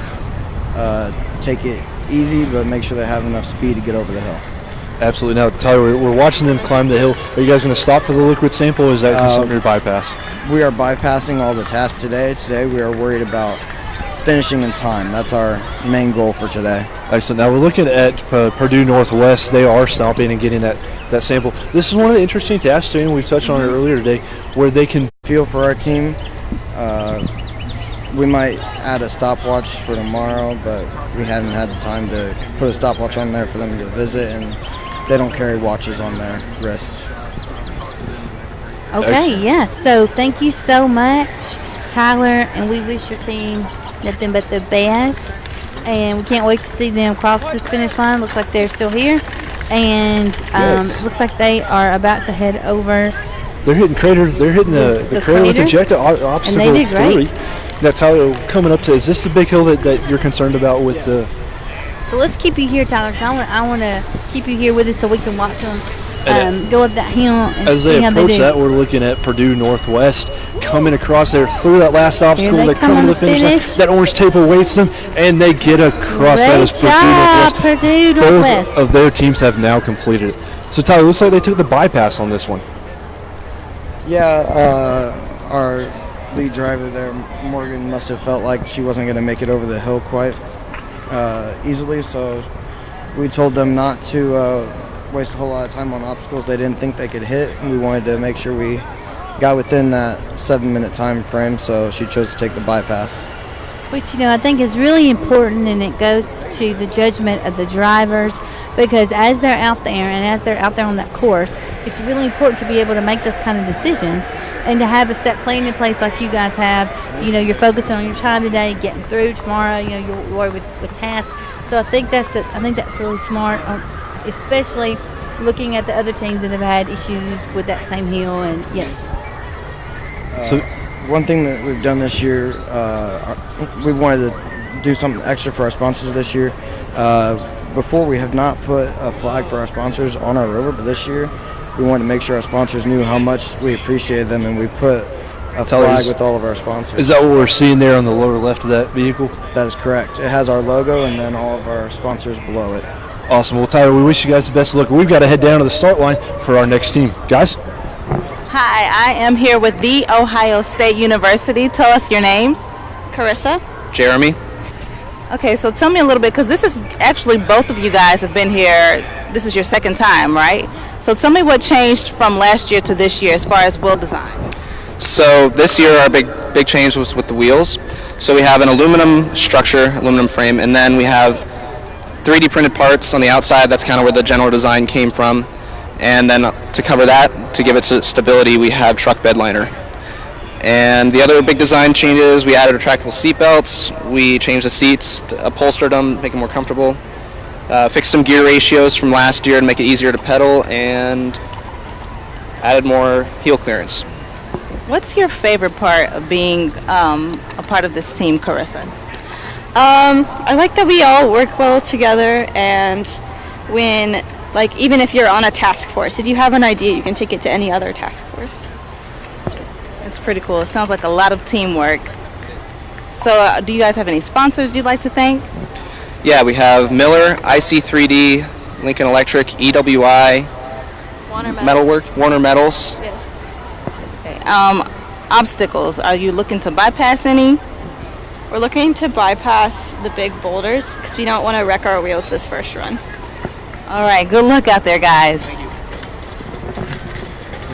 take it easy, but make sure they have enough speed to get over the hill. Absolutely. Now, Tyler, we're watching them climb the hill. Are you guys going to stop for the liquid sample, or is that just something you bypass? We are bypassing all the tasks today. Today we are worried about finishing in time. That's our main goal for today. Excellent. Now we're looking at Purdue Northwest. They are stopping and getting that sample. This is one of the interesting tasks, and we've touched on it earlier today, where they can feel for our team. we might add a stopwatch for tomorrow, but we haven't had the time to put a stopwatch on there for them to visit, and they don't carry watches on their wrists. Okay, yeah. So thank you so much, Tyler, and we wish your team nothing but the best. And we can't wait to see them cross this finish line. Looks like they're still here, and Yes. looks like they are about to head over. They're hitting craters. They're hitting the crater with ejecta obstacle And they did great. 3. Now, Tyler, coming up to, is this the big hill that you're concerned about with the? So let's keep you here, Tyler, because I want to keep you here with us so we can watch them And go up that hill and As see they how they approach do. that, we're looking at Purdue Northwest coming across there through that last obstacle. they They're come coming to on the finish the line. finish. That orange tape awaits them, and they get across that as Great job, Purdue Northwest. Both of their teams have now completed it. So, Tyler, looks like they took the bypass on this one. Yeah, our lead driver there, Morgan, must have felt like she wasn't going to make it over the hill quite easily, so we told them not to waste a whole lot of time on obstacles they didn't think they could hit, and we wanted to make sure we got within that 7-minute time frame, so she chose to take the bypass. Which, I think is really important, and it goes to the judgment of the drivers, because as they're out there and as they're out there on that course, it's really important to be able to make those kind of decisions and to have a set plan in place like you guys have. You're focusing on your time today, getting through tomorrow. You'll worry with tasks. So I think that's really smart, especially looking at the other teams that have had issues with that same hill. And yes. So one thing that we've done this year, we wanted to do something extra for our sponsors this year. Before, we have not put a flag for our sponsors on our Rover, but this year we wanted to make sure our sponsors knew how much we appreciated them, and we put a flag with all of our sponsors. Is that what we're seeing there on the lower left of that vehicle? That is correct. It has our logo and then all of our sponsors below it. Awesome. Well, Tyler, we wish you guys the best of luck. We've got to head down to the start line for our next team. Guys? Hi, I am here with The Ohio State University. Tell us your names. Carissa. Jeremy. Okay, so tell me a little bit, because this is actually, both of you guys have been here, this is your second time, right? So tell me what changed from last year to this year as far as wheel design. So this year our big change was with the wheels. So we have an aluminum structure, aluminum frame, and then we have 3D printed parts on the outside. That's kind of where the general design came from. And then to cover that, to give it stability, we have truck bed liner. And the other big design changes, we added retractable seat belts, we changed the seats, upholstered them, make them more comfortable, fixed some gear ratios from last year to make it easier to pedal, and added more heel clearance. What's your favorite part of being a part of this team, Carissa? I like that we all work well together, and when, even if you're on a task force, if you have an idea, you can take it to any other task force. It's pretty cool. It sounds like a lot of teamwork. So do you guys have any sponsors you'd like to thank? Yeah, we have Miller, IC3D, Lincoln Electric, EWI, Metalwork, Warner Metals. Okay. Obstacles, are you looking to bypass any? We're looking to bypass the big boulders because we don't want to wreck our wheels this first run. All right, good luck out there, guys.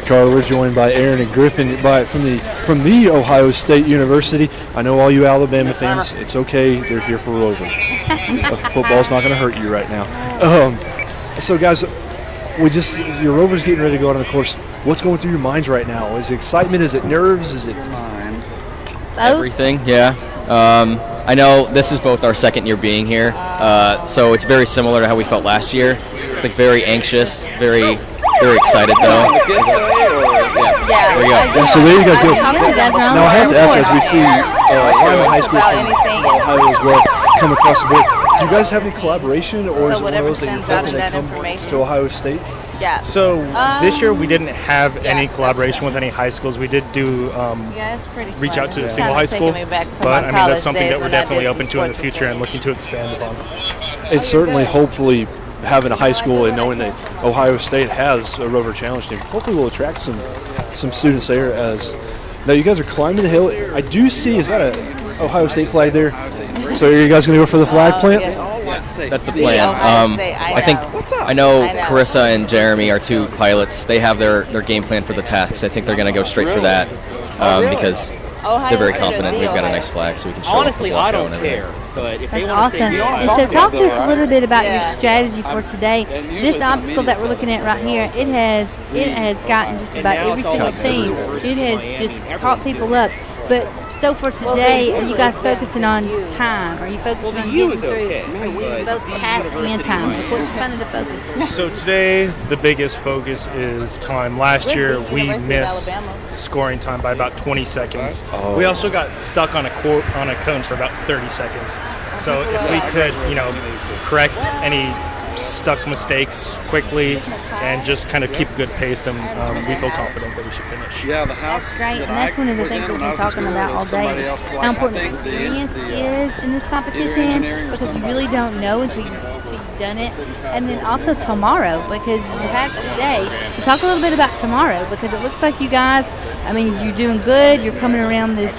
Carla, we're joined by Aaron and Griffin from the Ohio State University. I know all you Alabama fans, it's okay, they're here for Rover. Football's not going to hurt you right now. So guys, your Rover's getting ready to go out on the course. What's going through your minds right now? Is it excitement? Is it nerves? Is it everything? Yeah. I know this is both our second year being here, so it's very similar to how we felt last year. It's very anxious, very excited though. Yeah. There we go. So there you guys go. Now I have to ask, as we see high school from Ohio as well come across the board, do you guys have any collaboration, or is it one of those that you're hoping to come to Ohio State? Yeah. So this year we didn't have any collaboration with any high schools. We did do it's pretty reach fun. out to a It's single kinda high school, taking me back to but my I mean college that's something days that we're when I definitely did open some to in the sports future and looking to expand upon. It's certainly, hopefully, having a high school and knowing that Ohio State has a Rover Challenge team, hopefully will attract some students there. As now you guys are climbing the hill. I do see, is that a Ohio State flag there? So are you guys going to go for the flag plant? That's the plan. I know Carissa and Jeremy, our two pilots, they have their game plan for the tasks. I think they're going to go straight for that because they're very confident. We've got a nice flag, so we can show Honestly, off I the don't walkout and care. everything. But if they That's want to awesome. stay, And so talk to us a little bit about your strategy for today. This obstacle that we're looking at right here, it has gotten just about every single team. It has just caught people up. But so for today, are you guys focusing on time? Are you focusing on getting through? Are you using both task and time? Like, what's kind of the focus? So today, the biggest focus is time. Last year, we missed scoring time by about 20 seconds. We also got stuck on a cone for about 30 seconds. So if we could, correct any stuck mistakes quickly and just kind of keep good pace, then we feel confident that we should finish. Yeah, that's great, and that's one of the things we've been talking about all day. How important experience is in this competition, because you really don't know until you've done it. And then also tomorrow, because you have today. So talk a little bit about tomorrow, because it looks like you guys, you're doing good. You're coming around this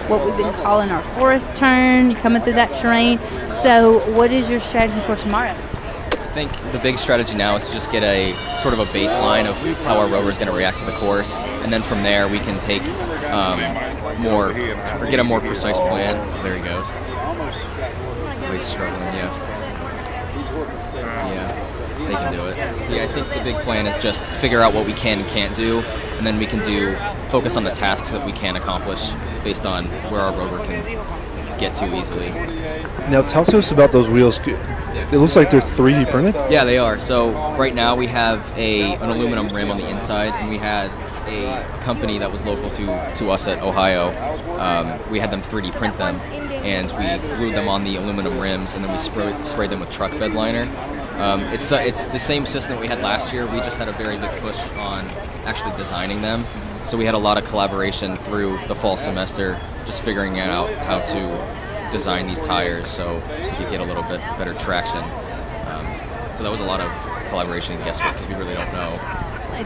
what we've been calling our forest turn. You're coming through that terrain. So what is your strategy for tomorrow? I think the big strategy now is to just get a sort of a baseline of how our rover is going to react to the course, and then from there we can take get a more precise plan. There he goes. He's struggling, yeah, they can do it. Yeah, I think the big plan is just figure out what we can and can't do, and then we can focus on the tasks that we can accomplish based on where our rover can get to easily. Now talk to us about those wheels. It looks like they're 3D printed? Yeah, they are. So right now we have an aluminum rim on the inside, and we had a company that was local to us at Ohio. We had them 3D print them, and we glued them on the aluminum rims, and then we sprayed them with truck bed liner. It's the same system that we had last year. We just had a very big push on actually designing them. So we had a lot of collaboration through the fall semester, just figuring out how to design these tires so we could get a little bit better traction. So that was a lot of collaboration and guesswork, because we really don't know.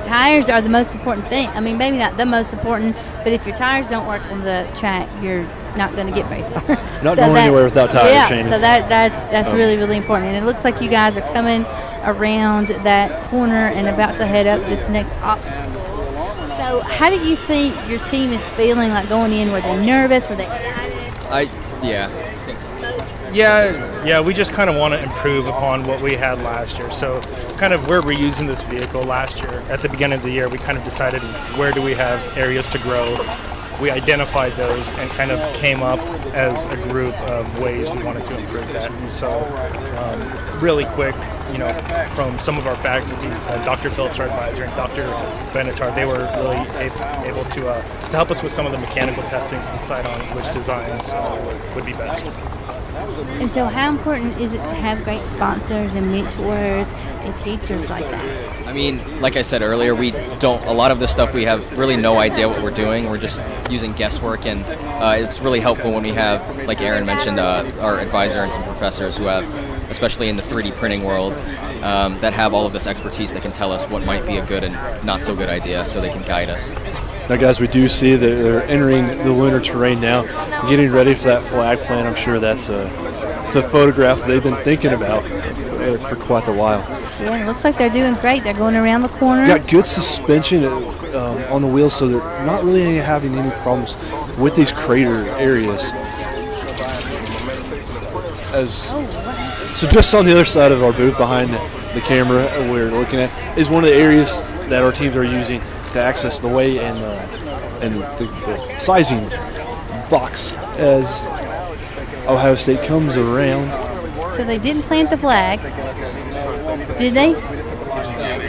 Tires are the most important thing. Maybe not the most important, but if your tires don't work on the track, you're not going to get very far. Not going anywhere without tires, yeah, Shane. So that's really, really important. And it looks like you guys are coming around that corner and about to head up this next obstacle. So how do you think your team is feeling, like going in? Were they nervous? Were they excited? Yeah, we just kind of want to improve upon what we had last year. So kind of we're reusing this vehicle last year. At the beginning of the year, we kind of decided where do we have areas to grow. We identified those and kind of came up as a group of ways we wanted to improve that. And so really quick, from some of our faculty, Dr. Phillips, our advisor, and Dr. Benatar, they were really able to help us with some of the mechanical testing and decide on which designs would be best. And so how important is it to have great sponsors and mentors and teachers like that? Like I said earlier, a lot of this stuff we have really no idea what we're doing. We're just using guesswork, and it's really helpful when we have, like Aaron mentioned, our advisor and some professors who have, especially in the 3D printing world, that have all of this expertise that can tell us what might be a good and not so good idea, so they can guide us. Now, guys, we do see that they're entering the lunar terrain now, getting ready for that flag plant. I'm sure it's a photograph they've been thinking about for quite a while. Yeah, it looks like they're doing great. They're going around the corner. Got good suspension on the wheels, so they're not really having any problems with these crater areas. So just on the other side of our booth, behind the camera we're looking at, is one of the areas that our teams are using to access the way and the sizing box as Ohio State comes around. So they didn't plant the flag, did they?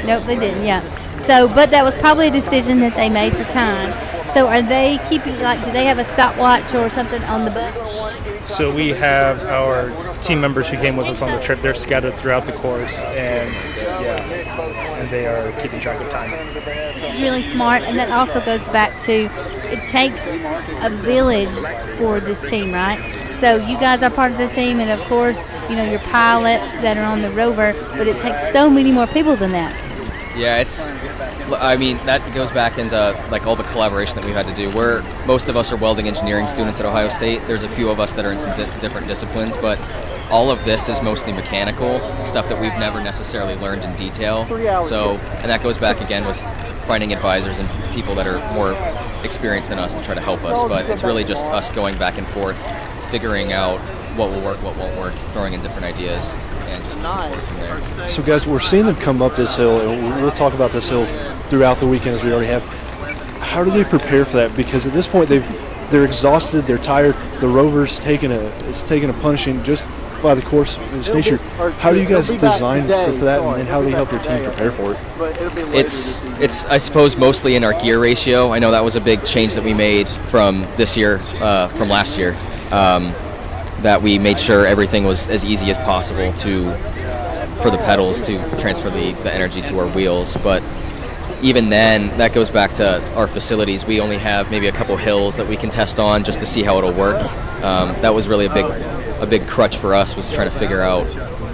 Nope, they didn't. Yeah. So, but that was probably a decision that they made for time. So, are they keeping, do they have a stopwatch or something on the bus? So we have our team members who came with us on the trip. They're scattered throughout the course, and they are keeping track of time. Which is really smart, and that also goes back to it takes a village for this team, right? So you guys are part of the team, and of course, your pilots that are on the Rover, but it takes so many more people than that. Yeah, that goes back into all the collaboration that we've had to do. Most of us are welding engineering students at Ohio State. There's a few of us that are in some different disciplines, but all of this is mostly mechanical stuff that we've never necessarily learned in detail. So, and that goes back again with finding advisors and people that are more experienced than us to try to help us. But it's really just us going back and forth, figuring out what will work, what won't work, throwing in different ideas, and just moving forward from there. So guys, we're seeing them come up this hill, and we'll talk about this hill throughout the weekend as we already have. How do they prepare for that? Because at this point they're exhausted, they're tired. The Rover's taking a punishing just by the course of its nature. How do you guys design for that, and how do you help your team prepare for it? It's I suppose mostly in our gear ratio. I know that was a big change that we made from this year, from last year. That we made sure everything was as easy as possible for the pedals to transfer the energy to our wheels. But even then, that goes back to our facilities. We only have maybe a couple hills that we can test on just to see how it'll work. That was really a big crutch for us, was trying to figure out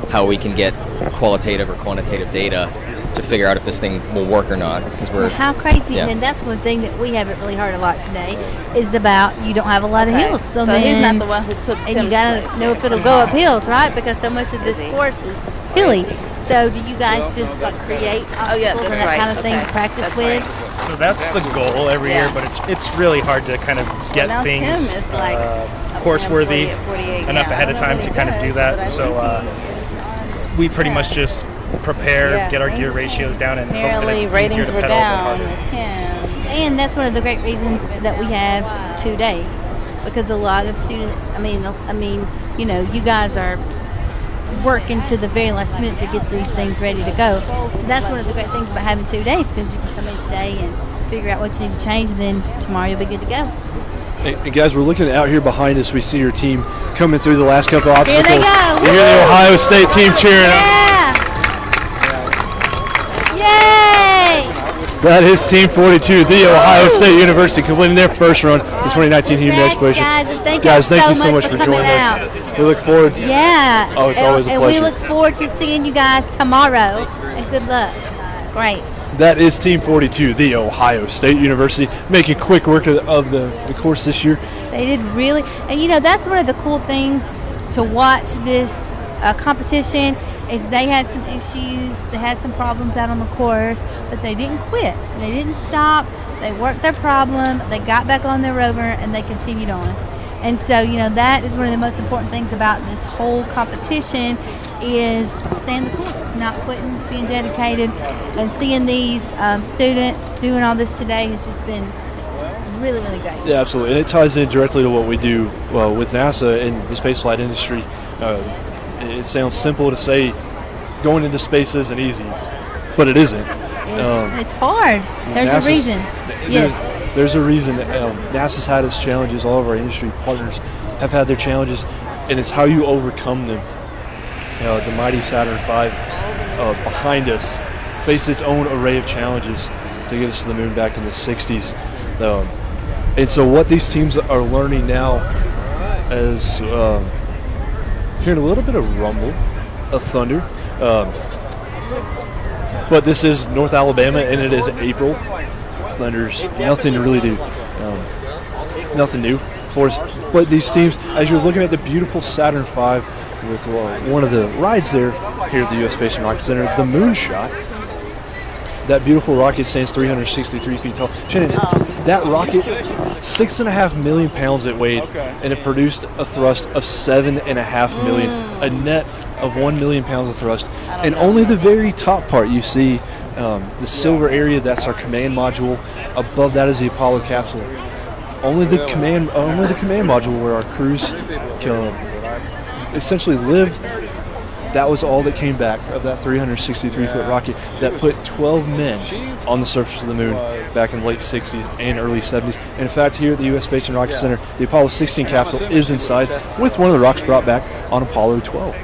how we can get qualitative or quantitative data to figure out if this thing will work or not. How crazy, and that's one thing that we haven't really heard a lot today, is about you don't have a lot of hills. So he's not the one who took and you got to know if it'll go up hills, right? Because so much of this course is hilly. So do you guys just create obstacles and that kind of thing to practice with? So that's the goal every year, but it's really hard to kind of get things course-worthy enough ahead of time to kind of do that. So we pretty much just prepare, get our gear ratios down, and hope that it's easier to pedal than harder. And that's one of the great reasons that we have 2 days, because a lot of students, I mean, you know, you guys are working to the very last minute to get these things ready to go. So that's one of the great things about having 2 days, because you can come in today and figure out what you need to change, and then tomorrow you'll be good to go. And guys, we're looking out here behind us. We see your team coming through the last couple obstacles. Here they go. You hear the Ohio State team cheering. That is Team 42, the Ohio State University, completing their first run, the 2019 Human Exploration. Guys, thank you so much for joining us. We look forward to it's always a pleasure. And we look forward to seeing you guys tomorrow, and good luck. Great. That is Team 42, the Ohio State University, making quick work of the course this year. They did really, and you know, that's one of the cool things to watch this competition, is they had some issues, they had some problems out on the course, but they didn't quit. They didn't stop. They worked their problem. They got back on their Rover, and they continued on. And so, you know, that is one of the most important things about this whole competition, is staying the course, not quitting, being dedicated, and seeing these students doing all this today has just been really, really great. Yeah, absolutely, and it ties in directly to what we do with NASA and the spaceflight industry. It sounds simple to say going into space isn't easy, but it isn't. It's hard. There's a reason. Yes. There's a reason. NASA's had its challenges. All of our industry partners have had their challenges, and it's how you overcome them. The mighty Saturn V behind us faced its own array of challenges to get us to the moon back in the 60s. And so what these teams are learning now is hearing a little bit of rumble of thunder. But this is North Alabama, and it is April. Thunder's nothing to really do. Nothing new for us. But these teams, as you're looking at the beautiful Saturn V with one of the rides there here at the U.S. Space and Rocket Center, the Moonshot, that beautiful rocket stands 363 feet tall. Shannon, that rocket, 6.5 million pounds it weighed, and it produced a thrust of 7.5 million, a net of 1 million pounds of thrust. And only the very top part, you see the silver area, that's our command module. Above that is the Apollo capsule. Only the command module where our crews essentially lived. That was all that came back of that 363-foot rocket that put 12 men on the surface of the moon back in the late 60s and early 70s. And in fact, here at the U.S. Space and Rocket Center, the Apollo 16 capsule is inside with one of the rocks brought back on Apollo 12.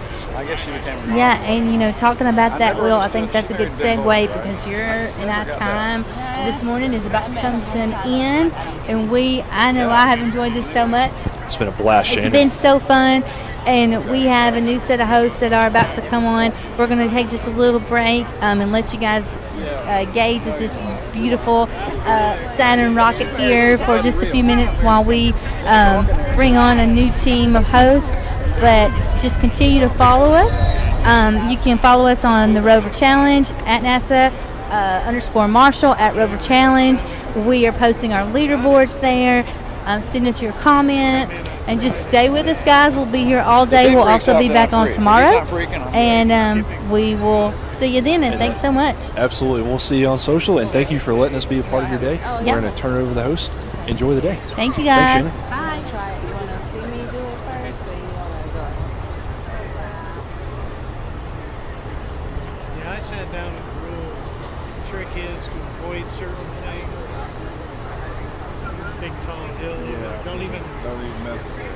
Yeah, and you know, talking about that, Will, I think that's a good segue, because your and our time this morning is about to come to an end, and I know I have enjoyed this so much. It's been a blast, Shannon. It's been so fun. And we have a new set of hosts that are about to come on. We're going to take just a little break and let you guys gaze at this beautiful Saturn rocket here for just a few minutes while we bring on a new team of hosts. But just continue to follow us. You can follow us on the Rover Challenge at NASA, underscore Marshall at Roverchallenge. We are posting our leaderboards there. Send us your comments and just stay with us, guys. We'll be here all day. We'll also be back on tomorrow, and we will see you then. And thanks so much. Absolutely. We'll see you on social, and thank you for letting us be a part of your day. Yeah. We're going to turn it over to the host. Enjoy the day. Thank you, guys. Thanks, Shannon. Bye. Try it. You want to see me do it first, or you want to go? Yeah, I sat down at the rules. The trick is to avoid certain things. Big tall hill. Yeah. Don't even mess with it.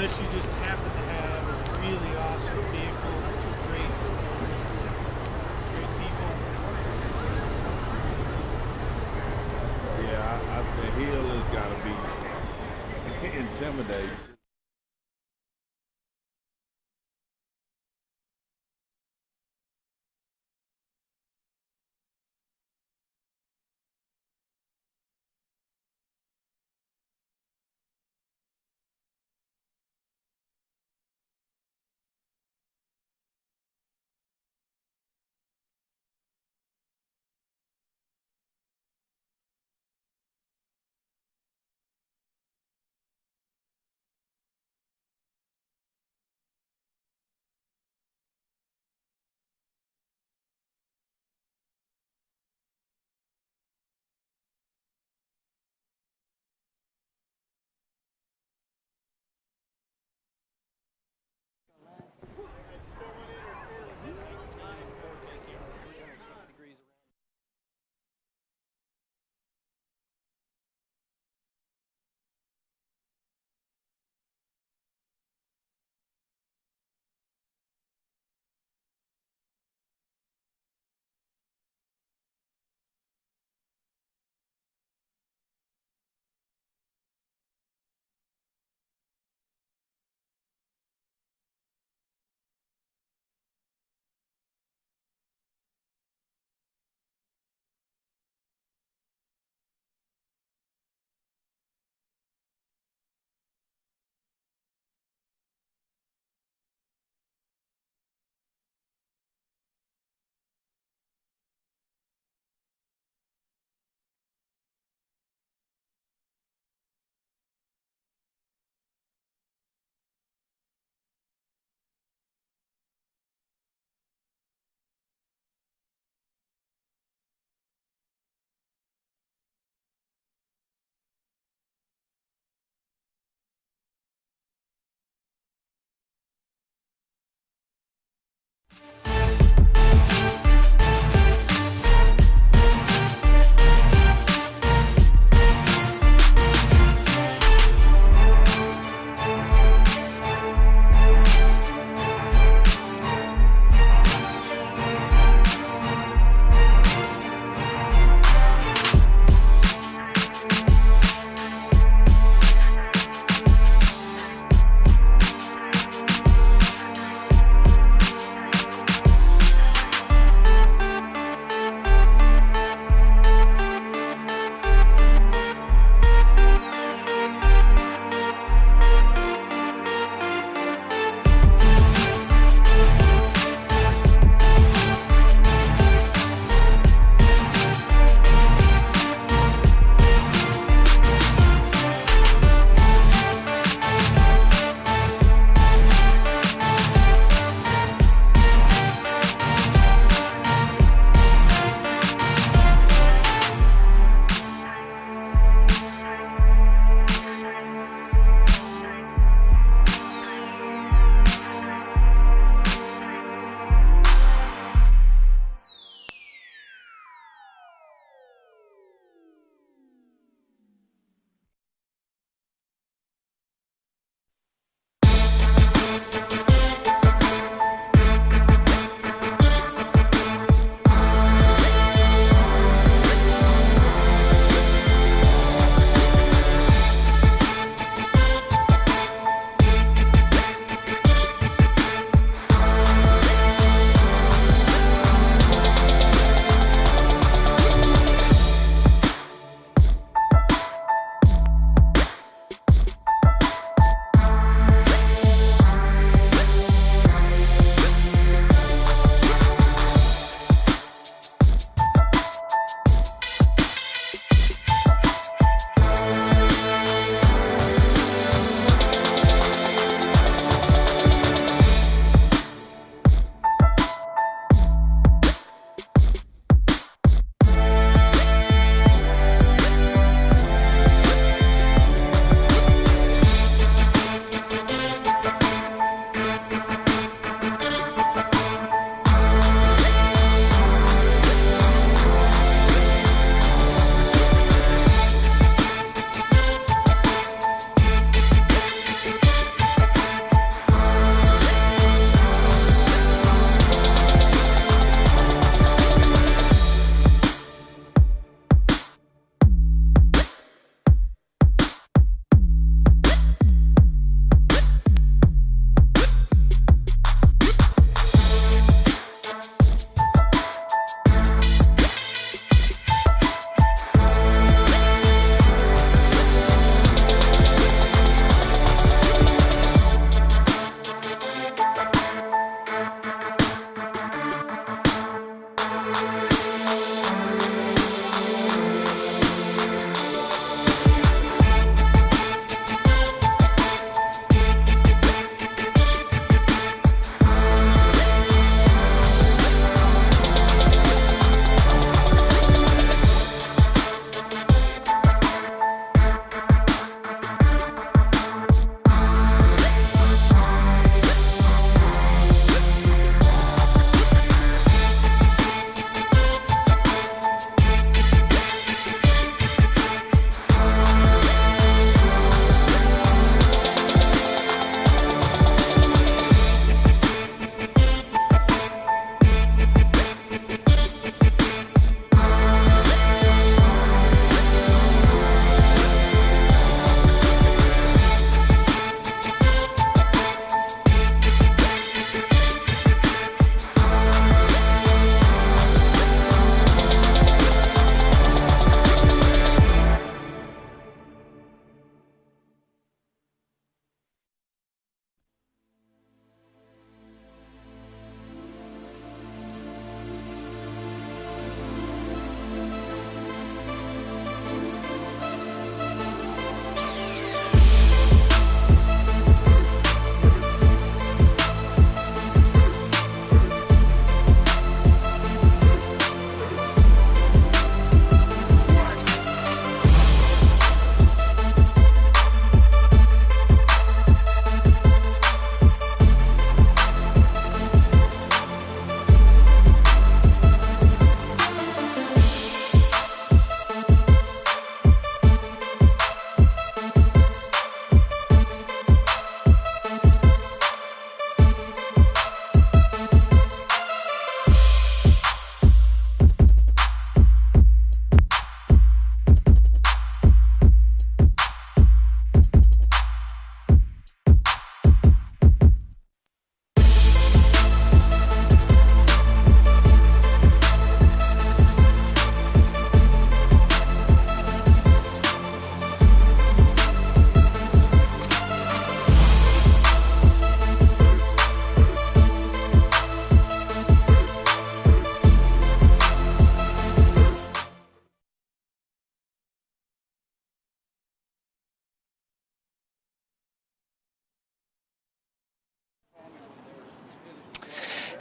unless you just happen to have a really awesome vehicle, great people. Yeah, the hill has got to be intimidating.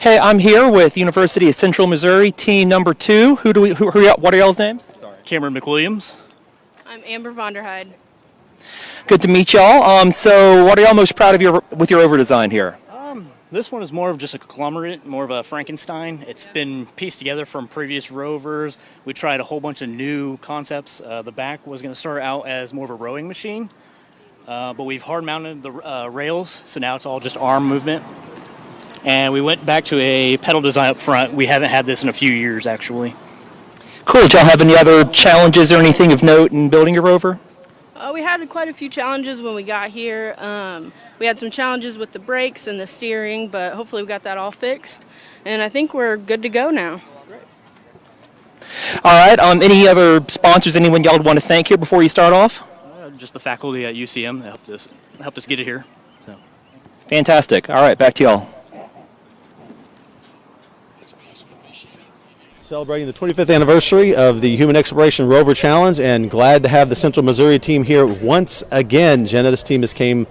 Hey, I'm here with University of Central Missouri, team number 2. What are y'all's names? Cameron McWilliams. I'm Amber Vonderheide. Good to meet y'all. So what are y'all most proud of with your Rover design here? This one is more of just a conglomerate, more of a Frankenstein. It's been pieced together from previous Rovers. We tried a whole bunch of new concepts. The back was going to start out as more of a rowing machine, but we've hard mounted the rails, so now it's all just arm movement. And we went back to a pedal design up front. We haven't had this in a few years, actually. Cool. Did y'all have any other challenges or anything of note in building your Rover? We had quite a few challenges when we got here. We had some challenges with the brakes and the steering, but hopefully we got that all fixed. And I think we're good to go now. All right. Any other sponsors, anyone y'all would want to thank here before you start off? Just the faculty at UCM that helped us get it here. So. Fantastic. All right, back to y'all. Celebrating the 25th anniversary of the Human Exploration Rover Challenge, and glad to have the Central Missouri team here once again. Jenna, this team has came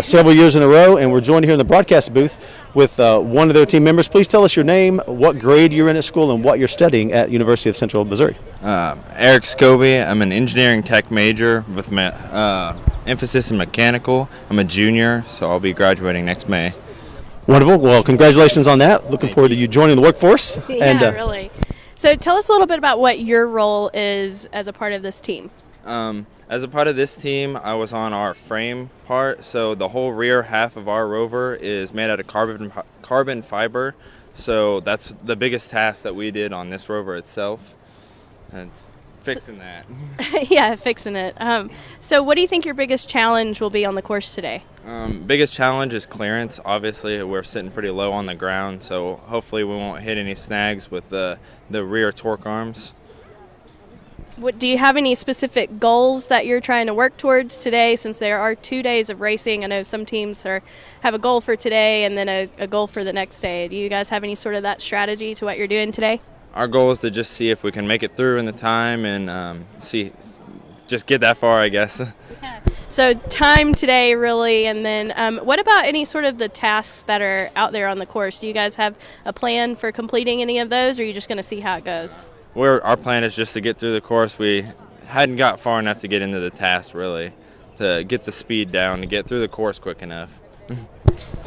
several years in a row, and we're joined here in the broadcast booth with one of their team members. Please tell us your name, what grade you're in at school, and what you're studying at University of Central Missouri. Eric Scobie. I'm an engineering tech major with emphasis in mechanical. I'm a junior, so I'll be graduating next May. Wonderful. Well, congratulations on that. Looking forward to you joining the workforce. Yeah, really. So tell us a little bit about what your role is as a part of this team. As a part of this team, I was on our frame part, so the whole rear half of our Rover is made out of carbon fiber, so that's the biggest task that we did on this Rover itself, and fixing that. Yeah, fixing it. So what do you think your biggest challenge will be on the course today? Biggest challenge is clearance. Obviously, we're sitting pretty low on the ground, so hopefully we won't hit any snags with the rear torque arms. Do you have any specific goals that you're trying to work towards today, since there are 2 days of racing? I know some teams have a goal for today and then a goal for the next day. Do you guys have any sort of that strategy to what you're doing today? Our goal is to just see if we can make it through in the time and just get that far, I guess. So time today, really, and then what about any sort of the tasks that are out there on the course? Do you guys have a plan for completing any of those, or are you just going to see how it goes? Our plan is just to get through the course. We hadn't got far enough to get into the task, really, to get the speed down, to get through the course quick enough.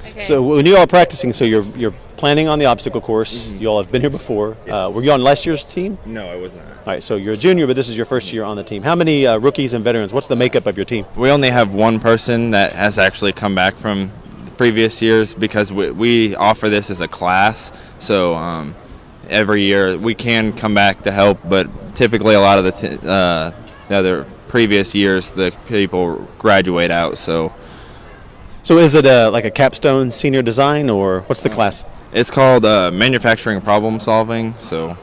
Okay. So when you all are practicing, so you're planning on the obstacle course. You all have been here before. Yes. Were you on last year's team? No, I was not. All right, so you're a junior, but this is your first year on the team. How many rookies and veterans? What's the makeup of your team? We only have one person that has actually come back from the previous years, because we offer this as a class. So every year we can come back to help, but typically a lot of the other previous years the people graduate out. So is it like a capstone senior design, or what's the class? It's called manufacturing problem solving. So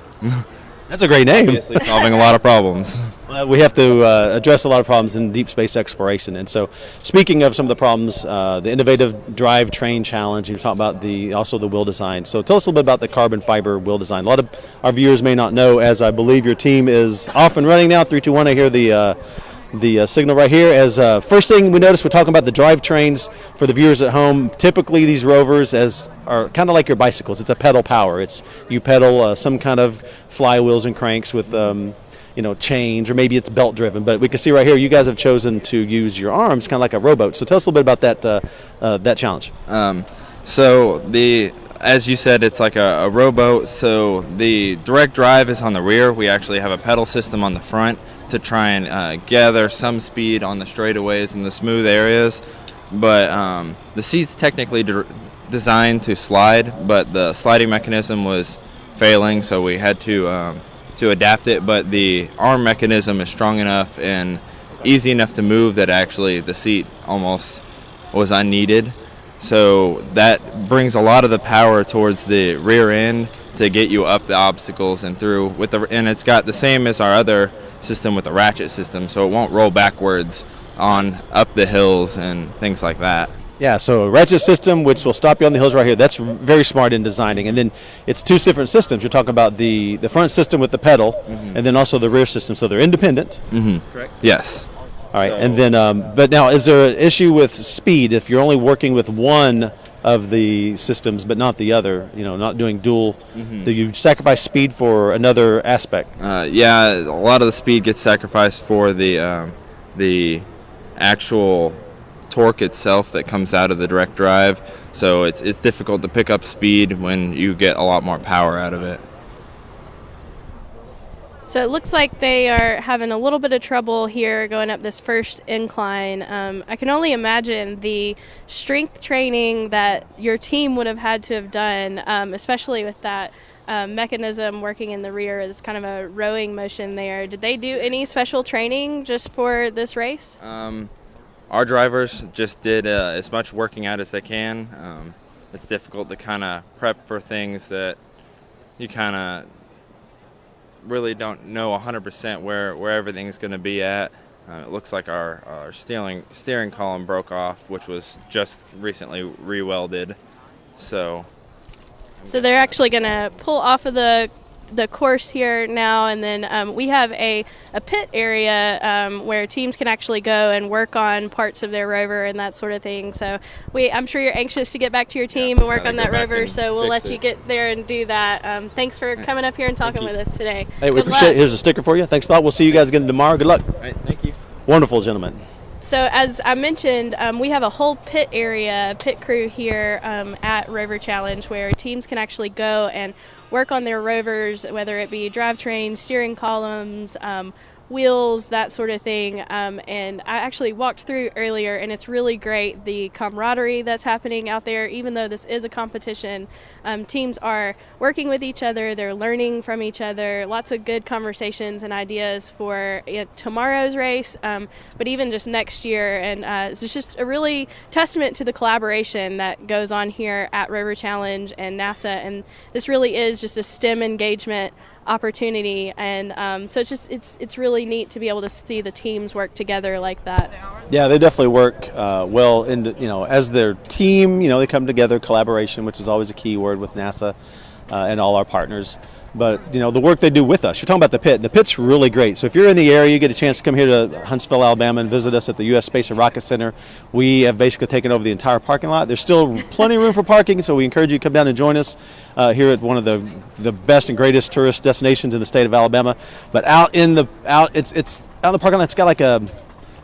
that's a great name. Obviously solving a lot of problems. We have to address a lot of problems in deep space exploration. And so, speaking of some of the problems, the innovative drive train challenge, you're talking about also the wheel design. So tell us a little bit about the carbon fiber wheel design. A lot of our viewers may not know, as I believe your team is off and running now. 3, 2, 1. I hear the signal right here. As first thing we noticed, we're talking about the drivetrains for the viewers at home. Typically, these Rovers are kind of like your bicycles. It's a pedal power. You pedal some kind of flywheels and cranks with chains, or maybe it's belt driven. But we can see right here, you guys have chosen to use your arms, kind of like a rowboat. So tell us a little bit about that challenge. As you said, it's like a rowboat. So the direct drive is on the rear. We actually have a pedal system on the front to try and gather some speed on the straightaways and the smooth areas. But the seat's technically designed to slide, but the sliding mechanism was failing, so we had to adapt it. But the arm mechanism is strong enough and easy enough to move that actually the seat almost was unneeded. So that brings a lot of the power towards the rear end to get you up the obstacles and through and it's got the same as our other system with the ratchet system, so it won't roll backwards up the hills and things like that. Yeah, so a ratchet system which will stop you on the hills right here. That's very smart in designing. And then it's 2 different systems. You're talking about the front system with the pedal, and then also the rear system, so they're independent. Correct? Yes. All right, and then but now, is there an issue with speed if you're only working with one of the systems, but not the other. Not doing dual. Mhm. Do you sacrifice speed for another aspect? Yeah, a lot of the speed gets sacrificed for the actual torque itself that comes out of the direct drive. So it's difficult to pick up speed when you get a lot more power out of it. So it looks like they are having a little bit of trouble here going up this first incline. I can only imagine the strength training that your team would have had to have done, especially with that mechanism working in the rear. It's kind of a rowing motion there. Did they do any special training just for this race? Our drivers just did as much working out as they can. It's difficult to kind of prep for things that you kind of really don't know 100% where everything's going to be at. It looks like our steering column broke off, which was just recently re-welded. So they're actually going to pull off of the course here now, and then we have a pit area where teams can actually go and work on parts of their Rover and that sort of thing. So I'm sure you're anxious to get back to your team and work on that Rover, so we'll let you get there and do that. Thanks for coming up here and talking with us today. Hey, we Good appreciate luck. it. Here's a sticker for you. Thanks a lot. We'll see you guys again tomorrow. Good luck. All right, thank you. Wonderful, gentlemen. So as I mentioned, we have a whole pit crew here at Roverchallenge where teams can actually go and work on their Rovers, whether it be drivetrains, steering columns, wheels, that sort of thing. And I actually walked through earlier, and it's really great, the camaraderie that's happening out there. Even though this is a competition, teams are working with each other, they're learning from each other, lots of good conversations and ideas for tomorrow's race, but even just next year. And it's just a really testament to the collaboration that goes on here at Roverchallenge and NASA. And this really is just a STEM engagement opportunity, and so it's really neat to be able to see the teams work together like that. Yeah, they definitely work well as their team. They come together, collaboration, which is always a key word with NASA and all our partners. But the work they do with us. You're talking about the pit. The pit's really great. So if you're in the area, you get a chance to come here to Huntsville, Alabama, and visit us at the U.S. Space and Rocket Center. We have basically taken over the entire parking lot. There's still plenty of room for parking, so we encourage you to come down and join us here at one of the best and greatest tourist destinations in the state of Alabama. But it's out in the parking lot. It's got like a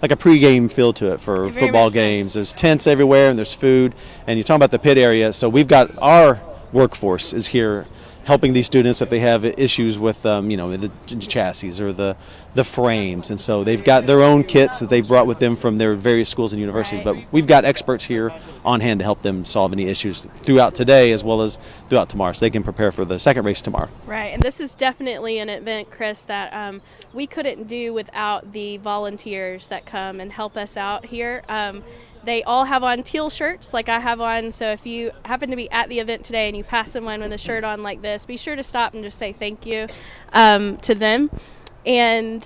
pregame feel to it for football games. There's tents everywhere and there's food. And you're talking about the pit area. So we've got our workforce is here helping these students if they have issues with the chassis or the frames, and so they've got their own kits that they've brought with them from their various schools and universities. But we've got experts here on hand to help them solve any issues throughout today as well as throughout tomorrow, so they can prepare for the second race tomorrow. Right, and this is definitely an event, Chris, that we couldn't do without the volunteers that come and help us out here. They all have on teal shirts like I have on, so if you happen to be at the event today and you pass someone with a shirt on like this, be sure to stop and just say thank you to them. And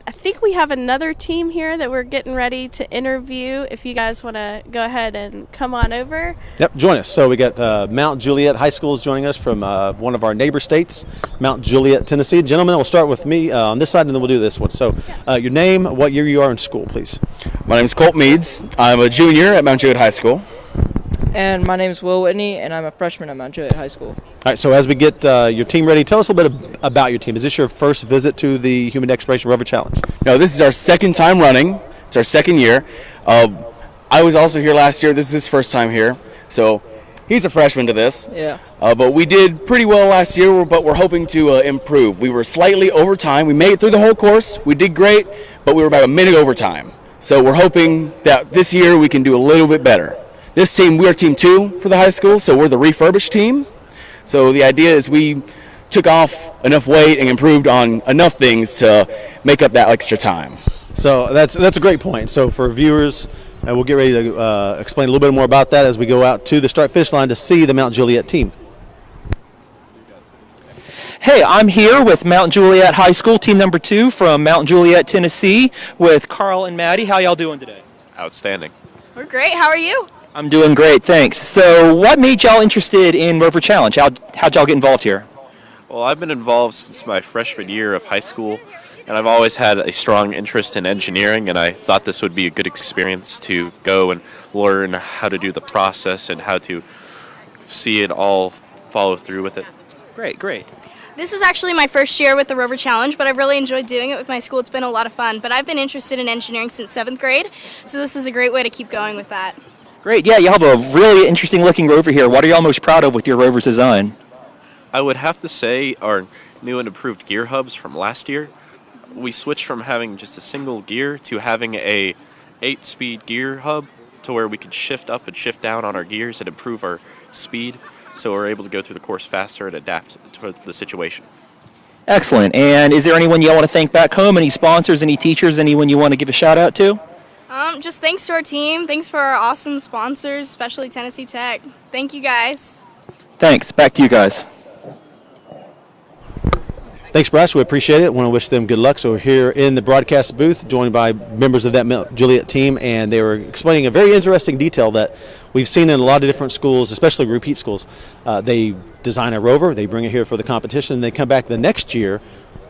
I think we have another team here that we're getting ready to interview. If you guys want to go ahead and come on over. Yep, join us. So we got Mount Juliet High School is joining us from one of our neighbor states, Mount Juliet, Tennessee. Gentlemen, we'll start with me on this side, and then we'll do this one. So your name, what year you are in school, please. My name is Colt Meads. I'm a junior at Mount Juliet High School. And my name is Will Whitney, and I'm a freshman at Mount Juliet High School. All right, so as we get your team ready, tell us a little bit about your team. Is this your first visit to the Human Exploration Rover Challenge? No, this is our second time running. It's our second year. I was also here last year. This is his first time here. So he's a freshman to this. Yeah. But we did pretty well last year, but we're hoping to improve. We were slightly over time. We made it through the whole course. We did great, but we were about a minute over time. So we're hoping that this year we can do a little bit better. This team, we are team 2 for the high school, so we're the refurbished team. So the idea is we took off enough weight and improved on enough things to make up that extra time. So that's a great point. So for viewers, we'll get ready to explain a little bit more about that as we go out to the start-finish line to see the Mount Juliet team. Hey, I'm here with Mount Juliet High School, team number 2 from Mount Juliet, Tennessee, with Carl and Maddie. How y'all doing today? Outstanding. We're great. How are you? I'm doing great, thanks. So what made y'all interested in Roverchallenge? How'd y'all get involved here? Well, I've been involved since my freshman year of high school, and I've always had a strong interest in engineering, and I thought this would be a good experience to go and learn how to do the process and how to see it all follow through with it. Great, great. This is actually my first year with the Rover Challenge, but I've really enjoyed doing it with my school. It's been a lot of fun, but I've been interested in engineering since 7th grade, so this is a great way to keep going with that. Great, yeah, you have a really interesting looking rover here. What are y'all most proud of with your rover's design? I would have to say our new and improved gear hubs from last year. We switched from having just a single gear to having a 8-speed gear hub to where we could shift up and shift down on our gears and improve our speed, so we're able to go through the course faster and adapt to the situation. Excellent. And is there anyone you want to thank back home? Any sponsors, any teachers, anyone you want to give a shout out to? Just thanks to our team, thanks for our awesome sponsors, especially Tennessee Tech. Thank you guys. Thanks. Back to you guys. Thanks, Bryce. We appreciate it. Want to wish them good luck. So we're here in the broadcast booth, joined by members of that Mount Juliet team, and they were explaining a very interesting detail that we've seen in a lot of different schools, especially repeat schools. They design a rover, they bring it here for the competition, and they come back the next year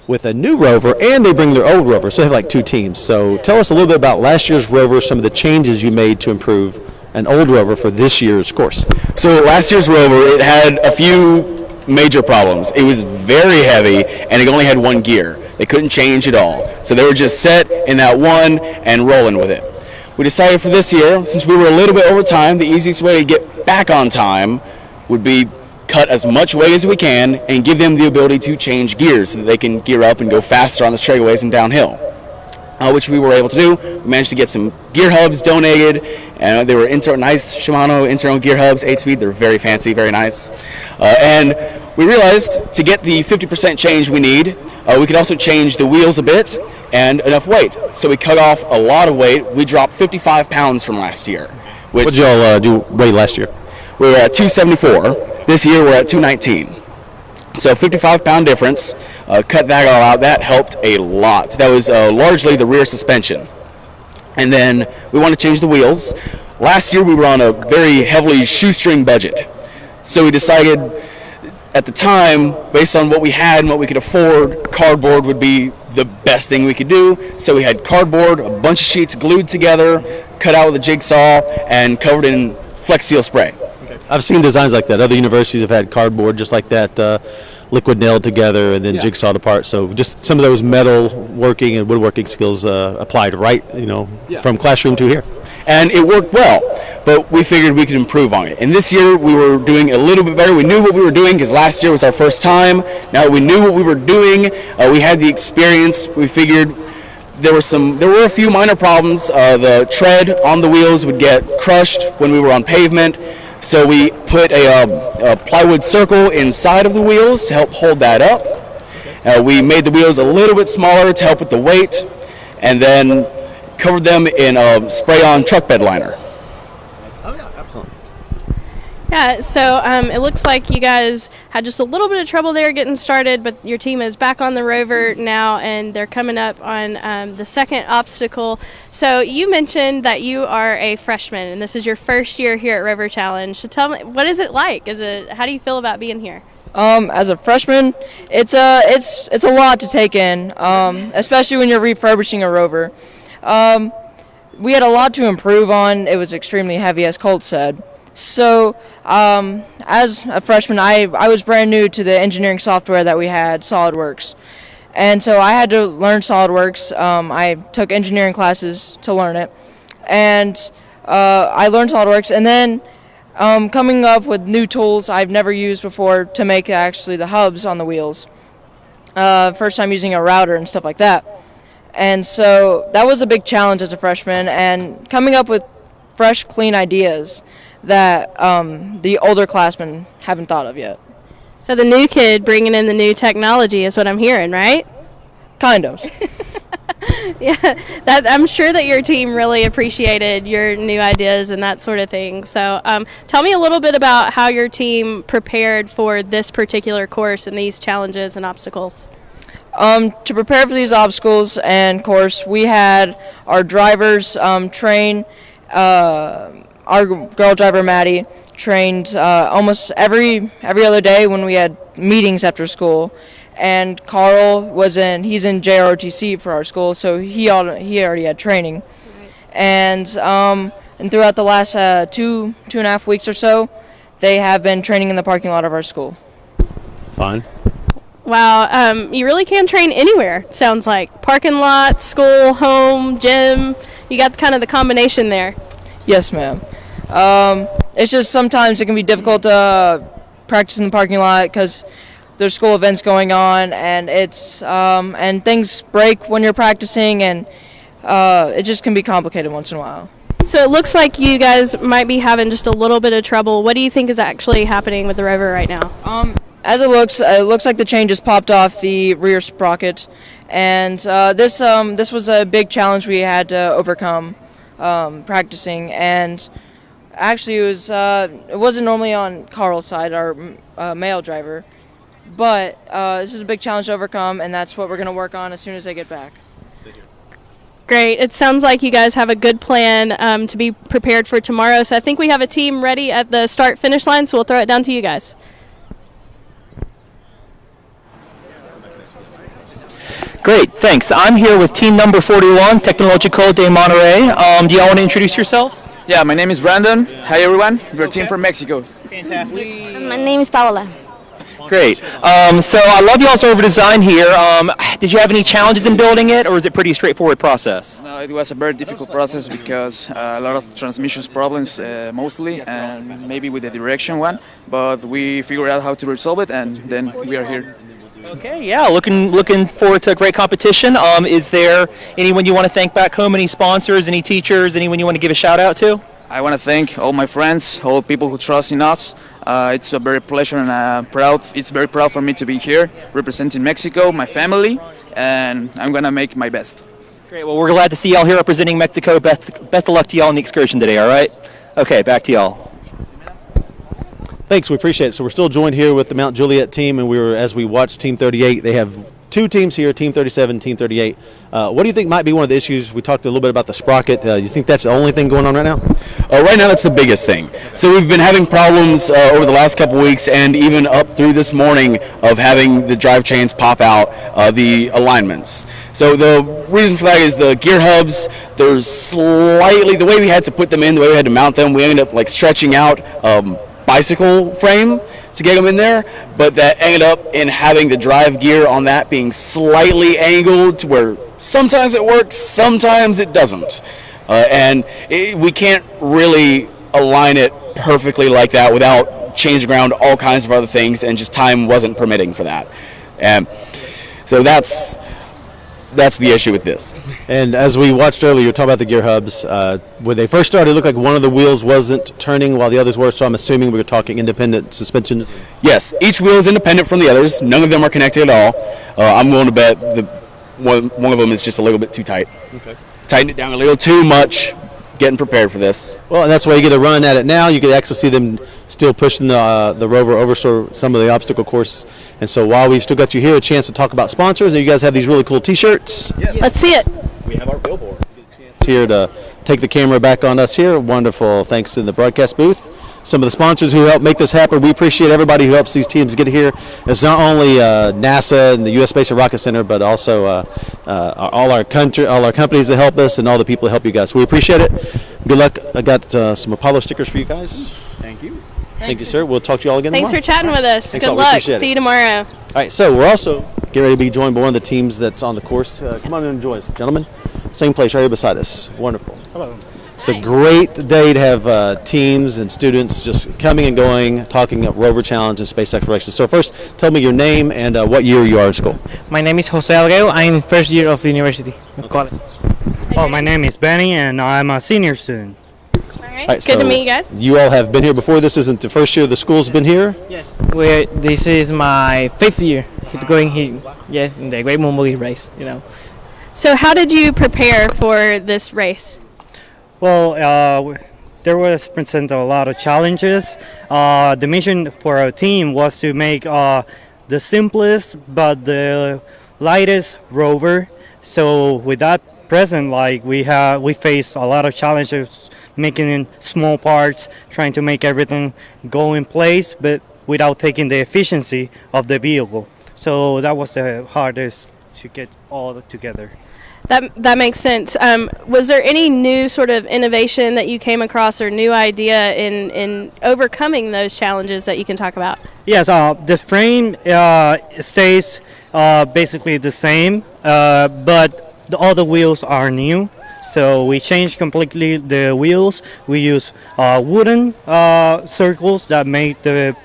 with a new rover, and they bring their old rover. So they have like two teams. So tell us a little bit about last year's rover, some of the changes you made to improve an old rover for this year's course. So last year's rover, it had a few major problems. It was very heavy, and it only had one gear. They couldn't change at all. So they were just set in that one and rolling with it. We decided for this year, since we were a little bit over time, the easiest way to get back on time would be cut as much weight as we can and give them the ability to change gears so that they can gear up and go faster on the straightaways and downhill, which we were able to do. We managed to get some gear hubs donated, and they were nice Shimano internal gear hubs, 8-speed. They're very fancy, very nice. And we realized to get the 50% change we need, we could also change the wheels a bit and enough weight. So we cut off a lot of weight. We dropped 55 pounds from last year. What did y'all do weight last year? We were at 274. This year we're at 219. So 55-pound difference. Cut that all out. That helped a lot. That was largely the rear suspension. And then we want to change the wheels. Last year we were on a very heavily shoestring budget. So we decided at the time, based on what we had and what we could afford, cardboard would be the best thing we could do. So we had cardboard, a bunch of sheets glued together, cut out with a jigsaw, and covered in Flex Seal spray. I've seen designs like that. Other universities have had cardboard just like that, liquid nailed together and then jigsawed apart. So just some of those metal working and woodworking skills applied right, from classroom to here. And it worked well, but we figured we could improve on it. And this year we were doing a little bit better. We knew what we were doing because last year was our first time. Now that we knew what we were doing, we had the experience. We figured there were a few minor problems. The tread on the wheels would get crushed when we were on pavement. So we put a plywood circle inside of the wheels to help hold that up. We made the wheels a little bit smaller to help with the weight, and then covered them in spray-on truck bed liner. Oh yeah, absolutely. Yeah, so it looks like you guys had just a little bit of trouble there getting started, but your team is back on the Rover now, and they're coming up on the second obstacle. So you mentioned that you are a freshman, and this is your first year here at Rover Challenge. So tell me, what is it like? How do you feel about being here? As a freshman, it's a lot to take in, especially when you're refurbishing a Rover. We had a lot to improve on. It was extremely heavy, as Colt said. So, as a freshman, I was brand new to the engineering software that we had, SolidWorks. And so I had to learn SolidWorks. I took engineering classes to learn it. And I learned SolidWorks. And then coming up with new tools I've never used before to make actually the hubs on the wheels. First time using a router and stuff like that. And so that was a big challenge as a freshman, and coming up with fresh, clean ideas that the older classmen haven't thought of yet. So the new kid bringing in the new technology is what I'm hearing, right? Kind of. Yeah, I'm sure that your team really appreciated your new ideas and that sort of thing. So tell me a little bit about how your team prepared for this particular course and these challenges and obstacles. To prepare for these obstacles and course, we had our drivers train. Our girl driver Maddie trained almost every other day when we had meetings after school, and Carl he's in JROTC for our school, so he already had training. And throughout the last 2.5 weeks or so, they have been training in the parking lot of our school. Fine. Wow, you really can train anywhere, sounds like. Parking lot, school, home, gym. You got kind of the combination there. Yes, ma'am. It's just sometimes it can be difficult to practice in the parking lot because there's school events going on, and and things break when you're practicing, and it just can be complicated once in a while. So it looks like you guys might be having just a little bit of trouble. What do you think is actually happening with the Rover right now? As it looks like the chain just popped off the rear sprocket, and this was a big challenge we had to overcome practicing. And actually, it wasn't normally on Carl's side, our male driver, but this is a big challenge to overcome, and that's what we're going to work on as soon as they get back. Great. It sounds like you guys have a good plan to be prepared for tomorrow. So I think we have a team ready at the start-finish line, so we'll throw it down to you guys. Great, thanks. I'm here with team number 41, Tecnologico de Monterrey. Do y'all want to introduce yourselves? Yeah, my name is Brandon. Hi everyone. We're a team from Mexico. Fantastic. My name is Paola. Great. So I love y'all's Rover design here. Did you have any challenges in building it, or is it a pretty straightforward process? No, it was a very difficult process because a lot of transmissions problems mostly, and maybe with the direction one, but we figured out how to resolve it, and then we are here. Okay, yeah, looking forward to a great competition. Is there anyone you want to thank back home, any sponsors, any teachers, anyone you want to give a shout out to? I want to thank all my friends, all people who trust in us. It's a very pleasure and it's very proud for me to be here representing Mexico, my family, and I'm going to make my best. Great, well, we're glad to see y'all here representing Mexico. Best of luck to y'all on the excursion today, all right? Okay, back to y'all. Thanks, we appreciate it. So we're still joined here with the Mount Juliet team, and as we watch Team 38, they have two teams here, Team 37, Team 38. What do you think might be one of the issues? We talked a little bit about the sprocket. You think that's the only thing going on right now? Right now, that's the biggest thing. So we've been having problems over the last couple weeks, and even up through this morning, of having the drive chains pop out the alignments. So the reason for that is the gear hubs. There's slightly, the way we had to put them in, the way we had to mount them, we ended up like stretching out bicycle frame to get them in there, but that ended up in having the drive gear on that being slightly angled to where sometimes it works, sometimes it doesn't, we can't really align it perfectly like that without changing around all kinds of other things, and just time wasn't permitting for that. And so that's the issue with this. And as we watched earlier, you were talking about the gear hubs. When they first started, it looked like one of the wheels wasn't turning while the others were, so I'm assuming we were talking independent suspensions. Yes, each wheel is independent from the others. None of them are connected at all. I'm willing to bet one of them is just a little bit too tight. Okay. Tighten it down a little too much, getting prepared for this. Well, and that's why you get a run at it now. You can actually see them still pushing the Rover over some of the obstacle course. And so while we've still got you here, a chance to talk about sponsors, and you guys have these really cool T-shirts. Yes. Let's see it. We have our billboard. Here to take the camera back on us here. Wonderful. Thanks to the broadcast booth. Some of the sponsors who help make this happen. We appreciate everybody who helps these teams get here. It's not only NASA and the U.S. Space and Rocket Center, but also all our companies that help us and all the people that help you guys. So we appreciate it. Good luck. I got some Apollo stickers for you guys. Thank you. Thank you, sir. We'll talk to you all again Thanks tomorrow. for chatting with us. Thanks Good all. We luck. appreciate it. See you tomorrow. All right, so we're also getting ready to be joined by one of the teams that's on the course. Come on and join us, gentlemen. Same place right here beside us. Wonderful. Hello. It's a great day to have teams and students just coming and going, talking about Roverchallenge and space exploration. So first, tell me your name and what year you are in school. My name is Jose Alguero. I'm first year of the university of college. Oh, my name is Benny, and I'm a senior student. All right, good to meet you guys. You all have been here before. This isn't the first year the school's been here? Yes. This is my 5th year going here. Yes, in the Great Moonbuggy race, So how did you prepare for this race? Well, there was present a lot of challenges. The mission for our team was to make the simplest but the lightest rover. So with that present, we faced a lot of challenges, making in small parts, trying to make everything go in place, but without taking the efficiency of the vehicle. So that was the hardest to get all together. That makes sense. Was there any new sort of innovation that you came across or new idea in overcoming those challenges that you can talk about? Yes, the frame stays basically the same, but all the wheels are new. So we changed completely the wheels. We use wooden circles that make the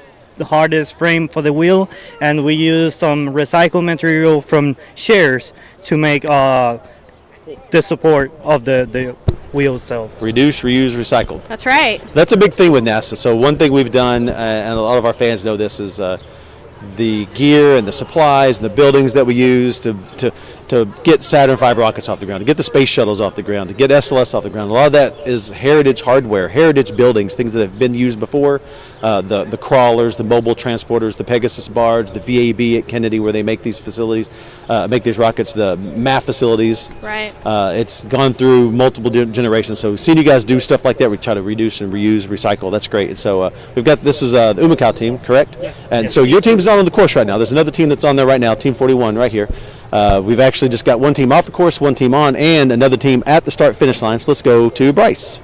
hardest frame for the wheel, and we use some recycled material from shares to make the support of the wheel itself. Reduce, reuse, recycle. That's right. That's a big thing with NASA. So one thing we've done, and a lot of our fans know this, is the gear and the supplies and the buildings that we use to get Saturn V rockets off the ground, to get the space shuttles off the ground, to get SLS off the ground. A lot of that is heritage hardware, heritage buildings, things that have been used before. The crawlers, the mobile transporters, the Pegasus barge, the VAB at Kennedy where they make these facilities, make these rockets, the MAF facilities. Right. It's gone through multiple generations. So seeing you guys do stuff like that, we try to reduce and reuse, recycle. That's great. And so we've got, this is the Umakau team, correct? Yes. And so your team's not on the course right now. There's another team that's on there right now, Team 41 right here. We've actually just got one team off the course, one team on, and another team at the start-finish line. So let's go to Bryce.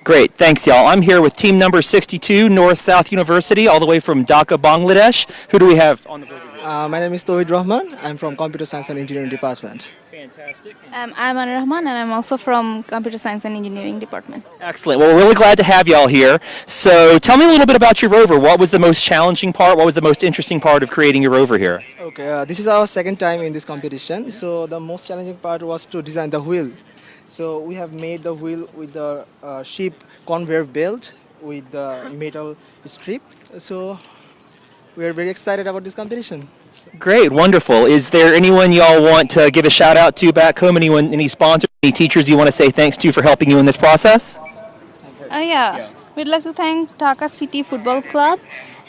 Great, thanks y'all. I'm here with team number 62, North South University, all the way from Dhaka, Bangladesh. Who do we have on the board? My name is Tawhid Rahman. I'm from Computer Science and Engineering Department. Fantastic. I'm Anur Rahman, and I'm also from Computer Science and Engineering Department. Excellent. Well, we're really glad to have y'all here. So tell me a little bit about your rover. What was the most challenging part? What was the most interesting part of creating your rover here? Okay, this is our second time in this competition. So the most challenging part was to design the wheel. So we have made the wheel with the ship conveyor belt with the metal strip. So we are very excited about this competition. Great, wonderful. Is there anyone y'all want to give a shout out to back home? Anyone, any sponsors, any teachers you want to say thanks to for helping you in this process? We'd like to thank Dhaka City Football Club,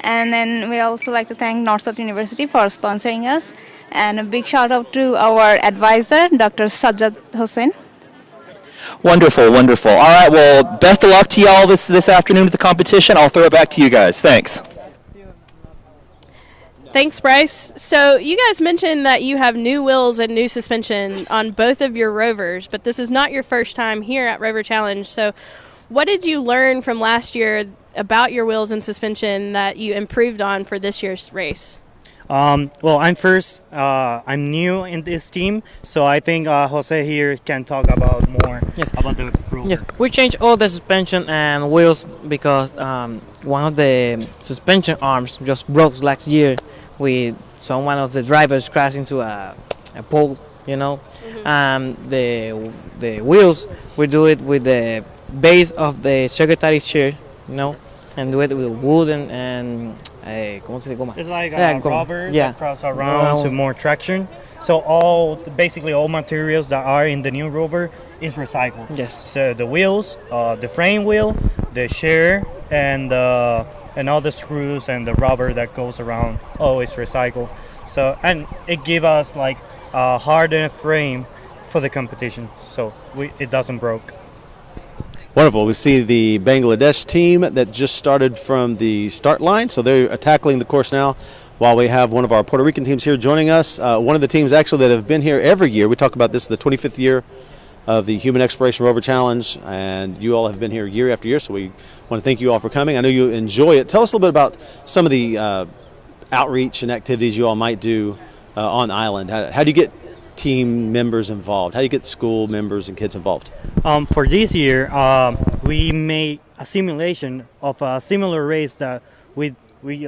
and then we also like to thank North South University for sponsoring us. And a big shout out to our advisor, Dr. Sajjad Hossain. Wonderful, wonderful. All right, well, best of luck to y'all this afternoon at the competition. I'll throw it back to you guys. Thanks. Thanks, Bryce. So you guys mentioned that you have new wheels and new suspension on both of your Rovers, but this is not your first time here at Roverchallenge. So what did you learn from last year about your wheels and suspension that you improved on for this year's race? Well, I'm new in this team, so I think Jose here can talk about more about the Rover. Yes, we changed all the suspension and wheels because one of the suspension arms just broke last year with one of the drivers crashed into a pole, you know. The wheels, we do it with the base of the secretary chair, you know, and do it with wood and ¿cómo se llama? It's like a rubber that crosses around to more traction. So basically all materials that are in the new Rover is recycled. Yes. So the wheels, the frame wheel, the share, and all the screws and the rubber that goes around, all is recycled. So, and it gives us like a hardened frame for the competition, so it doesn't break. Wonderful. We see the Bangladesh team that just started from the start line, so they're tackling the course now, while we have one of our Puerto Rican teams here joining us. One of the teams actually that have been here every year. We talk about this, the 25th year of the Human Exploration Rover Challenge, and you all have been here year after year, so we want to thank you all for coming. I know you enjoy it. Tell us a little bit about some of the outreach and activities you all might do on the island. How do you get team members involved? How do you get school members and kids involved? For this year, we made a simulation of a similar race that we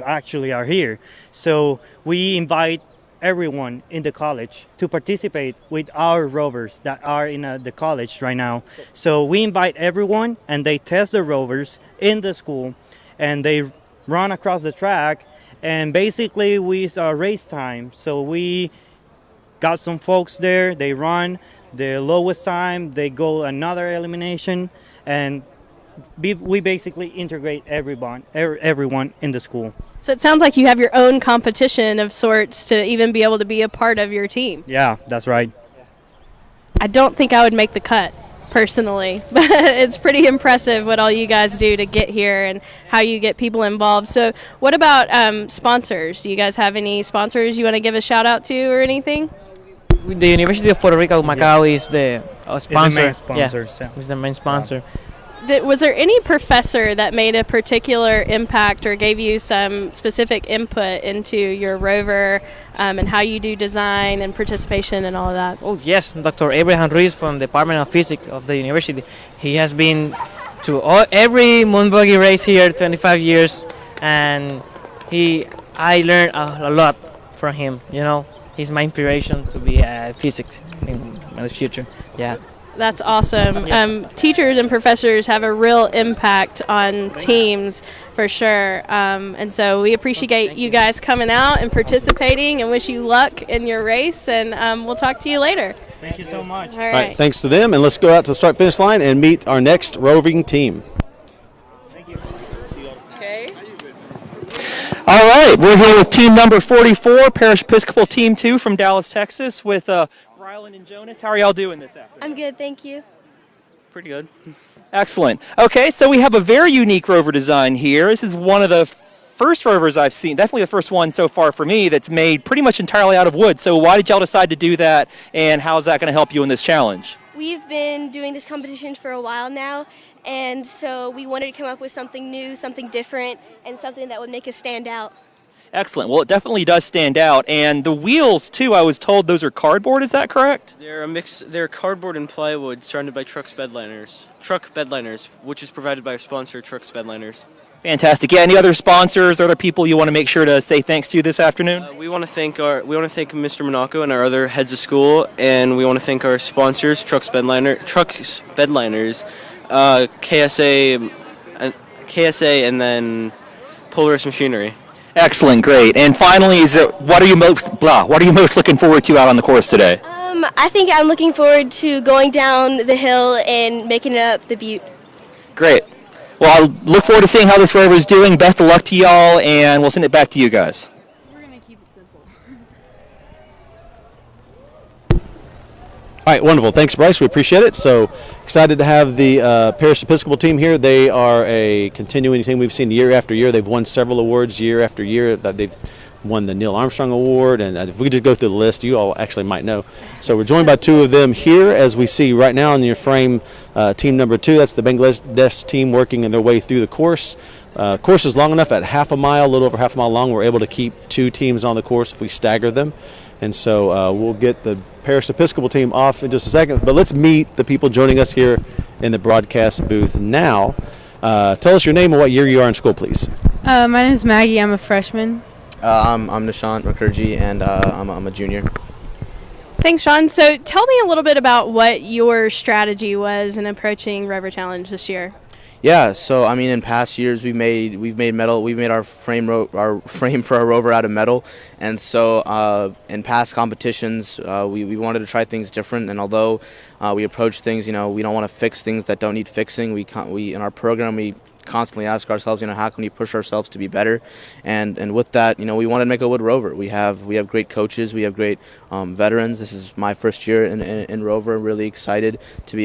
actually are here. So we invite everyone in the college to participate with our rovers that are in the college right now. So we invite everyone, and they test the rovers in the school, and they run across the track, and basically we race time. So we got some folks there, they run the lowest time, they go another elimination, and we basically integrate everyone in the school. So it sounds like you have your own competition of sorts to even be able to be a part of your team. Yeah, that's right. I don't think I would make the cut. personally, but it's pretty impressive what all you guys do to get here and how you get people involved. So what about sponsors? Do you guys have any sponsors you want to give a shout out to or anything? The University of Puerto Rico Macao is the sponsor. It's the main sponsor, yeah. It's the main sponsor. Was there any professor that made a particular impact or gave you some specific input into your rover and how you do design and participation and all of that? Oh yes, Dr. Abraham Ruiz from the Department of Physics of the university. He has been to every moon buggy race here, 25 years, and I learned a lot from him. You know, he's my inspiration to be a physics in the future. Yeah. That's awesome. Teachers and professors have a real impact on teams for sure. And so we appreciate you guys coming out and participating and wish you luck in your race. And we'll talk to you later. Thank you so much. All All right, thanks to them, and let's go out to the start-finish line and meet our next roving team. All right, we're here with team number 44, Parish Episcopal Team 2 from Dallas, Texas, with Rylan and Jonas. How are y'all doing this afternoon? I'm good, thank you. Pretty good. Excellent. Okay, so we have a very unique rover design here. This is one of the first rovers I've seen, definitely the first one so far for me, that's made pretty much entirely out of wood. So why did y'all decide to do that, and how's that going to help you in this challenge? We've been doing this competition for a while now, and so we wanted to come up with something new, something different, and something that would make us stand out. Excellent. Well, it definitely does stand out. And the wheels, too, I was told those are cardboard. Is that correct? They're a mix. They're cardboard and plywood surrounded by truck bedliners, which is provided by our sponsor, Trucks Bedliners. Fantastic. Yeah, any other sponsors, other people you want to make sure to say thanks to this afternoon? We want to thank Mr. Monaco and our other heads of school, and we want to thank our sponsors, Trucks Bedliners, KSA, and then Polaris Machinery. Excellent, great. And finally, what are you most looking forward to out on the course today? I think I'm looking forward to going down the hill and making it up the butte. Great. Well, I look forward to seeing how this rover is doing. Best of luck to y'all, and we'll send it back to you guys. All right, wonderful. Thanks, Bryce. We appreciate it. So excited to have the Parish Episcopal team here. They are a continuing team we've seen year after year. They've won several awards year after year. They've won the Neil Armstrong Award, and if we just go through the list, you all actually might know. So we're joined by two of them here, as we see right now in your frame, team number 2. That's the Bangladesh team working their way through the course. Course is long enough at a little over half a mile long. We're able to keep 2 teams on the course if we stagger them. And so we'll get the Parish Episcopal team off in just a second. But let's meet the people joining us here in the broadcast booth now. Tell us your name and what year you are in school, please. My name is Maggie. I'm a freshman. I'm Nishant Mukherjee, and I'm a junior. Thanks, Sean. So tell me a little bit about what your strategy was in approaching Roverchallenge this year. Yeah, so I mean, in past years we've made metal. We've made our frame for our rover out of metal, and so in past competitions we wanted to try things different. And although we approach things, we don't want to fix things that don't need fixing. We in our program we constantly ask ourselves, how can we push ourselves to be better? And with that, we want to make a wood rover. We have great coaches. We have great veterans. This is my first year in Rover. I'm really excited to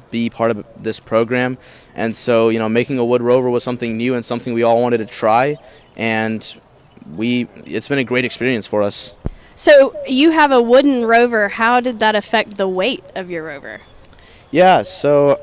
be part of this program. And so, making a wood rover was something new and something we all wanted to try. And it's been a great experience for us. So you have a wooden rover. How did that affect the weight of your rover? Yeah, so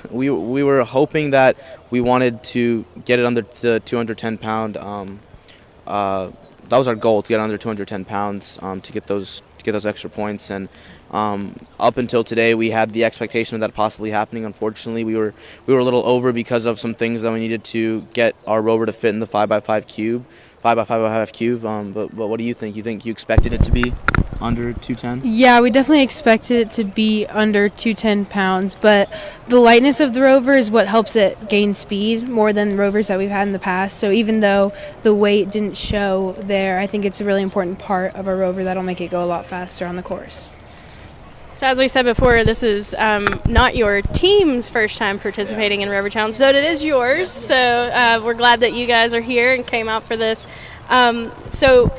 we were hoping that we wanted to get it under the 210 pound. That was our goal, to get under 210 pounds to get those extra points. And up until today, we had the expectation of that possibly happening. Unfortunately, we were a little over because of some things that we needed to get our rover to fit in the 5x5 cube, 5x5 cube. But what do you think? You expected it to be under 210? Yeah, we definitely expected it to be under 210 pounds, but the lightness of the rover is what helps it gain speed more than rovers that we've had in the past. So even though the weight didn't show there, I think it's a really important part of a rover that'll make it go a lot faster on the course. So as we said before, this is not your team's first time participating in Roverchallenge, though it is yours. So we're glad that you guys are here and came out for this. So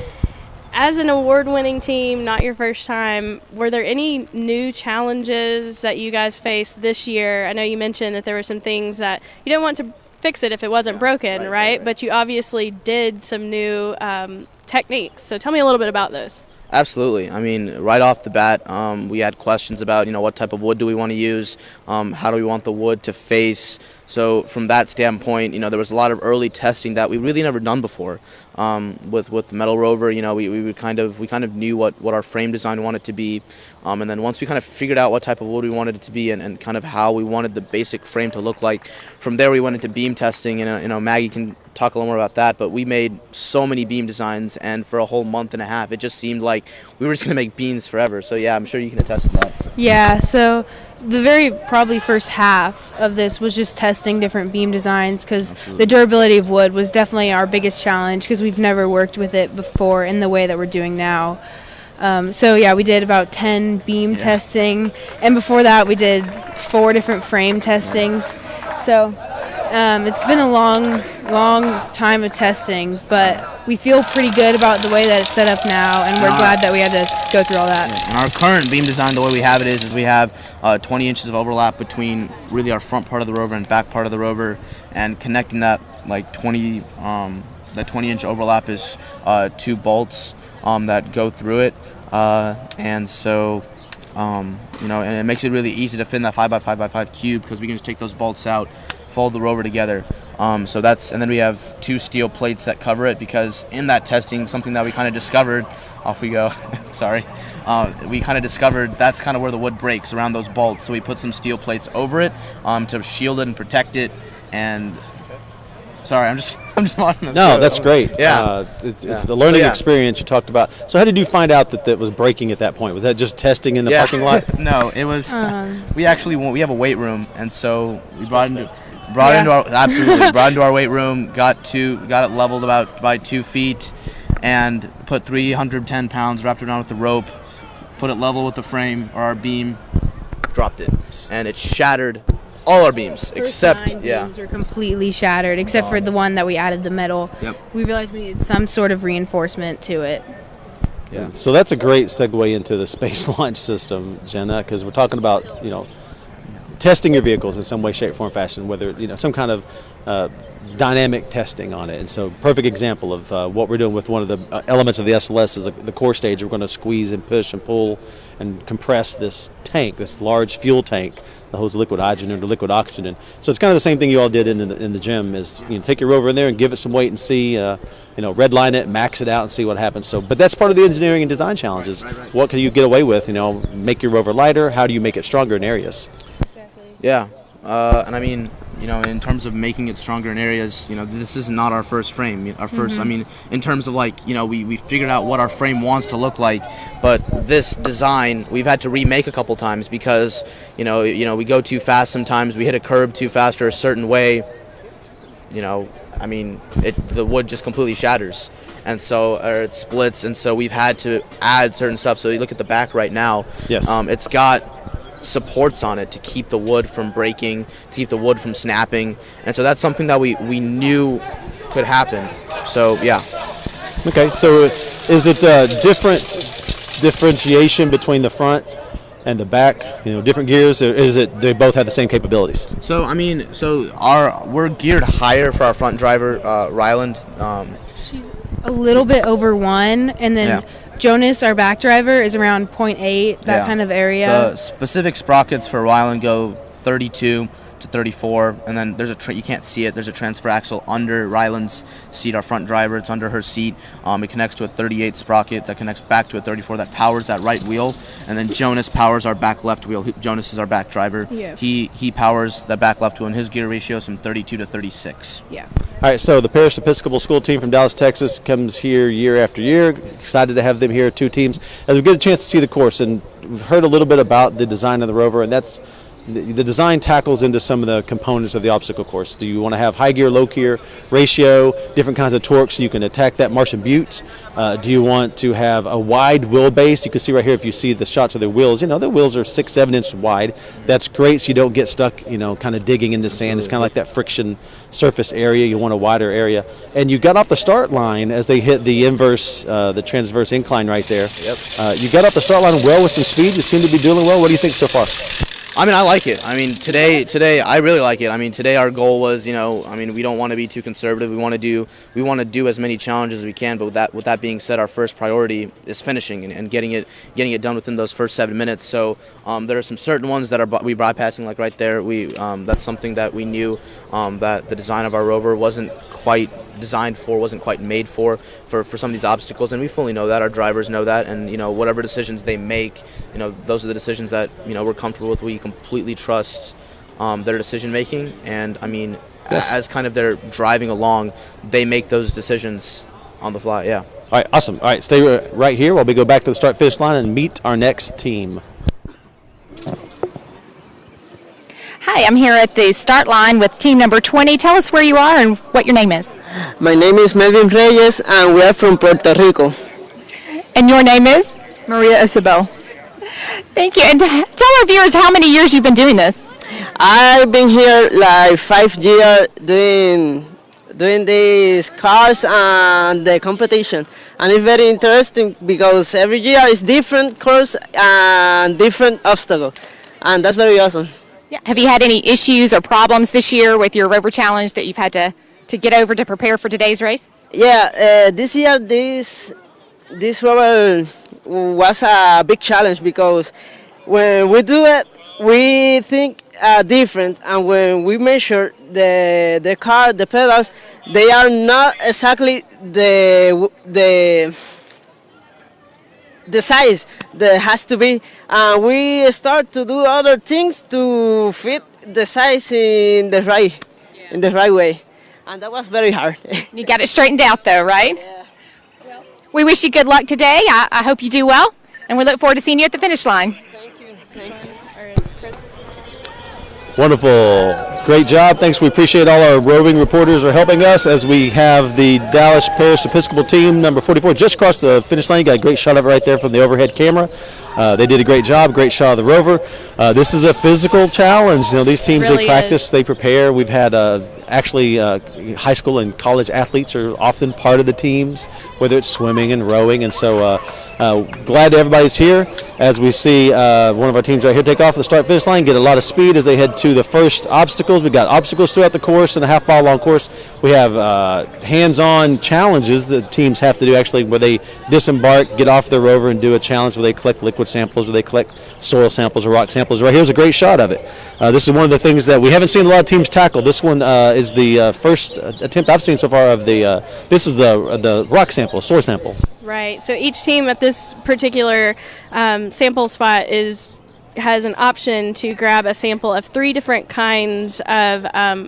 As an award-winning team, not your first time, were there any new challenges that you guys faced this year? I know you mentioned that there were some things that you didn't want to fix it if it wasn't broken, right? But you obviously did some new techniques. So tell me a little bit about those. Absolutely. I mean, right off the bat, we had questions about, what type of wood do we want to use, how do we want the wood to face. So from that standpoint, there was a lot of early testing that we really never done before. With the metal Rover, we kind of knew what our frame design wanted to be, and then once we kind of figured out what type of wood we wanted it to be and kind of how we wanted the basic frame to look like, from there we went into beam testing, and Maggie can talk a little more about that, but we made so many beam designs, and for a whole month and a half it just seemed like we were just going to make beams forever. So yeah, I'm sure you can attest to that. Yeah, so the very probably first half of this was just testing different beam designs, because the durability of wood was definitely our biggest challenge, because we've never worked with it before in the way that we're doing now. So yeah, we did about 10 beam testing, and before that we did 4 different frame testings. So it's been a long time of testing, but we feel pretty good about the way that it's set up now, and we're glad that we had to go through all that. And our current beam design, the way we have it is we have 20 inches of overlap between really our front part of the Rover and back part of the Rover, and connecting that that 20-inch overlap is 2 bolts that go through it, and so and it makes it really easy to fit in that 5x5x5 cube, because we can just take those bolts out, fold the Rover together. And then we have 2 steel plates that cover it, because in that testing, something that we kind of discovered, off we go, sorry, we kind of discovered that's kind of where the wood breaks, around those bolts. So we put some steel plates over it to shield it and protect it. And sorry, I'm just No, that's great. Yeah, it's the learning experience you talked about. So how did you find out that was breaking at that point? Was that just testing in the parking lot? No, it was. We have a weight room, and so we brought into our weight room, got it leveled about by 2 feet, and put 310 pounds, wrapped it around with the rope, put it level with the frame or our beam, dropped it, and it shattered all our beams except beams were completely shattered, except for the one that we added the metal. Yep. We realized we needed some sort of reinforcement to it. Yeah. So that's a great segue into the space launch system, Jenna, because we're talking about testing your vehicles in some way, shape, form, fashion, whether some kind of dynamic testing on it. And so perfect example of what we're doing with one of the elements of the SLS is the core stage. We're going to squeeze and push and pull and compress this tank, this large fuel tank that holds liquid hydrogen or liquid oxygen. So it's kind of the same thing you all did in the gym, is take your Rover in there and give it some weight and see, redline it, max it out and see what happens. So, but that's part of the engineering and design challenges. What can you get away with? Make your Rover lighter. How do you make it stronger in areas? Yeah, and I mean, in terms of making it stronger in areas, this is not our first frame. Our first, I mean, in terms of we figured out what our frame wants to look like, but this design we've had to remake a couple times, because we go too fast sometimes. We hit a curb too fast or a certain way. I mean, the wood just completely shatters, and so it splits, and so we've had to add certain stuff. So you look at the back right now. Yes. It's got supports on it to keep the wood from breaking, to keep the wood from snapping, and so that's something that we knew could happen. So yeah. Okay, so is it differentiation between the front and the back? Different gears, or is it they both have the same capabilities? So I mean, we're geared higher for our front driver, Ryland. She's a little bit over 1, and then Jonas, our back driver, is around 0.8, that kind of area. The specific sprockets for Ryland go 32 to 34, and then there's you can't see it, there's a transfer axle under Ryland's seat, our front driver. It's under her seat. It connects to a 38 sprocket that connects back to a 34 that powers that right wheel, and then Jonas powers our back left wheel. Jonas is our back driver. Yeah. He powers the back left wheel, and his gear ratio is from 32 to 36. Yeah. All right, so the Parish Episcopal School team from Dallas, Texas comes here year after year. Excited to have them here, 2 teams. As we get a chance to see the course, and we've heard a little bit about the design of the Rover, and that's the design tackles into some of the components of the obstacle course. Do you want to have high gear, low gear ratio, different kinds of torque so you can attack that Martian butte? Do you want to have a wide wheelbase? You can see right here, if you see the shots of the wheels, the wheels are 6-7 inches wide. That's great so you don't get stuck, kind of digging into sand. It's kind of like that friction surface area. You want a wider area. And you got off the start line as they hit the the transverse incline right there. Yep. You got off the start line well with some speed. You seem to be doing well. What do you think so far? I mean, I like it. I mean, today I really like it. I mean, today our goal was, we don't want to be too conservative. We want to do as many challenges as we can. But with that being said, our first priority is finishing and getting it done within those first 7 minutes. So there are some certain ones that we bypassing, like right there. That's something that we knew that the design of our Rover wasn't quite designed for, wasn't quite made for some of these obstacles, and we fully know that. Our drivers know that, and whatever decisions they make, those are the decisions that we're comfortable with. We completely trust their decision making, and I mean, as kind of they're driving along, they make those decisions on the fly. Yeah. All right, awesome. All right, stay right here while we go back to the start finish line and meet our next team. Hi, I'm here at the start line with team number 20. Tell us where you are and what your name is. My name is Melvin Reyes, and we are from Puerto Rico. And your name is? Maria Isabel. Thank you. And tell our viewers how many years you've been doing this. I've been here like 5 years doing these cars and the competition. And it's very interesting because every year is different course and different obstacle. And that's very awesome. Yeah. Have you had any issues or problems this year with your Rover Challenge that you've had to get over to prepare for today's race? Yeah, this year this Rover was a big challenge because when we do it, we think different, and when we measure the car, the pedals, they are not exactly the size that has to be. We start to do other things to fit the size in the right way, and that was very hard. You got it straightened out though, right? Yeah. We wish you good luck today. I hope you do well, and we look forward to seeing you at the finish line. Thank you. Thank you. All right, Chris. Wonderful. Great job. Thanks. We appreciate all our roving reporters are helping us as we have the Dallas Parish Episcopal team, number 44, just across the finish line. You got a great shot of it right there from the overhead camera. They did a great job. Great shot of the Rover. This is a physical challenge. These teams, Really they practice, they prepare. We've had actually high school and college athletes are often part of the teams, whether it's swimming and rowing. And so glad everybody's here as we see one of our teams right here take off the start-finish line, get a lot of speed as they head to the first obstacles. We've got obstacles throughout the course and a half-mile long course. We have hands-on challenges that teams have to do actually where they disembark, get off their Rover and do a challenge where they collect liquid samples or they collect soil samples or rock samples. Right here's a great shot of it. This is one of the things that we haven't seen a lot of teams tackle. This one is the first attempt I've seen so far of this is the rock sample, soil sample. Right. So each team at this particular sample spot has an option to grab a sample of 3 different kinds of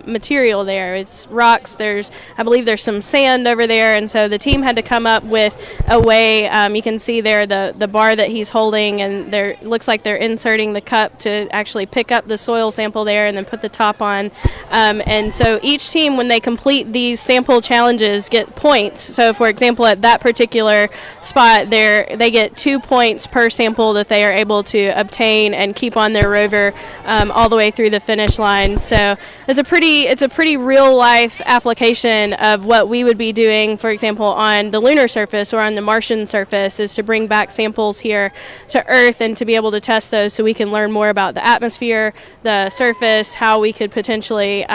material there. It's rocks, I believe there's some sand over there, and so the team had to come up with a way. You can see there the bar that he's holding, and there looks like they're inserting the cup to actually pick up the soil sample there and then put the top on. And so each team, when they complete these sample challenges, get points. So for example, at that particular spot, they get 2 points per sample that they are able to obtain and keep on their Rover all the way through the finish line. So it's a pretty real life application of what we would be doing, for example, on the lunar surface or on the Martian surface, is to bring back samples here to Earth and to be able to test those so we can learn more about the atmosphere, the surface, how we could potentially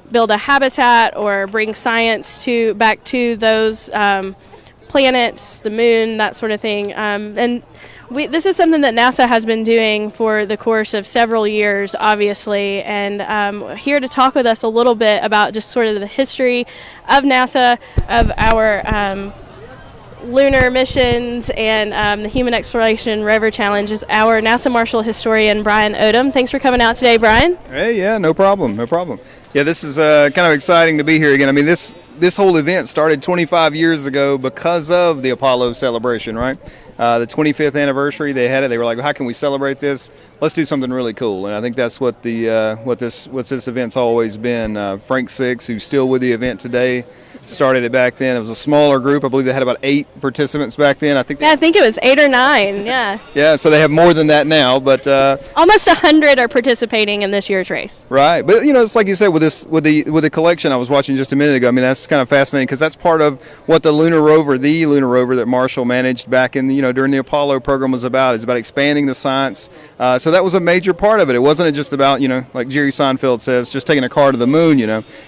build a habitat or bring science back to those planets, the moon, that sort of thing. And this is something that NASA has been doing for the course of several years, obviously, and here to talk with us a little bit about just sort of the history of NASA, of our lunar missions, and the Human Exploration Rover Challenge is our NASA Marshall historian, Brian Odom. Thanks for coming out today, Brian. Hey, yeah, no problem. Yeah, this is kind of exciting to be here again. I mean, this whole event started 25 years ago because of the Apollo celebration, right? the 25th anniversary. They had it. They were like, how can we celebrate this? Let's do something really cool. And I think that's what this event's always been. Frank Six, who's still with the event today, started it back then. It was a smaller group. I believe they had about 8 participants back then. I think it was 8 or 9. Yeah. Yeah, so they have more than that now, but Almost 100 are participating in this year's race. right. But it's like you said with the collection I was watching just a minute ago. I mean, that's kind of fascinating because that's part of what the Lunar Rover that Marshall managed back in during the Apollo program was about. It's about expanding the science. So that was a major part of it. It wasn't just about like Jerry Seinfeld says, just taking a car to the moon.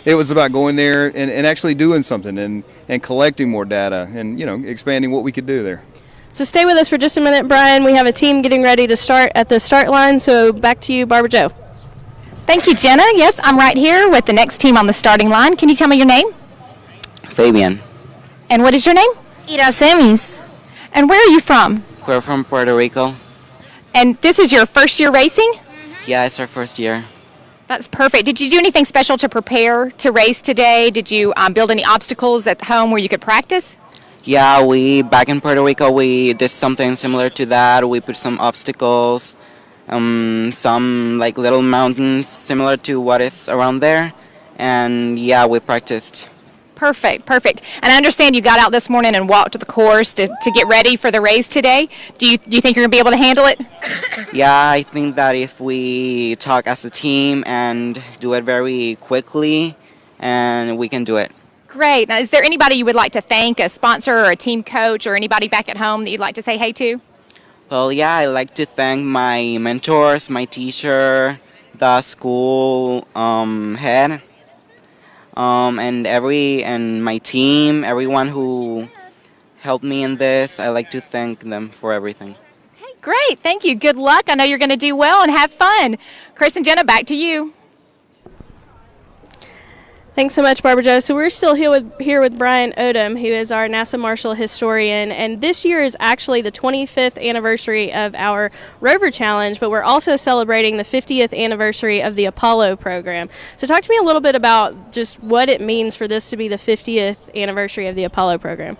It was about going there and actually doing something and collecting more data and expanding what we could do there. So stay with us for just a minute, Brian. We have a team getting ready to start at the start line. So back to you, Barbara Jo. Thank you, Jenna. Yes, I'm right here with the next team on the starting line. Can you tell me your name? Fabian. And what is your name? Iracemis. And where are you from? We're from Puerto Rico. And this is your first year racing? Yeah, it's our first year. That's perfect. Did you do anything special to prepare to race today? Did you build any obstacles at home where you could practice? Yeah, back in Puerto Rico, we did something similar to that. We put some obstacles, some like little mountains similar to what is around there. And yeah, we practiced. Perfect. And I understand you got out this morning and walked the course to get ready for the race today. Do you think you're going to be able to handle it? Yeah, I think that if we talk as a team and do it very quickly, and we can do it. Great. Now, is there anybody you would like to thank, a sponsor or a team coach or anybody back at home that you'd like to say hey to? Well, yeah, I'd like to thank my mentors, my teacher, the school head, and my team, everyone who helped me in this. I'd like to thank them for everything. Okay, great. Thank you. Good luck. I know you're going to do well and have fun. Chris and Jenna, back to you. Thanks so much, Barbara Jo. So we're still here with Brian Odom, who is our NASA Marshall historian, and this year is actually the 25th anniversary of our Rover Challenge, but we're also celebrating the 50th anniversary of the Apollo program. So talk to me a little bit about just what it means for this to be the 50th anniversary of the Apollo program.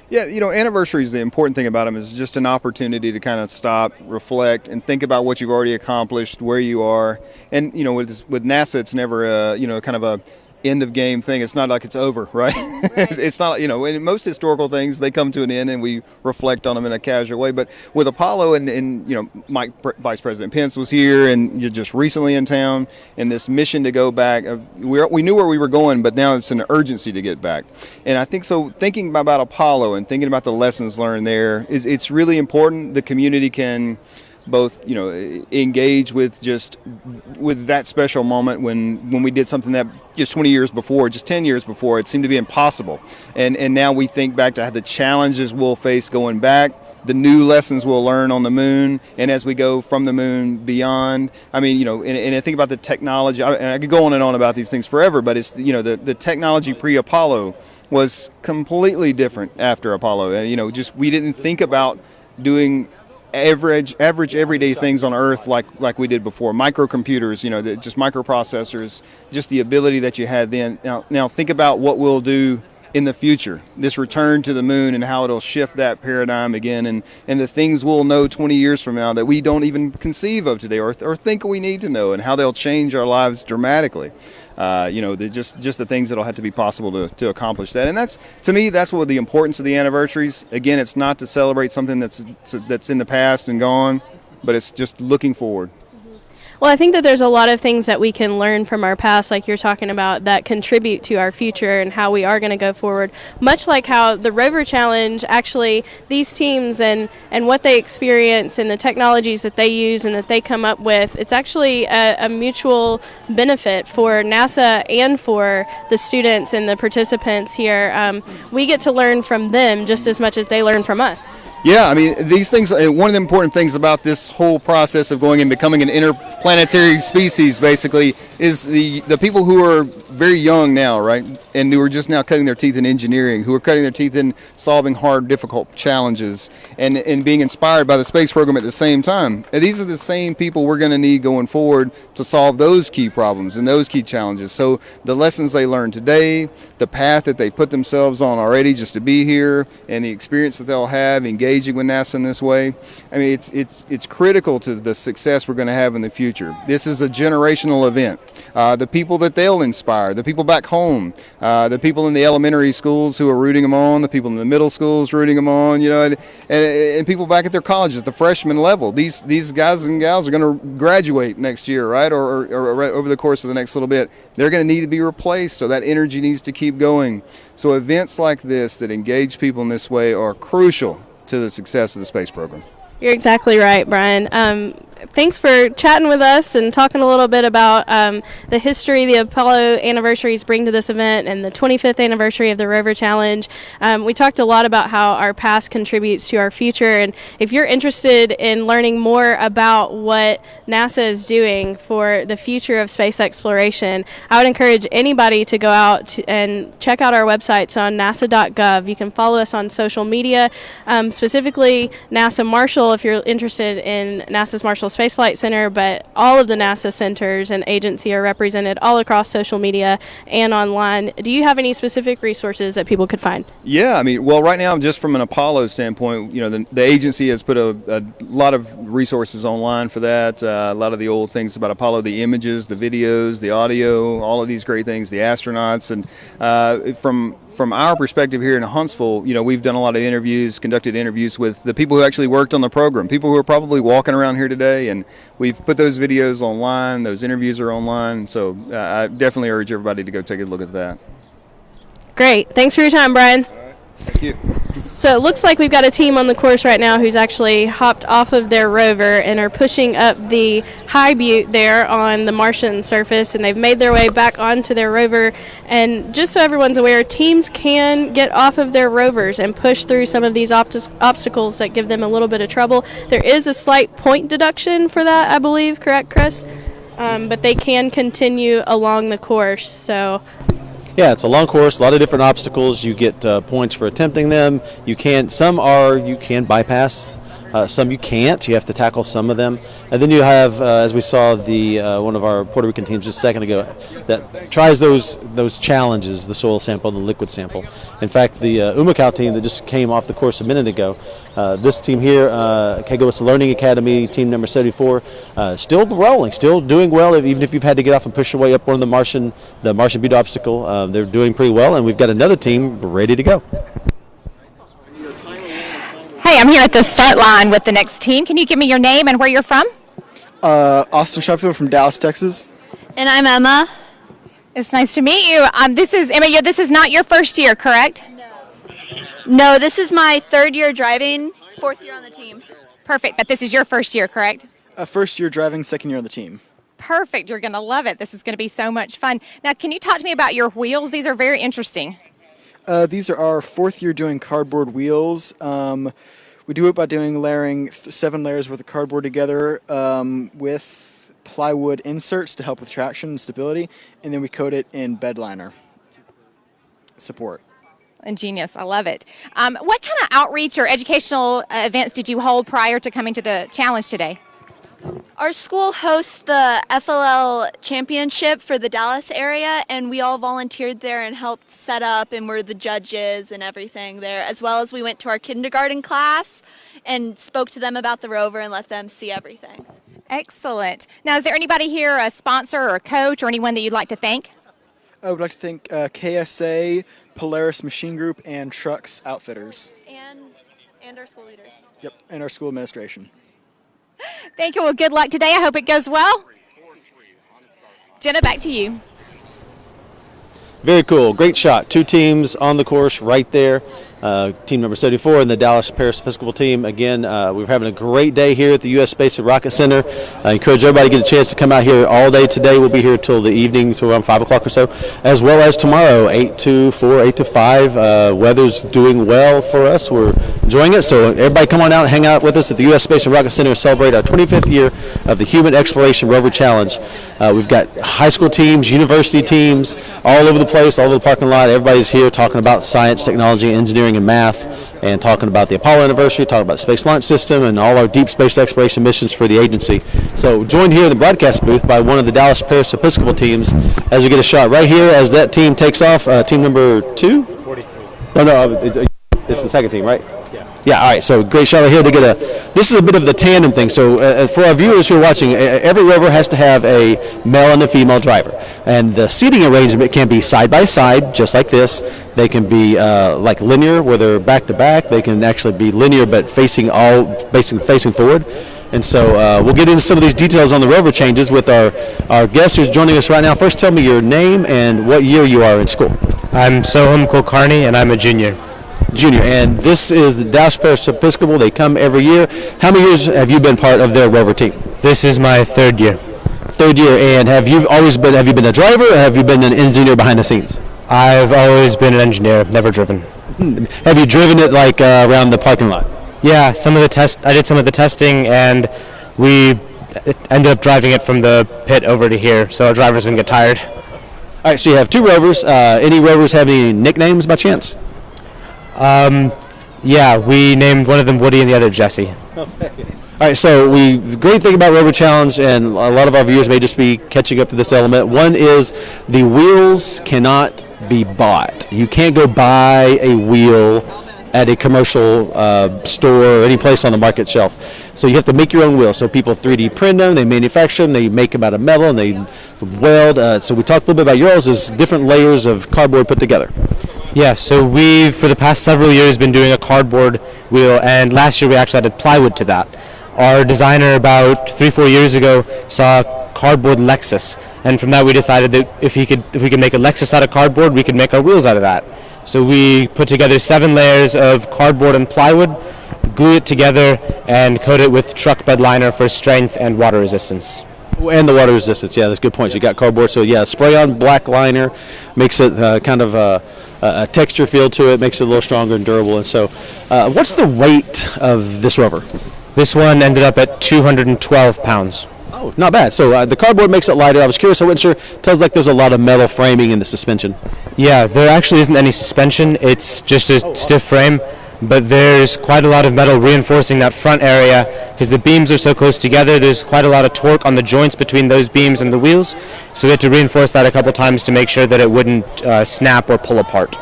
Yeah, anniversaries, the important thing about them is just an opportunity to kind of stop, reflect, and think about what you've already accomplished, where you are. And, with NASA, it's never kind of a end of game thing. It's not like it's over, right? It's not, in most historical things, they come to an end and we reflect on them in a casual way. But with Apollo and Vice President Pence was here and you're just recently in town, and this mission to go back, we knew where we were going, but now it's an urgency to get back. And I think so thinking about Apollo and thinking about the lessons learned there, it's really important. The community can both engage with that special moment when we did something that just 20 years before, just 10 years before, it seemed to be impossible. And now we think back to the challenges we'll face going back, the new lessons we'll learn on the moon, and as we go from the moon beyond. I mean, and I think about the technology, and I could go on and on about these things forever, but it's, the technology pre-Apollo was completely different after Apollo. We didn't think about doing average everyday things on Earth like we did before. Microcomputers, just microprocessors, just the ability that you had then. Now think about what we'll do in the future, this return to the moon and how it'll shift that paradigm again, and the things we'll know 20 years from now that we don't even conceive of today or think we need to know, and how they'll change our lives dramatically. Just the things that'll have to be possible to accomplish that. And that's, to me, that's what the importance of the anniversaries. Again, it's not to celebrate something that's in the past and gone, but it's just looking forward. Well, I think that there's a lot of things that we can learn from our past, like you're talking about, that contribute to our future and how we are going to go forward. Much like how the Rover Challenge, actually, these teams and what they experience and the technologies that they use and that they come up with, it's actually a mutual benefit for NASA and for the students and the participants here. We get to learn from them just as much as they learn from us. Yeah, I mean, these things, one of the important things about this whole process of going and becoming an interplanetary species, basically, is the people who are very young now, right, and who are just now cutting their teeth in engineering, who are cutting their teeth in solving hard, difficult challenges, and being inspired by the space program at the same time. And these are the same people we're going to need going forward to solve those key problems and those key challenges. So the lessons they learned today, the path that they put themselves on already just to be here, and the experience that they'll have engaging engaging with NASA in this way. I mean, it's critical to the success we're going to have in the future. This is a generational event. The people that they'll inspire, the people back home, the people in the elementary schools who are rooting them on, the people in the middle schools rooting them on, you know, and people back at their colleges, the freshman level. These guys and gals are going to graduate next year, right, or over the course of the next little bit. They're going to need to be replaced, so that energy needs to keep going. So events like this that engage people in this way are crucial to the success of the space program. You're exactly right, Brian. Thanks for chatting with us and talking a little bit about the history the Apollo anniversaries bring to this event and the 25th anniversary of the Rover Challenge. We talked a lot about how our past contributes to our future, and if you're interested in learning more about what NASA is doing for the future of space exploration, I would encourage anybody to go out and check out our websites on NASA.gov. You can follow us on social media, specifically NASA Marshall if you're interested in NASA's Marshall Space Flight Center, but all of the NASA centers and agency are represented all across social media and online. Do you have any specific resources that people could find? Yeah, I mean, well, right now, just from an Apollo standpoint, you know, the agency has put a lot of resources online for that. A lot of the old things about Apollo, the images, the videos, the audio, all of these great things, the astronauts, and from our perspective here in Huntsville, you know, we've done a lot of interviews, conducted interviews with the people who actually worked on the program, people who are probably walking around here today, and we've put those videos online, those interviews are online, so I definitely urge everybody to go take a look at that. Great. Thanks for your time, Brian. Thank you. So it looks like we've got a team on the course right now who's actually hopped off of their rover and are pushing up the high butte there on the Martian surface, and they've made their way back onto their rover. And just so everyone's aware, teams can get off of their rovers and push through some of these obstacles that give them a little bit of trouble. There is a slight point deduction for that, I believe, correct, Chris? But they can continue along the course. So Yeah, it's a long course, a lot of different obstacles. You get points for attempting them. You can bypass. Some you can't. You have to tackle some of them. And then you have, as we saw, the one of our Puerto Rican teams just a second ago, that tries those challenges, the soil sample, the liquid sample. In fact, the Umacow team that just came off the course a minute ago, this team here, Heckel Learning Academy, team number 74, still rolling, still doing well, even if you've had to get off and push your way up one of the Martian Butte obstacle. They're doing pretty well, and we've got another team ready to go. Hey, I'm here at the start line with the next team. Can you give me your name and where you're from? Austin Sheffield from Dallas, Texas. And I'm Emma. It's nice to meet you. This is not your first year, correct? No, this is my third year driving, fourth year on the team. Perfect, but this is your first year, correct? First year driving, second year on the team. Perfect, you're going to love it. This is going to be so much fun. Now, can you talk to me about your wheels? These are very interesting. These are our fourth year doing cardboard wheels. We do it by layering 7 layers worth of cardboard together with plywood inserts to help with traction and stability, and then we coat it in bed liner support. Ingenious, I love it. What kind of outreach or educational events did you hold prior to coming to the challenge today? Our school hosts the FLL championship for the Dallas area, and we all volunteered there and helped set up and were the judges and everything there, as well as we went to our kindergarten class and spoke to them about the rover and let them see everything. Excellent. Now, is there anybody here, a sponsor or a coach or anyone that you'd like to thank? I would like to thank KSA, Polaris Machine Group, and Trucks Outfitters. And our school leaders. Yep, and our school administration. Thank you. Well, good luck today. I hope it goes well. Jenna, back to you. Very cool. Great shot. 2 teams on the course right there. Team number 74 and the Dallas Paris Episcopal team. Again, we're having a great day here at the U.S. Space and Rocket Center. I encourage everybody to get a chance to come out here all day today. We'll be here till the evening, till around 5 o'clock or so, as well as tomorrow, 8 to 4, 8 to 5. Weather's doing well for us. We're enjoying it. So everybody come on out and hang out with us at the U.S. Space and Rocket Center and celebrate our 25th year of the Human Exploration Rover Challenge. We've got high school teams, university teams, all over the place, all over the parking lot. Everybody's here talking about science, technology, engineering, and math, and talking about the Apollo anniversary, talking about the Space Launch System, and all our deep space exploration missions for the agency. So joined here in the broadcast booth by one of the Dallas Paris Episcopal teams as we get a shot right here as that team takes off. Team number 2? 43. No, it's the second team, right? Yeah. Yeah, all right, so great shot right here. This is a bit of the tandem thing. So for our viewers who are watching, every rover has to have a male and a female driver. And the seating arrangement can be side by side, just like this. They can be like linear, where they're back to back. They can actually be linear, but facing forward. And so we'll get into some of these details on the rover changes with our guest who's joining us right now. First, tell me your name and what year you are in school. I'm Soham Kulkarni, and I'm a junior. Junior, and this is the Dallas Parish Episcopal. They come every year. How many years have you been part of their rover team? This is my third year. Third year, and have you been a driver, or have you been an engineer behind the scenes? I've always been an engineer, never driven. Have you driven it like around the parking lot? Yeah, I did some of the testing, and we ended up driving it from the pit over to here, so our drivers didn't get tired. All right, so you have two rovers. Any rovers have any nicknames by chance? Yeah, we named one of them Woody and the other Jesse. All right, so the great thing about Roverchallenge, and a lot of our viewers may just be catching up to this element, one is the wheels cannot be bought. You can't go buy a wheel at a commercial store or any place on the market shelf. So you have to make your own wheels. So people 3D print them, they manufacture them, they make them out of metal, and they weld. So we talked a little bit about yours is different layers of cardboard put together. Yeah, so we've, for the past several years, been doing a cardboard wheel, and last year we actually added plywood to that. Our designer about 3-4 years ago saw cardboard Lexus, and from that we decided that if we could make a Lexus out of cardboard, we could make our wheels out of that. So we put together 7 layers of cardboard and plywood, glue it together, and coat it with truck bed liner for strength and water resistance. And the water resistance, yeah, that's good points. You got cardboard, so yeah, spray on black liner makes it kind of a texture feel to it, makes it a little stronger and durable. And so, what's the weight of this rover? This one ended up at 212 pounds. Oh, not bad. So the cardboard makes it lighter. I was curious, I wasn't sure. Tells like there's a lot of metal framing in the suspension. Yeah, there actually isn't any suspension. It's just a stiff frame, but there's quite a lot of metal reinforcing that front area because the beams are so close together. There's quite a lot of torque on the joints between those beams and the wheels, so we had to reinforce that a couple times to make sure that it wouldn't snap or pull apart.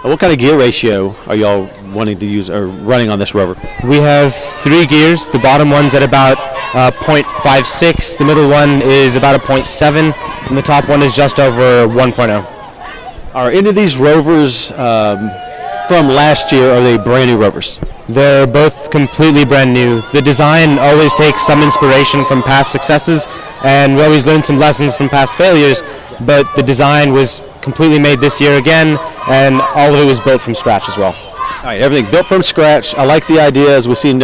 What kind of gear ratio are y'all wanting to use or running on this rover? We have 3 gears. The bottom one's at about 0.56, the middle one is about a 0.7, and the top one is just over 1.0. Are any of these rovers from last year, are they brand new rovers? They're both completely brand new. The design always takes some inspiration from past successes, and we always learn some lessons from past failures, but the design was completely made this year again, and all of it was built from scratch as well. All right, everything built from scratch. I like the idea, as we see in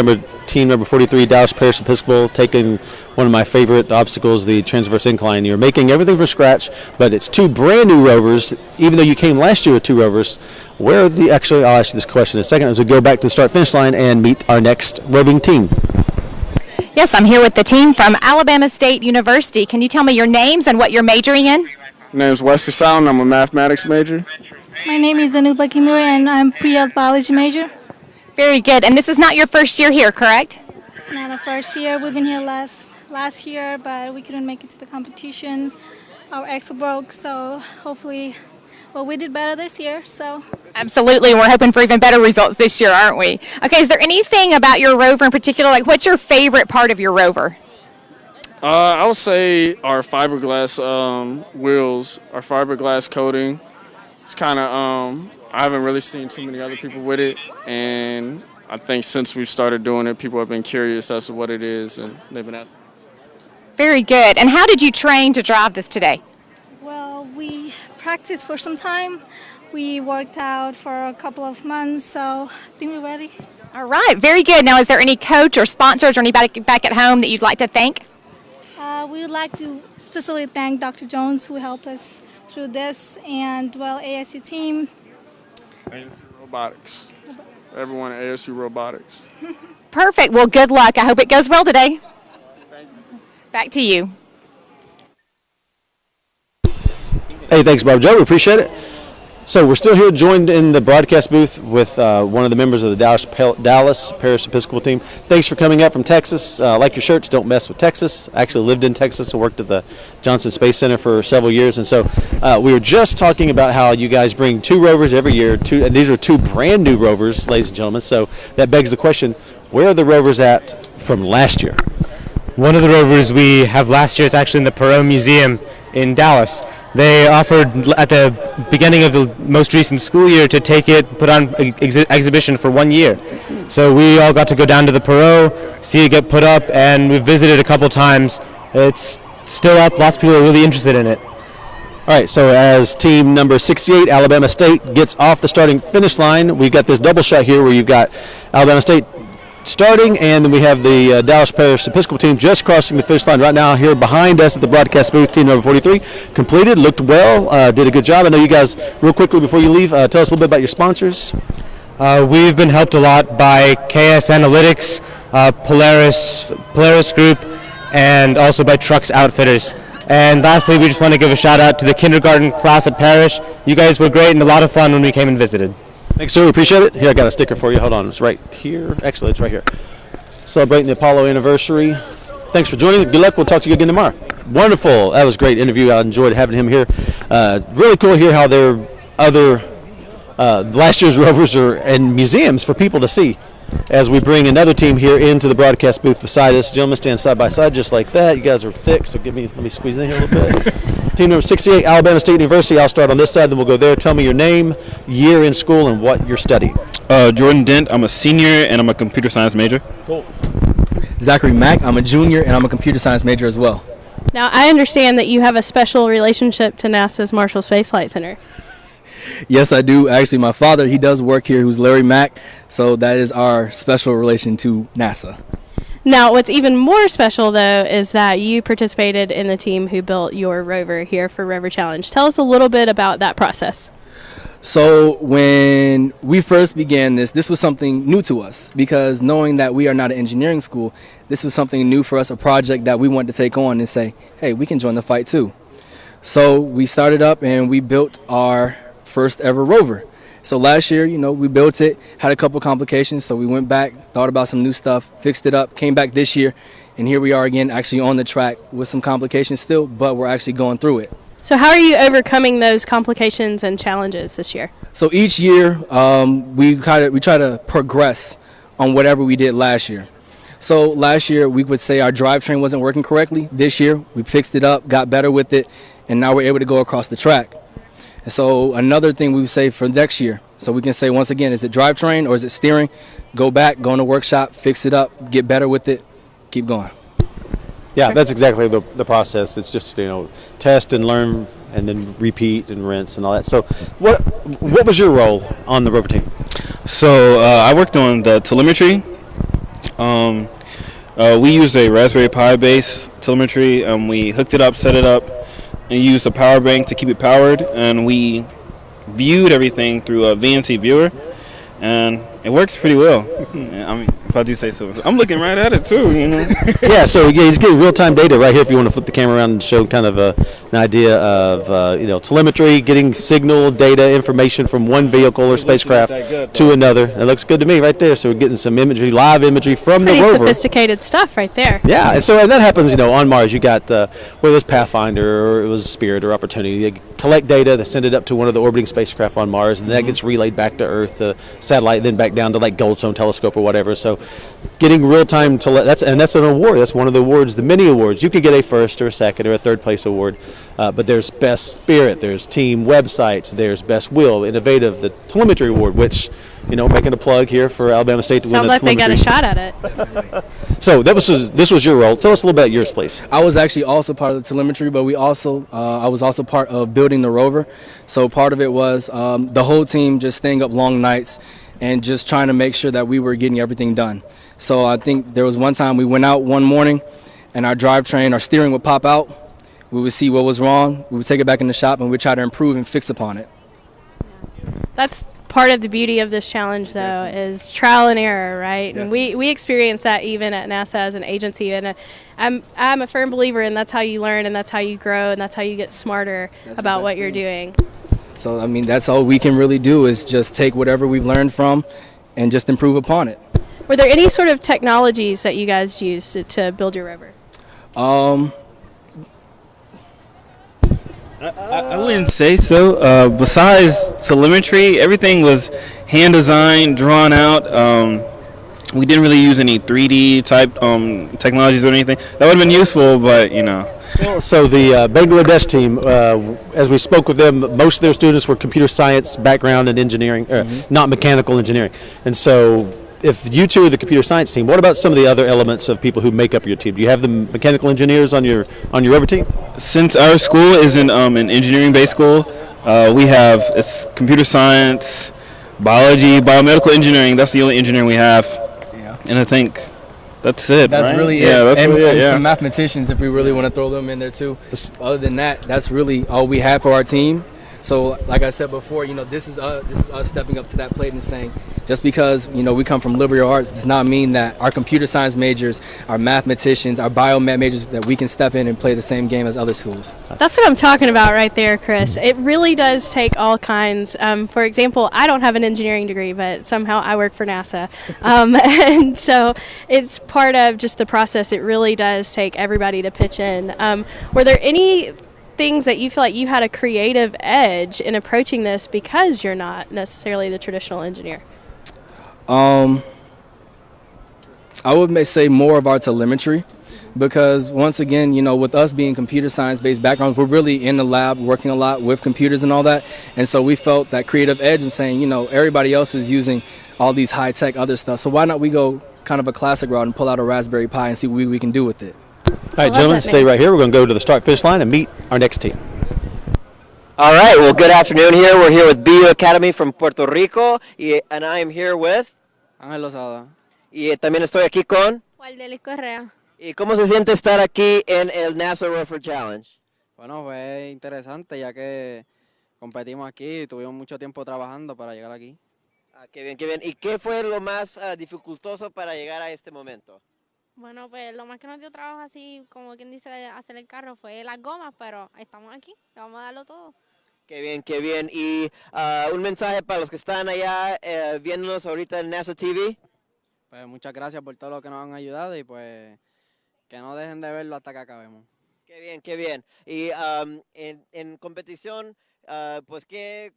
team number 43, Dallas Parish Episcopal, taking one of my favorite obstacles, the transverse incline. You're making everything from scratch, but it's 2 brand new rovers. Even though you came last year with 2 rovers, where are the, actually, I'll ask you this question in a second as we go back to the start-finish line and meet our next roving team. Yes, I'm here with the team from Alabama State University. Can you tell me your names and what you're majoring in? My name is Wesley Fountain. I'm a mathematics major. My name is Anupa Kimura, and I'm pre-health biology major. Very good. And this is not your first year here, correct? It's not our first year. We've been here last year, but we couldn't make it to the competition. Our axle broke, so hopefully, well, we did better this year. So Absolutely. We're hoping for even better results this year, aren't we? Okay, is there anything about your rover in particular? Like, what's your favorite part of your rover? I would say our fiberglass wheels, our fiberglass coating. It's kind of, I haven't really seen too many other people with it, and I think since we've started doing it, people have been curious as to what it is, and they've been asking. Very good. And how did you train to drive this today? well, we practiced for some time. We worked out for a couple of months, so I think we're ready. All right, very good. Now, is there any coach or sponsors or anybody back at home that you'd like to thank? We would like to specifically thank Dr. Jones, who helped us through this, and, well, ASU team. ASU Robotics. Everyone at ASU Robotics. Perfect. Well, good luck. I hope it goes well today. Thank you. Back to you. Hey, thanks, Bob Joe. We appreciate it. So we're still here joined in the broadcast booth with one of the members of the Dallas Parish Episcopal team. Thanks for coming out from Texas. Like your shirts, don't mess with Texas. I actually lived in Texas and worked at the Johnson Space Center for several years. And so we were just talking about how you guys bring 2 rovers every year, and these are 2 brand new rovers, ladies and gentlemen. So that begs the question, where are the rovers at from last year? One of the rovers we have last year is actually in the Perot Museum in Dallas. They offered at the beginning of the most recent school year to take it, put on an exhibition for 1 year. So we all got to go down to the Perot, see it get put up, and we visited a couple times. It's still up. Lots of people are really interested in it. All right, so as team number 68, Alabama State, gets off the starting finish line, we've got this double shot here where you've got Alabama State starting, and then we have the Dallas Parish Episcopal team just crossing the finish line right now here behind us at the broadcast booth. Team number 43 completed, looked well, did a good job. I know you guys, real quickly before you leave, tell us a little bit about your sponsors. We've been helped a lot by KS Analytics, Polaris Group, and also by Trucks Outfitters. And lastly, we just want to give a shout out to the kindergarten class at Parish. You guys were great and a lot of fun when we came and visited. Thanks, sir. We appreciate it. Here, I got a sticker for you. Hold on. It's right here. Actually, it's right here. Celebrating the Apollo anniversary. Thanks for joining. Good luck. We'll talk to you again tomorrow. Wonderful. That was a great interview. I enjoyed having him here. Really cool to hear how their other last year's rovers are in museums for people to see. As we bring another team here into the broadcast booth beside us. Gentlemen, stand side by side just like that. You guys are thick, so let me squeeze in here a little bit. Team number 68, Alabama State University. I'll start on this side, then we'll go there. Tell me your name, year in school, and what you're studying. Jordan Dent. I'm a senior, and I'm a computer science major. Cool. Zachary Mack. I'm a junior, and I'm a computer science major as well. Now, I understand that you have a special relationship to NASA's Marshall Space Flight Center. Yes, I do. Actually, my father, he does work here, who's Larry Mack, so that is our special relation to NASA. Now, what's even more special, though, is that you participated in the team who built your rover here for Roverchallenge. Tell us a little bit about that process. So when we first began this was something new to us, because knowing that we are not an engineering school, this was something new for us, a project that we wanted to take on and say, hey, we can join the fight too. So we started up and we built our first ever rover. So last year, we built it, had a couple complications, so we went back, thought about some new stuff, fixed it up, came back this year, and here we are again, actually on the track with some complications still, but we're actually going through it. So how are you overcoming those complications and challenges this year? So each year, we try to progress on whatever we did last year. So last year, we would say our drivetrain wasn't working correctly. This year, we fixed it up, got better with it, and now we're able to go across the track. And so another thing we would say for next year, so we can say once again, is it drivetrain or is it steering? Go back, go in the workshop, fix it up, get better with it, keep going. Yeah, that's exactly the process. It's just, test and learn and then repeat and rinse and all that. So what was your role on the rover team? So I worked on the telemetry. We used a Raspberry Pi base telemetry. We hooked it up, set it up, and used a power bank to keep it powered, and we viewed everything through a VNC viewer, and it works pretty well. I mean, if I do say so. I'm looking right at it too, Yeah, so he's getting real-time data right here if you want to flip the camera around and show kind of an idea of telemetry, getting signal data information from one vehicle or spacecraft to another. It looks good to me right there. So we're getting some imagery, live imagery from the rover. Pretty sophisticated stuff right there. Yeah, and that happens, on Mars. You got whether it was Pathfinder or it was Spirit or Opportunity. They collect data, they send it up to one of the orbiting spacecraft on Mars, and that gets relayed back to Earth, the satellite, then back down to like Goldstone Telescope or whatever. So getting real-time that's an award. That's one of the awards, the many awards. You could get a first or a second or a third place award, but there's Best Spirit, there's Team Websites, there's Best Will, Innovative, the Telemetry Award, which, making a plug here for Alabama State to win the Sounds like telemetry. they got a shot at it. So this was your role. Tell us a little bit about yours, please. I was actually also part of the telemetry, but I was also part of building the rover. So part of it was the whole team just staying up long nights and just trying to make sure that we were getting everything done. So I think there was one time we went out one morning and our drivetrain, our steering would pop out. We would see what was wrong. We would take it back in the shop and we'd try to improve and fix upon it. That's part of the beauty of this challenge, though, is trial and error, right? Definitely. And we experience that even at NASA as an agency. And I'm a firm believer in that's how you learn and that's how you grow and that's how you get smarter about what you're doing. So, I mean, that's all we can really do is just take whatever we've learned from and just improve upon it. Were there any sort of technologies that you guys used to build your rover? I wouldn't say so. Besides telemetry, everything was hand designed, drawn out. We didn't really use any 3D type technologies or anything. That would have been useful, but you know. Well, so the Bangladesh team, as we spoke with them, most of their students were computer science background and engineering, not mechanical engineering. And so if you two are the computer science team, what about some of the other elements of people who make up your team? Do you have the mechanical engineers on your Rover team? Since our school isn't an engineering-based school, we have it's computer science, biology, biomedical engineering. That's the only engineering we have. Yeah. And I think that's it. That's right? really yeah, it. That's and, really it. and Yeah. some mathematicians, if we really want to throw them in there too. Other than that, that's really all we have for our team. So, like I said before, this is us stepping up to that plate and saying, just because we come from liberal arts does not mean that our computer science majors, our mathematicians, our biomed majors, that we can step in and play the same game as other schools. That's what I'm talking about right there, Chris. It really does take all kinds. For example, I don't have an engineering degree, but somehow I work for NASA. And so it's part of just the process. It really does take everybody to pitch in. Were there any things that you feel like you had a creative edge in approaching this because you're not necessarily the traditional engineer? I would say more of our telemetry, because once again, with us being computer science based backgrounds, we're really in the lab working a lot with computers and all that. And so we felt that creative edge of saying, everybody else is using all these high tech other stuff. So why not we go kind of a classic route and pull out a Raspberry Pi and see what we can do with it? All right, gentlemen, stay right here. We're going to go to the start-finish line and meet our next team. All right, well, good afternoon here. We're here with BU Academy from Puerto Rico, and I am here with... Ángel Lozada. Y también estoy aquí con... Waldelis Correa. ¿Y cómo se siente estar aquí en el NASA Rover Challenge? Bueno, fue interesante ya que competimos aquí y tuvimos mucho tiempo trabajando para llegar aquí. Qué bien, qué bien. ¿Y qué fue lo más dificultoso para llegar a este momento? Bueno, pues lo más que nos dio trabajo así, como quien dice, hacer el carro fue las gomas, pero estamos aquí, vamos a darlo todo. Qué bien, qué bien. Y un mensaje para los que están allá viéndonos ahorita en NASA TV. Pues muchas gracias por todo lo que nos han ayudado y pues que no dejen de verlo hasta que acabemos. Qué bien, qué bien. Y en competición, pues ¿qué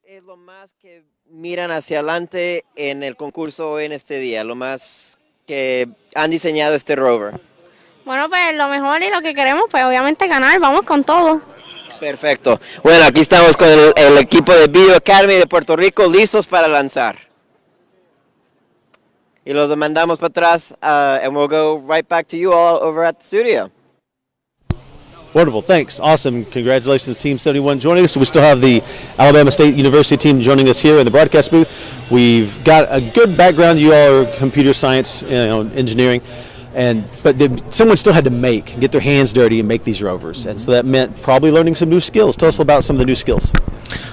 es lo más que miran hacia adelante en el concurso en este día? Lo más que han diseñado este rover. Bueno, pues lo mejor y lo que queremos, pues obviamente ganar, vamos con todo. Perfecto. Bueno, aquí estamos con el equipo de BU Academy de Puerto Rico listos para lanzar. Y los mandamos para atrás, and we'll go right back to you all over at the studio. Wonderful, thanks. Awesome. Congratulations to Team 71 joining us. We still have the Alabama State University team joining us here in the broadcast booth. We've got a good background. You all are computer science, engineering, but someone still had to get their hands dirty and make these rovers. And so that meant probably learning some new skills. Tell us about some of the new skills.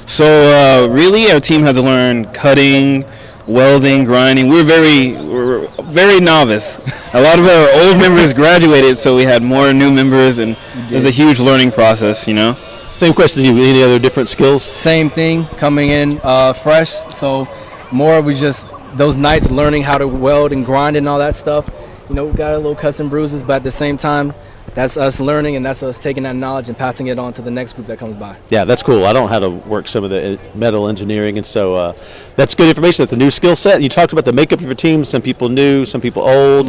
So really our team had to learn cutting, welding, grinding. We're very novice. A lot of our old members graduated, so we had more new members, and it was a huge learning process, Same question to you. Any other different skills? Same thing, coming in fresh. So more we just those nights learning how to weld and grind and all that stuff. We got a little cuts and bruises, but at the same time, that's us learning, and that's us taking that knowledge and passing it on to the next group that comes by. Yeah, that's cool. I don't know how to work some of the metal engineering, and so that's good information. That's a new skill set. And you talked about the makeup of your team. Some people new, some people old.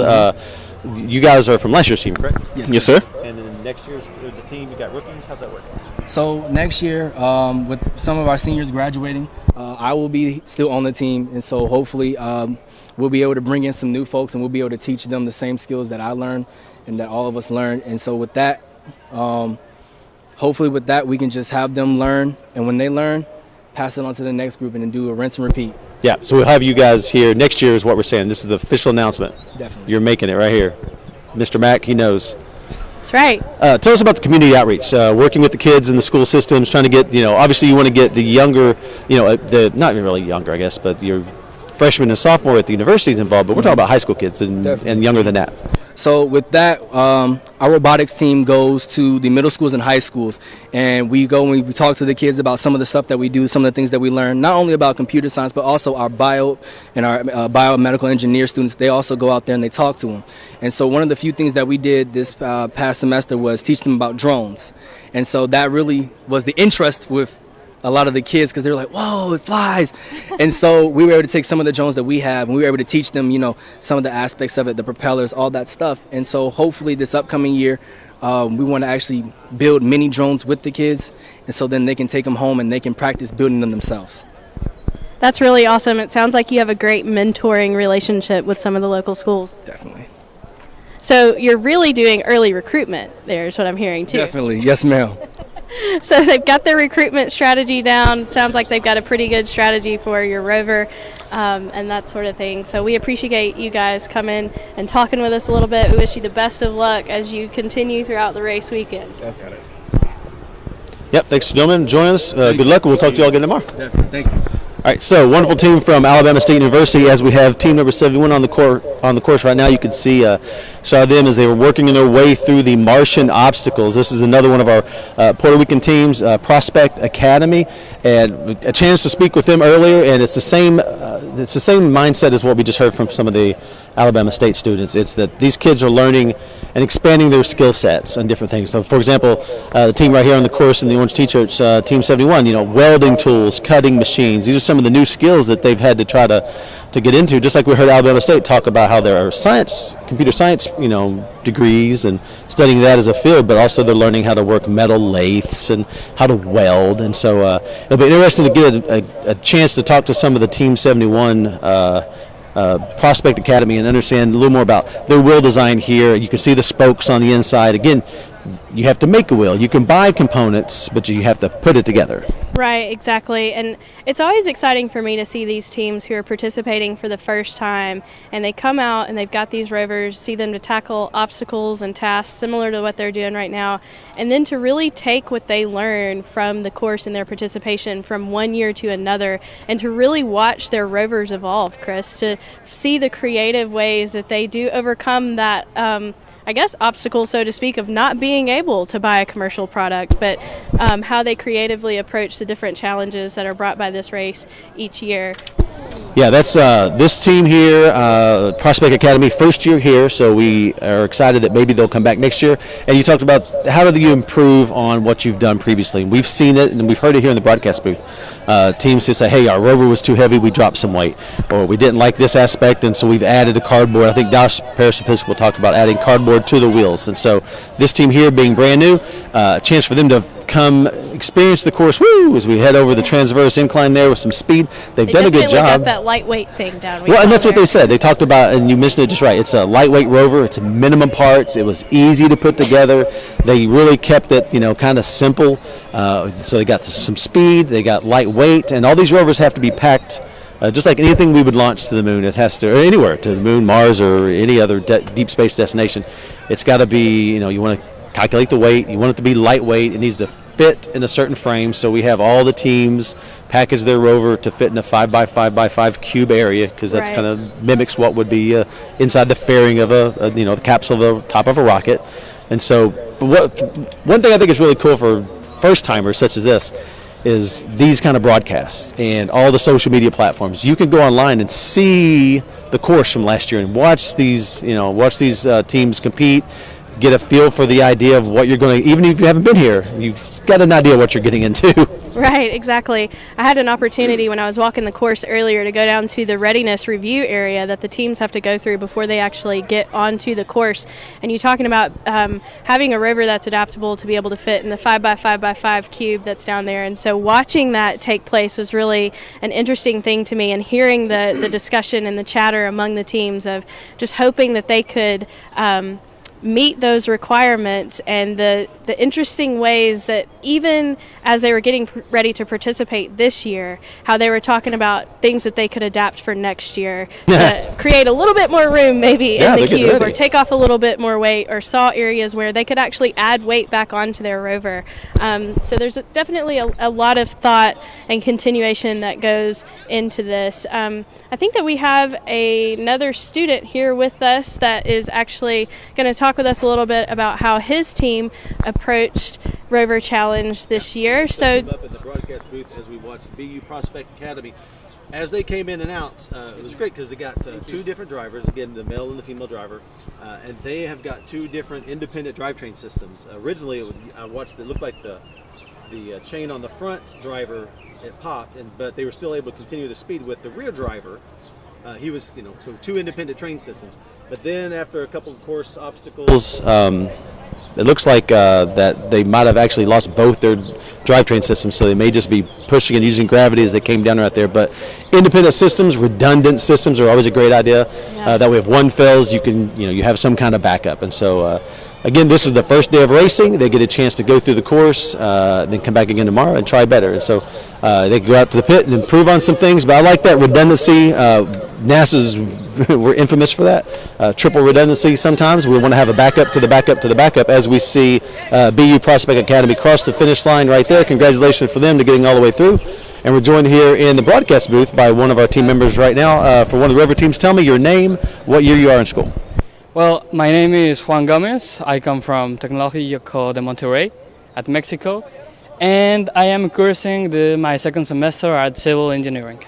You guys are from last year's team, correct? Yes, sir. And then next year's the team, you got rookies. How's that work? So next year, with some of our seniors graduating, I will be still on the team, and so hopefully we'll be able to bring in some new folks, and we'll be able to teach them the same skills that I learned and that all of us learned. And so with that, hopefully with that, we can just have them learn, and when they learn, pass it on to the next group and then do a rinse and repeat. Yeah, so we'll have you guys here next year is what we're saying. This is the official announcement. Definitely. You're making it right here. Mr. Mack, he knows. That's right. Tell us about the community outreach, working with the kids in the school systems, trying to get, obviously you want to get the younger, the not really younger, I guess, but your freshmen and sophomore at the universities involved, but we're talking about high school kids and younger than that. So with that, our robotics team goes to the middle schools and high schools, and we go and we talk to the kids about some of the stuff that we do, some of the things that we learn, not only about computer science, but also our bio and our biomedical engineer students. They also go out there and they talk to them. And so one of the few things that we did this past semester was teach them about drones. And so that really was the interest with a lot of the kids, because they were like, whoa, it flies. And so we were able to take some of the drones that we have, and we were able to teach them, some of the aspects of it, the propellers, all that stuff. And so hopefully this upcoming year, we want to actually build mini drones with the kids, and so then they can take them home and they can practice building them themselves. That's really awesome. It sounds like you have a great mentoring relationship with some of the local schools. Definitely. So you're really doing early recruitment there is what I'm hearing too. Definitely. Yes, ma'am. So they've got their recruitment strategy down. Sounds like they've got a pretty good strategy for your Rover and that sort of thing. So we appreciate you guys coming and talking with us a little bit. We wish you the best of luck as you continue throughout the race weekend. Definitely. Yep, thanks, gentlemen. Join us. Good luck, and we'll talk to you all again tomorrow. Definitely. Thank you. All right, so wonderful team from Alabama State University. As we have team number 71 on the course right now, you can see saw them as they were working their way through the Martian obstacles. This is another one of our Puerto Rican teams, Prospect Academy, and a chance to speak with them earlier. And it's the same mindset as what we just heard from some of the Alabama State students. It's that these kids are learning and expanding their skill sets on different things. So, for example, the team right here on the course in the orange t-shirts, Team 71, welding tools, cutting machines. These are some of the new skills that they've had to try to get into. Just like we heard Alabama State talk about how there are computer science, degrees and studying that as a field, but also they're learning how to work metal lathes and how to weld. And so it'll be interesting to get a chance to talk to some of the Team 71 Prospect Academy and understand a little more about their wheel design here. You can see the spokes on the inside. Again, you have to make a wheel. You can buy components, but you have to put it together. Right, exactly. And it's always exciting for me to see these teams who are participating for the first time, and they come out and they've got these rovers, see them to tackle obstacles and tasks similar to what they're doing right now, and then to really take what they learn from the course and their participation from one year to another, and to really watch their rovers evolve, Chris, to see the creative ways that they do overcome that obstacle, so to speak, of not being able to buy a commercial product, but how they creatively approach the different challenges that are brought by this race each year. Yeah, that's this team here, Prospect Academy, first year here, so we are excited that maybe they'll come back next year. And you talked about how do you improve on what you've done previously. We've seen it, and we've heard it here in the broadcast booth. Teams just say, hey, our Rover was too heavy, we dropped some weight. Or we didn't like this aspect, and so we've added a cardboard. I think Dallas Parish Episcopal talked about adding cardboard to the wheels. And so this team here being brand new, a chance for them to come experience the course, as we head over the transverse incline there with some speed. They've done a good job. Got that lightweight thing down. Well, and that's what they said. They talked about, and you mentioned it just right, it's a lightweight Rover. It's minimum parts. It was easy to put together. They really kept it, kind of simple. So they got some speed, they got lightweight, and all these Rovers have to be packed just like anything we would launch to the moon. It has to, or anywhere, to the moon, Mars, or any other deep space destination. It's got to be, you want to calculate the weight. You want it to be lightweight. It needs to fit in a certain frame. So we have all the teams package their Rover to fit in a 5x5x5 cube area, because that's kind of mimics what would be inside the fairing of the capsule of the top of a rocket. And so, one thing I think is really cool for first timers such as this is these kind of broadcasts and all the social media platforms. You can go online and see the course from last year and watch these teams compete, get a feel for the idea of what you're going to, even if you haven't been here, you've got an idea what you're getting into. Right, exactly. I had an opportunity when I was walking the course earlier to go down to the readiness review area that the teams have to go through before they actually get onto the course. And you're talking about having a Rover that's adaptable to be able to fit in the 5x5x5 cube that's down there. And so watching that take place was really an interesting thing to me, and hearing the discussion and the chatter among the teams of just hoping that they could meet those requirements and the interesting ways that even as they were getting ready to participate this year, how they were talking about things that they could adapt for next year to create a little bit more room maybe in the cube, or take off a little bit more weight, or saw areas where they could actually add weight back onto their rover. So there's definitely a lot of thought and continuation that goes into this. I think that we have another student here with us that is actually going to talk with us a little bit about how his team approached Roverchallenge this year. So up in the broadcast booth as we watched the BU Prospect Academy. As they came in and out, it was great because they got two different drivers, again, the male and the female driver, and they have got two different independent drivetrain systems. Originally, I watched it looked like the chain on the front driver, it popped, but they were still able to continue the speed with the rear driver. He was, so two independent train systems. But then after a couple of course obstacles, it looks like that they might have actually lost both their drivetrain systems, so they may just be pushing and using gravity as they came down right there. But independent systems, redundant systems are always a great idea. That way if one fails, you can, you have some kind of backup. And so again, this is the first day of racing. They get a chance to go through the course, then come back again tomorrow and try better. And so they can go out to the pit and improve on some things. But I like that redundancy. NASA's we're infamous for that. Triple redundancy sometimes. We want to have a backup to the backup to the backup, as we see BU Prospect Academy cross the finish line right there. Congratulations for them to getting all the way through. And we're joined here in the broadcast booth by one of our team members right now for one of the Rover teams. Tell me your name, what year you are in school. Well, my name is Juan Gomez. I come from Tecnológico de Monterrey at Mexico, and I am cursing my second semester at civil engineering.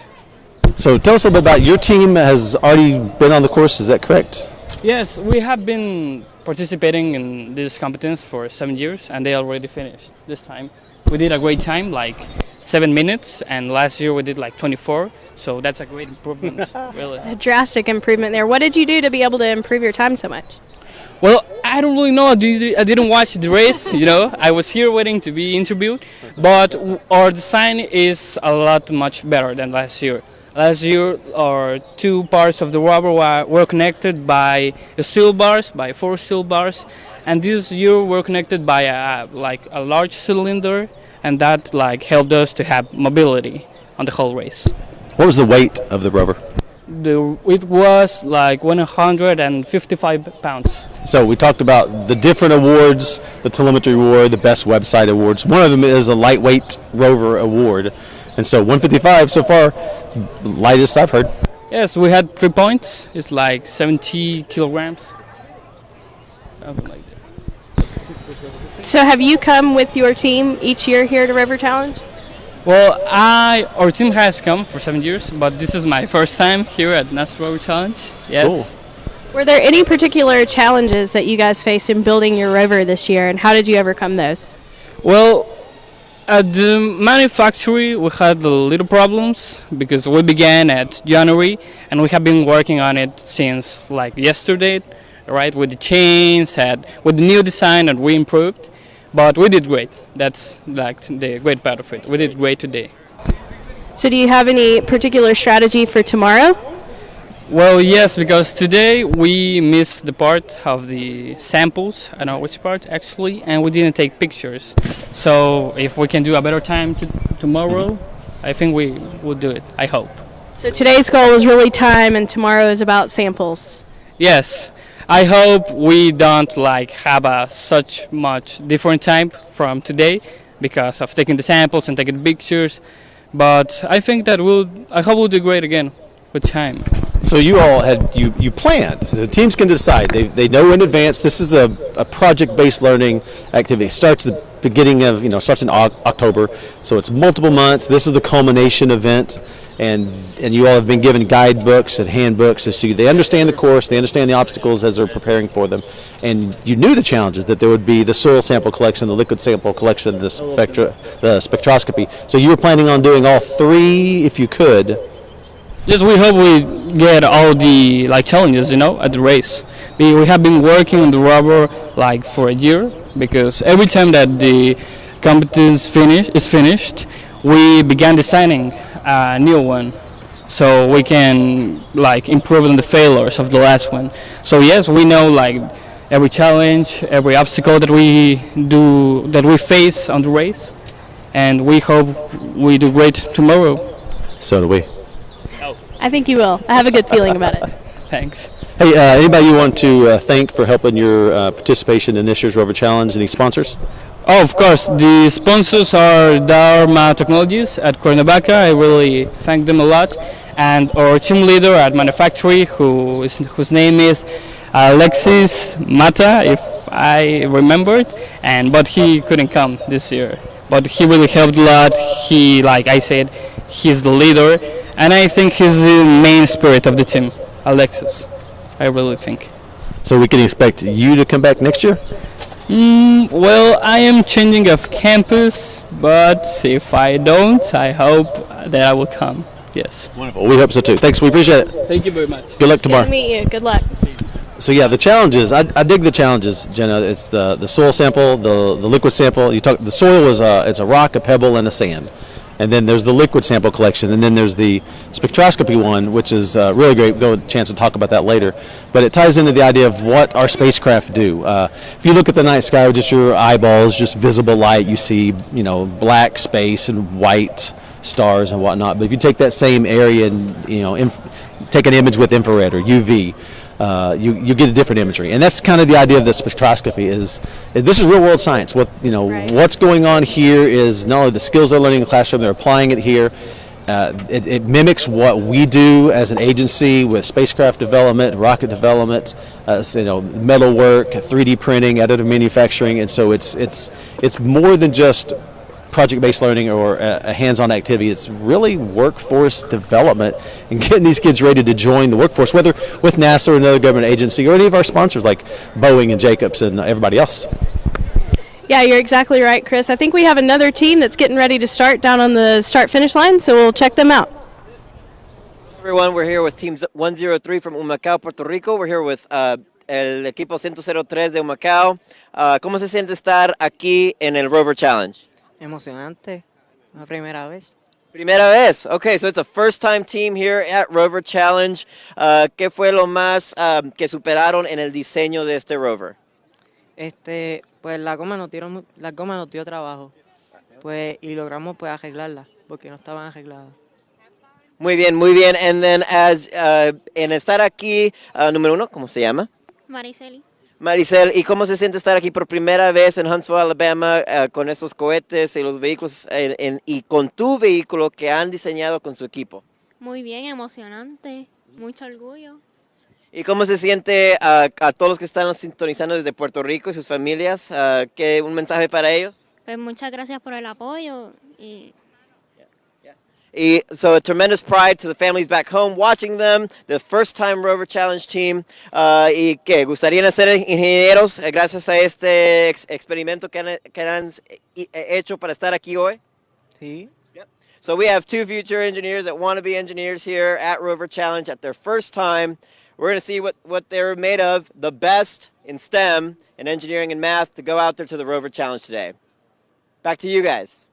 So tell us a little bit about your team. Has already been on the course, is that correct? Yes, we have been participating in this competition for 7 years, and they already finished this time. We did a great time, like 7 minutes, and last year we did like 24, so that's a great improvement, really. A drastic improvement there. What did you do to be able to improve your time so much? Well, I don't really know. I didn't watch the race, I was here waiting to be interviewed, but our design is a lot much better than last year. Last year, our two parts of the rubber were connected by steel bars, by 4 steel bars, and this year we're connected by a large cylinder, and that helped us to have mobility on the whole race. What was the weight of the Rover? It was like 155 pounds. So we talked about the different awards, the telemetry award, the best website awards. One of them is a lightweight Rover award. And so 155 so far, it's the lightest I've heard. Yes, we had 3 points. It's like 70 kilograms. Something like that. So have you come with your team each year here to Roverchallenge? Well, our team has come for 7 years, but this is my first time here at NASA Roverchallenge. Yes. Cool. Were there any particular challenges that you guys faced in building your rover this year, and how did you overcome those? Well, at the manufacturing, we had little problems because we began at January, and we have been working on it since yesterday, right? With the chains, with the new design that we improved. But we did great. That's the great part of it. We did great today. So do you have any particular strategy for tomorrow? Well, yes, because today we missed the part of the samples. I don't know which part actually, and we didn't take pictures. So if we can do a better time tomorrow, I think we will do it. I hope. So today's goal was really time, and tomorrow is about samples. Yes. I hope we don't have such much different time from today because of taking the samples and taking the pictures. But I think that I hope we'll do great again with time. So you all you planned. So the teams can decide. They know in advance. This is a project-based learning activity. It starts at the beginning of, starts in October. So it's multiple months. This is the culmination event. And you all have been given guidebooks and handbooks so they understand the course, they understand the obstacles as they're preparing for them. And you knew the challenges, that there would be the soil sample collection, the liquid sample collection, the spectroscopy. So you were planning on doing all 3 if you could. Yes, we hope we get all the challenges, at the race. We have been working on the rubber for a year because every time that the competition is finished, we began designing a new one, so we can improve on the failures of the last one. So yes, we know every challenge, every obstacle that we do, that we face on the race, and we hope we do great tomorrow. So do we. I think you will. I have a good feeling about it. Thanks. Hey, anybody you want to thank for helping your participation in this year's Rover Challenge? Any sponsors? Oh, of course. The sponsors are Dharma Technologies at Cuernavaca. I really thank them a lot. And our team leader at Manufactory, whose name is Alexis Mata, if I remembered. But he couldn't come this year. But he really helped a lot. He, like I said, he's the leader. And I think he's the main spirit of the team, Alexis. I really think. So we can expect you to come back next year? Well, I am changing of campus, but if I don't, I hope that I will come. Yes. Wonderful. We hope so too. Thanks. We appreciate it. Thank you very much. Good luck tomorrow. Good to meet you. Good luck. So yeah, the challenges. I dig the challenges, Jenna. It's the soil sample, the liquid sample. The soil is it's a rock, a pebble, and a sand. And then there's the liquid sample collection, and then there's the spectroscopy one, which is really great. We'll go a chance to talk about that later. But it ties into the idea of what our spacecraft do. If you look at the night sky with just your eyeballs, just visible light, you see, black space and white stars and whatnot. But if you take that same area and take an image with infrared or UV, you get a different imagery, and that's kind of the idea of the spectroscopy. Is this is real world science? What's going on here is not only the skills they're learning in the classroom, they're applying it here. It mimics what we do as an agency with spacecraft development, rocket development, metal work, 3D printing, additive manufacturing, and so it's more than just project-based learning or a hands-on activity. It's really workforce development and getting these kids ready to join the workforce, whether with NASA or another government agency or any of our sponsors like Boeing and Jacobs and everybody else. Yeah, you're exactly right, Chris. I think we have another team that's getting ready to start down on the start-finish line, so we'll check them out. Everyone, we're here with Team 103 from Humacao, Puerto Rico. We're here with el equipo 103 de Humacao. ¿Cómo se siente estar aquí en el Rover Challenge? Emocionante, la primera vez. Primera vez. Okay, so it's a first-time team here at Rover Challenge. ¿Qué fue lo más que superaron en el diseño de este rover? Pues la goma nos dio trabajo, pues y logramos pues arreglarla porque no estaban arregladas. Muy bien, muy bien. And then en estar aquí, número uno, ¿cómo se llama? Mariceli. Maricel, ¿y cómo se siente estar aquí por primera vez en Huntsville, Alabama, con estos cohetes y los vehículos y con tu vehículo que han diseñado con su equipo? Muy bien, emocionante, mucho orgullo. ¿Y cómo se siente a todos los que están sintonizando desde Puerto Rico y sus familias? ¿Un mensaje para ellos? Pues muchas gracias por el apoyo y So a tremendous pride to the families back home watching them, the first time Rover Challenge team. ¿Y qué? ¿Gustarían ser ingenieros gracias a este experimento que han hecho para estar aquí hoy? Sí. Yep. So we have two future engineers that want to be engineers here at Rover Challenge at their first time. We're going to see what they're made of, the best in STEM, in engineering and math, to go out there to the Rover Challenge today. Back to you guys.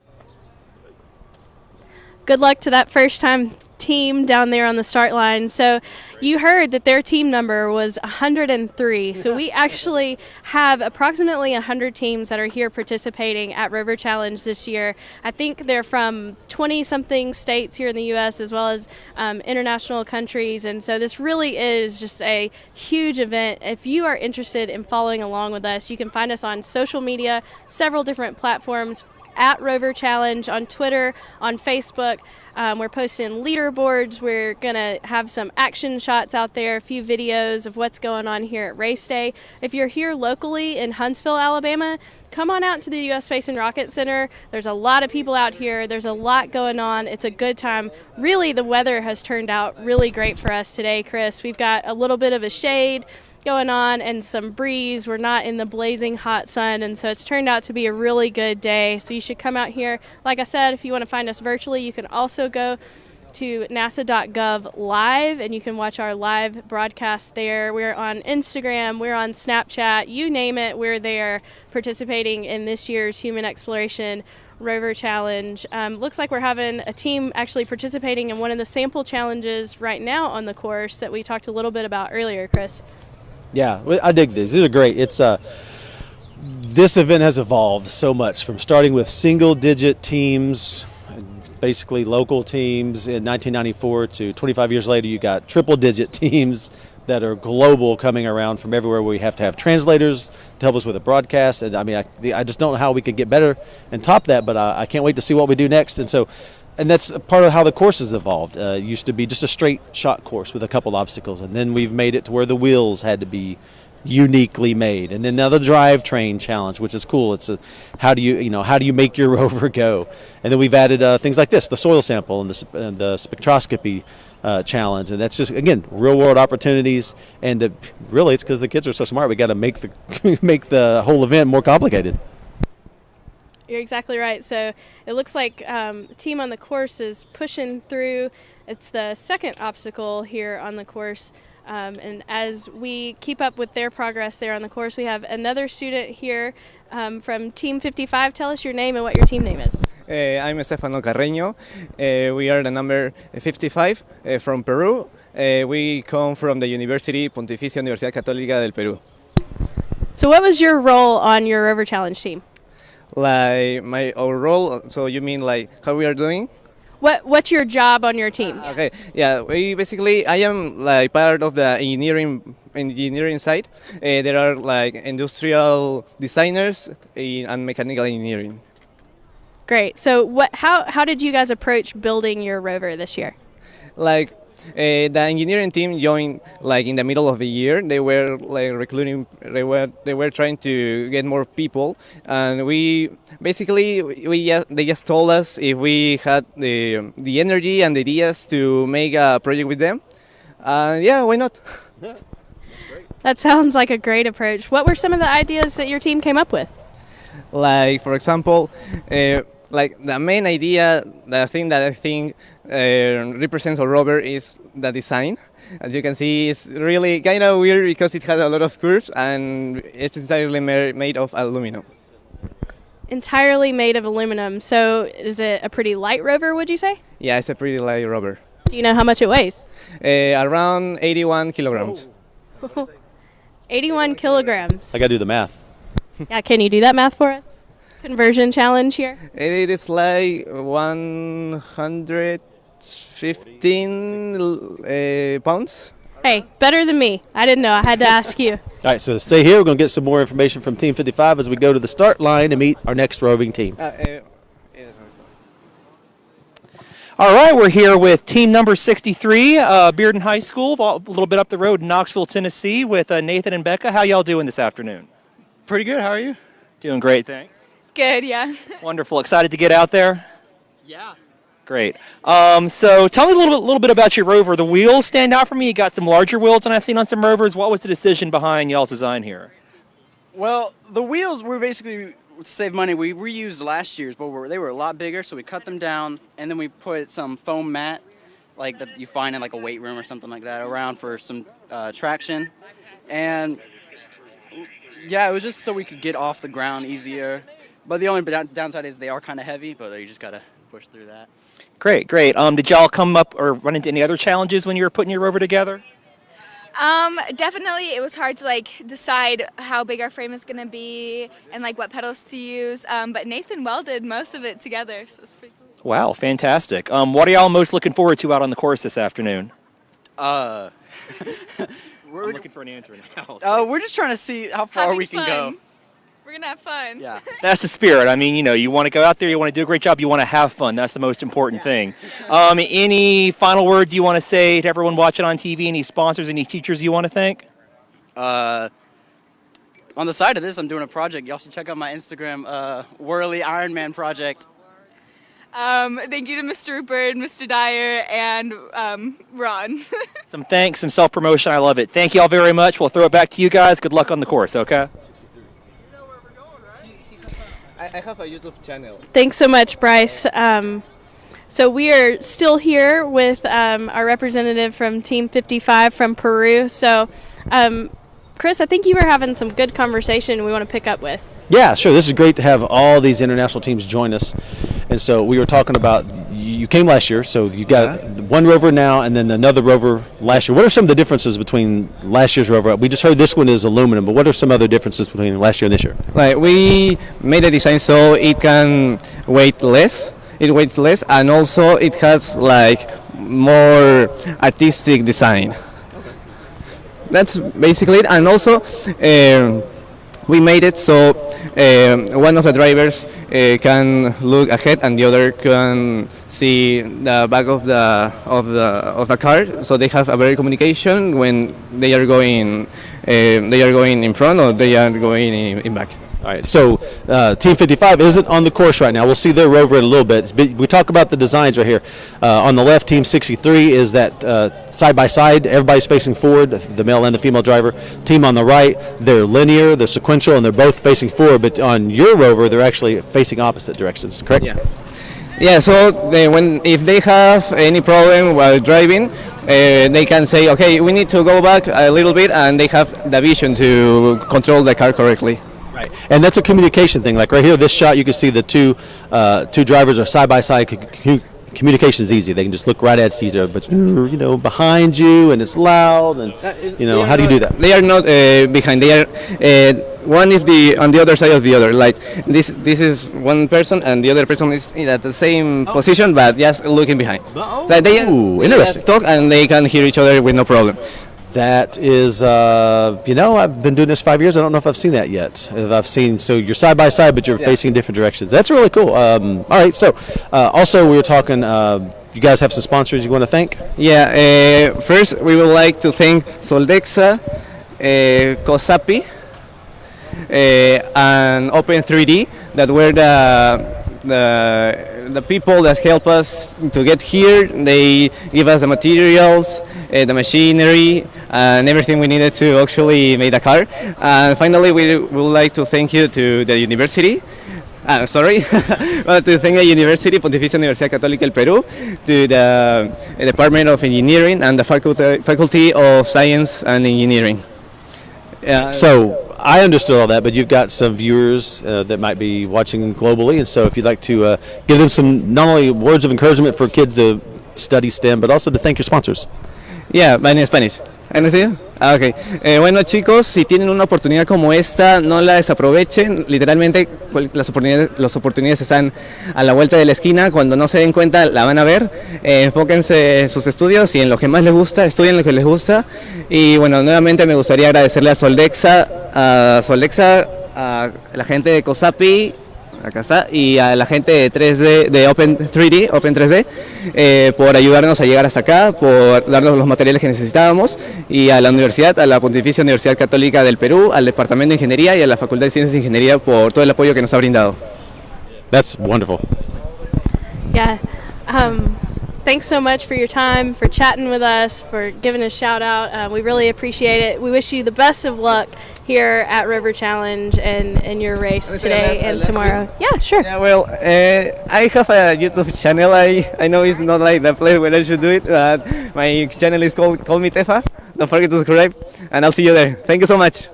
Good luck to that first-time team down there on the start line. So you heard that their team number was 103. So we actually have approximately 100 teams that are here participating at Rover Challenge this year. I think they're from 20-something states here in the U.S. as well as international countries. And so this really is just a huge event. If you are interested in following along with us, you can find us on social media, several different platforms, at Rover Challenge on Twitter, on Facebook. We're posting leaderboards. We're going to have some action shots out there, a few videos of what's going on here at Race Day. If you're here locally in Huntsville, Alabama, come on out to the U.S. Space and Rocket Center. There's a lot of people out here. There's a lot going on. It's a good time. Really, the weather has turned out really great for us today, Chris. We've got a little bit of a shade going on and some breeze. We're not in the blazing hot sun, and so it's turned out to be a really good day. So you should come out here. Like I said, if you want to find us virtually, you can also go to NASA.gov live, and you can watch our live broadcast there. We're on Instagram, we're on Snapchat, you name it, we're there participating in this year's Human Exploration Rover Challenge. Looks like we're having a team actually participating in one of the sample challenges right now on the course that we talked a little bit about earlier, Chris. Yeah, I dig these. These are great. It's this event has evolved so much from starting with single-digit teams, basically local teams in 1994 to 25 years later. You got triple-digit teams that are global coming around from everywhere. We have to have translators to help us with a broadcast, and I mean, I just don't know how we could get better and top that. But I can't wait to see what we do next. And that's part of how the course has evolved. It used to be just a straight shot course with a couple obstacles, and then we've made it to where the wheels had to be uniquely made, and then now the drivetrain challenge, which is cool. It's how do you make your rover go, and then we've added things like this, the soil sample and the spectroscopy challenge, and that's just again real world opportunities. And really, it's because the kids are so smart. We got to make the whole event more complicated. You're exactly right. So it looks like the team on the course is pushing through. It's the second obstacle here on the course. And as we keep up with their progress there on the course, we have another student here from Team 55. Tell us your name and what your team name is. I'm Estefano Carreño. We are the number 55 from Peru. We come from the University Pontificia Universidad Católica del Perú. So what was your role on your Roverchallenge team? Like our role, so you mean like how we are doing? What's your job on your team? Okay, yeah, I am like part of the engineering side. There are like industrial designers and mechanical engineering. Great. So how did you guys approach building your rover this year? Like the engineering team joined like in the middle of the year. They were like recruiting. They were trying to get more people, and they just told us if we had the energy and the ideas to make a project with them. Yeah, why not? That sounds like a great approach. What were some of the ideas that your team came up with? Like for example, like the main idea, the thing that I think represents a rover is the design. As you can see, it's really kind of weird because it has a lot of curves and it's entirely made of aluminum. Entirely made of aluminum. So is it a pretty light rover, would you say? Yeah, it's a pretty light rover. Do you know how much it weighs? Around 81 kilograms. 81 kilograms. I got to do the math. Yeah, can you do that math for us? Conversion challenge here. It is like 115 pounds. Hey, better than me. I didn't know. I had to ask you. All right, so stay here. We're going to get some more information from Team 55 as we go to the start line to meet our next roving team. All right, we're here with team number 63, Bearden High School, a little bit up the road in Knoxville, Tennessee, with Nathan and Becca. How y'all doing this afternoon? Pretty good. How are you? Doing great, thanks. Good, yeah. Wonderful. Excited to get out there? Yeah. Great. So tell me a little bit about your rover. The wheels stand out for me. You got some larger wheels than I've seen on some rovers. What was the decision behind y'all's design here? Well, the wheels were basically to save money. We reused last year's, but they were a lot bigger, so we cut them down, and then we put some foam mat, like that you find in like a weight room or something like that, around for some traction. And yeah, it was just so we could get off the ground easier. But the only downside is they are kind of heavy, but you just got to push through that. Great, great. Did y'all come up or run into any other challenges when you were putting your rover together? Definitely it was hard to like decide how big our frame is going to be and like what pedals to use. But Nathan welded most of it together, so it's pretty cool. Wow, fantastic. What are y'all most looking forward to out on the course this afternoon? We're looking for an answer now. We're just trying to see how far we can go. We're going to have fun. Yeah. That's the spirit. I mean, you want to go out there, you want to do a great job, you want to have fun. That's the most important thing. Any final words you want to say to everyone watching on TV? Any sponsors, any teachers you want to thank? On the side of this, I'm doing a project. Y'all should check out my Instagram, Whirly Ironman project. Thank you to Mr. Rupert, Mr. Dyer, and Ron. Some thanks, some self-promotion. I love it. Thank you all very much. We'll throw it back to you guys. Good luck on the course, okay? I have a YouTube channel. Thanks so much, Bryce. So we are still here with our representative from Team 55 from Peru. So, Chris, I think you were having some good conversation we want to pick up with. Yeah, sure. This is great to have all these international teams join us. And so we were talking about, you you came last year, so you got one Rover now and then another Rover last year. What are some of the differences between last year's Rover? We just heard this one is aluminum, but what are some other differences between last year and this year? Like we made a design so it can weight less. It weighs less, and also it has like more artistic design. That's basically it. And also we made it so one of the drivers can look ahead and the other can see the back of the car, so they have a better communication when they are going in front or they are going in back. All right, so Team 55 isn't on the course right now. We'll see their Rover in a little bit. We talk about the designs right here. On the left, Team 63 is that side-by-side. Everybody's facing forward, the male and the female driver. Team on the right, they're linear, they're sequential, and they're both facing forward. But on your Rover, they're actually facing opposite directions, correct? Yeah. Yeah, so if they have any problem while driving, they can say, okay, we need to go back a little bit, and they have the vision to control the car correctly. Right, and that's a communication thing. Like right here, this shot, you can see the two drivers are side by side. Communication is easy. They can just look right at each other. But behind you, and it's loud, and how do you do that? They are not behind. They are one is on the other side of the other. Like this is one person, and the other person is at the same position, but just looking behind. Like they interesting. Talk and they can hear each other with no problem. That is, I've been doing this 5 years. I don't know if I've seen that yet. I've seen, so you're side by side, but you're facing different directions. That's really cool. All right, so also we were talking, you guys have some sponsors you want to thank? Yeah, first we would like to thank Soldexa, Cosapi, and Open 3D, that were the people that help us to get here. They give us the materials, the machinery, and everything we needed to actually make the car. And finally, we would like to thank you to the university. To thank the university, Pontificia Universidad Católica del Perú, to the Department of Engineering and the Faculty of Science and Engineering. So I understood all that, but you've got some viewers that might be watching globally, and so if you'd like to give them some not only words of encouragement for kids to study STEM, but also to thank your sponsors. Yeah, but in Spanish. Okay. Bueno, chicos, si tienen una oportunidad como esta, no la desaprovechen. Literalmente las oportunidades están a la vuelta de la esquina. Cuando no se den cuenta, la van a ver. Enfóquense en sus estudios y en lo que más les gusta, estudien lo que les gusta. Y bueno, nuevamente me gustaría agradecerle a Soldexa, a la gente de Cosapi, acá está, y a la gente de 3D, de Open 3D, por ayudarnos a llegar hasta acá, por darnos los materiales que necesitábamos, y a la universidad, a la Pontificia Universidad Católica del Perú, al Departamento de Ingeniería y a la Facultad de Ciencias e Ingeniería por todo el apoyo que nos ha brindado. That's wonderful. Yeah. Thanks so much for your time, for chatting with us, for giving a shout out. We really appreciate it. We wish you the best of luck here at Roverchallenge and in your race today and tomorrow. Yeah, sure. Yeah, well, I have a YouTube channel. I know it's not like the place where I should do it, but my channel is called Call Me Tefa. Don't forget to subscribe, and I'll see you there. Thank you so much.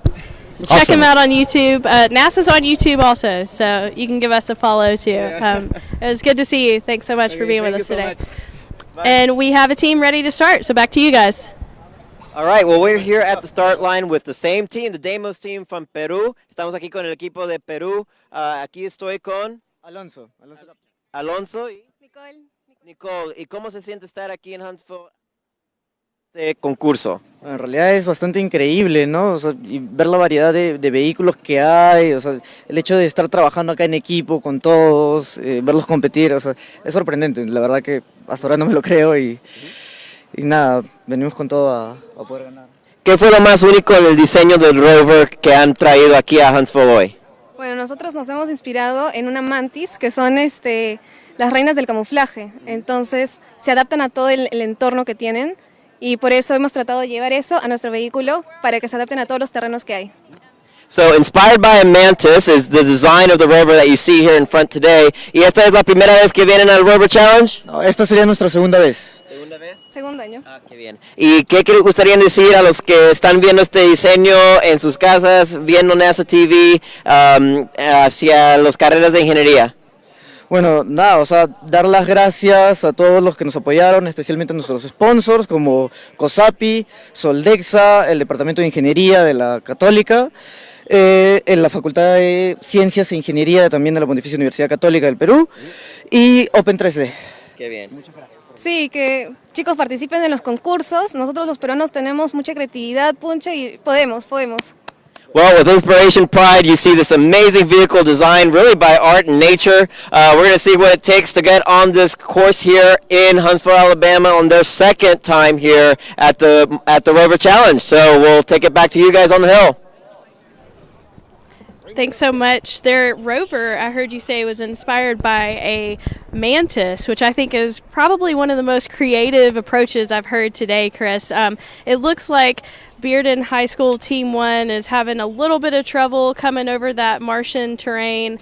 Check him out on YouTube. NASA's on YouTube also, so you can give us a follow too. It was good to see you. Thanks so much for being with us today. And we have a team ready to start, so back to you guys. All right, well, we're here at the start line with the same team, the Demos team from Perú. Estamos aquí con el equipo de Perú. Aquí estoy con Alonso y Nicole. ¿Y cómo se siente estar aquí en Huntsville este concurso? Bueno, en realidad es bastante increíble, ¿no? O sea, y ver la variedad de vehículos que hay, o sea, el hecho de estar trabajando acá en equipo con todos, verlos competir, o sea, es sorprendente. La verdad que hasta ahora no me lo creo y nada, venimos con todo a poder ganar. ¿Qué fue lo más único del diseño del Rover que han traído aquí a Huntsville hoy? Bueno, nosotros nos hemos inspirado en una mantis, que son las reinas del camuflaje. Entonces se adaptan a todo el entorno que tienen y por eso hemos tratado de llevar eso a nuestro vehículo para que se adapten a todos los terrenos que hay. So, inspired by a mantis is the design of the Rover that you see here in front today. ¿Y esta es la primera vez que vienen al Rover Challenge? No, esta sería nuestra segunda vez. ¿Segunda vez? Segundo año. Ah, qué bien. ¿Y qué gustaría decir a los que están viendo este diseño en sus casas, viendo NASA TV, hacia las carreras de ingeniería? Bueno, nada, o sea, dar las gracias a todos los que nos apoyaron, especialmente a nuestros sponsors como COSAPI, Soldexa, el Departamento de Ingeniería de la Católica, en la Facultad de Ciencias e Ingeniería también de la Pontificia Universidad Católica del Perú y Open 3D. Qué bien. Sí, que chicos participen en los concursos. Nosotros los peruanos tenemos mucha creatividad, punche y podemos. Well, with inspiration, pride, you see this amazing vehicle designed really by art and nature. We're going to see what it takes to get on this course here in Huntsville, Alabama on their second time here at the Rover Challenge. So we'll take it back to you guys on the hill. Thanks so much. Their rover, I heard you say, was inspired by a mantis, which I think is probably one of the most creative approaches I've heard today, Chris. It looks like Bearden High School Team 1 is having a little bit of trouble coming over that Martian terrain,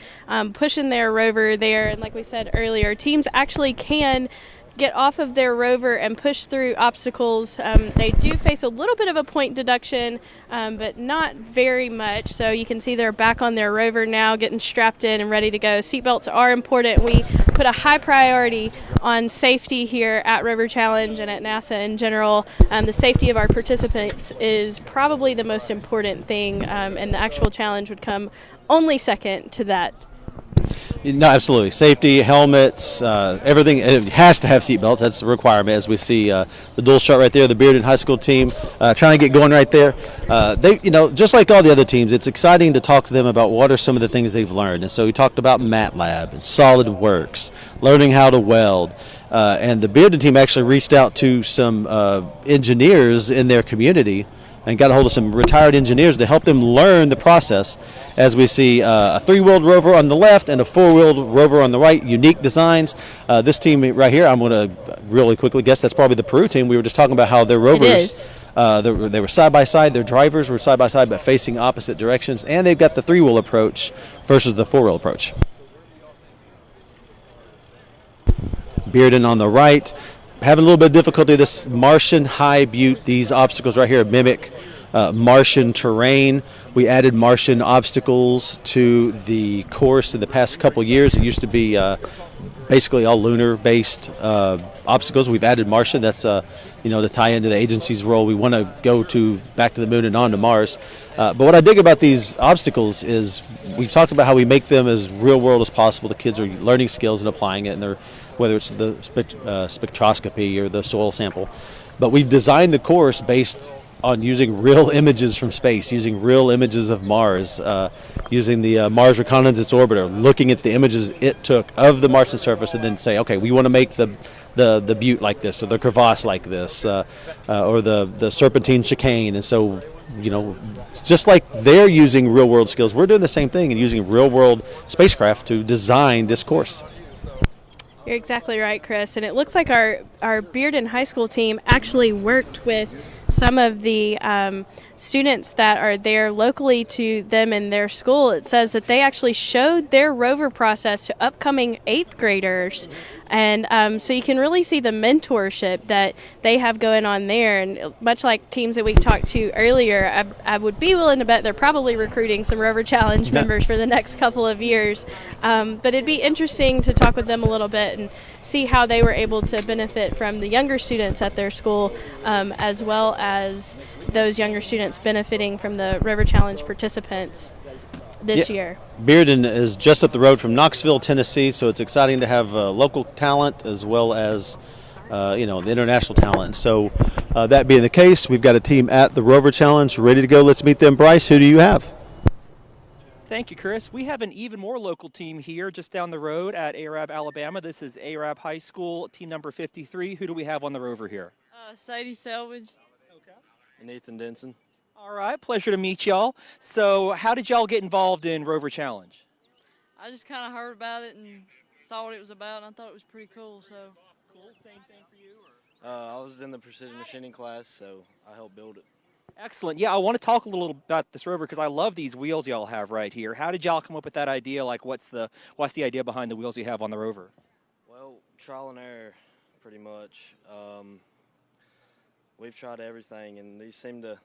pushing their rover there. And like we said earlier, teams actually can get off of their rover and push through obstacles. They do face a little bit of a point deduction, but not very much. So you can see they're back on their rover now, getting strapped in and ready to go. Seatbelts are important. We put a high priority on safety here at Rover Challenge and at NASA in general. The safety of our participants is probably the most important thing, and the actual challenge would come only second to that. No, absolutely. Safety, helmets, everything. It has to have seat belts. That's a requirement. As we see the dual shot right there, the Bearden High School team trying to get going right there. They, just like all the other teams, it's exciting to talk to them about what are some of the things they've learned. And so we talked about MATLAB and SolidWorks, learning how to weld. And the Bearden team actually reached out to some engineers in their community and got a hold of some retired engineers to help them learn the process. As we see a three-wheeled rover on the left and a four-wheeled rover on the right, unique designs. This team right here, I'm going to really quickly guess that's probably the Peru team. We were just talking about how their rovers, they were side by side, their drivers were side by side but facing opposite directions, and they've got the three-wheel approach versus the four-wheel approach. Bearden on the right, having a little bit of difficulty. This Martian high butte, these obstacles right here mimic Martian terrain. We added Martian obstacles to the course in the past couple years. It used to be basically all lunar-based obstacles. We've added Martian. That's to tie into the agency's role. We want to go back to the moon and on to Mars. But what I dig about these obstacles is we've talked about how we make them as real-world as possible. The kids are learning skills and applying it, and whether it's the spectroscopy or the soil sample. But we've designed the course based on using real images from space, using real images of Mars, using the Mars Reconnaissance Orbiter, looking at the images it took of the Martian surface, and then say, okay, we want to make the butte like this, or the crevasse like this, or the serpentine chicane. And so, just like they're using real-world skills, we're doing the same thing and using real-world spacecraft to design this course. You're exactly right, Chris. And it looks like our Bearden High School team actually worked with some of the students that are there locally to them in their school. It says that they actually showed their rover process to upcoming 8th graders. And so you can really see the mentorship that they have going on there. And much like teams that we talked to earlier, I would be willing to bet they're probably recruiting some Rover Challenge members for the next couple of years. But it'd be interesting to talk with them a little bit and see how they were able to benefit from the younger students at their school, as well as those younger students benefiting from the Rover Challenge participants this year. Bearden is just up the road from Knoxville, Tennessee, so it's exciting to have local talent as well as the international talent. So that being the case, we've got a team at the Rover Challenge ready to go. Let's meet them. Bryce, who do you have? Thank you, Chris. We have an even more local team here just down the road at Arab, Alabama. This is Arab High School, team number 53. Who do we have on the Rover here? Sadie Selvage. Nathan Denson. All right, pleasure to meet y'all. So how did y'all get involved in Rover Challenge? I just kind of heard about it and saw what it was about, and I thought it was pretty cool. So cool. Same thing for you? I was in the precision machining class, so I helped build it. Excellent. Yeah, I want to talk a little about this rover because I love these wheels y'all have right here. How did y'all come up with that idea? Like, what's the idea behind the wheels you have on the rover? Well, trial and error, pretty much. We've tried everything, and these are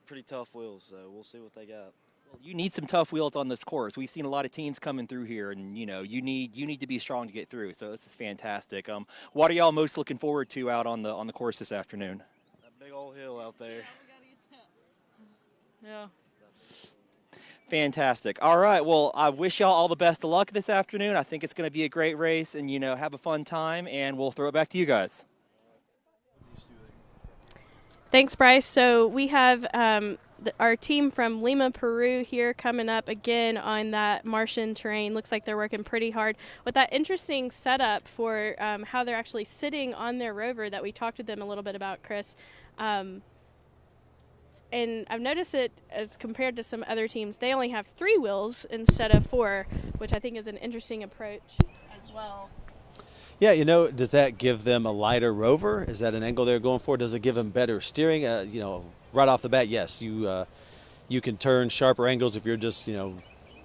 pretty tough wheels, so we'll see what they got. You need some tough wheels on this course. We've seen a lot of teams coming through here, and you need to be strong to get through. So this is fantastic. What are y'all most looking forward to out on the course this afternoon? That big old hill out there. Yeah. Fantastic. All right. Well, I wish y'all all the best of luck this afternoon. I think it's going to be a great race, and have a fun time. And we'll throw it back to you guys. Thanks, Bryce. So we have our team from Lima, Peru here coming up again on that Martian terrain. Looks like they're working pretty hard with that interesting setup for how they're actually sitting on their rover that we talked to them a little bit about, Chris. And I've noticed it as compared to some other teams, they only have 3 wheels instead of 4, which I think is an interesting approach as well. Yeah, does that give them a lighter rover? Is that an angle they're going for? Does it give them better steering? Right off the bat, yes. You can turn sharper angles if you're just,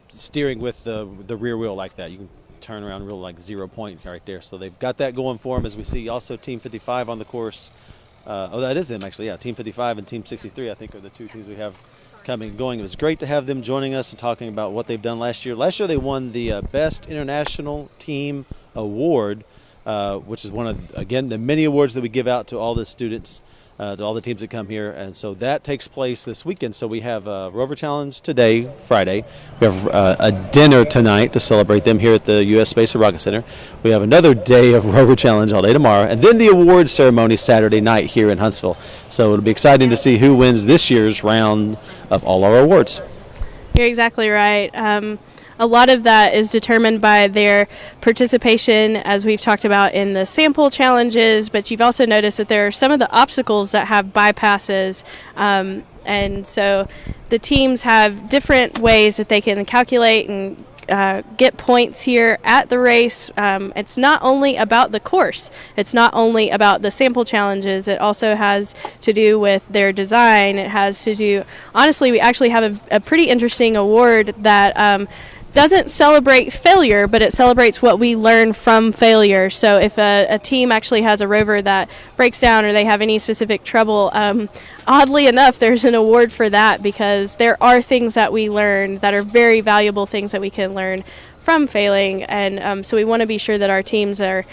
steering with the rear wheel like that. You can turn around real like 0 point right there. So they've got that going for them, as we see also Team 55 on the course. That is them actually, yeah. Team 55 and Team 63, I think, are the 2 teams we have coming and going. It was great to have them joining us and talking about what they've done last year. Last year they won the Best International Team Award, which is one of, again, the many awards that we give out to all the students, to all the teams that come here. And so that takes place this weekend. So we have Rover Challenge today, Friday. We have a dinner tonight to celebrate them here at the U.S. Space and Rocket Center. We have another day of Rover Challenge all day tomorrow. And then the awards ceremony Saturday night here in Huntsville. So it'll be exciting to see who wins this year's round of all our awards. You're exactly right. A lot of that is determined by their participation, as we've talked about in the sample challenges, but you've also noticed that there are some of the obstacles that have bypasses, and so the teams have different ways that they can calculate and get points here at the race. It's not only about the course, it's not only about the sample challenges, it also has to do with their design. It has to do, honestly, we actually have a pretty interesting award that doesn't celebrate failure, but it celebrates what we learn from failure. So if a team actually has a rover that breaks down or they have any specific trouble, oddly enough, there's an award for that, because there are things that we learn that are very valuable things that we can learn from failing. And so we want to be sure that our teams are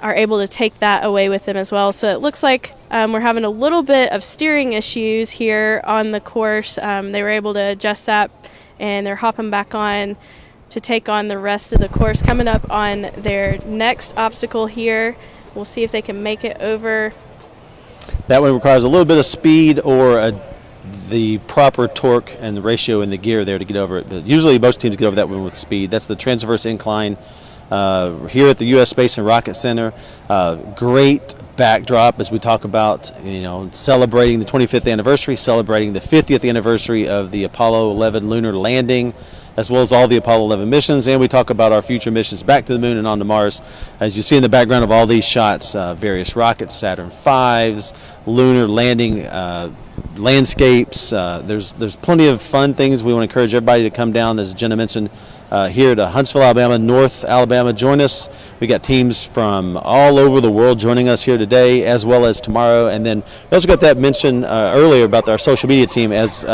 able to take that away with them as well. So it looks like we're having a little bit of steering issues here on the course. They were able to adjust that, and they're hopping back on to take on the rest of the course. Coming up on their next obstacle here, we'll see if they can make it over. That one requires a little bit of speed or the proper torque and the ratio in the gear there to get over it. But usually most teams get over that one with speed. That's the transverse incline here at the U.S. Space and Rocket Center. Great backdrop as we talk about, celebrating the 25th anniversary, celebrating the 50th anniversary of the Apollo 11 lunar landing, as well as all the Apollo 11 missions, and we talk about our future missions back to the moon and on to Mars. As you see in the background of all these shots, various rockets, Saturn V's, lunar landing landscapes. There's plenty of fun things. We want to encourage everybody to come down, as Jenna mentioned, here to Huntsville, Alabama, North Alabama. Join us. We got teams from all over the world joining us here today as well as tomorrow. And then we also got that mention earlier about our social media team, as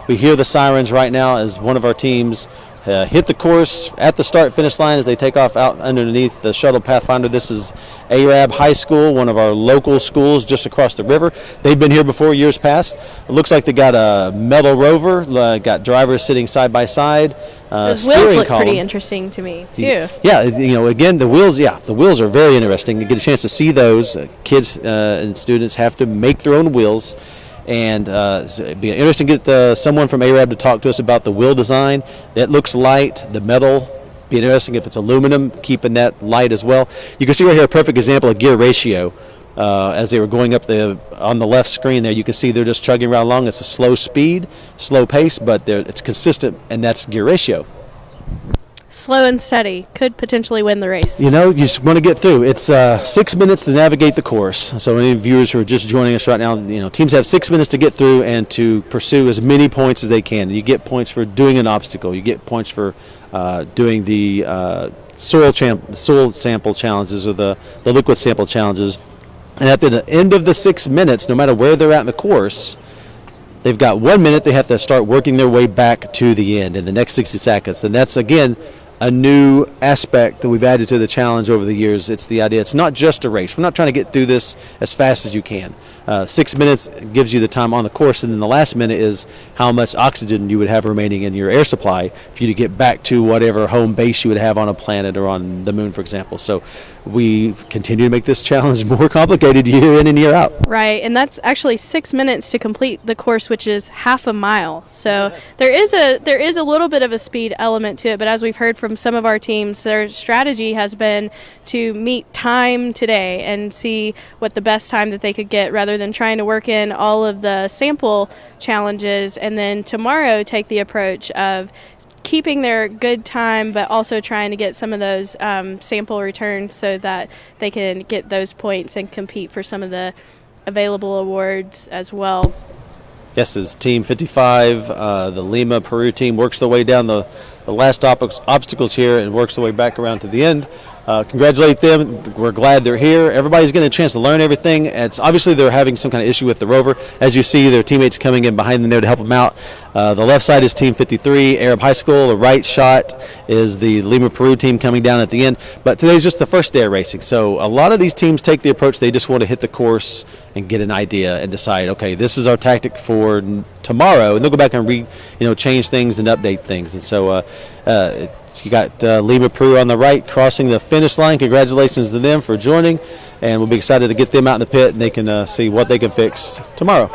we hear the sirens right now as one of our teams hit the course at the start-finish line as they take off out underneath the shuttle Pathfinder. This is Arab High School, one of our local schools just across the river. They've been here before, years past. It looks like they got a metal rover, got drivers sitting side by side. Those wheels look pretty interesting to me, too. Yeah, again, the wheels are very interesting. You get a chance to see those. Kids and students have to make their own wheels. And so it'd be interesting to get someone from Arab to talk to us about the wheel design. It looks light, the metal. Be interesting if it's aluminum, keeping that light as well. You can see right here a perfect example of gear ratio. As they were going up on the left screen there, you can see they're just chugging right along. It's a slow speed, slow pace, but it's consistent, and that's gear ratio. Slow and steady could potentially win the race. You just want to get through. It's 6 minutes to navigate the course. So any viewers who are just joining us right now, teams have 6 minutes to get through and to pursue as many points as they can. You get points for doing an obstacle. You get points for doing the soil sample challenges or the liquid sample challenges. And at the end of the 6 minutes, no matter where they're at in the course, they've got 1 minute. They have to start working their way back to the end in the next 60 seconds. And that's, again, a new aspect that we've added to the challenge over the years. It's the idea it's not just a race. We're not trying to get through this as fast as you can. 6 minutes gives you the time on the course, and then the last minute is how much oxygen you would have remaining in your air supply for you to get back to whatever home base you would have on a planet or on the moon, for example. So we continue to make this challenge more complicated year in and year out. Right, and that's actually 6 minutes to complete the course, which is half a mile. So there is a little bit of a speed element to it, but as we've heard from some of our teams, their strategy has been to meet time today and see what the best time that they could get, rather than trying to work in all of the sample challenges, and then tomorrow take the approach of keeping their good time, but also trying to get some of those sample returns so that they can get those points and compete for some of the available awards as well. Yes, as Team 55, the Lima, Peru team works their way down the last obstacles here and works their way back around to the end. Congratulate them. We're glad they're here. Everybody's getting a chance to learn everything. It's obviously they're having some kind of issue with the Rover. As you see, their teammates coming in behind them there to help them out. The left side is Team 53, Arab High School. The right shot is the Lima, Peru team coming down at the end. But today's just the first day of racing. So a lot of these teams take the approach they just want to hit the course and get an idea and decide, okay, this is our tactic for tomorrow, and they'll go back and change things and update things. And so you got Lima, Peru on the right crossing the finish line. Congratulations to them for joining, and we'll be excited to get them out in the pit and they can see what they can fix tomorrow.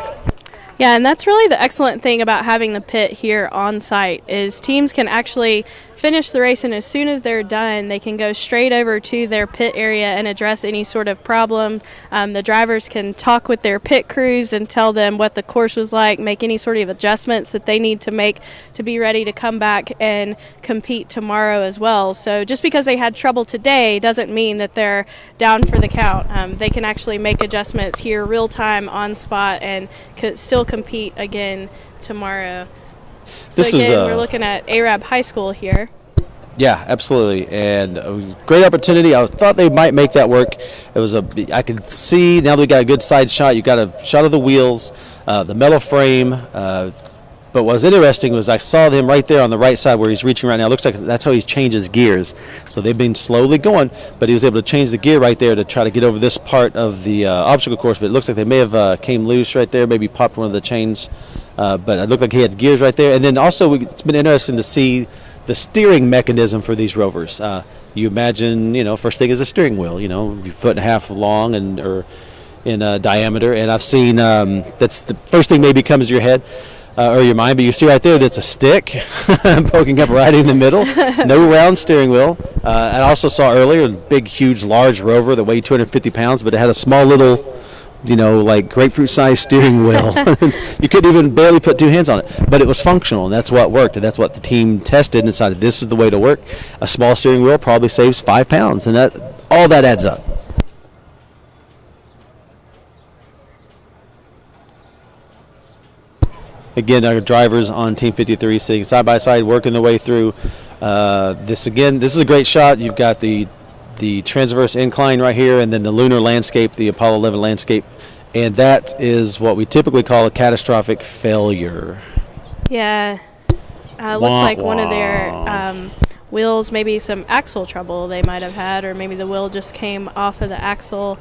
Yeah, and that's really the excellent thing about having the pit here on site, is teams can actually finish the race, and as soon as they're done, they can go straight over to their pit area and address any sort of problem. The drivers can talk with their pit crews and tell them what the course was like, make any sort of adjustments that they need to make to be ready to come back and compete tomorrow as well. So just because they had trouble today doesn't mean that they're down for the count. They can actually make adjustments here real time on spot and still compete again tomorrow. So again, we're looking at Arab High School here. Yeah, absolutely, and a great opportunity. I thought they might make that work. I could see now that we got a good side shot. You got a shot of the wheels, the metal frame. But what's interesting was I saw him right there on the right side where he's reaching right now. It looks like that's how he changes gears. So they've been slowly going, but he was able to change the gear right there to try to get over this part of the obstacle course. But it looks like they may have came loose right there, maybe popped one of the chains. But it looked like he had gears right there. And then also it's been interesting to see the steering mechanism for these Rovers. You imagine, first thing is a steering wheel, a foot and a half long or in diameter. And I've seen that's the first thing maybe comes to your head or your mind. But you see right there that's a stick poking up right in the middle. No round steering wheel. I also saw earlier a big, huge, large Rover that weighed 250 pounds, but it had a small little like grapefruit-sized steering wheel. You couldn't even barely put two hands on it, but it was functional, and that's what worked, and that's what the team tested and decided this is the way to work. A small steering wheel probably saves 5 pounds, and all that adds up. Again, our drivers on Team 53 sitting side by side, working their way through this. Again, this is a great shot. You've got the transverse incline right here, and then the lunar landscape, the Apollo 11 landscape, and that is what we typically call a catastrophic failure. Yeah, looks like one of their wheels, maybe some axle trouble they might have had, or maybe the wheel just came off of the axle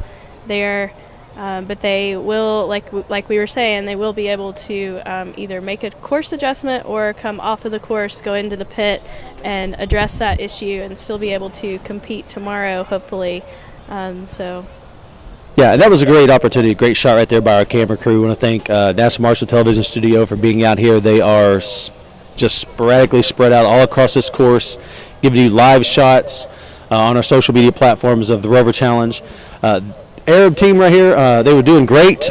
there. But they will, like we were saying, they will be able to either make a course adjustment or come off of the course, go into the pit, and address that issue, and still be able to compete tomorrow, hopefully. Yeah, and that was a great opportunity, a great shot right there by our camera crew. I want to thank NASA Marshall Television Studio for being out here. They are just sporadically spread out all across this course, giving you live shots on our social media platforms of the Rover Challenge. Arab team right here, they were doing great.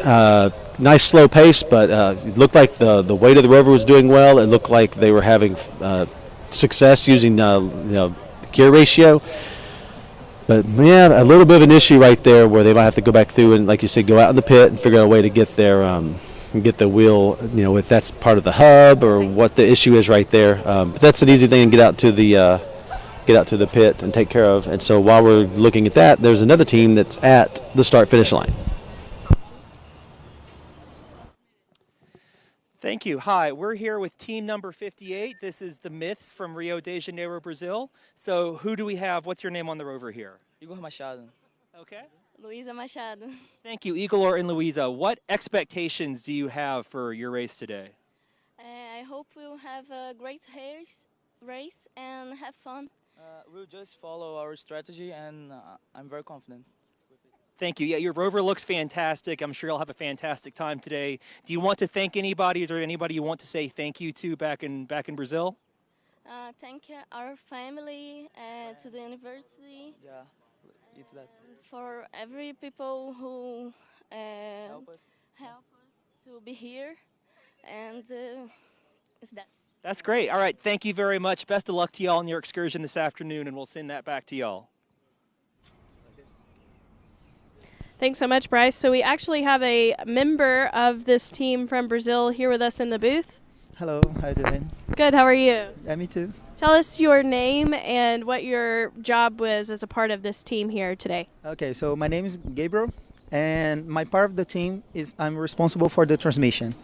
Nice slow pace, but it looked like the weight of the Rover was doing well. It looked like they were having success using gear ratio. But yeah, a little bit of an issue right there where they might have to go back through and, like you said, go out in the pit and figure out a way to get get the wheel, if that's part of the hub or what the issue is right there. But that's an easy thing, and get out to the pit and take care of. And so while we're looking at that, there's another team that's at the start-finish line. Thank you. Hi, we're here with team number 58. This is the Myths from Rio de Janeiro, Brazil. So who do we have? What's your name on the rover here? Igor Machado. Okay. Luisa Machado. Thank you, Igor and Luisa. What expectations do you have for your race today? I hope we'll have a great race and have fun. We'll just follow our strategy, and I'm very confident. Thank you. Yeah, your rover looks fantastic. I'm sure you'll have a fantastic time today. Do you want to thank anybody? Is there anybody you want to say thank you to back in Brazil? Thank you, our family, to the university. Yeah, it's that. For every people who help us to be here, and it's that. That's great. All right. Thank you very much. Best of luck to y'all on your excursion this afternoon, and we'll send that back to y'all. Thanks so much, Bryce. So we actually have a member of this team from Brazil here with us in the booth. Hello, how you doing? Good, how are you? Yeah, me too. Tell us your name and what your job was as a part of this team here today. Okay, so my name is Gabriel, and my part of the team is I'm responsible for the transmission.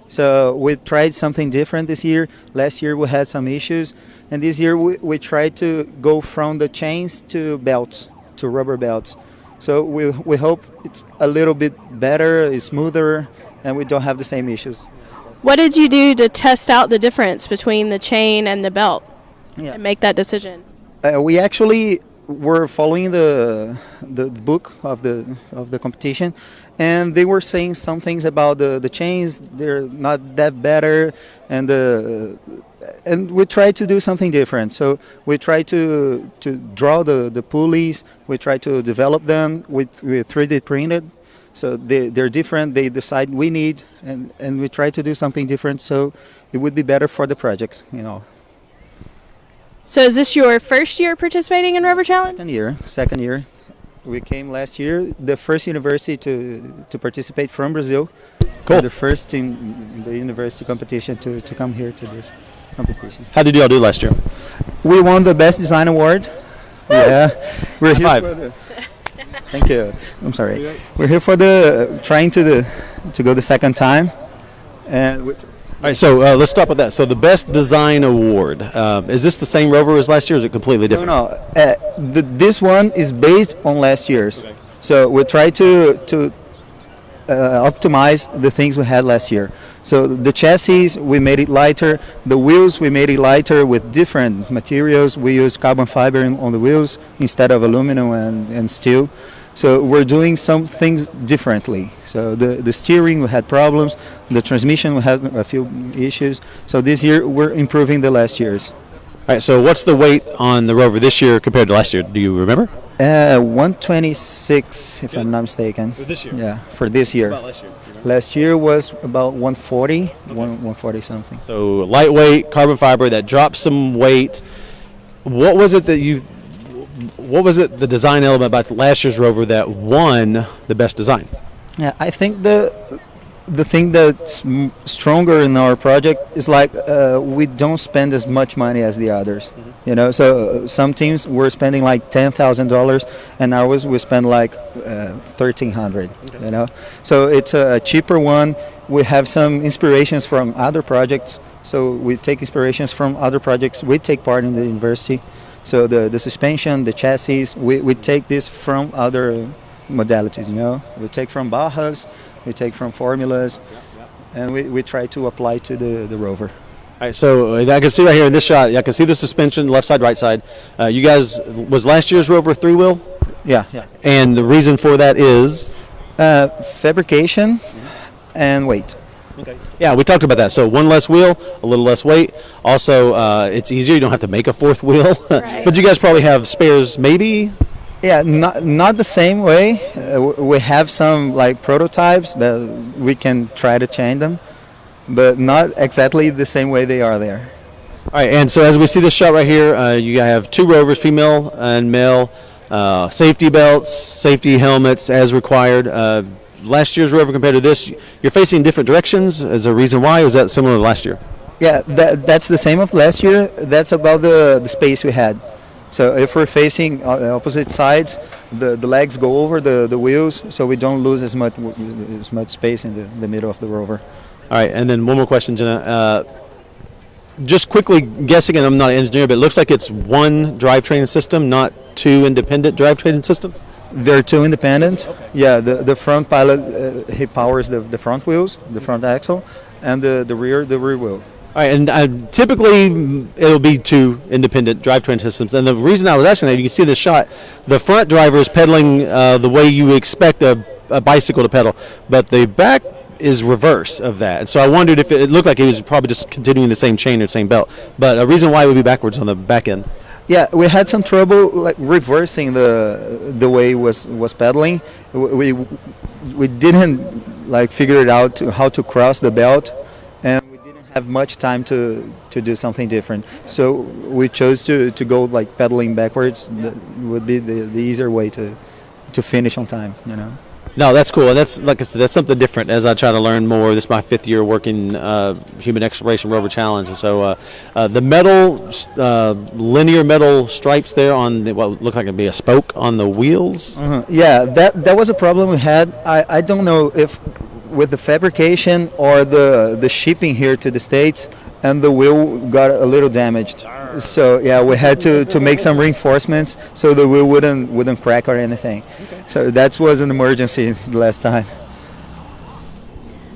So we tried something different this year. Last year we had some issues, and this year we tried to go from the chains to belts, to rubber belts. So we hope it's a little bit better, it's smoother, and we don't have the same issues. What did you do to test out the difference between the chain and the belt and make that decision? We actually were following the book of the competition, and they were saying some things about the chains. They're not that better, and we tried to do something different. So we tried to draw the pulleys. We tried to develop them with 3D printed. So they're different. They decide we need, and we try to do something different. So it would be better for the projects, you know. So is this your first year participating in Roverchallenge? Second year. We came last year, the first university to participate from Brazil. Cool. The first team in the university competition to come here to this competition. How did y'all do last year? We won the Best Design Award. Yeah. We're here for the... Thank you. I'm sorry. We're here for trying to go the second time. And all right, so let's start with that. So the Best Design Award, is this the same rover as last year, or is it completely different? No. This one is based on last year's. Okay. So we try to optimize the things we had last year. So the chassis, we made it lighter. The wheels, we made it lighter with different materials. We use carbon fiber on the wheels instead of aluminum and steel. So we're doing some things differently. So the steering, we had problems. The transmission, we had a few issues. So this year, we're improving the last year's. All right, so what's the weight on the rover this year compared to last year? Do you remember? 126, if I'm not mistaken. For this year? Yeah, for this year. About last year? Last year was about 140, 140 something. So lightweight, carbon fiber, that drops some weight. What was it the design element about last year's rover that won the best design? Yeah, I think the thing that's stronger in our project is like we don't spend as much money as the others. Mm-hmm. You know, so some teams were spending like $10,000, and ours we spend like $1,300. Okay. You know, so it's a cheaper one. We have some inspirations from other projects. So we take inspirations from other projects. We take part in the university. So the suspension, the chassis, we take this from other modalities. You know, we take from Bajas. We take from formulas, and we try to apply to the rover. All right, so I can see right here in this shot, I can see the suspension, left side, right side. You guys, was last year's rover 3-wheel? Yeah. And the reason for that is? Fabrication and weight. Okay. Yeah, we talked about that. So one less wheel, a little less weight. Also, it's easier. You don't have to make a fourth wheel. Right. But you guys probably have spares, maybe? Yeah, not the same way. We have some like prototypes that we can try to change them, but not exactly the same way they are there. All right, and so as we see this shot right here, you have two rovers, female and male, safety belts, safety helmets as required. Last year's rover compared to this, you're facing different directions. Is there a reason why, or is that similar to last year? Yeah, that's the same of last year. That's about the space we had. So if we're facing opposite sides, the legs go over the wheels, so we don't lose as much space in the middle of the rover. All right, and then one more question, Jenna. Just quickly guessing, and I'm not an engineer, but it looks like it's one drivetrain system, not two independent drivetrain systems? They're two independent. Yeah, the front pilot, he powers the front wheels, the front axle, and the rear wheel. All right, and typically it'll be two independent drivetrain systems. And the reason I was asking that, you can see the shot, the front driver is pedaling the way you would expect a bicycle to pedal, but the back is reverse of that. And so I wondered if it looked like it was probably just continuing the same chain or same belt, but a reason why it would be backwards on the back end. Yeah, we had some trouble like reversing the way it was pedaling. We didn't like figure it out how to cross the belt, and we didn't have much time to do something different. So we chose to go like pedaling backwards. That would be the easier way to finish on time, you know. No, that's cool, and that's, like I said, that's something different as I try to learn more. This is my 5th year working human exploration Rover Challenge, and so the metal, linear metal stripes there on what looked like it'd be a spoke on the wheels. Yeah, that was a problem we had. I don't know if with the fabrication or the shipping here to the States, and the wheel got a little damaged. So yeah, we had to make some reinforcements so the wheel wouldn't crack or anything. Okay. So that was an emergency the last time.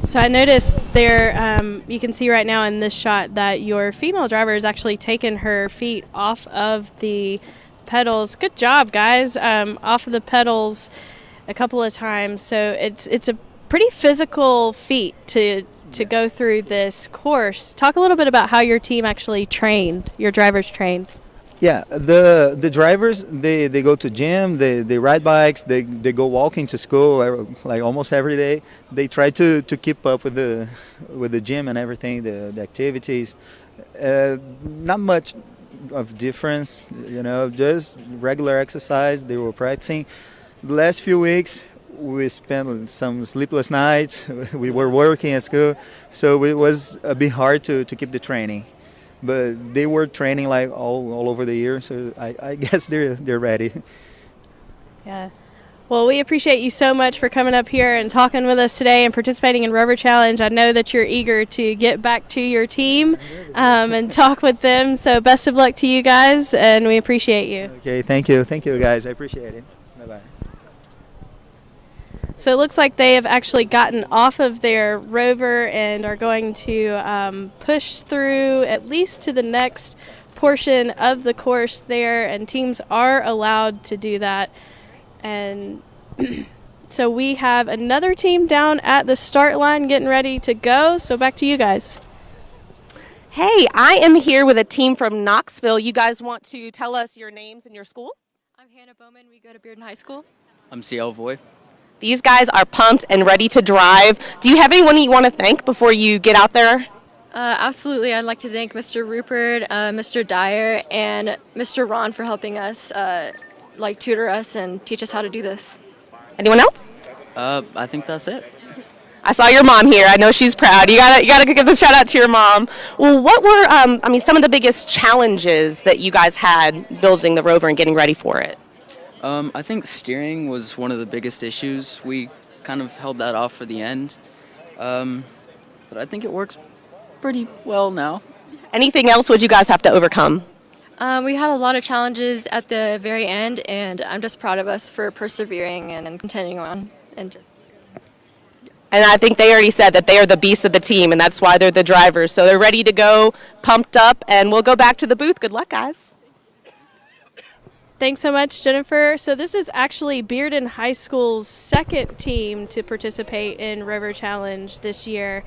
So I noticed there, you can see right now in this shot that your female driver has actually taken her feet off of the pedals. Good job, guys. Off of the pedals a couple of times. So it's a pretty physical feat to go through this course. Talk a little bit about how your team actually trained, your drivers trained. Yeah, the drivers, they go to gym, they ride bikes, they go walking to school like almost every day. They try to keep up with the gym and everything, the activities. Not much of difference, you know, just regular exercise they were practicing. The last few weeks we spent some sleepless nights. We were working at school, so it was a bit hard to keep the training. But they were training like all over the year, so I guess they're ready. Yeah. Well, we appreciate you so much for coming up here and talking with us today and participating in Rover Challenge. I know that you're eager to get back to your team and talk with them. So best of luck to you guys, and we appreciate you. Okay, thank you guys. I appreciate it. Bye-bye. So it looks like they have actually gotten off of their Rover and are going to push through at least to the next portion of the course there, and teams are allowed to do that. And so we have another team down at the start line getting ready to go. So back to you guys. Hey, I am here with a team from Knoxville. You guys want to tell us your names and your school? I'm Hannah Bowman. We go to Bearden High School. I'm CL Voy. These guys are pumped and ready to drive. Do you have anyone you want to thank before you get out there? Absolutely. I'd like to thank Mr. Rupert, Mr. Dyer, and Mr. Ron for helping us, tutor us and teach us how to do this. Anyone else? I think that's it. I saw your mom here. I know she's proud. You gotta give a shout out to your mom. Well, what were some of the biggest challenges that you guys had building the Rover and getting ready for it? I think steering was one of the biggest issues. We kind of held that off for the end. But I think it works pretty well now. Anything else would you guys have to overcome? We had a lot of challenges at the very end, and I'm just proud of us for persevering and continuing on. And I think they already said that they are the beast of the team, and that's why they're the drivers. So they're ready to go, pumped up, and we'll go back to the booth. Good luck, guys. Thanks so much, Jennifer. So this is actually Bearden High School's second team to participate in Rover Challenge this year,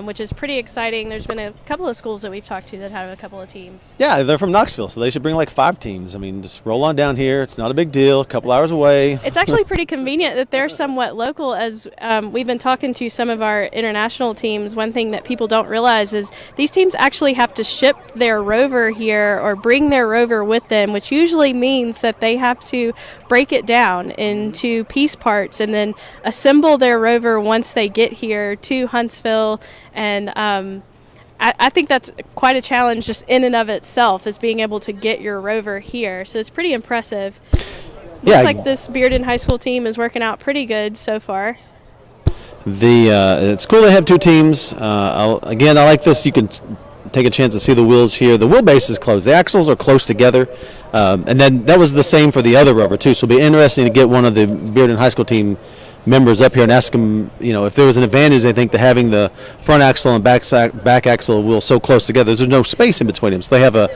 which is pretty exciting. There's been a couple of schools that we've talked to that have a couple of teams. Yeah, they're from Knoxville, so they should bring like 5 teams. I mean, just roll on down here. It's not a big deal. A couple hours away. It's actually pretty convenient that they're somewhat local, as we've been talking to some of our international teams. One thing that people don't realize is these teams actually have to ship their Rover here or bring their Rover with them, which usually means that they have to break it down into piece parts and then assemble their Rover once they get here to Huntsville. And I think that's quite a challenge just in and of itself, is being able to get your Rover here. So it's pretty impressive. Looks like this Bearden High School team is working out pretty good so far. It's cool they have two teams. Again, I like this. You can take a chance to see the wheels here. The wheelbase is closed. The axles are close together, and then that was the same for the other Rover too. So it'll be interesting to get one of the Bearden High School team members up here and ask them, if there was an advantage, they think, to having the front axle and back axle wheel so close together. There's no space in between them, so they have a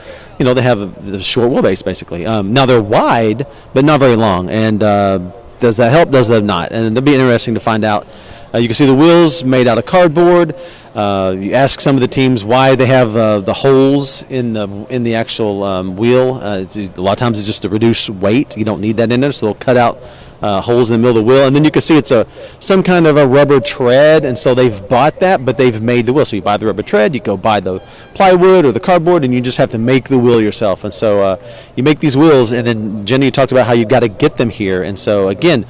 short wheelbase basically. Now they're wide, but not very long. And does that help? Does that not? And it'll be interesting to find out. You can see the wheels made out of cardboard. You ask some of the teams why they have the holes in the actual wheel. A lot of times it's just to reduce weight. You don't need that in there, so they'll cut out holes in the middle of the wheel. And then you can see it's some kind of a rubber tread, and so they've bought that, but they've made the wheel. So you buy the rubber tread, you go buy the plywood or the cardboard, and you just have to make the wheel yourself. And so you make these wheels, and then Jenny talked about how you've got to get them here. And so again,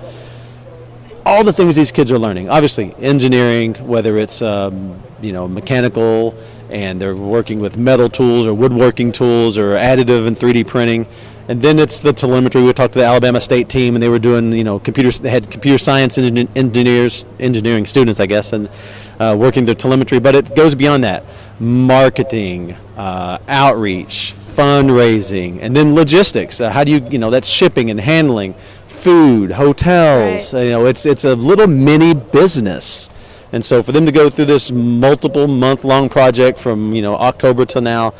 all the things these kids are learning, obviously engineering, whether it's mechanical, and they're working with metal tools or woodworking tools or additive and 3D printing, and then it's the telemetry. We talked to the Alabama State team, and they were doing computers. They had computer science engineering students, I guess, and working their telemetry. But it goes beyond that: marketing, outreach, fundraising, and then logistics. How do you that's shipping and handling, food, hotels. Right. It's a little mini business. And so for them to go through this multiple month-long project from October till now,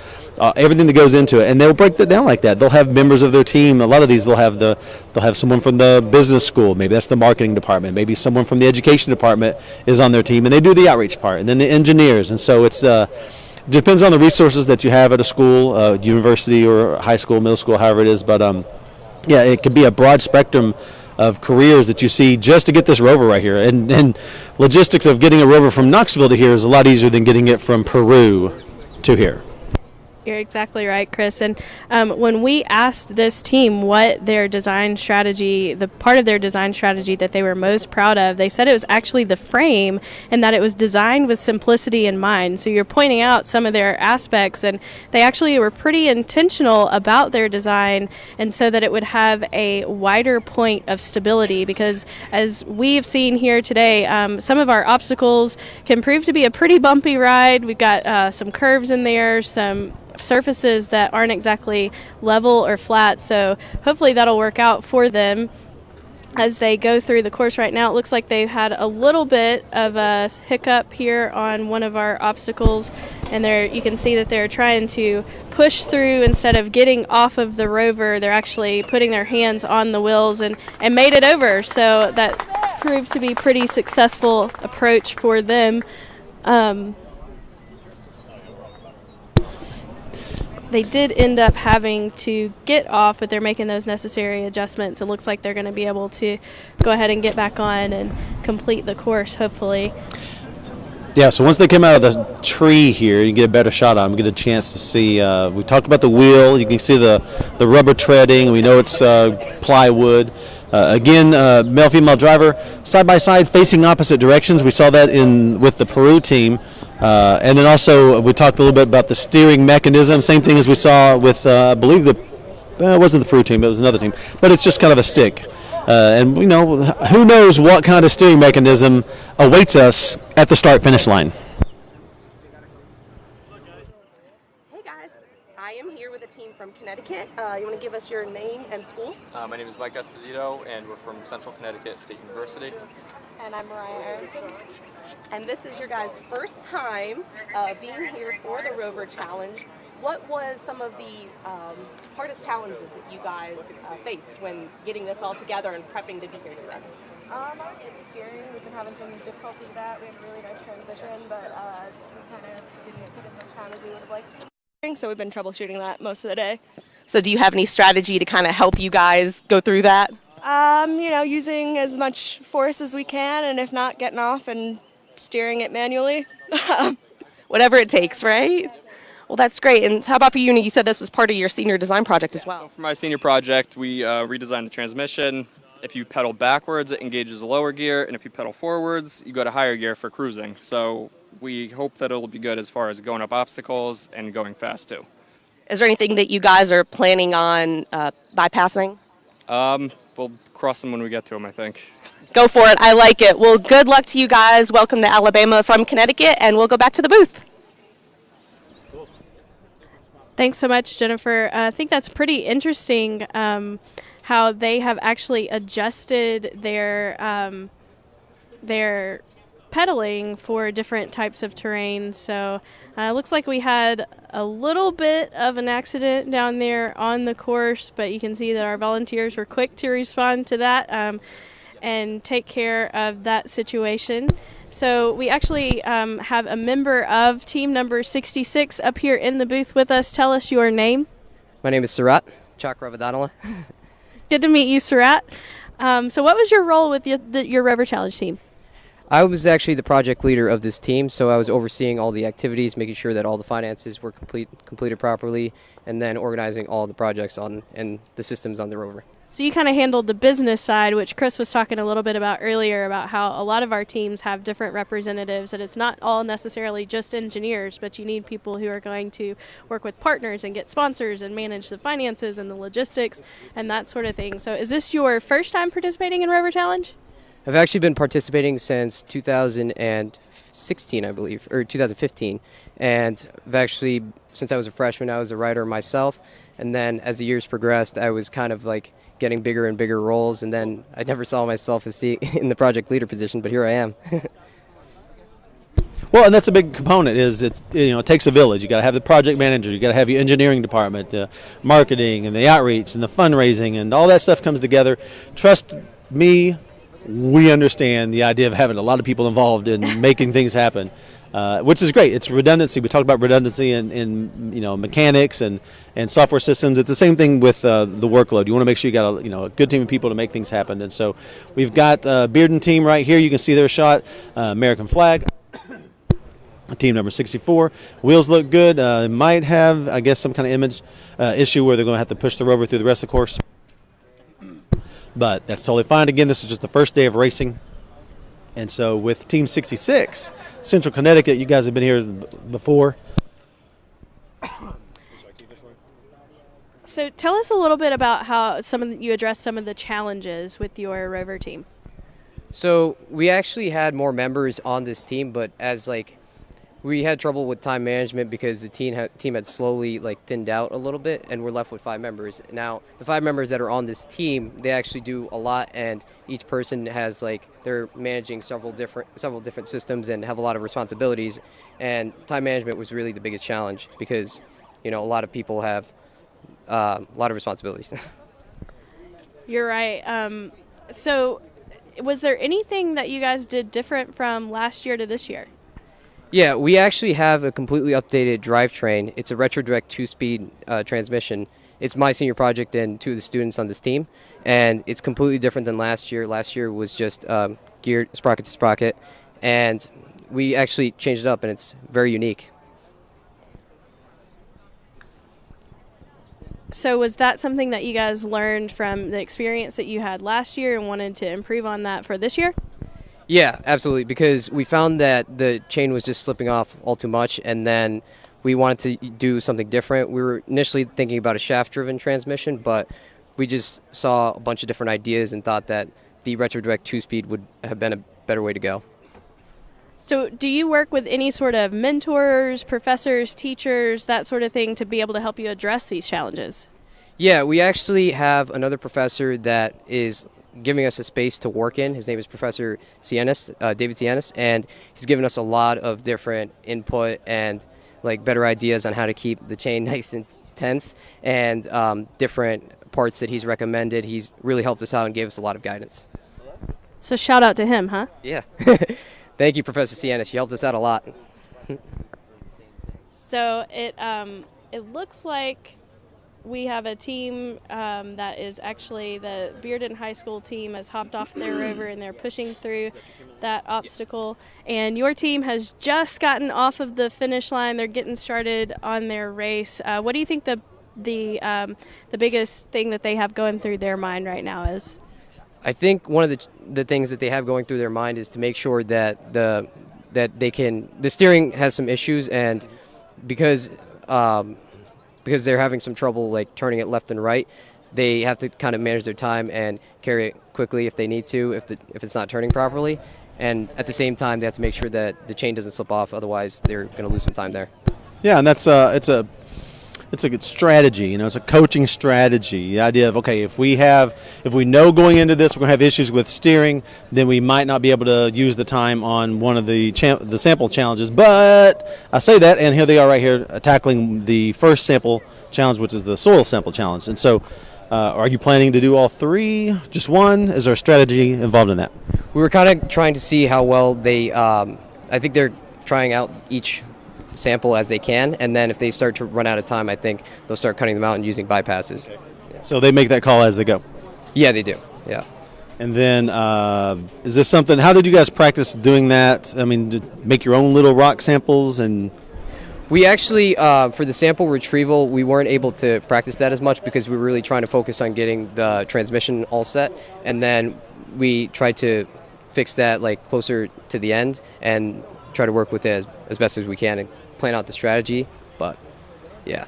everything that goes into it, and they'll break that down like that. They'll have members of their team. A lot of these they'll have someone from the business school. Maybe that's the marketing department. Maybe someone from the education department is on their team, and they do the outreach part, and then the engineers. And so it's depends on the resources that you have at a school, university or high school, middle school, however it is. But it could be a broad spectrum of careers that you see just to get this Rover right here. And logistics of getting a Rover from Knoxville to here is a lot easier than getting it from Peru to here. You're exactly right, Chris. And when we asked this team what their design strategy, the part of their design strategy that they were most proud of, they said it was actually the frame, and that it was designed with simplicity in mind. So you're pointing out some of their aspects, and they actually were pretty intentional about their design, and so that it would have a wider point of stability, because as we've seen here today, some of our obstacles can prove to be a pretty bumpy ride. We've got some curves in there, some surfaces that aren't exactly level or flat, so hopefully that'll work out for them as they go through the course. Right now it looks like they've had a little bit of a hiccup here on one of our obstacles, and you can see that they're trying to push through instead of getting off of the Rover. They're actually putting their hands on the wheels and made it over, so that proved to be pretty successful approach for them. They did end up having to get off, but they're making those necessary adjustments. It looks like they're going to be able to go ahead and get back on and complete the course, hopefully. Yeah, so once they come out of the tree here, you get a better shot on them, get a chance to see. We talked about the wheel. You can see the rubber treading. We know it's plywood. Again, male-female driver, side-by-side, facing opposite directions. We saw that with the Peru team. And then also we talked a little bit about the steering mechanism. Same thing as we saw with, I believe it wasn't the Peru team, it was another team. But it's just kind of a stick. And who knows what kind of steering mechanism awaits us at the start-finish line. Hey guys, I am here with a team from Connecticut. You want to give us your name and school? My name is Mike Esposito, and we're from Central Connecticut State University. And I'm Mariah Aronson. And this is your guys' first time being here for the Rover Challenge. What was some of the hardest challenges that you guys faced when getting this all together and prepping to be here today? Steering, we've been having some difficulty with that. We have a really nice transmission, but we kind of didn't put as much time as we would have liked. So we've been troubleshooting that most of the day. So do you have any strategy to kind of help you guys go through that? Using as much force as we can, and if not, getting off and steering it manually. Whatever it takes, right? Well, that's great. And how about for you? You said this was part of your senior design project as well. So for my senior project, we redesigned the transmission. If you pedal backwards, it engages the lower gear, and if you pedal forwards, you go to higher gear for cruising. So we hope that it'll be good as far as going up obstacles and going fast too. Is there anything that you guys are planning on bypassing? We'll cross them when we get to them, I think. Go for it. I like it. Well, good luck to you guys. Welcome to Alabama from Connecticut, and we'll go back to the booth. Thanks so much, Jennifer. I think that's pretty interesting how they have actually adjusted their pedaling for different types of terrain. So it looks like we had a little bit of an accident down there on the course, but you can see that our volunteers were quick to respond to that and take care of that situation. So we actually have a member of team number 66 up here in the booth with us. Tell us your name. My name is Surat Chakravardanala. Good to meet you, Surat. So what was your role with your Rover Challenge team? I was actually the project leader of this team, so I was overseeing all the activities, making sure that all the finances were completed properly, and then organizing all the projects and the systems on the rover. So you kind of handled the business side, which Chris was talking a little bit about earlier, about how a lot of our teams have different representatives, and it's not all necessarily just engineers, but you need people who are going to work with partners and get sponsors and manage the finances and the logistics and that sort of thing. So is this your first time participating in Rover Challenge? I've actually been participating since 2016, I believe, or 2015, and I've actually, since I was a freshman, I was a rider myself, and then as the years progressed, I was kind of like getting bigger and bigger roles, and then I never saw myself as in the project leader position, but here I am. Well, and that's a big component. It takes a village. You got to have the project manager. You got to have your engineering department, the marketing, and the outreach, and the fundraising, and all that stuff comes together. Trust me, we understand the idea of having a lot of people involved in making things happen, which is great. It's redundancy. We talked about redundancy in mechanics and software systems. It's the same thing with the workload. You want to make sure you got a good team of people to make things happen. And so we've got Bearden team right here. You can see their shot, American flag. Team number 64. Wheels look good. Might have, I guess, some kind of image issue where they're going to have to push the rover through the rest of the course. But that's totally fine. Again, this is just the first day of racing. And so with Team 66, Central Connecticut, you guys have been here before. So tell us a little bit about how you addressed some of the challenges with your Rover team. So we actually had more members on this team, but we had trouble with time management because the team had slowly thinned out a little bit, and we're left with 5 members. Now, the 5 members that are on this team, they actually do a lot, and each person has they're managing several different systems and have a lot of responsibilities. And time management was really the biggest challenge because a lot of people have a lot of responsibilities. You're right. So, was there anything that you guys did different from last year to this year? Yeah, we actually have a completely updated drivetrain. It's a retro-direct 2-speed transmission. It's my senior project and 2 of the students on this team, and it's completely different than last year. Last year was just geared sprocket to sprocket, and we actually changed it up, and it's very unique. So was that something that you guys learned from the experience that you had last year and wanted to improve on that for this year? Yeah, absolutely, because we found that the chain was just slipping off all too much, and then we wanted to do something different. We were initially thinking about a shaft-driven transmission, but we just saw a bunch of different ideas and thought that the retro-direct 2-speed would have been a better way to go. So do you work with any sort of mentors, professors, teachers, that sort of thing to be able to help you address these challenges? Yeah, we actually have another professor that is giving us a space to work in. His name is Professor Cianis, David Cianis, and he's given us a lot of different input and better ideas on how to keep the chain nice and tense, and different parts that he's recommended. He's really helped us out and gave us a lot of guidance. So shout out to him, huh? Yeah. Thank you, Professor Cianis. You helped us out a lot. So it looks like we have a team that is actually the Bearden High School team has hopped off their Rover and they're pushing through that obstacle. And your team has just gotten off of the finish line. They're getting started on their race. What do you think the biggest thing that they have going through their mind right now is? I think one of the things that they have going through their mind is to make sure that the steering has some issues, and because they're having some trouble turning it left and right, they have to kind of manage their time and carry it quickly if they need to, if it's not turning properly. And at the same time, they have to make sure that the chain doesn't slip off. Otherwise, they're going to lose some time there. Yeah, and that's it's a good strategy. You know, it's a coaching strategy. The idea of, okay, if we know going into this we're going to have issues with steering, then we might not be able to use the time on one of the sample challenges. But I say that, and here they are right here tackling the first sample challenge, which is the soil sample challenge. And so, are you planning to do all three? Just one? Is there a strategy involved in that? We were kind of trying to see how well they. I think they're trying out each sample as they can, and then if they start to run out of time, I think they'll start cutting them out and using bypasses. Okay. Yeah. So they make that call as they go? Yeah, they do. Yeah. And then is this something, how did you guys practice doing that? I mean, make your own little rock samples? And we actually, for the sample retrieval, we weren't able to practice that as much because we were really trying to focus on getting the transmission all set, and then we tried to fix that like closer to the end and try to work with it as best as we can and plan out the strategy, but yeah.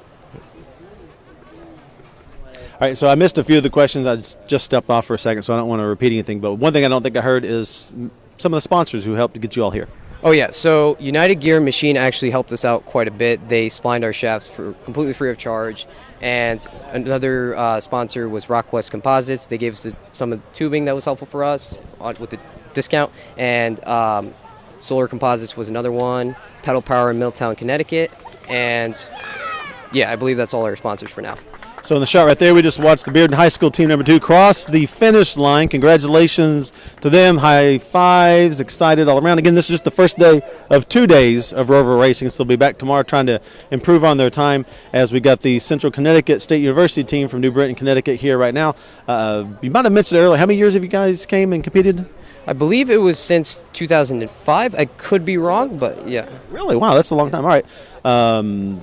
All right, so I missed a few of the questions. I just stepped off for a second, so I don't want to repeat anything, but one thing I don't think I heard is some of the sponsors who helped to get you all here. Oh yeah, so United Gear and Machine actually helped us out quite a bit. They splined our shafts for completely free of charge, and another sponsor was Rockwest Composites. They gave us some of the tubing that was helpful for us with the discount, and Solar Composites was another one, Pedal Power in Middletown, Connecticut, and yeah, I believe that's all our sponsors for now. So in the shot right there, we just watched the Bearden High School team number 2 cross the finish line. Congratulations to them. High fives, excited all around. Again, this is just the first day of 2 days of Rover racing, so they'll be back tomorrow trying to improve on their time as we got the Central Connecticut State University team from New Britain, Connecticut here right now. You might have mentioned earlier, how many years have you guys came and competed? I believe it was since 2005. I could be wrong, but yeah. Really? Wow, that's a long time. All right.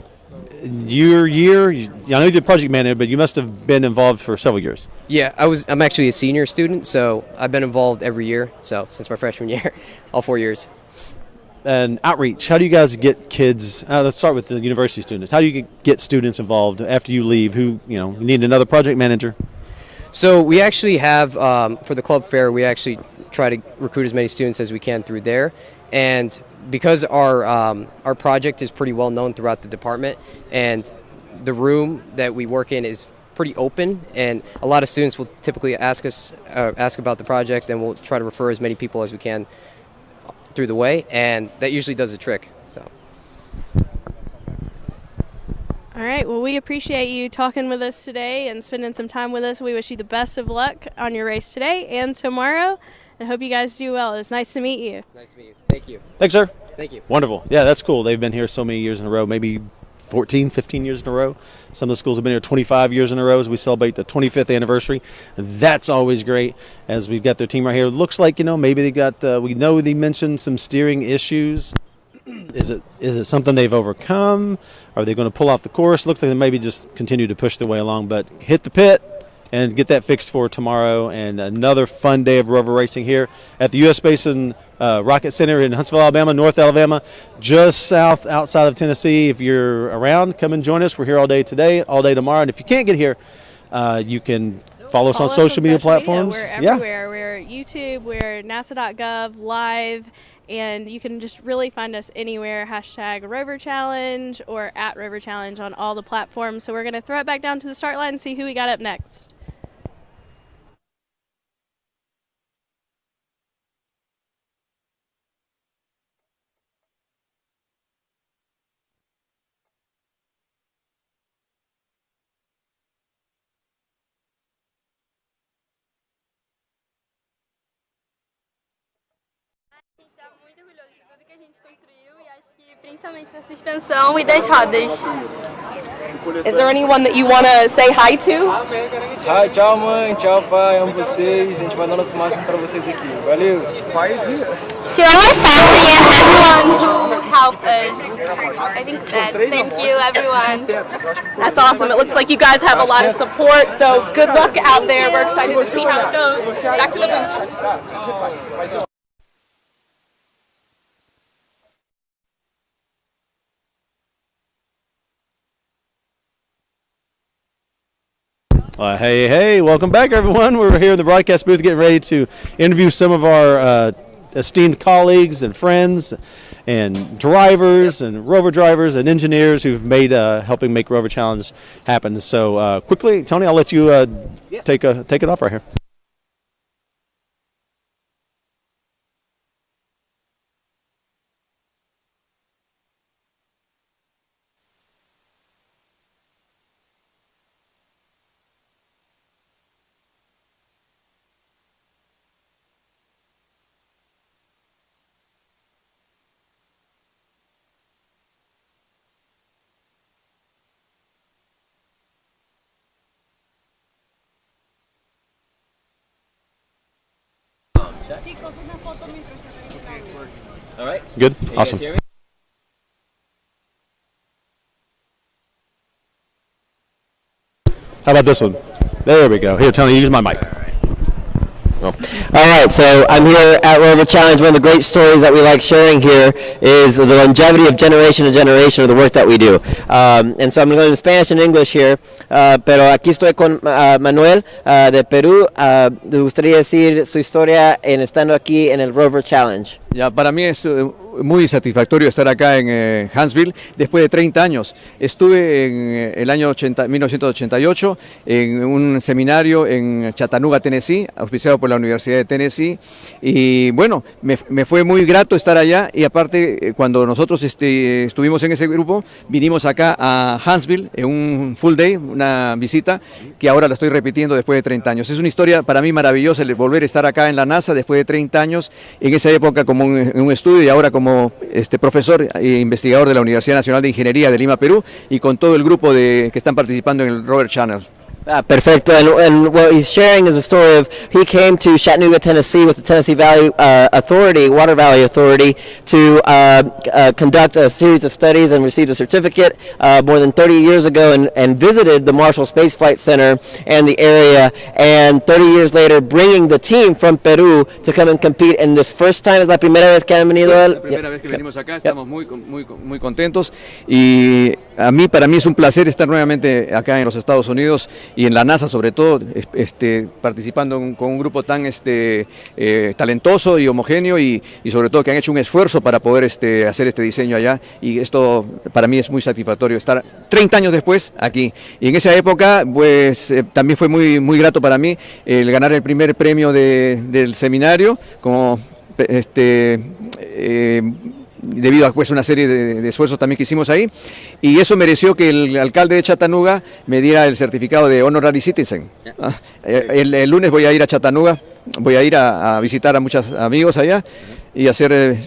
Your year, I know you're the project manager, but you must have been involved for several years. Yeah, I'm actually a senior student, so I've been involved every year, so since my freshman year, all 4 years. And outreach, how do you guys get kids, let's start with the university students, how do you get students involved after you leave? You need another project manager? So we actually have, for the club fair, we actually try to recruit as many students as we can through there. And because our project is pretty well known throughout the department, and the room that we work in is pretty open, and a lot of students will typically ask about the project, and we'll try to refer as many people as we can through the way, and that usually does the trick. So. All right, well, we appreciate you talking with us today and spending some time with us. We wish you the best of luck on your race today and tomorrow, and hope you guys do well. It was nice to meet you. Nice to meet you. Thank you. Thanks, sir. Thank you. Wonderful. Yeah, that's cool. They've been here so many years in a row, maybe 14, 15 years in a row. Some of the schools have been here 25 years in a row as we celebrate the 25th anniversary. That's always great as we've got their team right here. It looks like, maybe they got, we know they mentioned some steering issues. Is it something they've overcome? Are they going to pull off the course? Looks like they maybe just continue to push their way along, but hit the pit and get that fixed for tomorrow. And another fun day of Rover racing here at the U.S. Basin Rocket Center in Huntsville, Alabama, North Alabama, just outside of Tennessee. If you're around, come and join us. We're here all day today, all day tomorrow. And if you can't get here, you can follow us on social media platforms. We're everywhere. We're YouTube, we're NASA.gov, live, and you can just really find us anywhere. Hashtag Roverchallenge or at Roverchallenge on all the platforms. So we're going to throw it back down to the start line and see who we got up next. Principalmente na suspensão e das rodas. Is there anyone that you want to say hi to? Hi, tchau mãe, tchau pai, amo vocês. A gente vai dar nosso máximo para vocês aqui. Valeu. To all my family and everyone who helped us. I think that. Thank you, everyone. That's awesome. It looks like you guys have a lot of support, so good luck out there. We're excited to see how it goes. Back to the booth. Hey, welcome back, everyone. We're here in the broadcast booth getting ready to interview some of our esteemed colleagues and friends and drivers and Rover drivers and engineers who've made helping make Rover Challenge happen. So quickly, Tony, I'll let you take it off right here. All right. Good. Can you Awesome. guys hear me? How about this one? There we go. Here, Tony, use my mic. All right, so I'm here at Rover Challenge. One of the great stories that we like sharing here is the longevity of generation to generation of the work that we do. And so I'm going to go in Spanish and English here, pero aquí estoy con Manuel de Perú. ¿Le gustaría decir su historia en estando aquí en el Rover Challenge? Ya, para mí es muy satisfactorio estar acá en Huntsville después de 30 años. Estuve en el año 1988 en un seminario en Chattanooga, Tennessee, auspiciado por la Universidad de Tennessee. Y bueno, me fue muy grato estar allá y aparte cuando nosotros estuvimos en ese grupo, vinimos acá a Huntsville en un full day, una visita que ahora la estoy repitiendo después de 30 años. Es una historia para mí maravillosa el volver a estar acá en la NASA después de 30 años, en esa época como en un estudio y ahora como profesor e investigador de la Universidad Nacional de Ingeniería de Lima, Perú, y con todo el grupo que están participando en el Roverchallenge. Perfecto. And what he's sharing is the story of he came to Chattanooga, Tennessee with the Tennessee Valley Authority, Water Valley Authority, to conduct a series of studies and received a certificate more than 30 years ago and visited the Marshall Space Flight Center and the area. And 30 years later, bringing the team from Perú to come and compete. And this first time, es la primera vez que han venido. La primera vez que venimos acá, estamos muy contentos y para mí es un placer estar nuevamente acá en los Estados Unidos y en la NASA sobre todo, participando con un grupo tan talentoso y homogéneo y sobre todo que han hecho un esfuerzo para poder hacer este diseño allá, y esto para mí es muy satisfactorio estar 30 años después aquí. Y en esa época pues también fue muy grato para mí el ganar el primer premio del seminario como debido a pues, una serie de esfuerzos también que hicimos ahí, y eso mereció que el alcalde de Chattanooga me diera el certificado de Honorary Citizen. El lunes voy a ir a Chattanooga, voy a ir a visitar a muchos amigos allá y hacer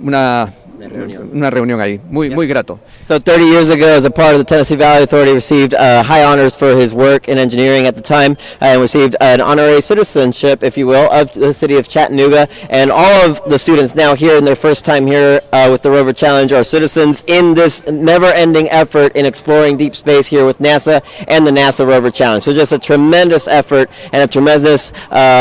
una reunión ahí, muy grato. So 30 years ago, as a part of the Tennessee Valley Authority, received high honors for his work in engineering at the time, and received an honorary citizenship, if you will, of the city of Chattanooga. And all of the students now here in their first time here with the Rover Challenge are citizens in this never-ending effort in exploring deep space here with NASA and the NASA Rover Challenge. So just a tremendous effort and a tremendous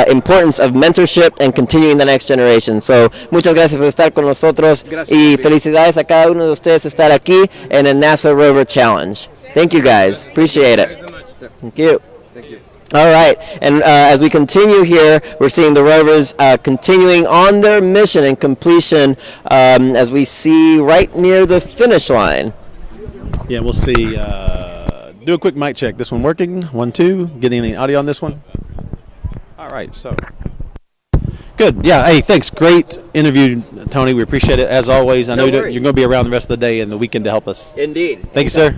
importance of mentorship and continuing the next generation. So muchas gracias por estar con nosotros. Y felicidades a cada uno de ustedes estar aquí en el NASA Rover Challenge. Thank you guys. Appreciate it. Thank you. All right, and as we continue here, we're seeing the Rovers continuing on their mission and completion as we see right near the finish line. Yeah, we'll see. Do a quick mic check. This one working? 1, 2. Getting any audio on this one? All right, so. Good. Yeah. Hey, thanks. Great interview, Tony. We appreciate it as always. I know you're going to be around the rest of the day and the weekend to help us. Indeed. Thank you, sir.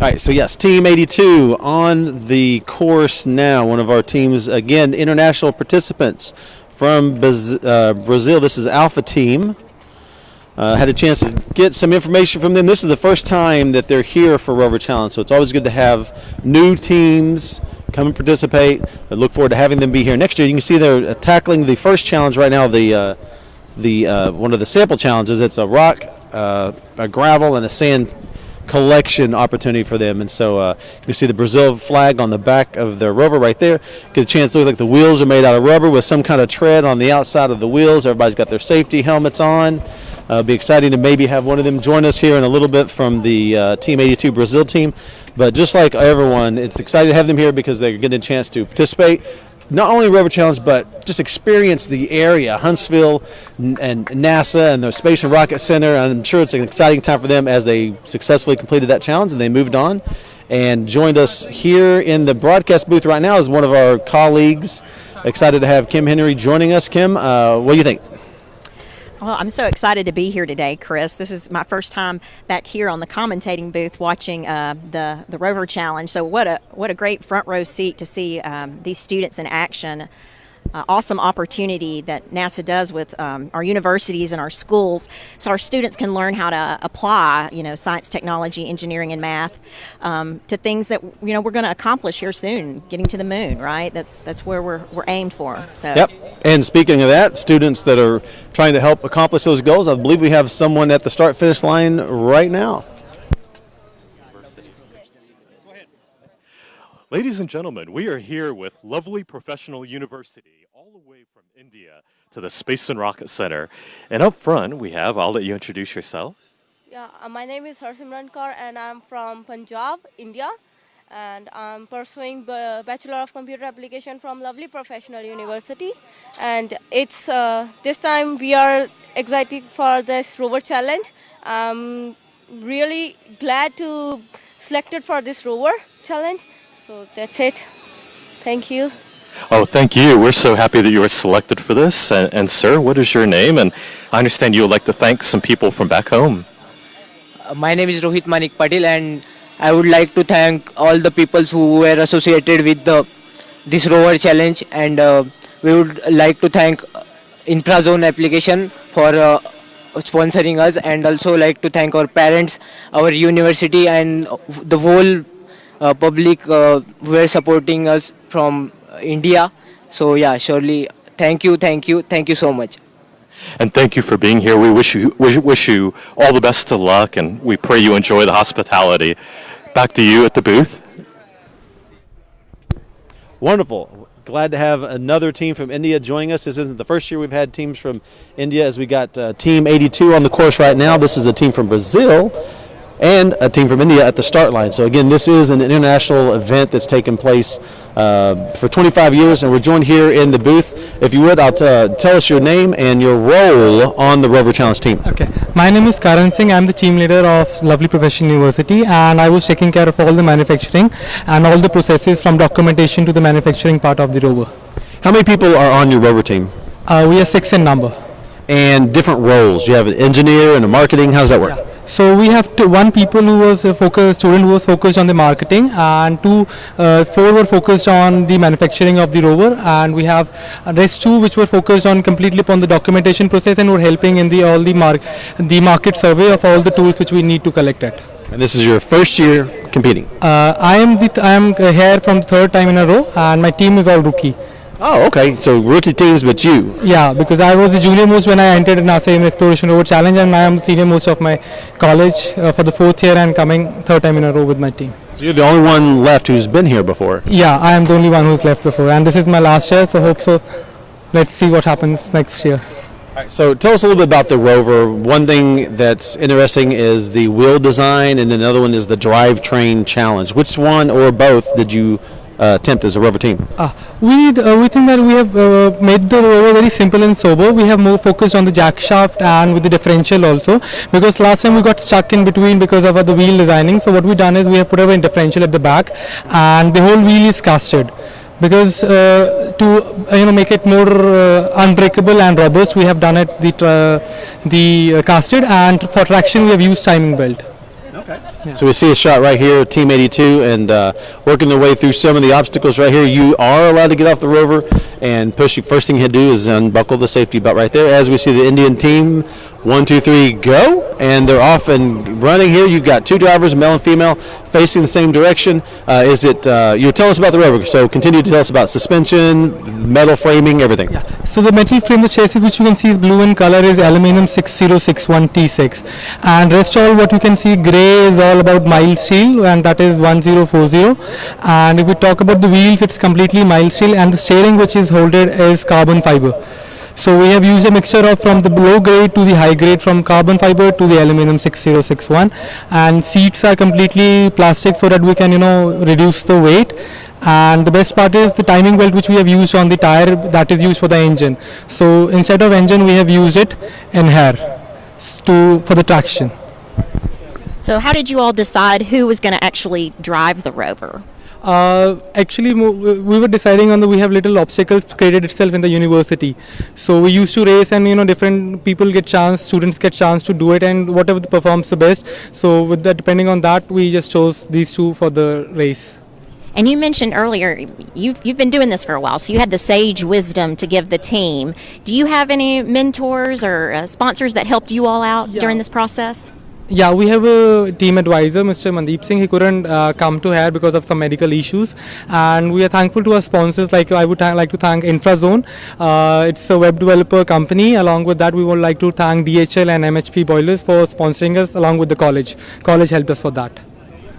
All right. So yes, Team 82 on the course now. One of our teams, again, international participants from Brazil. This is Alpha Team. Had a chance to get some information from them. This is the first time that they're here for Rover Challenge, so it's always good to have new teams come and participate. I look forward to having them be here next year. You can see they're tackling the first challenge right now, the one of the sample challenges. It's a rock, a gravel, and a sand collection opportunity for them. And so you see the Brazil flag on the back of their Rover right there. Get a chance to look like the wheels are made out of rubber with some kind of tread on the outside of the wheels. Everybody's got their safety helmets on. It'll be exciting to maybe have one of them join us here in a little bit from the Team 82 Brazil team. But just like everyone, it's exciting to have them here because they're getting a chance to participate not only Rover Challenge, but just experience the area, Huntsville and NASA and the Space and Rocket Center. I'm sure it's an exciting time for them as they successfully completed that challenge and they moved on. And joined us here in the broadcast booth right now is one of our colleagues. Excited to have Kim Henry joining us. Kim, what do you think? Well, I'm so excited to be here today, Chris. This is my first time back here on the commentating booth watching the Rover Challenge. So what a great front row seat to see these students in action. Awesome opportunity that NASA does with our universities and our schools, so our students can learn how to apply, science, technology, engineering, and math to things that we're going to accomplish here soon. Getting to the moon, right? That's where we're aimed for. So. Yep. And speaking of that, students that are trying to help accomplish those goals, I believe we have someone at the start-finish line right now. Ladies and gentlemen, we are here with lovely Professional University, all the way from India to the Space and Rocket Center. And up front, I'll let you introduce yourself. Yeah, my name is Harsimran Kaur and I'm from Punjab, India. And I'm pursuing the Bachelor of Computer Application from lovely Professional University. And it's this time we are excited for this Rover Challenge. I'm really glad to selected for this Rover Challenge. So that's it. Thank you. Oh, thank you. We're so happy that you were selected for this. And sir, what is your name? And I understand you would like to thank some people from back home. My name is Rohit Manik Patil, and I would like to thank all the people who were associated with this Rover Challenge, and we would like to thank Infrazone application for sponsoring us, and also like to thank our parents, our university, and the whole public who were supporting us from India. So yeah, surely thank you so much. And thank you for being here. We wish you all the best of luck, and we pray you enjoy the hospitality. Back to you at the booth. Wonderful. Glad to have another team from India joining us. This isn't the first year we've had teams from India, as we got Team 82 on the course right now. This is a team from Brazil and a team from India at the start line. So again, this is an international event that's taken place for 25 years, and we're joined here in the booth. If you would, tell us your name and your role on the Rover Challenge team. Okay, my name is Karan Singh. I'm the team leader of lovely Professional University, and I was taking care of all the manufacturing and all the processes from documentation to the manufacturing part of the rover. How many people are on your Rover team? We are 6 in number. And different roles. You have an engineer and a marketing. How does that work? Yeah. So we have one student who was focused on the marketing, and 4 were focused on the manufacturing of the rover, and we have rest 2 which were focused on completely upon the documentation process and were helping in the market survey of all the tools which we need to collect it. And this is your first year competing? I am here from the 3rd time in a row, and my team is all rookie. Oh, okay. So rookie teams, but you? Yeah, because I was the junior most when I entered NASA in Exploration Rover Challenge, and I am the senior most of my college for the 4th year and coming 3rd time in a row with my team. So you're the only one left who's been here before? Yeah, I am the only one who's left before, and this is my last year, so hope so. Let's see what happens next year. All right, so tell us a little bit about the Rover. One thing that's interesting is the wheel design, and another one is the drivetrain challenge. Which one or both did you attempt as a Rover team? We think that we have made the rover very simple and sober. We have more focused on the jack shaft and with the differential also, because last time we got stuck in between because of the wheel designing. So what we done is we have put a differential at the back, and the whole wheel is casted. Because to make it more unbreakable and robust, we have done it the casted, and for traction we have used timing belt. Okay. Yeah. So we see a shot right here, Team 82, and working their way through some of the obstacles right here. You are allowed to get off the Rover and push. First thing you do is unbuckle the safety belt right there. As we see the Indian team, 1, 2, 3, go, and they're off and running here. You've got 2 drivers, male and female, facing the same direction. You were telling us about the Rover, so continue to tell us about suspension, metal framing, everything. Yeah. So the metal frame, the chassis which you can see is blue in color, is aluminum 6061 T6, and rest all what you can see gray is all about mild steel, and that is 1040. And if we talk about the wheels, it's completely mild steel, and the steering which is holded is carbon fiber. So we have used a mixture of from the low grade to the high grade, from carbon fiber to the aluminum 6061, and seats are completely plastic so that we can reduce the weight. And the best part is the timing belt which we have used on the tire that is used for the engine. So instead of engine we have used it in hair for the traction. So how did you all decide who was going to actually drive the Rover? Actually, we were deciding on we have little obstacles created itself in the university. So we used to race, and different people students get chance to do it, and whatever performs the best. So with that, depending on that, we just chose these two for the race. And you mentioned earlier you've been doing this for a while, so you had the sage wisdom to give the team. Do you have any mentors or sponsors that helped you all out during this process? Yeah, we have a team advisor, Mr. Mandeep Singh. He couldn't come to here because of some medical issues, and we are thankful to our sponsors. Like I would like to thank InfraZone. It's a web developer company. Along with that, we would like to thank DHL and MHP Boilers for sponsoring us, along with the college. College helped us for that.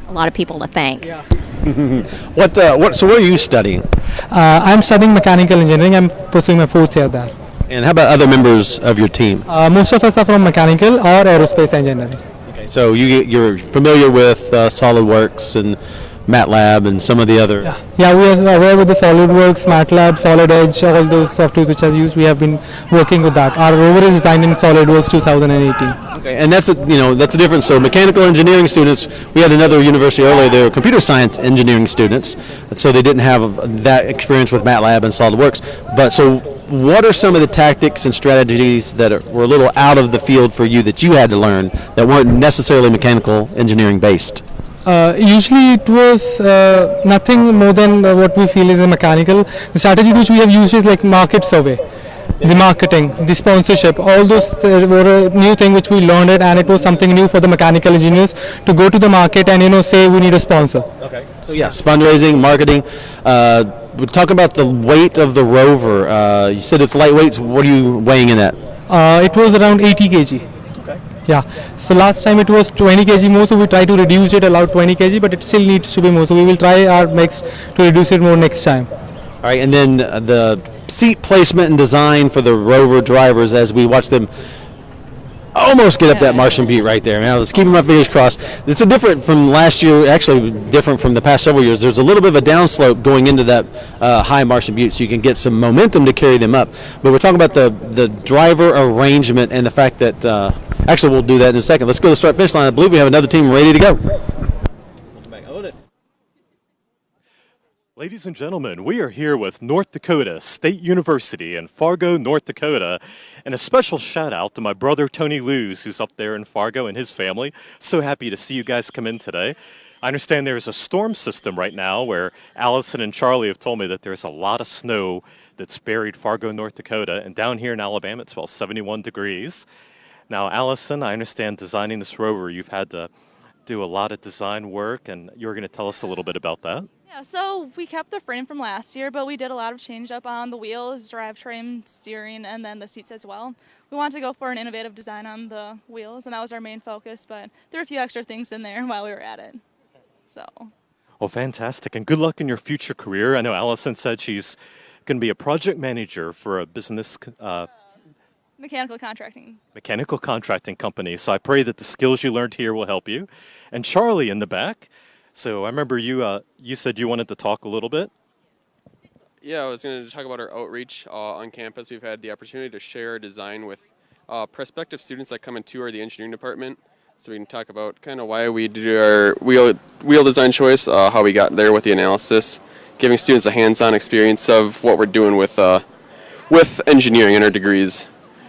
A lot of people to thank. Yeah. So where are you studying? I'm studying mechanical engineering. I'm pursuing my 4th year there. And how about other members of your team? Most of us are from mechanical or aerospace engineering. Okay, so you're familiar with SolidWorks and MATLAB and some of the other... Yeah, we are aware with the SolidWorks, MATLAB, Solid Edge, all those software which are used. We have been working with that. Our Rover is designed in SolidWorks 2018. Okay, and that's a difference. So mechanical engineering students, we had another university earlier, they were computer science engineering students, so they didn't have that experience with MATLAB and SolidWorks. But so what are some of the tactics and strategies that were a little out of the field for you that you had to learn that weren't necessarily mechanical engineering based? Usually it was nothing more than what we feel is a mechanical. The strategies which we have used is like market survey, the marketing, the sponsorship, all those were a new thing which we learned it, and it was something new for the mechanical engineers to go to the market and say we need a sponsor. Okay. So yes, fundraising, marketing. We're talking about the weight of the Rover. You said it's lightweight. So what are you weighing in at? It was around 80 kg. Okay. Yeah. So last time it was 20 kg more, so we try to reduce it about 20 kg, but it still needs to be more. So we will try our best to reduce it more next time. All right, and then the seat placement and design for the Rover drivers as we watch them almost get up that Martian beat right there. Now, let's keep my fingers crossed. It's a different from last year, actually different from the past several years. There's a little bit of a downslope going into that high Martian butte, so you can get some momentum to carry them up. But we're talking about the driver arrangement and the fact that, actually we'll do that in a second. Let's go to the start-finish line. I believe we have another team ready to go. Ladies and gentlemen, we are here with North Dakota State University in Fargo, North Dakota, and a special shout out to my brother Tony Luz, who's up there in Fargo, and his family. So happy to see you guys come in today. I understand there's a storm system right now where Allison and Charlie have told me that there's a lot of snow that's buried Fargo, North Dakota, and down here in Alabama it's about 71 degrees. Now, Allison, I understand designing this Rover, you've had to do a lot of design work, and you're going to tell us a little bit about that. Yeah, so we kept the frame from last year, but we did a lot of change up on the wheels, drivetrain, steering, and then the seats as well. We wanted to go for an innovative design on the wheels, and that was our main focus, but there were a few extra things in there while we were at it. So. Well, fantastic, and good luck in your future career. I know Allison said she's going to be a project manager for a business Mechanical contracting company, so I pray that the skills you learned here will help you. And Charlie in the back. So I remember you said you wanted to talk a little bit. Yeah, I was going to talk about our outreach on campus. We've had the opportunity to share our design with prospective students that come and tour the engineering department. So we can talk about kind of why we did our wheel design choice, how we got there with the analysis, giving students a hands-on experience of what we're doing with engineering in our degrees.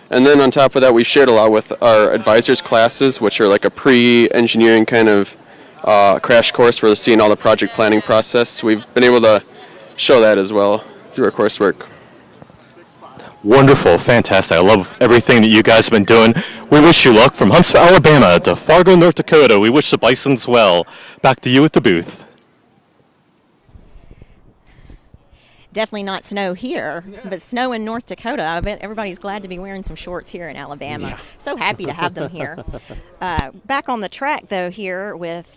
And then on top of that, we shared a lot with our advisors classes, which are like a pre-engineering kind of crash course where they're seeing all the project planning process. We've been able to show that as well through our coursework. Wonderful, fantastic. I love everything that you guys have been doing. We wish you luck from Huntsville, Alabama to Fargo, North Dakota. We wish the Bisons well. Back to you at the booth. Definitely not snow here, but snow in North Dakota. I bet everybody's glad to be wearing some shorts here in Alabama. Yeah. So happy to have them here. Back on the track, though, here with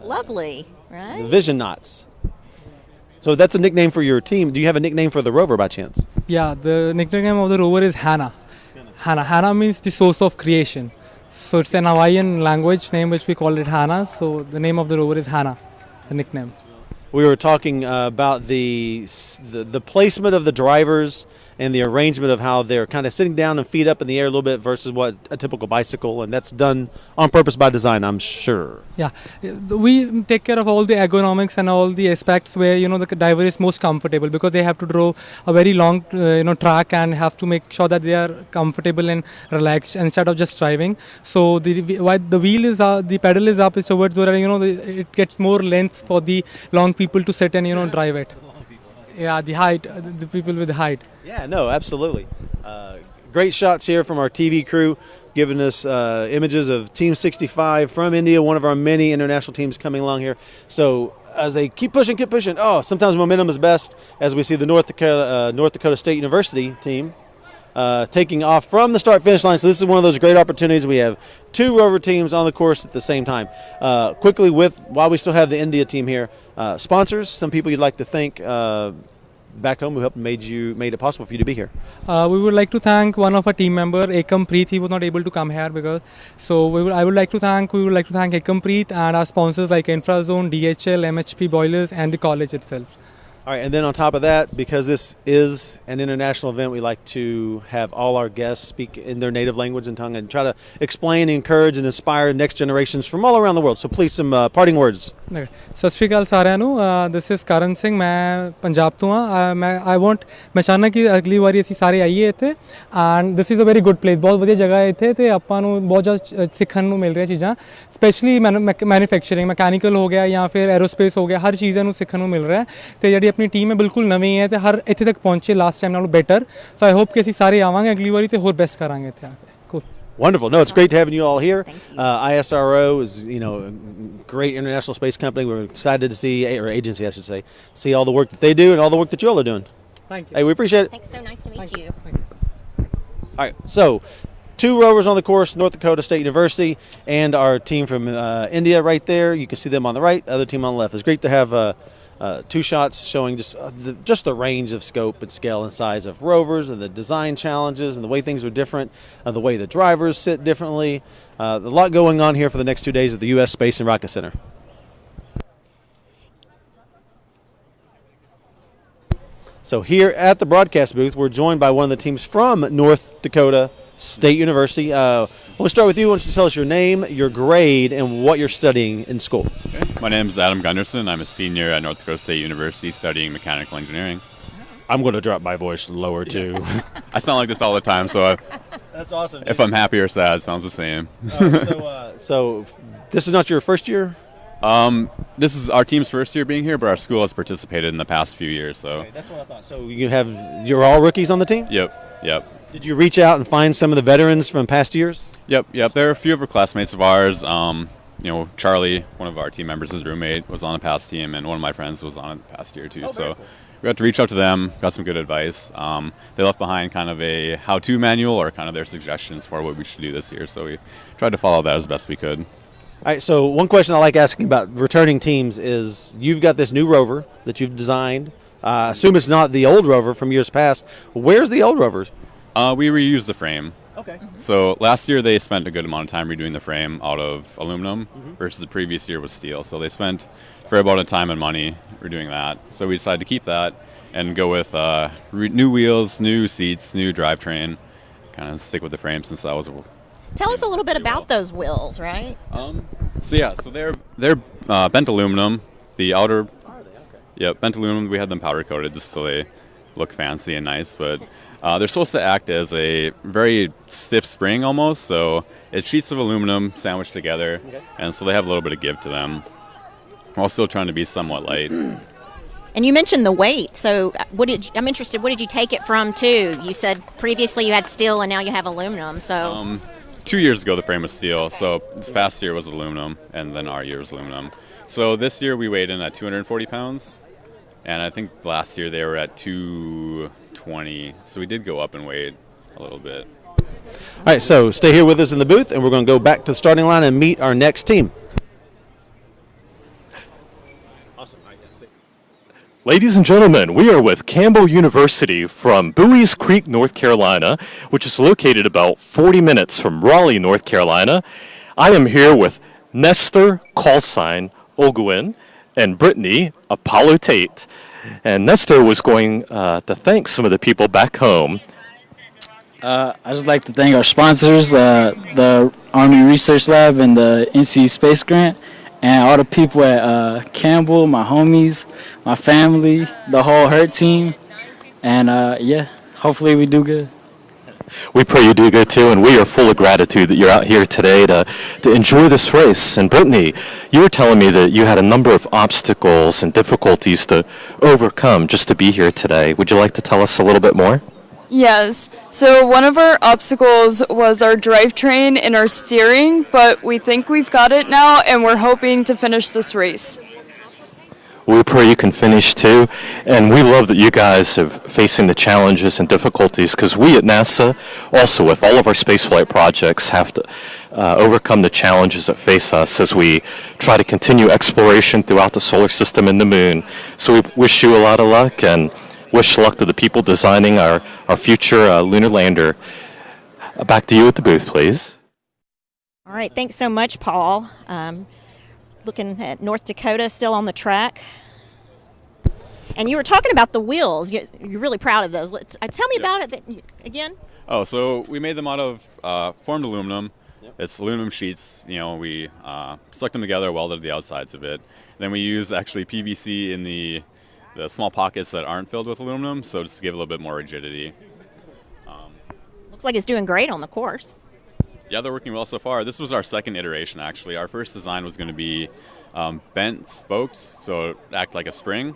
lovely, right? The Vision Knots. So that's a nickname for your team. Do you have a nickname for the Rover by chance? Yeah, the nickname of the rover is Hana. Hana means the source of creation. So it's an Hawaiian language name which we call it Hana. So the name of the rover is Hana, the nickname. We were talking about the placement of the drivers and the arrangement of how they're kind of sitting down and feet up in the air a little bit versus what a typical bicycle, and that's done on purpose by design, I'm sure. Yeah, we take care of all the ergonomics and all the aspects where the driver is most comfortable, because they have to draw a very long track and have to make sure that they are comfortable and relaxed instead of just driving. So why the wheel is the pedal is up is towards where it gets more length for the long people to sit and drive it. Yeah, the height, the people with the height. Yeah, no, absolutely. Great shots here from our TV crew, giving us images of Team 65 from India, one of our many international teams coming along here. So as they keep pushing, sometimes momentum is best, as we see the North Dakota State University team taking off from the start-finish line. So this is one of those great opportunities. We have two Rover teams on the course at the same time. Quickly, while we still have the India team here, sponsors, some people you'd like to thank back home who helped made it possible for you to be here. We would like to thank one of our team member, Ekam Preet. He was not able to come here I would like to thank Ekam Preet and our sponsors like Infrazone, DHL, MHP Boilers, and the college itself. All right, and then on top of that, because this is an international event, we like to have all our guests speak in their native language and tongue and try to explain, encourage, and inspire next generations from all around the world. So please, some parting words. सत श्री अकाल साਰਿਆਂ ਨੂੰ this is Karan Singh मैं पंजाब तो हाँ मैं ਚਾਹਨਾ कि अगली वारी ਅਸੀਂ ਸਾਰੇ ਆਈਏ ਇੱਥੇ and this is a very good place ਬਹੁਤ ਵਧੀਆ ਜਗ੍ਹਾ ਹੈ ਇੱਥੇ ਤੇ ਆਪਾਂ ਨੂੰ ਬਹੁਤ ਜ਼ਿਆਦਾ ਸਿੱਖਣ ਨੂੰ ਮਿਲ ਰਿਹਾ ਚੀਜ਼ਾਂ ਸਪੈਸ਼ਲੀ ਮੈਨੂਫੈਕਚਰਿੰਗ ਮਕੈਨੀਕਲ ਹੋ ਗਿਆ ਜਾਂ ਫਿਰ ਐਰੋਸਪੇਸ ਹੋ ਗਿਆ ਹਰ ਚੀਜ਼ਾਂ ਨੂੰ ਸਿੱਖਣ ਨੂੰ ਮਿਲ ਰਿਹਾ ਤੇ ਜਿਹੜੀ ਆਪਣੀ ਟੀਮ ਹੈ ਬਿਲਕੁਲ ਨਵੀਂ ਹੈ ਤੇ ਹਰ ਇੱਥੇ ਤੱਕ ਪਹੁੰਚੇ ਲਾਸਟ ਟਾਈਮ ਨਾਲੋਂ ਬੈਟਰ ਸੋ ਆਈ ਹੋਪ ਕਿ ਅਸੀਂ ਸਾਰੇ ਆਵਾਂਗੇ ਅਗਲੀ ਵਾਰੀ ਤੇ ਹੋਰ ਬੈਸਟ ਕਰਾਂਗੇ ਇੱਥੇ ਆ ਕੇ cool. Wonderful. No, it's great having you all here. ISRO is, a great international space company. We're excited to see, or agency, I should say, see all the work that they do and all the work that you all are doing. Thank you. Hey, we appreciate it. Thanks. So nice to meet you. All right. So, two Rovers on the course, North Dakota State University, and our team from India right there. You can see them on the right, other team on the left. It's great to have two shots showing just the range of scope and scale and size of Rovers and the design challenges and the way things are different, the way the drivers sit differently. A lot going on here for the next 2 days at the U.S. Space and Rocket Center. So here at the broadcast booth, we're joined by one of the teams from North Dakota State University. We'll start with you. Why don't you tell us your name, your grade, and what you're studying in school? Okay. My name is Adam Gunderson. I'm a senior at North Dakota State University studying mechanical engineering. I'm going to drop my voice lower, too. I sound like this all the time, so that's awesome. If I'm happy or sad, it sounds the same. So this is not your first year? This is our team's first year being here, but our school has participated in the past few years. So okay, that's what I thought. So you're all rookies on the team? Yep. Did you reach out and find some of the veterans from past years? Yep. There are a few of our classmates of ours. Charlie, one of our team members, his roommate, was on the past team, and one of my friends was on it the past year too. So cool. We got to reach out to them, got some good advice. They left behind kind of a how-to manual or kind of their suggestions for what we should do this year. So we tried to follow that as best we could. All right, so one question I like asking about returning teams is you've got this new Rover that you've designed. I assume it's not the old Rover from years past. Where's the old Rovers? We reused the frame. Okay. So last year they spent a good amount of time redoing the frame out of aluminum versus the previous year was steel. So they spent a fair amount of time and money redoing that. So we decided to keep that and go with new wheels, new seats, new drivetrain, kind of stick with the frame since that was Tell us a little bit about those wheels, right? So they're bent aluminum. The outer, bent aluminum. We had them powder coated just so they look fancy and nice. But they're supposed to act as a very stiff spring almost. So it's sheets of aluminum sandwiched together, and so they have a little bit of give to them, while still trying to be somewhat light. And you mentioned the weight. So I'm interested. What did you take it from too? You said previously you had steel and now you have aluminum. So. 2 years ago the frame was steel, so this past year was aluminum, and then our year was aluminum. So this year we weighed in at 240 pounds, and I think last year they were at 220, so we did go up in weight a little bit. All right, so stay here with us in the booth, and we're going to go back to the starting line and meet our next team. Awesome. Ladies and gentlemen, we are with Campbell University from Bowie's Creek, North Carolina, which is located about 40 minutes from Raleigh, North Carolina. I am here with Nestor Callsign Ogwin and Brittany Apollo Tate. And Nestor was going to thank some of the people back home. I just like to thank our sponsors, the Army Research Lab and the NC Space Grant, and all the people at Campbell, my homies, my family, the whole HURT team, and yeah, hopefully we do good. We pray you do good too, and we are full of gratitude that you're out here today to enjoy this race. And Brittany, you were telling me that you had a number of obstacles and difficulties to overcome just to be here today. Would you like to tell us a little bit more? Yes, so one of our obstacles was our drivetrain and our steering, but we think we've got it now, and we're hoping to finish this race. We pray you can finish too, and we love that you guys are facing the challenges and difficulties, because we at NASA, also with all of our spaceflight projects, have to overcome the challenges that face us as we try to continue exploration throughout the solar system and the moon. So we wish you a lot of luck, and wish luck to the people designing our future lunar lander. Back to you at the booth, please. All right, thanks so much, Paul. Looking at North Dakota still on the track. And you were talking about the wheels. You're really proud of those. Tell me about it again. Oh, so we made them out of formed aluminum. It's aluminum sheets. You know, we stuck them together, welded the outsides of it. Then we used actually PVC in the small pockets that aren't filled with aluminum, so just to give it a little bit more rigidity. Looks like it's doing great on the course. Yeah, they're working well so far. This was our second iteration, actually. Our first design was going to be bent spokes, so it act like a spring.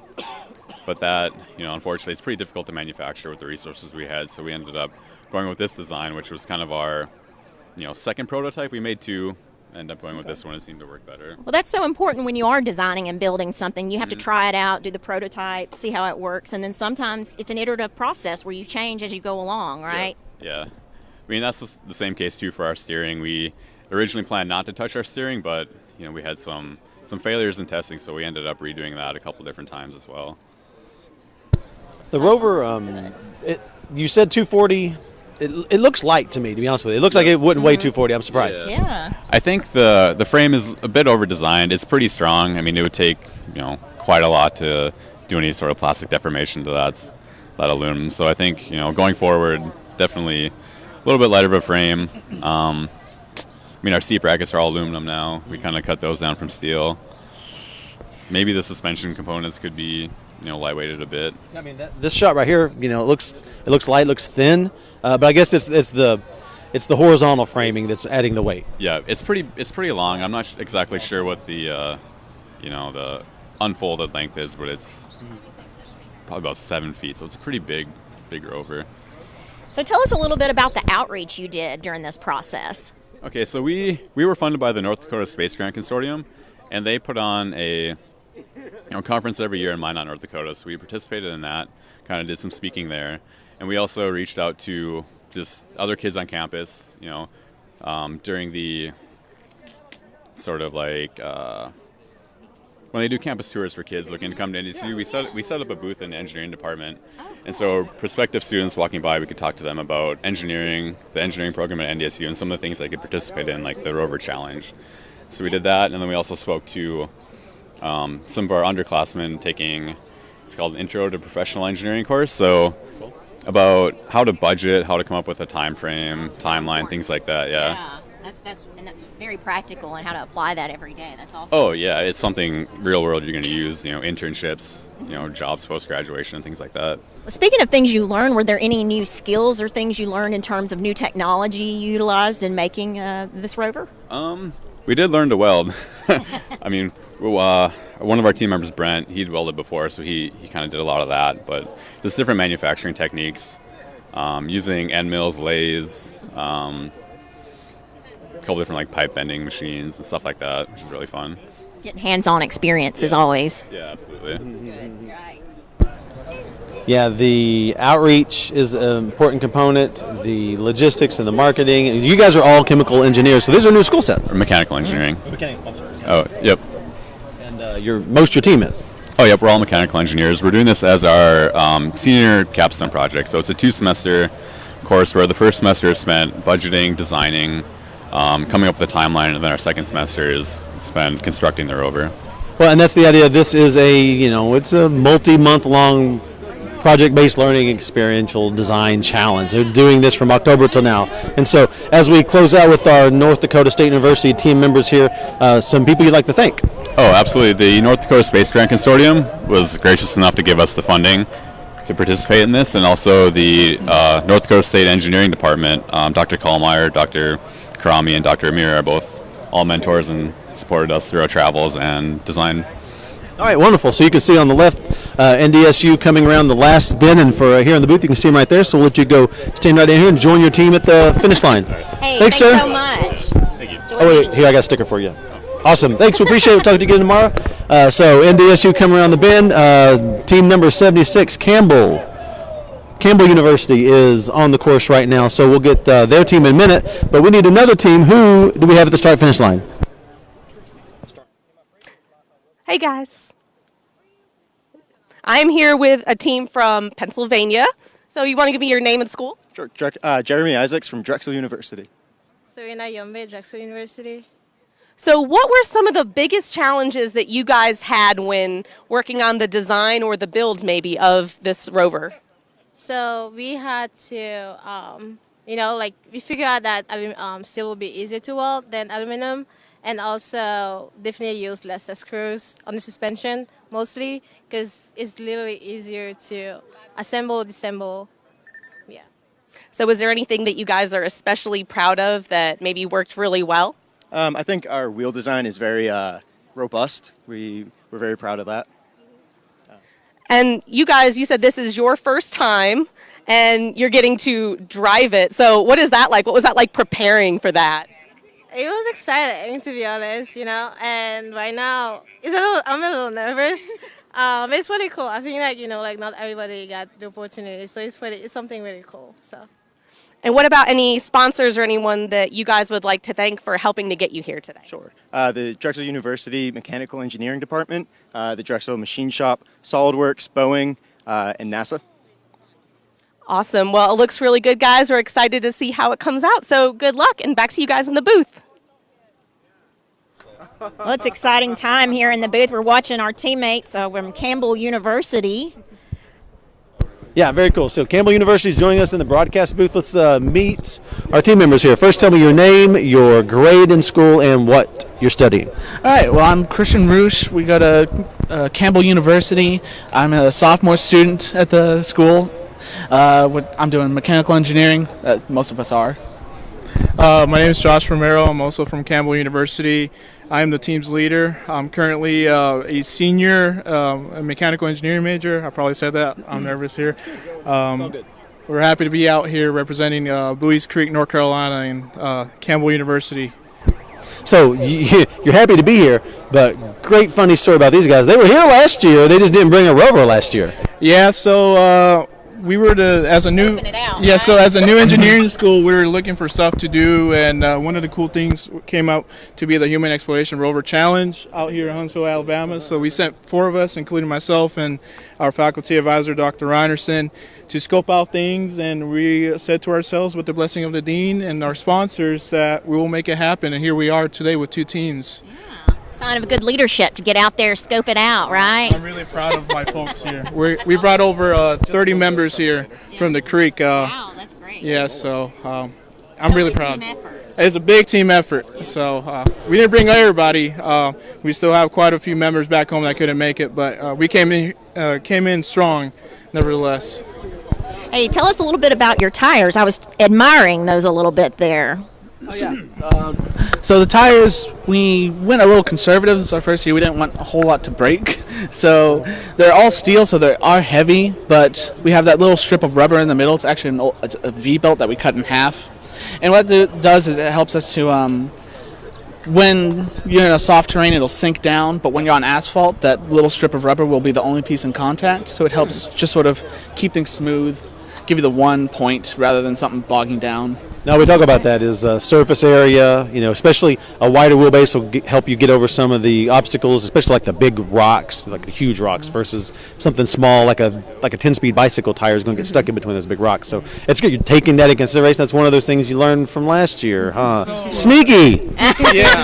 But that, you know, unfortunately, it's pretty difficult to manufacture with the resources we had, so we ended up going with this design, which was kind of our, you know, second prototype. We made two. Ended up going with this one. It seemed to work better. Well, that's so important when you are designing and building something. You have to try it out, do the prototype, see how it works, and then sometimes it's an iterative process where you change as you go along, right? Yeah. I mean, that's the same case, too, for our steering. We originally planned not to touch our steering, but, you know, we had some failures in testing, so we ended up redoing that a couple different times as well. The Rover, you said 240. It looks light to me, to be honest with you. It looks like it wouldn't weigh 240. I'm surprised. Yeah. I think the frame is a bit over-designed. It's pretty strong. I mean, it would take, you know, quite a lot to do any sort of plastic deformation to that aluminum. So I think, you know, going forward, definitely a little bit lighter of a frame. I mean, our seat brackets are all aluminum now. We kind of cut those down from steel. Maybe the suspension components could be, you know, lightweighted a bit. I mean, this shot right here, you know, it looks light, looks thin, but I guess it's the horizontal framing that's adding the weight. Yeah, it's pretty long. I'm not exactly sure what the you know, the unfolded length is, but it's probably about 7 feet, so it's a pretty big rover. So tell us a little bit about the outreach you did during this process. Okay, so we were funded by the North Dakota Space Grant Consortium, and they put on a conference every year in Minot, North Dakota. So we participated in that, kind of did some speaking there, and we also reached out to just other kids on campus. You know, during the sort of like when they do campus tours for kids looking to come to NDSU, we set up a booth in the engineering department, and so prospective students walking by, we could talk to them about engineering, the engineering program at NDSU, and some of the things they could participate in, like the Rover Challenge. So we did that, and then we also spoke to some of our underclassmen taking, it's called an Intro to Professional Engineering course. So about how to budget, how to come up with a time frame, timeline, things like that. Yeah. That's very practical, and how to apply that every day. That's awesome. Oh yeah, it's something real world you're going to use. You know, internships, you know, jobs post graduation, and things like that. Well, speaking of things you learned, were there any new skills or things you learned in terms of new technology you utilized in making this rover? We did learn to weld. I mean, one of our team members, Brent, he'd welded before, so he kind of did a lot of that. But just different manufacturing techniques, using end mills, lathes, a couple different like pipe bending machines and stuff like that, which is really fun. Getting hands-on experience as always. Yeah, absolutely. Good, right. Yeah, the outreach is an important component, the logistics and the marketing. You guys are all chemical engineers, so these are new skill sets. Or mechanical engineering. Mechanical, I'm sorry. Oh, yep. And your team is? Oh, yep, we're all mechanical engineers. We're doing this as our senior capstone project. So it's a 2-semester course where the first semester is spent budgeting, designing, coming up with a timeline, and then our second semester is spent constructing the rover. Well, and that's the idea. This is it's a multi-month long project-based learning experiential design challenge. They're doing this from October till now. And so as we close out with our North Dakota State University team members here, some people you'd like to thank. Oh, absolutely. The North Dakota Space Grant Consortium was gracious enough to give us the funding to participate in this, and also the North Dakota State Engineering Department. Dr. Kallmeyer, Dr. Karami, and Dr. Amir are both all mentors and supported us through our travels and design. All right, wonderful. So you can see on the left NDSU coming around the last bend, and for here in the booth you can see them right there. So we'll let you go stand right in here and join your team at the finish line. Hey, thanks, sir. so much. Thank you. Oh, wait, here I got a sticker for you. Awesome. Thanks. We appreciate it. We'll talk to you again tomorrow. So NDSU coming around the bend. Team number 76, Campbell University is on the course right now. So we'll get their team in a minute. But we need another team. Who do we have at the start finish line? Hey guys. I'm here with a team from Pennsylvania. So you want to give me your name and school? Sure. Jeremy Isaacs from Drexel University. Serena Yombe, Drexel University. So what were some of the biggest challenges that you guys had when working on the design or the build maybe of this rover? So we had to, we figured out that steel would be easier to weld than aluminum, and also definitely use less screws on the suspension, mostly because it's literally easier to assemble, disassemble. Yeah. So was there anything that you guys are especially proud of that maybe worked really well? I think our wheel design is very robust. We're very proud of that. And you guys, you said this is your first time and you're getting to drive it. So what is that like? What was that like preparing for that? It was exciting, to be honest, and right now I'm a little nervous. It's pretty cool. I think not everybody got the opportunity, so it's something really cool. So. And what about any sponsors or anyone that you guys would like to thank for helping to get you here today? Sure. The Drexel University Mechanical Engineering Department, the Drexel Machine Shop, SolidWorks, Boeing, and NASA. Awesome. Well, it looks really good, guys. We're excited to see how it comes out. So good luck, and back to you guys in the booth. Well, it's exciting time here in the booth. We're watching our teammates from Campbell University. Yeah, very cool. So Campbell University is joining us in the broadcast booth. Let's meet our team members here. First, tell me your name, your grade in school, and what you're studying. All right. Well, I'm Christian Roosh. We go to Campbell University. I'm a sophomore student at the school. I'm doing mechanical engineering. Most of us are. My name is Josh Romero. I'm also from Campbell University. I'm the team's leader. I'm currently a senior a mechanical engineering major. I probably said that. I'm nervous here. We're happy to be out here representing Buies Creek, North Carolina, and Campbell University. So you're happy to be here, but great funny story about these guys. They were here last year. They just didn't bring a rover last year. Yeah, so we were as a new engineering school, we were looking for stuff to do, and one of the cool things came out to be the Human Exploration Rover Challenge out here in Huntsville, Alabama. So we sent 4 of us, including myself and our faculty advisor, Dr. Reinerson, to scope out things, and we said to ourselves, with the blessing of the dean and our sponsors, that we will make it happen, and here we are today with 2 teams. Sign of good leadership to get out there, scope it out, right? I'm really proud of my folks here. We brought over 30 members here from the creek. Wow, that's great. Yeah, so I'm really proud. It's a big team effort. So we didn't bring everybody. We still have quite a few members back home that couldn't make it, but we came in strong, nevertheless. Hey, tell us a little bit about your tires. I was admiring those a little bit there. Oh, yeah. So the tires, we went a little conservative. This is our first year. We didn't want a whole lot to break. So they're all steel, so they are heavy, but we have that little strip of rubber in the middle. It's actually it's a V-belt that we cut in half. And what it does is it helps us to, when you're in a soft terrain, it'll sink down, but when you're on asphalt, that little strip of rubber will be the only piece in contact. So it helps just sort of keep things smooth. give you the 1 point rather than something bogging down. Now we talk about that is surface area, especially a wider wheelbase will help you get over some of the obstacles, especially like the big rocks, like the huge rocks, versus something small like a 10-speed bicycle tire is going to get stuck in between those big rocks. So it's good you're taking that in consideration. That's one of those things you learned from last year, huh? Sneaky. Yeah,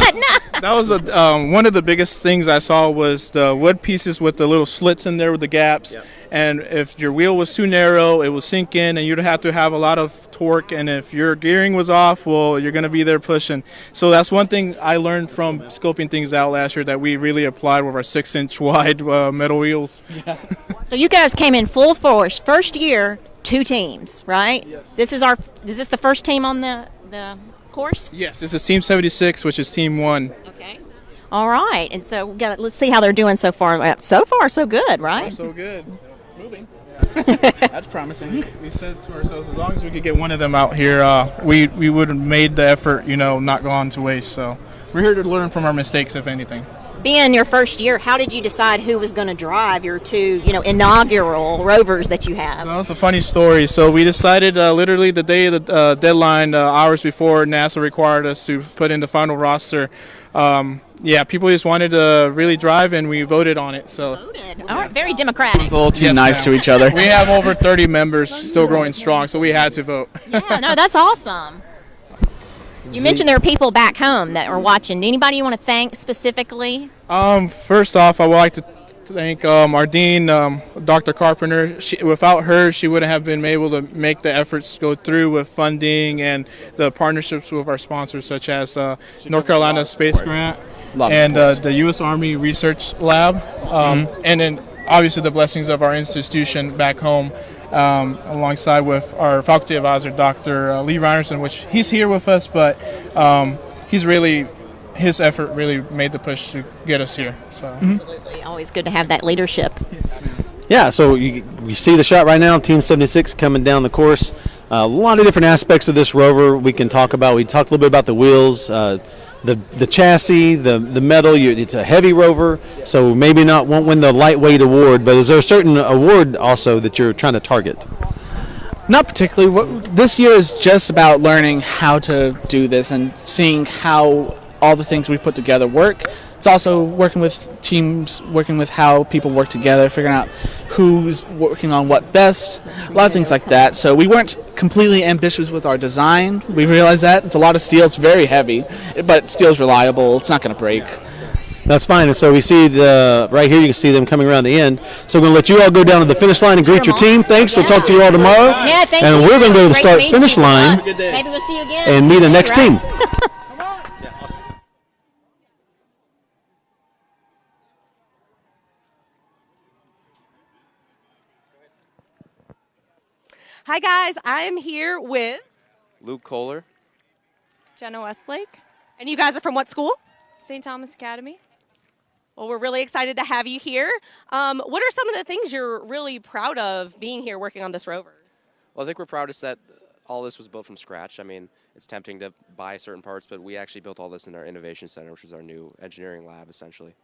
that was one of the biggest things I saw was the wood pieces with the little slits in there with the gaps. Yeah. And if your wheel was too narrow, it would sink in, and you'd have to have a lot of torque. And if your gearing was off, well, you're going to be there pushing. So that's one thing I learned from scoping things out last year that we really applied with our 6-inch wide metal wheels. Yeah. So you guys came in full force. First year, 2 teams, right? Yes. Is this the first team on the course? Yes, this is Team 76, which is Team 1. Okay. All right, and so let's see how they're doing so far. So far, so good, right? So good. Moving. That's promising. We said to ourselves, as long as we could get one of them out here, we would have made the effort, not gone to waste. So we're here to learn from our mistakes, if anything. Being your first year, how did you decide who was going to drive your 2, inaugural Rovers that you have? That was a funny story. So we decided literally the day of the deadline, hours before NASA required us to put in the final roster. People just wanted to really drive, and we voted on it. So voted. All right, very democratic. It's a little too nice to each other. We have over 30 members, still growing strong, so we had to vote. Yeah, no, that's awesome. You mentioned there are people back home that are watching. Anybody you want to thank specifically? First off, I would like to thank our dean, Dr. Carpenter. Without her, she wouldn't have been able to make the efforts go through with funding and the partnerships with our sponsors, such as North Carolina Space Grant and the U.S. Army Research Lab, and then obviously the blessings of our institution back home. Alongside with our faculty advisor, Dr. Lee Reinerson, which he's here with us, but his effort really made the push to get us here. So Absolutely, always good to have that leadership. Yeah, so you see the shot right now, Team 76 coming down the course. A lot of different aspects of this Rover we can talk about. We talked a little bit about the wheels, the chassis, the metal. It's a heavy Rover, so maybe won't win the lightweight award, but is there a certain award also that you're trying to target? Not particularly. This year is just about learning how to do this and seeing how all the things we've put together work. It's also working with teams, working with how people work together, figuring out who's working on what best, a lot of things like that. So we weren't completely ambitious with our design. We realized that. It's a lot of steel. It's very heavy, but steel's reliable. It's not going to break. That's fine. And so we see right here, you can see them coming around the end. So we're going to let you all go down to the finish line and greet your team. Thanks. We'll talk to you all tomorrow. Yeah, thank you. And we're going to go to the start-finish line Maybe we'll see you again. and meet the next team. Hi guys, I'm here with Luke Kohler. Jenna Westlake. And you guys are from what school? St. Thomas Academy. Well, we're really excited to have you here. What are some of the things you're really proud of being here working on this rover? Well, I think we're proudest that all this was built from scratch. I mean, it's tempting to buy certain parts, but we actually built all this in our innovation center, which is our new engineering lab, essentially.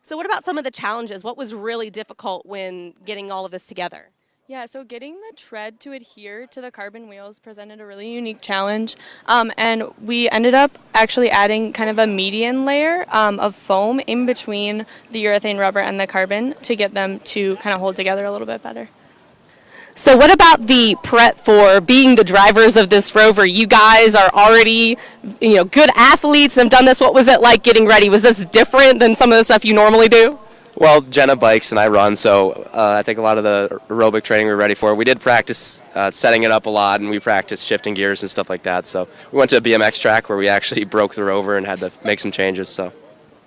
So what about some of the challenges? What was really difficult when getting all of this together? Yeah, so getting the tread to adhere to the carbon wheels presented a really unique challenge. And we ended up actually adding kind of a median layer of foam in between the urethane rubber and the carbon to get them to kind of hold together a little bit better. So what about the prep for being the drivers of this rover? You guys are already, good athletes and have done this. What was it like getting ready? Was this different than some of the stuff you normally do? Well, Jenna bikes and I run, so I think a lot of the aerobic training we're ready for. We did practice setting it up a lot, and we practiced shifting gears and stuff like that. So we went to a BMX track where we actually broke the rover and had to make some changes. So.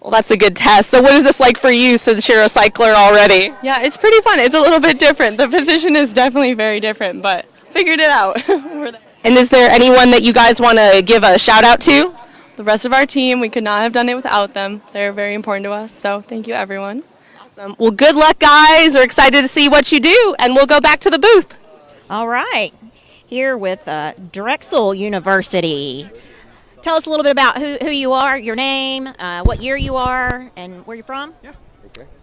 Well, that's a good test. So what is this like for you since you're a cycler already? Yeah, it's pretty fun. It's a little bit different. The position is definitely very different, but figured it out. And is there anyone that you guys want to give a shout out to? The rest of our team, we could not have done it without them. They're very important to us, so thank you, everyone. Awesome. Well, good luck, guys. We're excited to see what you do, and we'll go back to the booth. All right. Here with Drexel University. Tell us a little bit about who you are, your name, what year you are, and where you're from.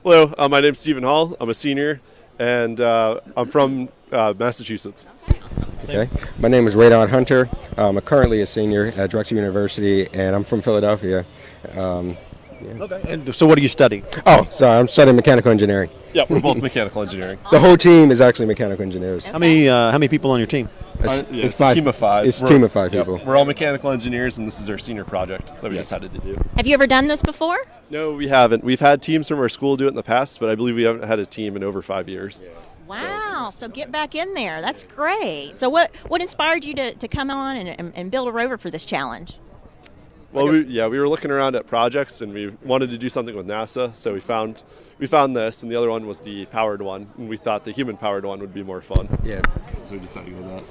Hello, my name's Stephen Hall. I'm a senior and I'm from Massachusetts. Okay. My name is Radon Hunter. I'm currently a senior at Drexel University, and I'm from Philadelphia. Okay. And so, what do you study? Oh, sorry, I'm studying mechanical engineering. Yeah, we're both mechanical engineering. The whole team is actually mechanical engineers. How many people on your team? It's a team of 5. It's a team of 5 people. We're all mechanical engineers, and this is our senior project that we decided to do. Have you ever done this before? No, we haven't. We've had teams from our school do it in the past, but I believe we haven't had a team in over 5 years. Wow, so get back in there. That's great. So what inspired you to come on and build a rover for this challenge? Well, we were looking around at projects, and we wanted to do something with NASA, so we found this, and the other one was the powered one, and we thought the human-powered one would be more fun. Yeah. So we decided to go with that.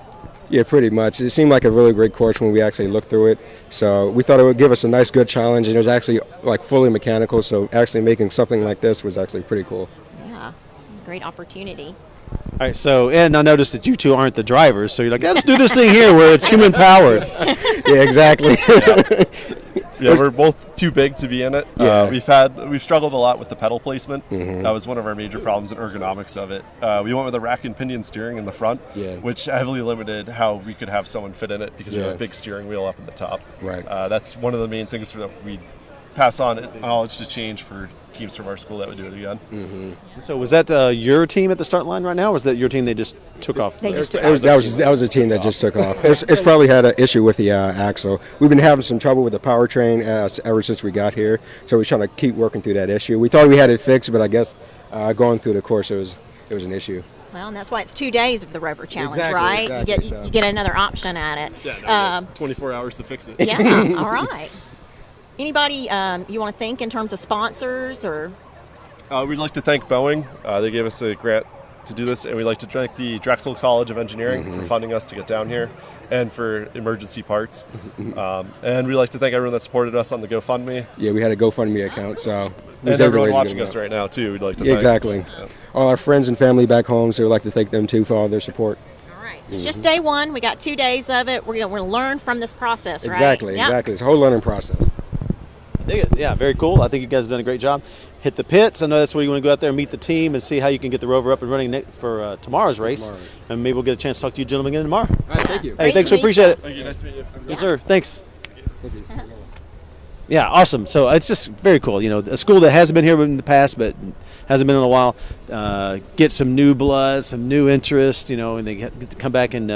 Yeah, pretty much. It seemed like a really great course when we actually looked through it. So we thought it would give us a nice, good challenge, and it was actually like fully mechanical, so actually making something like this was actually pretty cool. Yeah, great opportunity. All right, so, and I noticed that you two aren't the drivers, so you're like, let's do this thing here where it's human powered. Yeah, exactly. Yeah, we're both too big to be in it. Yeah. We've struggled a lot with the pedal placement. Mhm. That was one of our major problems in ergonomics of it. We went with a rack and pinion steering in the front, which heavily limited how we could have someone fit in it because we have a big steering wheel up at the top. Right. That's one of the main things that we pass on knowledge to change for teams from our school that would do it again. Mm-hmm. So was that your team at the start line right now, or was that your team they just took off? That was a team that just took off. It's probably had an issue with the axle. We've been having some trouble with the powertrain ever since we got here, so we're trying to keep working through that issue. We thought we had it fixed, but I guess going through the course it was an issue. Well, and that's why it's 2 days of the Rover Challenge, Exactly, right? exactly, You get another option at it. Yeah, 24 hours to fix it. Yeah, all right. Anybody you want to thank in terms of sponsors or? We'd like to thank Boeing. They gave us a grant to do this, and we'd like to thank the Drexel College of Engineering for funding us to get down here and for emergency parts. And we'd like to thank everyone that supported us on the GoFundMe. Yeah, we had a GoFundMe account, so. And everyone watching us right now, too, we'd like to thank. Exactly. Yeah. All our friends and family back home, so we'd like to thank them, too, for all their support. So it's just day one. We got 2 days of it. We're going to learn from this process, right? Exactly, exactly. It's a whole learning process. Dig it. Yeah, very cool. I think you guys have done a great job. Hit the pits. I know that's where you want to go out there and meet the team and see how you can get the Rover up and running for tomorrow's race. And maybe we'll get a chance to talk to you gentlemen again tomorrow. All right, thank you. Hey, thanks. We appreciate it. Thank you. Nice to meet you. Yes, sir. Thanks. Yeah, awesome. So it's just very cool. You know, a school that hasn't been here in the past, but hasn't been in a while, get some new blood, some new interest, you know, and they get to come back and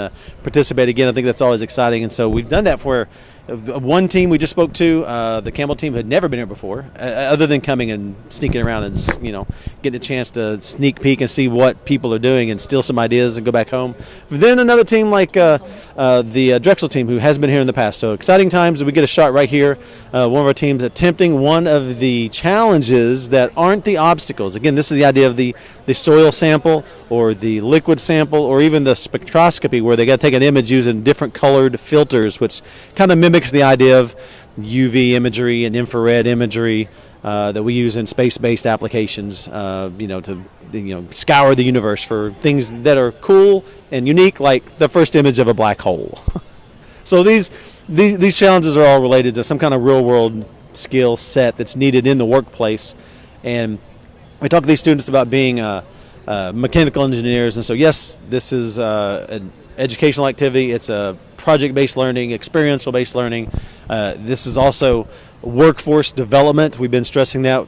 participate again. I think that's always exciting. And so we've done that for one team we just spoke to. The Campbell team had never been here before, other than coming and sneaking around and, you know, getting a chance to sneak peek and see what people are doing and steal some ideas and go back home. But then another team like the Drexel team, who has been here in the past. So exciting times. We get a shot right here. One of our teams attempting one of the challenges that aren't the obstacles. Again, this is the idea of the soil sample or the liquid sample or even the spectroscopy, where they got to take an image using different colored filters, which kind of mimics the idea of UV imagery and infrared imagery that we use in space-based applications, you know, to scour the universe for things that are cool and unique, like the first image of a black hole. So these challenges are all related to some kind of real-world skill set that's needed in the workplace. And we talk to these students about being mechanical engineers, and so yes, this is an educational activity. It's a project-based learning, experiential-based learning. This is also workforce development. We've been stressing that,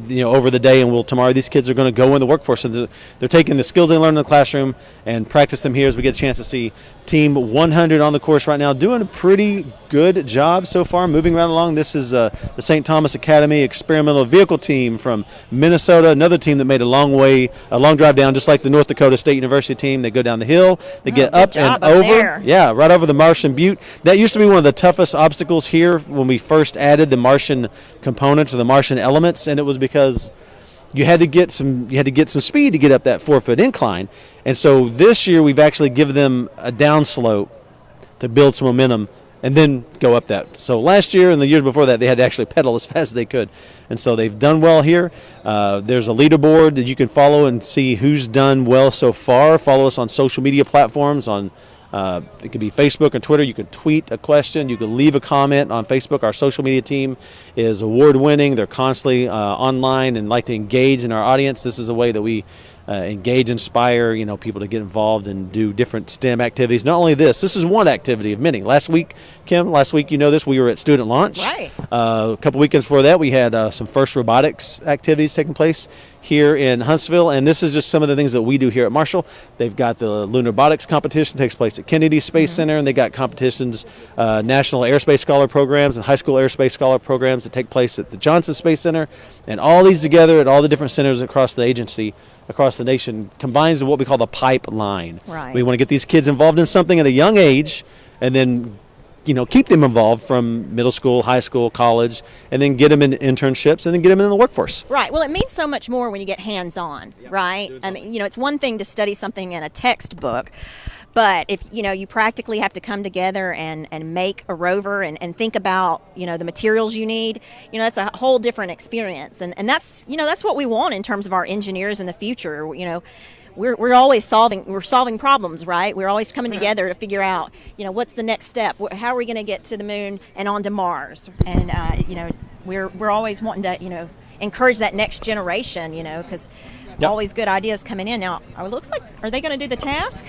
you know, over the day, and tomorrow these kids are going to go in the workforce, and they're taking the skills they learn in the classroom and practice them here as we get a chance to see Team 100 on the course right now, doing a pretty good job so far, moving right along. This is the St. Thomas Academy Experimental Vehicle Team from Minnesota, another team that made a long drive down, just like the North Dakota State University team. They go down the hill, they get up and over. There. Yeah, right over the Martian Butte. That used to be one of the toughest obstacles here when we first added the Martian components or the Martian elements, and it was because you had to get some speed to get up that 4-foot incline. And so this year we've actually given them a downslope to build some momentum and then go up that. So last year and the years before that, they had to actually pedal as fast as they could. And so they've done well here. There's a leaderboard that you can follow and see who's done well so far. Follow us on social media platforms on it could be Facebook and Twitter. You can tweet a question. You can leave a comment on Facebook. Our social media team is award-winning. They're constantly online and like to engage in our audience. This is a way that we engage, inspire, people to get involved and do different STEM activities. Not only this is one activity of many. Last week, Kim, we were at student launch. Right. A couple weekends before that, we had some first robotics activities taking place here in Huntsville, and this is just some of the things that we do here at Marshall. They've got the lunar robotics competition takes place at Kennedy Space Center, and they got competitions, national airspace scholar programs and high school airspace scholar programs that take place at the Johnson Space Center, and all these together at all the different centers across the agency, across the nation, combines what we call the pipeline. Right. We want to get these kids involved in something at a young age, and then keep them involved from middle school, high school, college, and then get them in internships, and then get them in the workforce. Right. Well, it means so much more when you get hands-on, right? I mean, it's one thing to study something in a textbook, but if, you practically have to come together and make a rover and think about, the materials you need, that's a whole different experience. And that's, that's what we want in terms of our engineers in the future. We're always solving problems, right? We're always coming together to figure out, what's the next step? How are we going to get to the moon and onto Mars? And, we're always wanting to, encourage that next generation, because always good ideas coming in. Now, it looks like, are they going to do the task?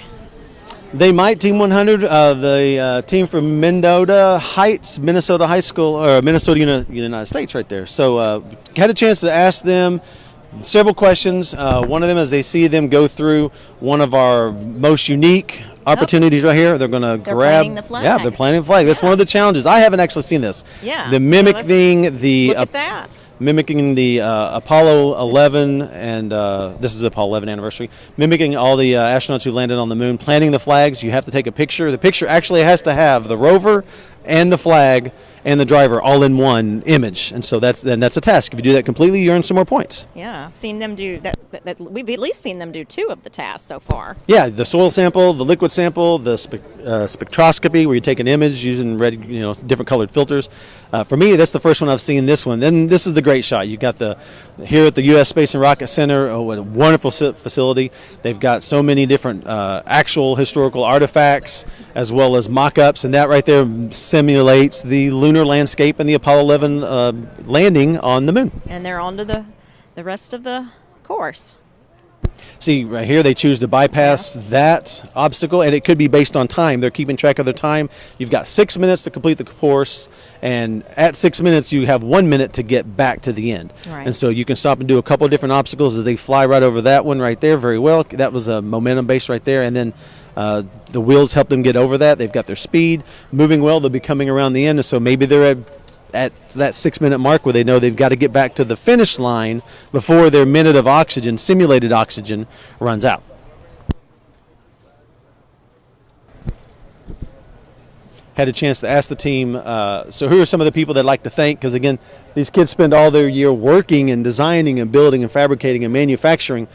They might. Team 100, the team from Mendota Heights, Minnesota High School, or Minnesota United States right there. So had a chance to ask them several questions. One of them is they see them go through one of our most unique opportunities right here. They're going to grab. Planting the flag. Yeah, they're planting the flag. That's one of the challenges. I haven't actually seen this. Yeah. The mimicking the. Look at that. Mimicking the Apollo 11, and this is the Apollo 11 anniversary, mimicking all the astronauts who landed on the moon, planting the flags. You have to take a picture. The picture actually has to have the rover and the flag and the driver all in one image, and so that's a task. If you do that completely, you earn some more points. Yeah, I've seen them do that. We've at least seen them do 2 of the tasks so far. Yeah, the soil sample, the liquid sample, the spectroscopy, where you take an image using red, different colored filters. For me, that's the first one I've seen. This one. Then this is the great shot. You got here at the U.S. Space and Rocket Center, what a wonderful facility. They've got so many different actual historical artifacts as well as mock-ups, and that right there simulates the lunar landscape and the Apollo 11 landing on the moon. And they're on to the rest of the course. See, right here they choose to bypass that obstacle, and it could be based on time. They're keeping track of their time. You've got 6 minutes to complete the course, and at 6 minutes you have 1 minute to get back to the end. Right. And so you can stop and do a couple of different obstacles as they fly right over that one right there very well. That was a momentum base right there, and then the wheels help them get over that. They've got their speed moving well. They'll be coming around the end, and so maybe they're at that 6 minute mark where they know they've got to get back to the finish line before their minute of oxygen, simulated oxygen, runs out. Had a chance to ask the team, so who are some of the people that I'd like to thank? Because again, these kids spend all their year working and designing and building and fabricating and manufacturing,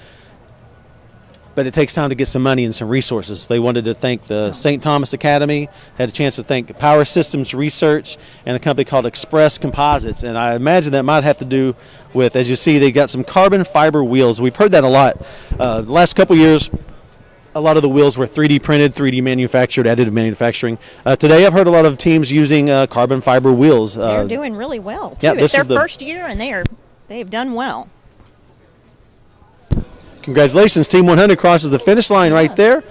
but it takes time to get some money and some resources. They wanted to thank the St. Thomas Academy, had a chance to thank Power Systems Research, and a company called Express Composites. And I imagine that might have to do with, as you see, they got some carbon fiber wheels. We've heard that a lot. The last couple years, a lot of the wheels were 3D printed, 3D manufactured, additive manufacturing. Today I've heard a lot of teams using carbon fiber wheels. They're doing really well, too. Yeah, it's their first year, and they've done well. Congratulations, Team 100 crosses the finish line right there.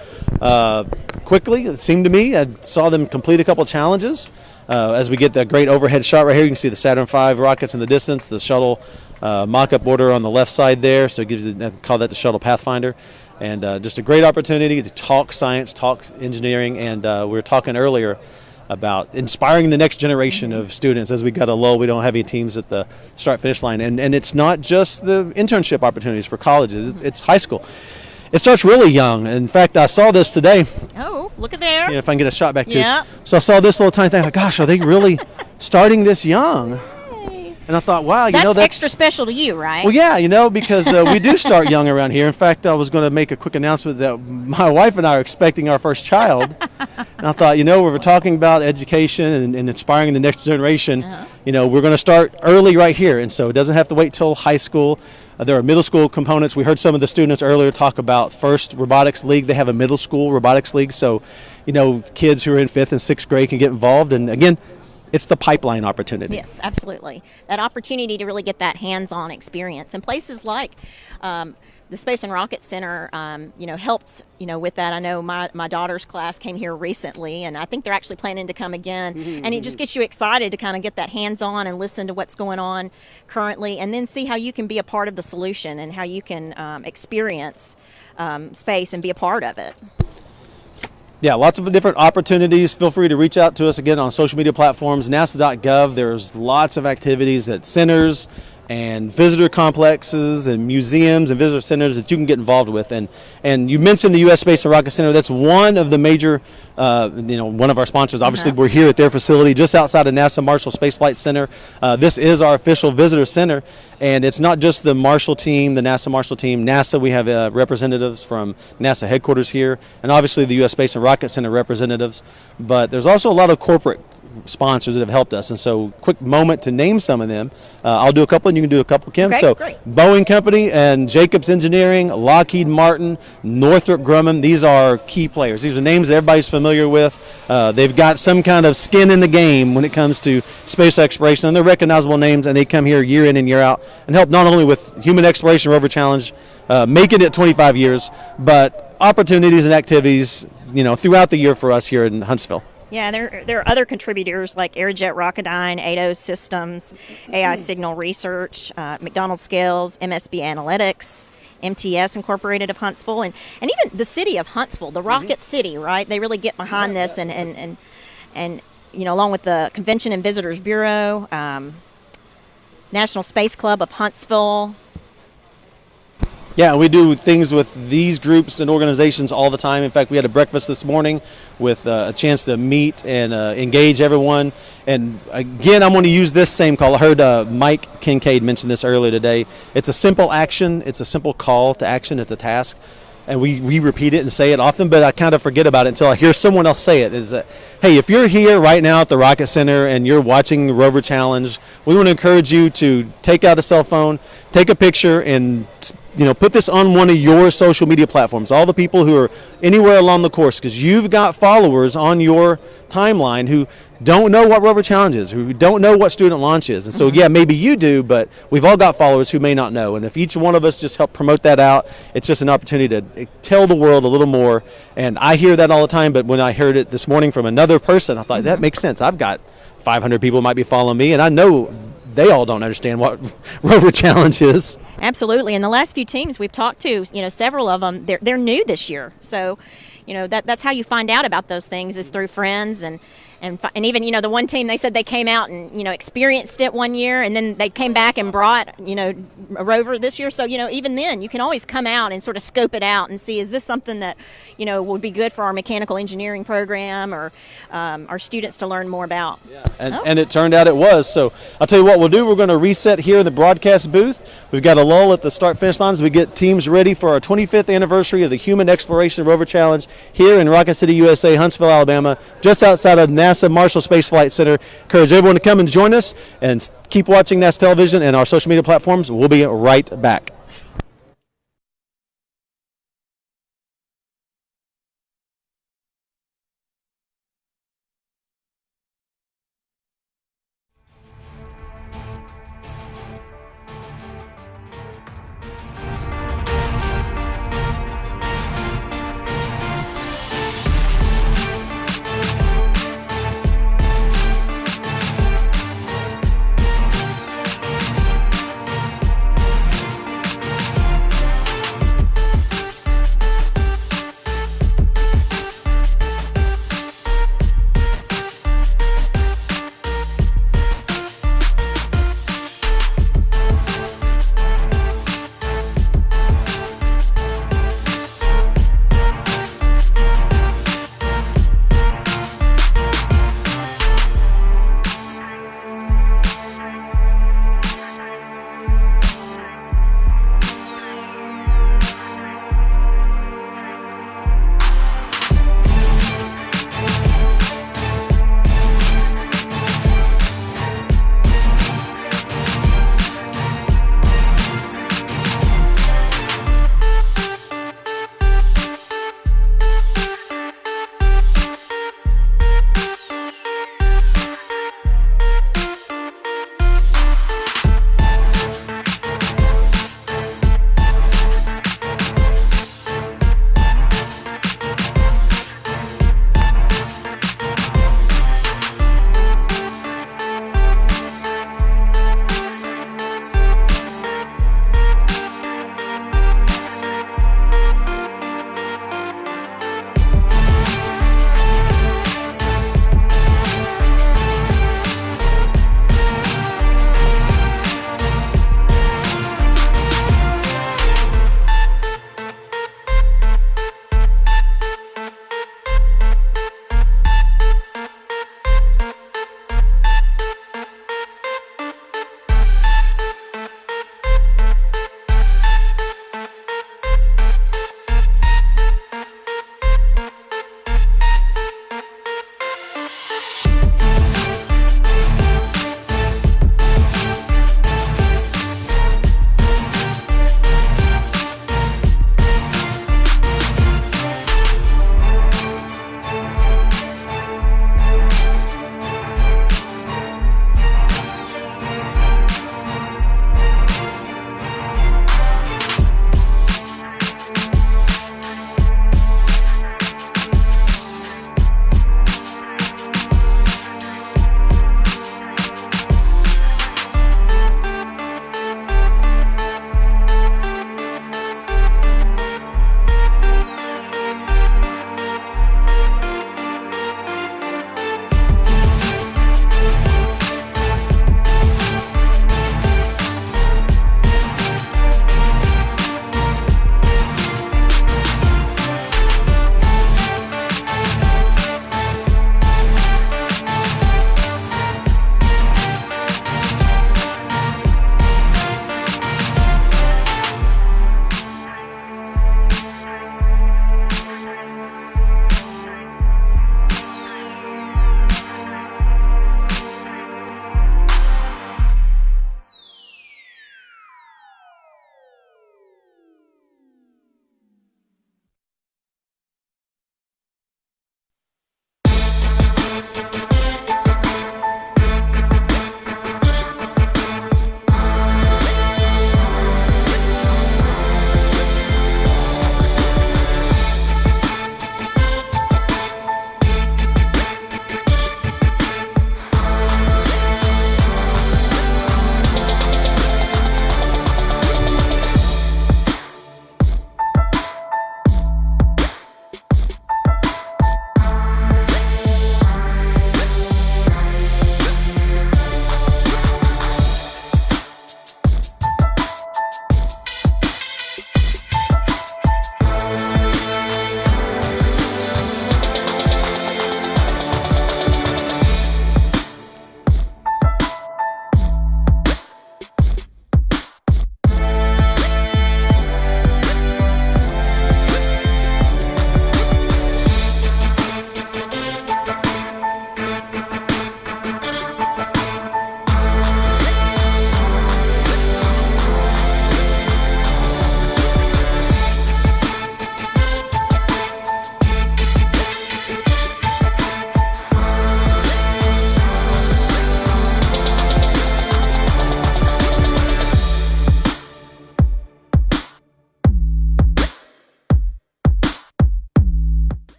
Quickly, it seemed to me. I saw them complete a couple challenges. As we get that great overhead shot right here, you can see the Saturn V rockets in the distance, the shuttle mock-up order on the left side there, so it gives I call that the shuttle Pathfinder. And just a great opportunity to talk science, talk engineering, and we were talking earlier about inspiring the next generation of students. As we got a lull, we don't have any teams at the start-finish line. And it's not just the internship opportunities for colleges, it's high school. It starts really young. In fact, I saw this today. Oh, look at there. If I can get a shot back to yeah. you. So I saw this little tiny thing, like, gosh, are they really starting this young? And I thought, wow, that's extra special to you, right? Well, yeah, because we do start young around here. In fact, I was going to make a quick announcement that my wife and I are expecting our first child. And I thought, we're talking about education and inspiring the next generation. We're going to start early right here. And so it doesn't have to wait till high school. There are middle school components. We heard some of the students earlier talk about First Robotics League. They have a middle school robotics league. So, kids who are in 5th and 6th grade can get involved. And again, it's the pipeline opportunity. Yes, absolutely. That opportunity to really get that hands-on experience. And places like the Space and Rocket Center, helps, with that. I know my daughter's class came here recently, and I think they're actually planning to come again. And it just gets you excited to kind of get that hands-on and listen to what's going on currently, and then see how you can be a part of the solution and how you can experience space and be a part of it. Yeah, lots of different opportunities. Feel free to reach out to us again on social media platforms, NASA.gov. There's lots of activities at centers and visitor complexes and museums and visitor centers that you can get involved with. And you mentioned the U.S. Space and Rocket Center. That's one of the major, one of our sponsors. Obviously, we're here at their facility just outside of NASA Marshall Space Flight Center. This is our official visitor center, and it's not just the Marshall team, the NASA Marshall team. NASA, we have representatives from NASA headquarters here, and obviously the U.S. Space and Rocket Center representatives. But there's also a lot of corporate sponsors that have helped us, and so quick moment to name some of them. I'll do a couple and you can do a couple, Kim. Okay, so great. Boeing Company and Jacobs Engineering, Lockheed Martin, Northrop Grumman, these are key players. These are names that everybody's familiar with. They've got some kind of skin in the game when it comes to space exploration, and they're recognizable names, and they come here year in and year out and help not only with Human Exploration Rover Challenge, making it 25 years, but opportunities and activities throughout the year for us here in Huntsville. Yeah, there are other contributors like Aerojet Rocketdyne, ADOS Systems, AI Signal Research, McDonald Scales, MSB Analytics, MTS Incorporated of Huntsville, and even the city of Huntsville, the Rocket City, right? They really get behind this, and along with the Convention and Visitors Bureau, National Space Club of Huntsville. Yeah, we do things with these groups and organizations all the time. In fact, we had a breakfast this morning with a chance to meet and engage everyone. And again, I'm going to use this same call. I heard Mike Kincaid mention this earlier today. It's a simple action. It's a simple call to action. It's a task. And we repeat it and say it often, but I kind of forget about it until I hear someone else say it. Is that, hey, if you're here right now at the Rocket Center and you're watching the Rover Challenge, we want to encourage you to take out a cell phone, take a picture, and put this on one of your social media platforms. All the people who are anywhere along the course, because you've got followers on your timeline who don't know what Rover Challenge is, who don't know what student launch is. And so, yeah, maybe you do, but we've all got followers who may not know. And if each one of us just help promote that out, it's just an opportunity to tell the world a little more. And I hear that all the time, but when I heard it this morning from another person, I thought, that makes sense. I've got 500 people who might be following me, and I know they all don't understand what Rover Challenge is. Absolutely. And the last few teams we've talked to, several of them, they're new this year. So, that's how you find out about those things, is through friends and even, the one team, they said they came out and, experienced it one year, and then they came back and brought, a Rover this year. So, even then you can always come out and sort of scope it out and see, is this something that, would be good for our mechanical engineering program or our students to learn more about. And it turned out it was. So I'll tell you what we'll do. We're going to reset here in the broadcast booth. We've got a lull at the start-finish lines. We get teams ready for our 25th anniversary of the Human Exploration Rover Challenge here in Rocket City, USA, Huntsville, Alabama, just outside of NASA Marshall Space Flight Center. Encourage everyone to come and join us, and keep watching NASA Television and our social media platforms. We'll be right back.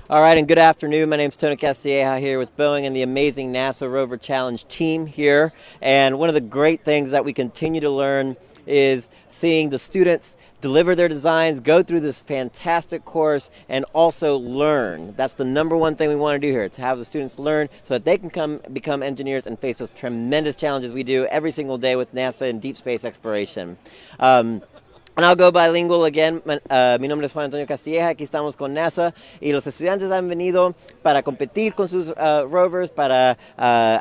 All right, and good afternoon. My name is Tony Castilleja here with Boeing and the amazing NASA Rover Challenge team here. And one of the great things that we continue to learn is seeing the students deliver their designs, go through this fantastic course, and also learn. That's the number one thing we want to do here, to have the students learn so that they can become engineers and face those tremendous challenges we do every single day with NASA and deep space exploration. And I'll go bilingual again. Mi nombre es Juan Antonio Castilleja, aquí estamos con NASA y los estudiantes han venido para competir con sus rovers, para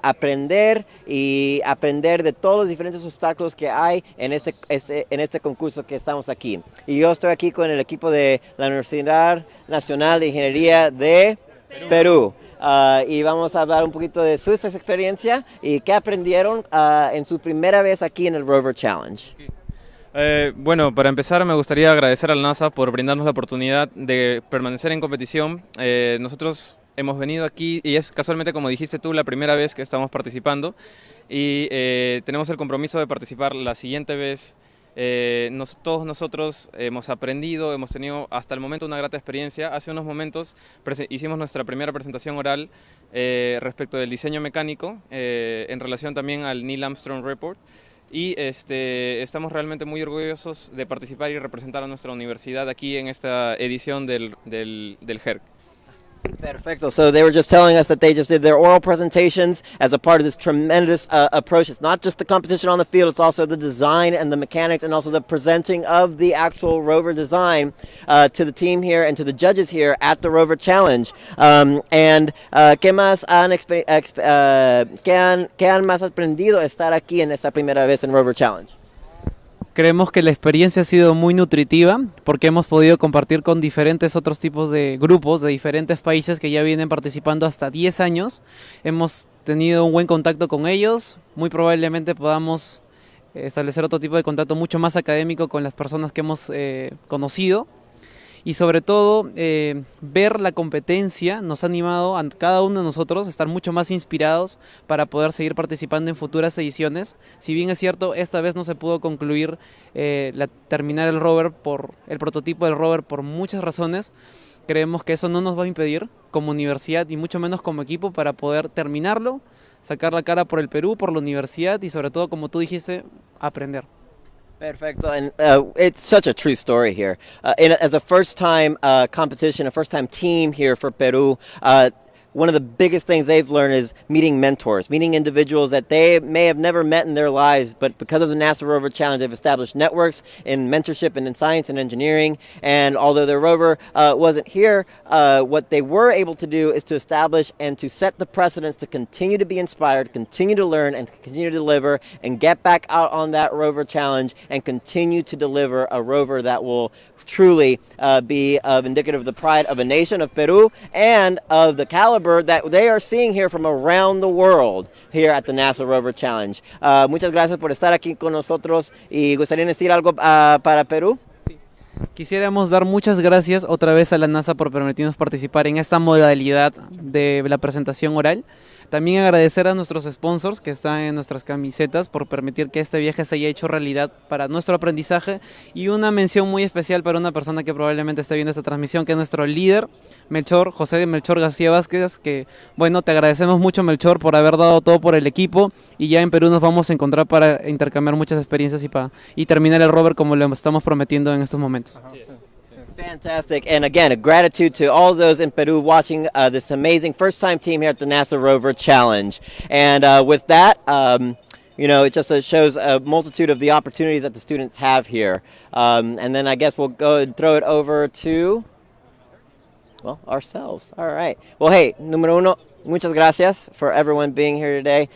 aprender de todos los diferentes obstáculos que hay en este concurso que estamos aquí. Y yo estoy aquí con el equipo de la Universidad Nacional de Ingeniería de Perú. Y vamos a hablar un poquito de su experiencia y qué aprendieron en su primera vez aquí en el Rover Challenge. Bueno, para empezar me gustaría agradecer al NASA por brindarnos la oportunidad de permanecer en competición. Nosotros hemos venido aquí y es casualmente, como dijiste tú, la primera vez que estamos participando y tenemos el compromiso de participar la siguiente vez. Todos nosotros hemos aprendido, hemos tenido hasta el momento una grata experiencia. Hace unos momentos hicimos nuestra primera presentación oral respecto del diseño mecánico en relación también al Neil Armstrong Report. Y estamos realmente muy orgullosos de participar y representar a nuestra universidad aquí en esta edición del HERC. Perfecto. So they were just telling us that they just did their oral presentations as a part of this tremendous approach. It's not just the competition on the field, it's also the design and the mechanics and also the presenting of the actual rover design to the team here and to the judges here at the Rover Challenge. ¿Qué más qué han más aprendido estar aquí en esta primera vez en Rover Challenge? Creemos que la experiencia ha sido muy nutritiva porque hemos podido compartir con diferentes otros tipos de grupos de diferentes países que ya vienen participando hasta 10 años. Hemos tenido un buen contacto con ellos, muy probablemente podamos establecer otro tipo de contacto mucho más académico con las personas que hemos conocido. Y sobre todo, ver la competencia nos ha animado a cada uno de nosotros a estar mucho más inspirados para poder seguir participando en futuras ediciones. Si bien es cierto, esta vez no se pudo concluir terminar el rover el prototipo del rover por muchas razones, creemos que eso no nos va a impedir como universidad y mucho menos como equipo para poder terminarlo, sacar la cara por el Perú, por la universidad y sobre todo, como tú dijiste, aprender. Perfecto, and it's such a true story here. As a first-time competition, a first-time team here for Peru, one of the biggest things they've learned is meeting mentors, meeting individuals that they may have never met in their lives, but because of the NASA Rover Challenge, they've established networks in mentorship and in science and engineering. And although their rover wasn't here, what they were able to do is to establish and to set the precedents to continue to be inspired, continue to learn, and continue to deliver, and get back out on that Rover Challenge and continue to deliver a rover that will truly be indicative of the pride of a nation, of Peru, and of the caliber that they are seeing here from around the world here at the NASA Rover Challenge. Muchas gracias por estar aquí con nosotros y gustaría decir algo para Perú. Quisiéramos dar muchas gracias otra vez a la NASA por permitirnos participar en esta modalidad de la presentación oral. También agradecer a nuestros sponsors que están en nuestras camisetas por permitir que este viaje se haya hecho realidad para nuestro aprendizaje y una mención muy especial para una persona que probablemente esté viendo esta transmisión, que es nuestro líder, José Melchor García Vázquez, que bueno, te agradecemos mucho, Melchor, por haber dado todo por el equipo y ya en Perú nos vamos a encontrar para intercambiar muchas experiencias y terminar el rover como lo estamos prometiendo en estos momentos. Fantastic. And again, a gratitude to all those in Peru watching this amazing first-time team here at the NASA Rover Challenge. And with that, you know, it just shows a multitude of the opportunities that the students have here. And then I guess we'll go and throw it over to, well, ourselves. All right. Well, hey, número uno, muchas gracias for everyone being here today.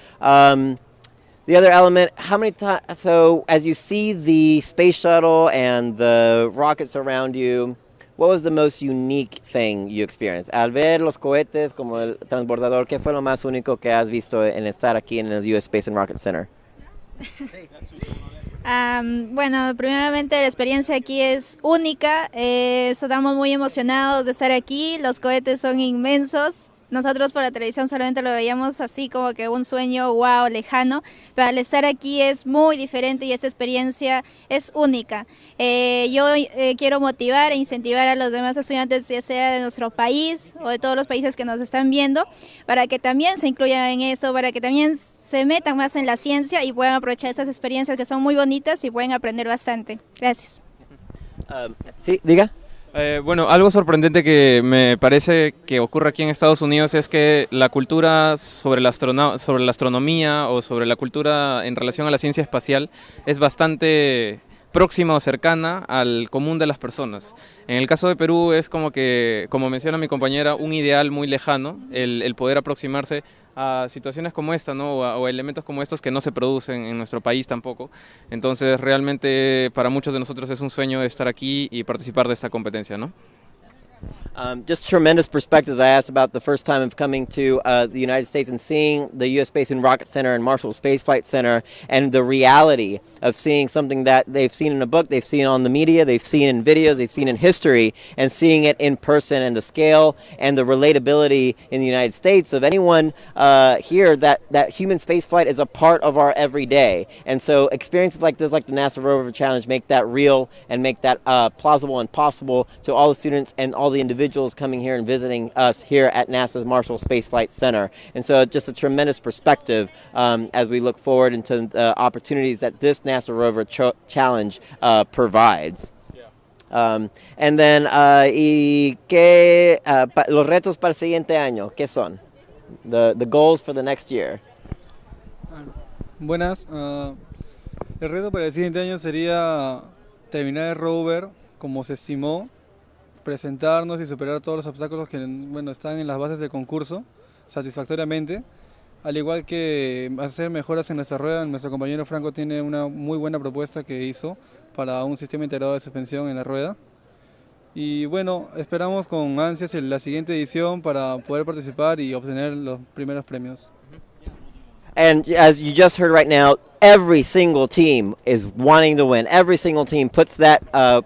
The other element, how many times, so as you see the space shuttle and the rockets around you, what was the most unique thing you experienced? Al ver los cohetes como el transbordador, ¿qué fue lo más único que has visto en estar aquí en el US Space and Rocket Center? Bueno, primeramente la experiencia aquí es única, estamos muy emocionados de estar aquí, los cohetes son inmensos nosotros por la televisión solamente lo veíamos así como que un sueño wow, lejano, pero al estar aquí es muy diferente y esta experiencia es única. Yo quiero motivar e incentivar a los demás estudiantes, ya sea de nuestro país o de todos los países que nos están viendo, para que también se incluyan en eso, para que también se metan más en la ciencia y puedan aprovechar estas experiencias que son muy bonitas y pueden aprender bastante. Gracias. Sí, diga. Bueno, algo sorprendente que me parece que ocurre aquí en Estados Unidos es que la cultura sobre la astronomía o sobre la cultura en relación a la ciencia espacial es bastante próxima o cercana al común de las personas. En el caso de Perú es como que, como menciona mi compañera, un ideal muy lejano, el poder aproximarse a situaciones como esta, ¿no? o a elementos como estos que no se producen en nuestro país tampoco. Entonces realmente para muchos de nosotros es un sueño estar aquí y participar de esta competencia, ¿no? Just tremendous perspectives. I asked about the first time of coming to the United States and seeing the U.S. Space and Rocket Center and Marshall Space Flight Center, and the reality of seeing something that they've seen in a book, they've seen on the media, they've seen in videos, they've seen in history, and seeing it in person, and the scale and the relatability in the United States of anyone here that human space flight is a part of our everyday. And so experiences like this, like the NASA Rover Challenge, make that real and make that plausible and possible to all the students and all the individuals coming here and visiting us here at NASA's Marshall Space Flight Center. And so just a tremendous perspective as we look forward into the opportunities that this NASA Rover Challenge provides. And then, ¿y qué los retos para el siguiente año? ¿Qué son? The goals for the next year. Buenas. El reto para el siguiente año sería terminar el rover como se estimó, presentarnos y superar todos los obstáculos que están en las bases del concurso satisfactoriamente, al igual que hacer mejoras en nuestra rueda. Nuestro compañero Franco tiene una muy buena propuesta que hizo para un sistema integrado de suspensión en la rueda. Y bueno, esperamos con ansias la siguiente edición para poder participar y obtener los primeros premios. And as you just heard right now, every single team is wanting to win. Every single team puts that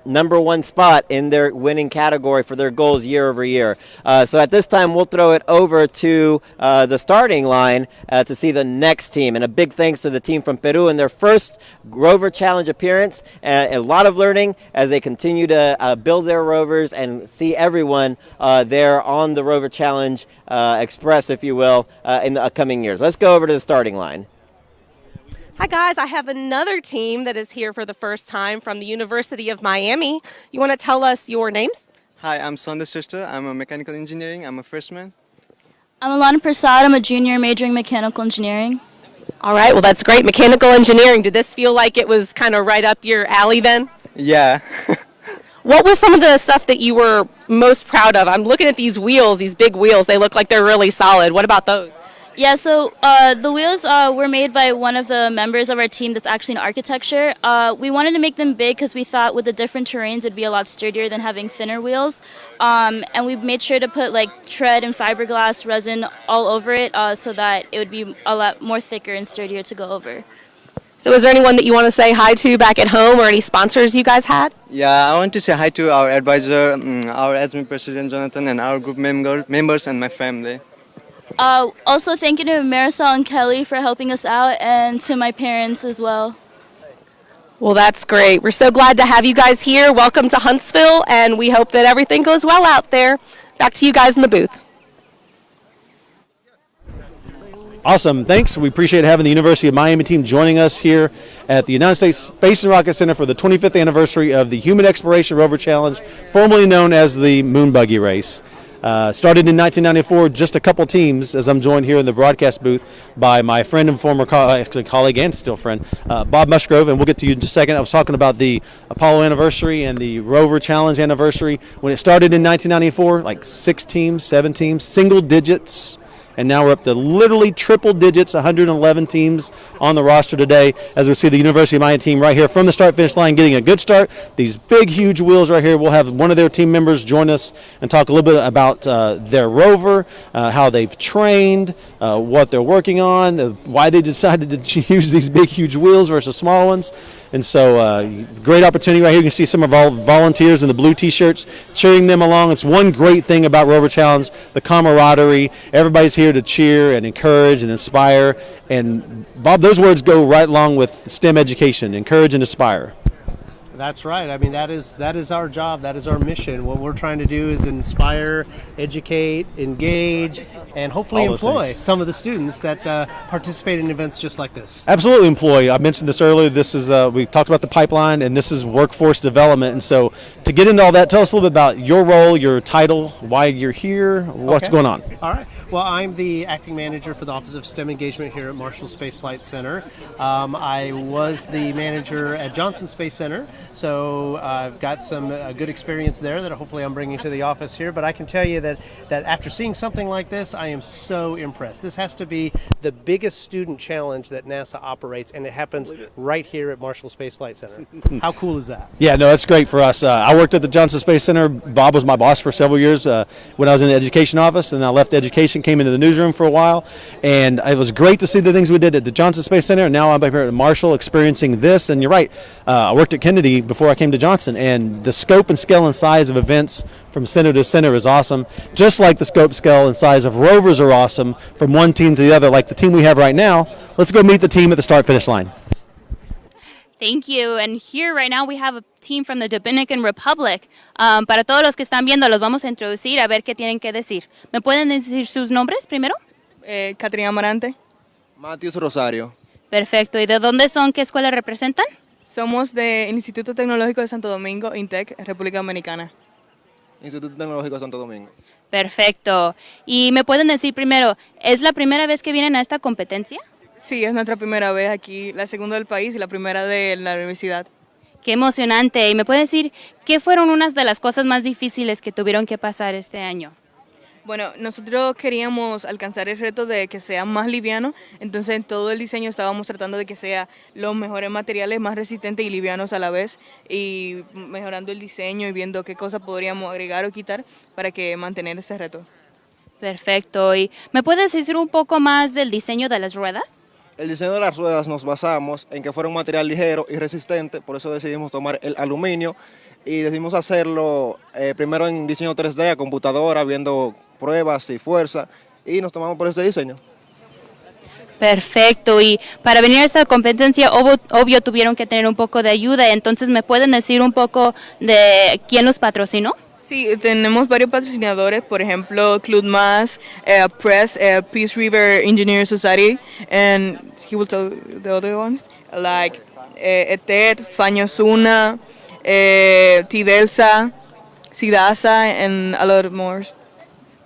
number one spot in their winning category for their goals year over year. So at this time, we'll throw it over to the starting line to see the next team. And a big thanks to the team from Peru in their first Rover Challenge appearance. A lot of learning as they continue to build their rovers and see everyone there on the Rover Challenge Express, if you will, in the upcoming years. Let's go over to the starting line. Hi guys, I have another team that is here for the first time from the University of Miami. You want to tell us your names? Hi, I'm Sandhya Shrestha. I'm a mechanical engineering. I'm a freshman. I'm Alana Prasad. I'm a junior majoring mechanical engineering. All right, well that's great. Mechanical engineering. Did this feel like it was kind of right up your alley then? Yeah. What was some of the stuff that you were most proud of? I'm looking at these wheels, these big wheels. They look like they're really solid. What about those? Yeah, so the wheels were made by one of the members of our team that's actually in architecture. We wanted to make them big because we thought with the different terrains it'd be a lot sturdier than having thinner wheels. And we made sure to put like tread and fiberglass resin all over it so that it would be a lot more thicker and sturdier to go over. So is there anyone that you want to say hi to back at home or any sponsors you guys had? Yeah, I want to say hi to our advisor, our admin president Jonathan, and our group members and my family. Also, thank you to Marisol and Kelly for helping us out, and to my parents as well. Well, that's great. We're so glad to have you guys here. Welcome to Huntsville, and we hope that everything goes well out there. Back to you guys in the booth. Awesome, thanks. We appreciate having the University of Miami team joining us here at the United States Space and Rocket Center for the 25th anniversary of the Human Exploration Rover Challenge, formerly known as the Moon Buggy Race. Started in 1994, just a couple teams, as I'm joined here in the broadcast booth by my friend and former colleague and still friend, Bob Musgrove, and we'll get to you in just a second. I was talking about the Apollo anniversary and the Rover Challenge anniversary. When it started in 1994, like 6 teams, 7 teams, single digits, and now we're up to literally triple digits, 111 teams on the roster today. As we see the University of Miami team right here from the start-finish line getting a good start. These big, huge wheels right here. We'll have one of their team members join us and talk a little bit about their Rover, how they've trained, what they're working on, why they decided to use these big, huge wheels versus small ones. And so great opportunity right here. You can see some of our volunteers in the blue T-shirts cheering them along. It's one great thing about Rover Challenge, the camaraderie. Everybody's here to cheer and encourage and inspire. And Bob, those words go right along with STEM education, encourage and inspire. That's right. I mean, that is our job. That is our mission. What we're trying to do is inspire, educate, engage, and hopefully employ some of the students that participate in events just like this. Absolutely employ. I mentioned this earlier. This is we talked about the pipeline, and this is workforce development. And so to get into all that, tell us a little bit about your role, your title, why you're here, what's going on. All right. Well, I'm the acting manager for the Office of STEM Engagement here at Marshall Space Flight Center. I was the manager at Johnson Space Center, so I've got some good experience there that hopefully I'm bringing to the office here. But I can tell you that after seeing something like this, I am so impressed. This has to be the biggest student challenge that NASA operates, and it happens right here at Marshall Space Flight Center. How cool is that? Yeah, no, that's great for us. I worked at the Johnson Space Center. Bob was my boss for several years when I was in the education office, and I left education, came into the newsroom for a while, and it was great to see the things we did at the Johnson Space Center. And now I'm back here at Marshall experiencing this, and you're right. I worked at Kennedy before I came to Johnson, and the scope and scale and size of events from center to center is awesome, just like the scope, scale, and size of rovers are awesome from one team to the other, like the team we have right now. Let's go meet the team at the start-finish line. Thank you. And here right now we have a team from the Dominican Republic. Para todos los que están viendo, los vamos a introducir a ver qué tienen que decir. ¿Me pueden decir sus nombres primero? Catrina Amarante. Matius Rosario. Perfecto. ¿Y de dónde son? ¿Qué escuela representan? Somos del Instituto Tecnológico de Santo Domingo, INTEC, República Dominicana. Instituto Tecnológico de Santo Domingo. Perfecto. ¿Y me pueden decir primero, es la primera vez que vienen a esta competencia? Sí, es nuestra primera vez aquí, la segunda del país y la primera de la universidad. Qué emocionante. ¿Y me pueden decir qué fueron unas de las cosas más difíciles que tuvieron que pasar este año? Bueno, nosotros queríamos alcanzar el reto de que sea más liviano, entonces en todo el diseño estábamos tratando de que sea los mejores materiales, más resistentes y livianos a la vez, y mejorando el diseño y viendo qué cosas podríamos agregar o quitar para que mantener ese reto. Perfecto. ¿Y me puedes decir un poco más del diseño de las ruedas? El diseño de las ruedas nos basamos en que fuera un material ligero y resistente, por eso decidimos tomar el aluminio y decidimos hacerlo primero en diseño 3D a computadora, viendo pruebas y fuerza, y nos tomamos por este diseño. Perfecto. Y para venir a esta competencia, obvio tuvieron que tener un poco de ayuda, entonces ¿me pueden decir un poco de quién los patrocinó? Sí, tenemos varios patrocinadores, por ejemplo, Club Más, Press, Peace River Engineering Society, and he will tell the other ones, like ETED, Fañosuna, Tidelsa, Sidasa, and a lot more.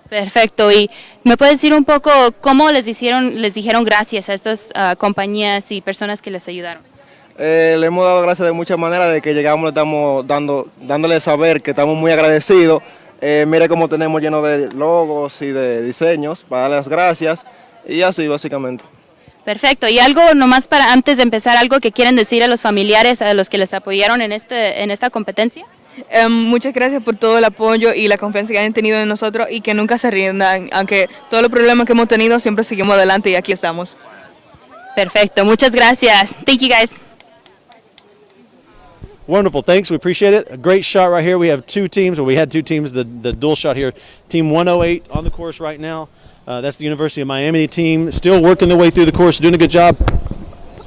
Perfecto. ¿Y me puedes decir un poco cómo les dijeron gracias a estas compañías y personas que les ayudaron? Le hemos dado gracias de muchas maneras, de que llegamos le estamos dándole a saber que estamos muy agradecidos. Mire cómo tenemos lleno de logos y de diseños para darle las gracias y así básicamente. Perfecto. Y algo nomás para antes de empezar, algo que quieren decir a los familiares, a los que les apoyaron en esta competencia. Muchas gracias por todo el apoyo y la confianza que han tenido en nosotros y que nunca se rindan, aunque todos los problemas que hemos tenido siempre seguimos adelante y aquí estamos. Perfecto. Muchas gracias. Thank you guys. Wonderful, thanks, we appreciate it. A great shot right here. We have two teams, or we had two teams, the dual shot here. Team 108 on the course right now. That's the University of Miami team, still working their way through the course, doing a good job.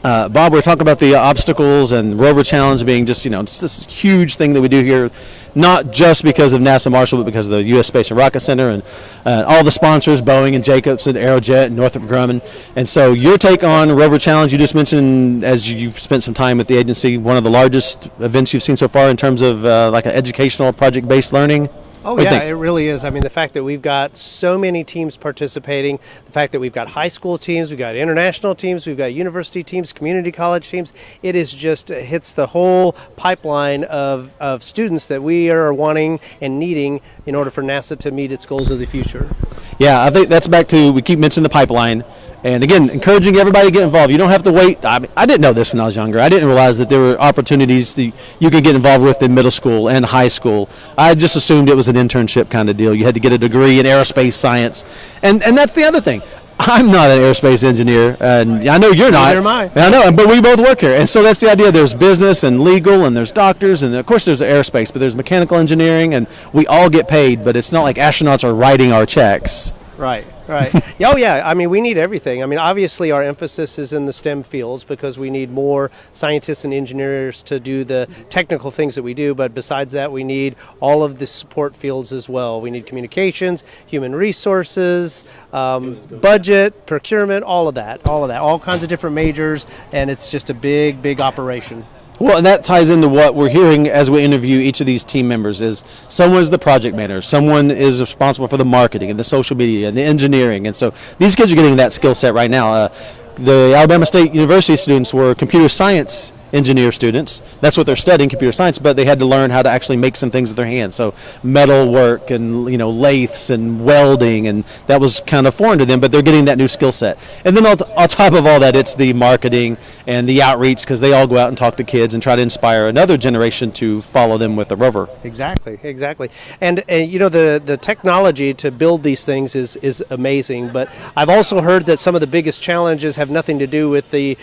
Bob, we're talking about the obstacles and Rover Challenge being just, it's this huge thing that we do here, not just because of NASA Marshall, but because of the U.S. Space and Rocket Center and all the sponsors, Boeing and Jacobs and Aerojet and Northrop Grumman. And so your take on Rover Challenge, you just mentioned, as you've spent some time at the agency, one of the largest events you've seen so far in terms of like an educational project-based learning. Oh yeah, it really is. I mean, the fact that we've got so many teams participating, the fact that we've got high school teams, we've got international teams, we've got university teams, community college teams, it is just hits the whole pipeline of students that we are wanting and needing in order for NASA to meet its goals of the future. Yeah, I think that's back to, we keep mentioning the pipeline. And again, encouraging everybody to get involved. You don't have to wait. I didn't know this when I was younger. I didn't realize that there were opportunities that you could get involved with in middle school and high school. I just assumed it was an internship kind of deal. You had to get a degree in aerospace science. And that's the other thing. I'm not an aerospace engineer, and I know you're not. Neither am I. I know, but we both work here. And so that's the idea. There's business and legal, and there's doctors, and of course there's aerospace, but there's mechanical engineering, and we all get paid, but it's not like astronauts are writing our checks. Right. Oh, yeah. I mean, we need everything. I mean, obviously, our emphasis is in the STEM fields because we need more scientists and engineers to do the technical things that we do. But besides that, we need all of the support fields as well. We need communications, human resources, budget, procurement, all of that, all kinds of different majors. And it's just a big, big operation. Well, and that ties into what we're hearing as we interview each of these team members is someone is the project manager, someone is responsible for the marketing and the social media and the engineering. And so these kids are getting that skill set right now. The Alabama State University students were computer science engineer students. That's what they're studying, computer science, but they had to learn how to actually make some things with their hands. So metal work and lathes and welding, and that was kind of foreign to them, but they're getting that new skill set. And then on top of all that, it's the marketing and the outreach, because they all go out and talk to kids and try to inspire another generation to follow them with the Rover. Exactly. And the technology to build these things is amazing, but I've also heard that some of the biggest challenges have nothing to do with the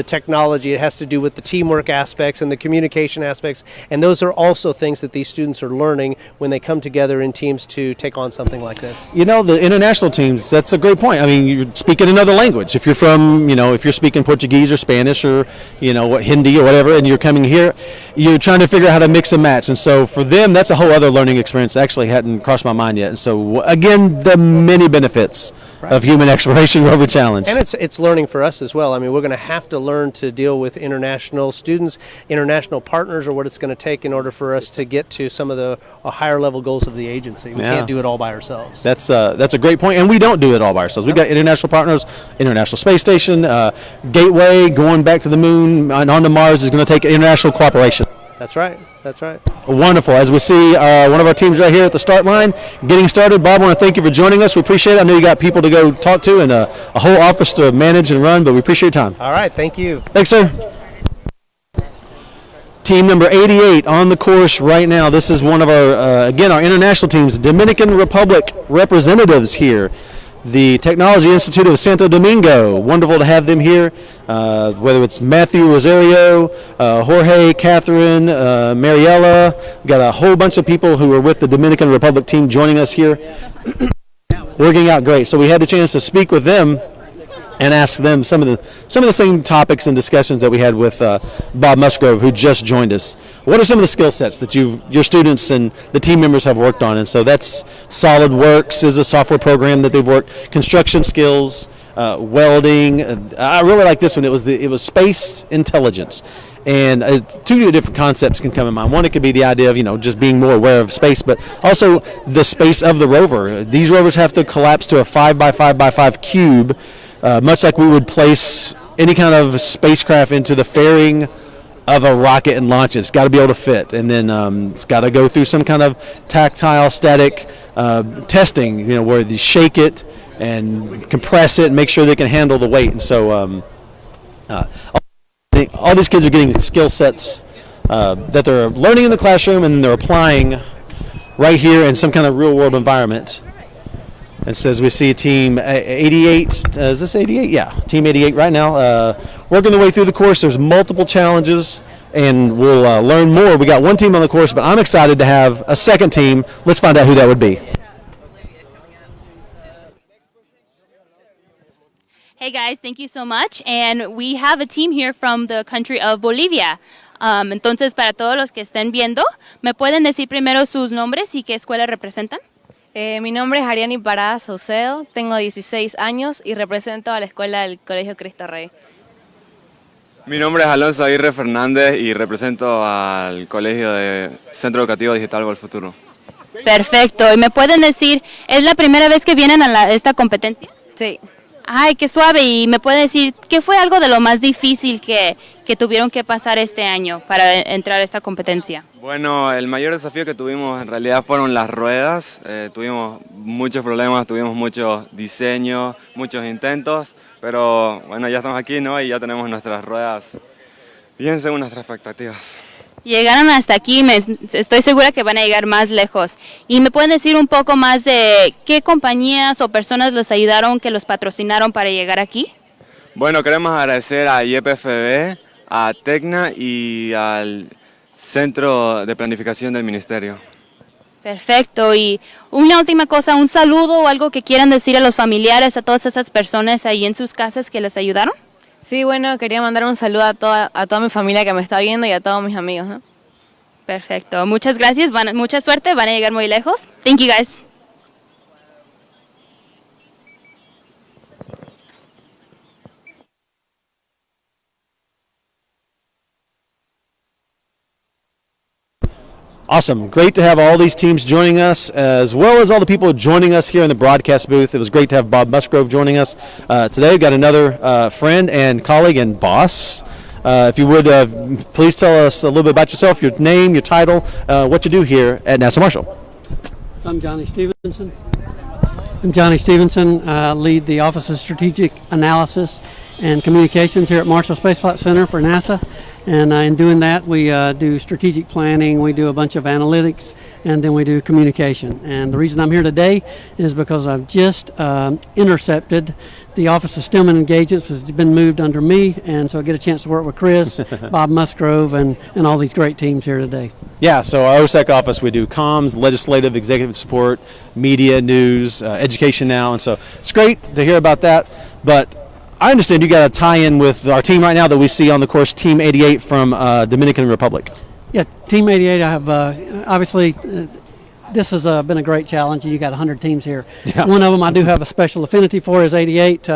technology. It has to do with the teamwork aspects and the communication aspects, and those are also things that these students are learning when they come together in teams to take on something like this. The international teams, that's a great point. I mean, you're speaking another language. If you're from, if you're speaking Portuguese or Spanish or, Hindi or whatever, and you're coming here, you're trying to figure out how to mix and match. And so for them, that's a whole other learning experience that actually hadn't crossed my mind yet. And so, again, the many benefits of Human Exploration Rover Challenge. And it's learning for us as well. I mean, we're going to have to learn to deal with international students, international partners, or what it's going to take in order for us to get to some of the higher level goals of the agency. We can't do it all by ourselves. That's a great point, and we don't do it all by ourselves. We've got international partners, International Space Station, Gateway, going back to the moon, and onto Mars is going to take international cooperation. That's right. Wonderful. As we see one of our teams right here at the start line getting started. Bob, I want to thank you for joining us. We appreciate it. I know you got people to go talk to and a whole office to manage and run, but we appreciate your time. All right. Thank you. Thanks, sir. Team number 88 on the course right now. This is one of our international teams, Dominican Republic representatives here. The Technology Institute of Santo Domingo. Wonderful to have them here, whether it's Matthew Rosario, Jorge, Catherine, Mariella. We've got a whole bunch of people who are with the Dominican Republic team joining us here. Working out great. So we had the chance to speak with them and ask them some of the same topics and discussions that we had with Bob Musgrove, who just joined us. What are some of the skill sets that your students and the team members have worked on? And so that's SolidWorks is a software program that they've worked, construction skills, welding. I really like this one. It was space intelligence. And two different concepts can come in mind. One, it could be the idea of, just being more aware of space, but also the space of the rover. These rovers have to collapse to a 5x5x5 cube, much like we would place any kind of spacecraft into the fairing of a rocket and launch it. It's got to be able to fit. And then it's got to go through some kind of tactile, static testing, where they shake it and compress it and make sure they can handle the weight. And so all these kids are getting skill sets that they're learning in the classroom and they're applying right here in some kind of real world environment. And so as we see team 88, is this 88? Yeah, team 88 right now, working their way through the course. There's multiple challenges, and we'll learn more. We got one team on the course, but I'm excited to have a second team. Let's find out who that would be. Hey guys, thank you so much. And we have a team here from the country of Bolivia. Entonces, para todos los que estén viendo, ¿me pueden decir primero sus nombres y qué escuela representan? Mi nombre es Ariani Parada Saucedo, tengo 16 años y represento a la escuela del Colegio Cristo Rey. Mi nombre es Alonso Aguirre Fernández y represento al Colegio de Centro Educativo Digital para el Futuro. Perfecto. ¿Y me pueden decir, es la primera vez que vienen a esta competencia? Sí. Ay, qué suave. Y me puede decir, ¿qué fue algo de lo más difícil que tuvieron que pasar este año para entrar a esta competencia? Bueno, el mayor desafío que tuvimos en realidad fueron las ruedas. Tuvimos muchos problemas, tuvimos muchos diseños, muchos intentos, pero bueno, ya estamos aquí, ¿no? Y ya tenemos nuestras ruedas bien según nuestras expectativas. Llegaron hasta aquí, estoy segura que van a llegar más lejos. ¿Y me pueden decir un poco más de qué compañías o personas los ayudaron, que los patrocinaron para llegar aquí? Bueno, queremos agradecer a YPFB, a Tecna y al Centro de Planificación del Ministerio. Perfecto. Y una última cosa, un saludo o algo que quieran decir a los familiares, a todas esas personas ahí en sus casas que les ayudaron. Sí, bueno, quería mandar un saludo a toda mi familia que me está viendo y a todos mis amigos, ¿no? Perfecto. Muchas gracias. Mucha suerte. Van a llegar muy lejos. Thank you, guys. Awesome. Great to have all these teams joining us, as well as all the people joining us here in the broadcast booth. It was great to have Bob Musgrove joining us today. We've got another friend and colleague and boss. If you would, please tell us a little bit about yourself, your name, your title, what you do here at NASA Marshall. I'm Johnny Stevenson. Lead the Office of Strategic Analysis and Communications here at Marshall Space Flight Center for NASA. And in doing that, we do strategic planning, we do a bunch of analytics, and then we do communication. And the reason I'm here today is because I've just intercepted the Office of STEM and Engagements, which has been moved under me, and so I get a chance to work with Chris, Bob Musgrove, and all these great teams here today. Yeah, so our OSEC office, we do comms, legislative, executive support, media, news, education now, and so it's great to hear about that. But I understand you got a tie-in with our team right now that we see on the course, Team 88 from Dominican Republic. Yeah, Team 88, I have obviously this has been a great challenge. You got 100 teams here. Yeah. One of them I do have a special affinity for is 88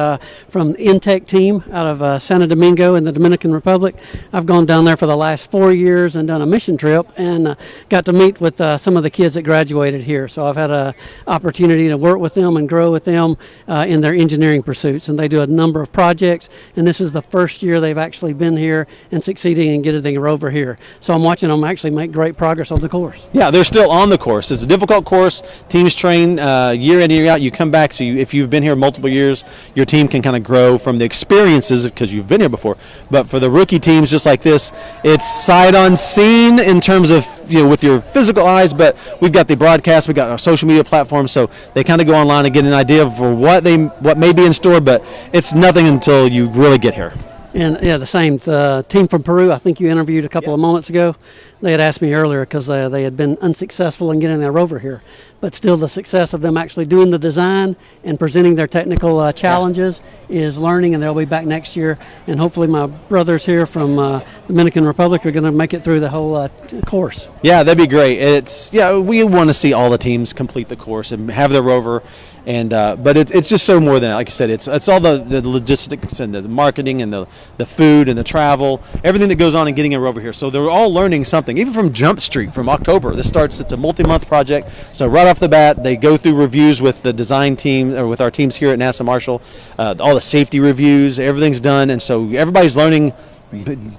from the Intech team out of Santo Domingo in the Dominican Republic. I've gone down there for the last 4 years and done a mission trip and got to meet with some of the kids that graduated here. So I've had an opportunity to work with them and grow with them in their engineering pursuits. And they do a number of projects, and this is the first year they've actually been here and succeeding in getting a rover here. So I'm watching them actually make great progress on the course. Yeah, they're still on the course. It's a difficult course. Teams train year in, year out. You come back, so if you've been here multiple years, your team can kind of grow from the experiences because you've been here before. But for the rookie teams just like this, it's sight unseen in terms of, with your physical eyes, but we've got the broadcast, we've got our social media platforms, so they kind of go online and get an idea for what may be in store, but it's nothing until you really get here. And yeah, the same team from Peru, I think you interviewed a couple of moments ago. They had asked me earlier because they had been unsuccessful in getting their rover here. But still the success of them actually doing the design and presenting their technical challenges is learning, and they'll be back next year. And hopefully my brothers here from Dominican Republic are going to make it through the whole course. Yeah, that'd be great. We want to see all the teams complete the course and have their rover. And but it's just so more than that. Like I said, it's all the logistics and the marketing and the food and the travel, everything that goes on in getting a rover here. So they're all learning something, even from Jump Street from October. It's a multi-month project. So right off the bat, they go through reviews with the design team or with our teams here at NASA Marshall. All the safety reviews, everything's done, and so everybody's learning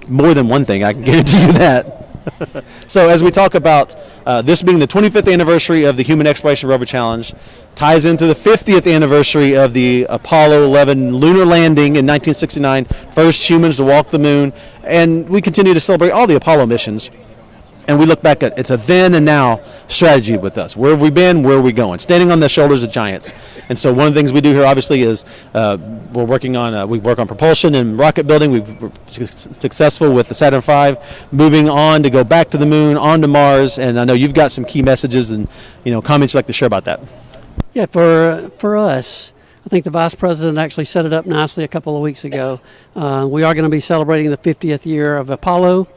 more than one thing. I can guarantee you that. So as we talk about this being the 25th anniversary of the Human Exploration Rover Challenge, ties into the 50th anniversary of the Apollo 11 lunar landing in 1969, first humans to walk the moon, and we continue to celebrate all the Apollo missions. And we look back at it's a then and now strategy with us. Where have we been? Where are we going? Standing on the shoulders of giants. And so one of the things we do here, obviously, is we work on propulsion and rocket building. We're successful with the Saturn V, moving on to go back to the moon, on to Mars. And I know you've got some key messages and comments you'd like to share about that. Yeah, for us, I think the Vice President actually set it up nicely a couple of weeks ago. We are going to be celebrating the 50th year of Apollo.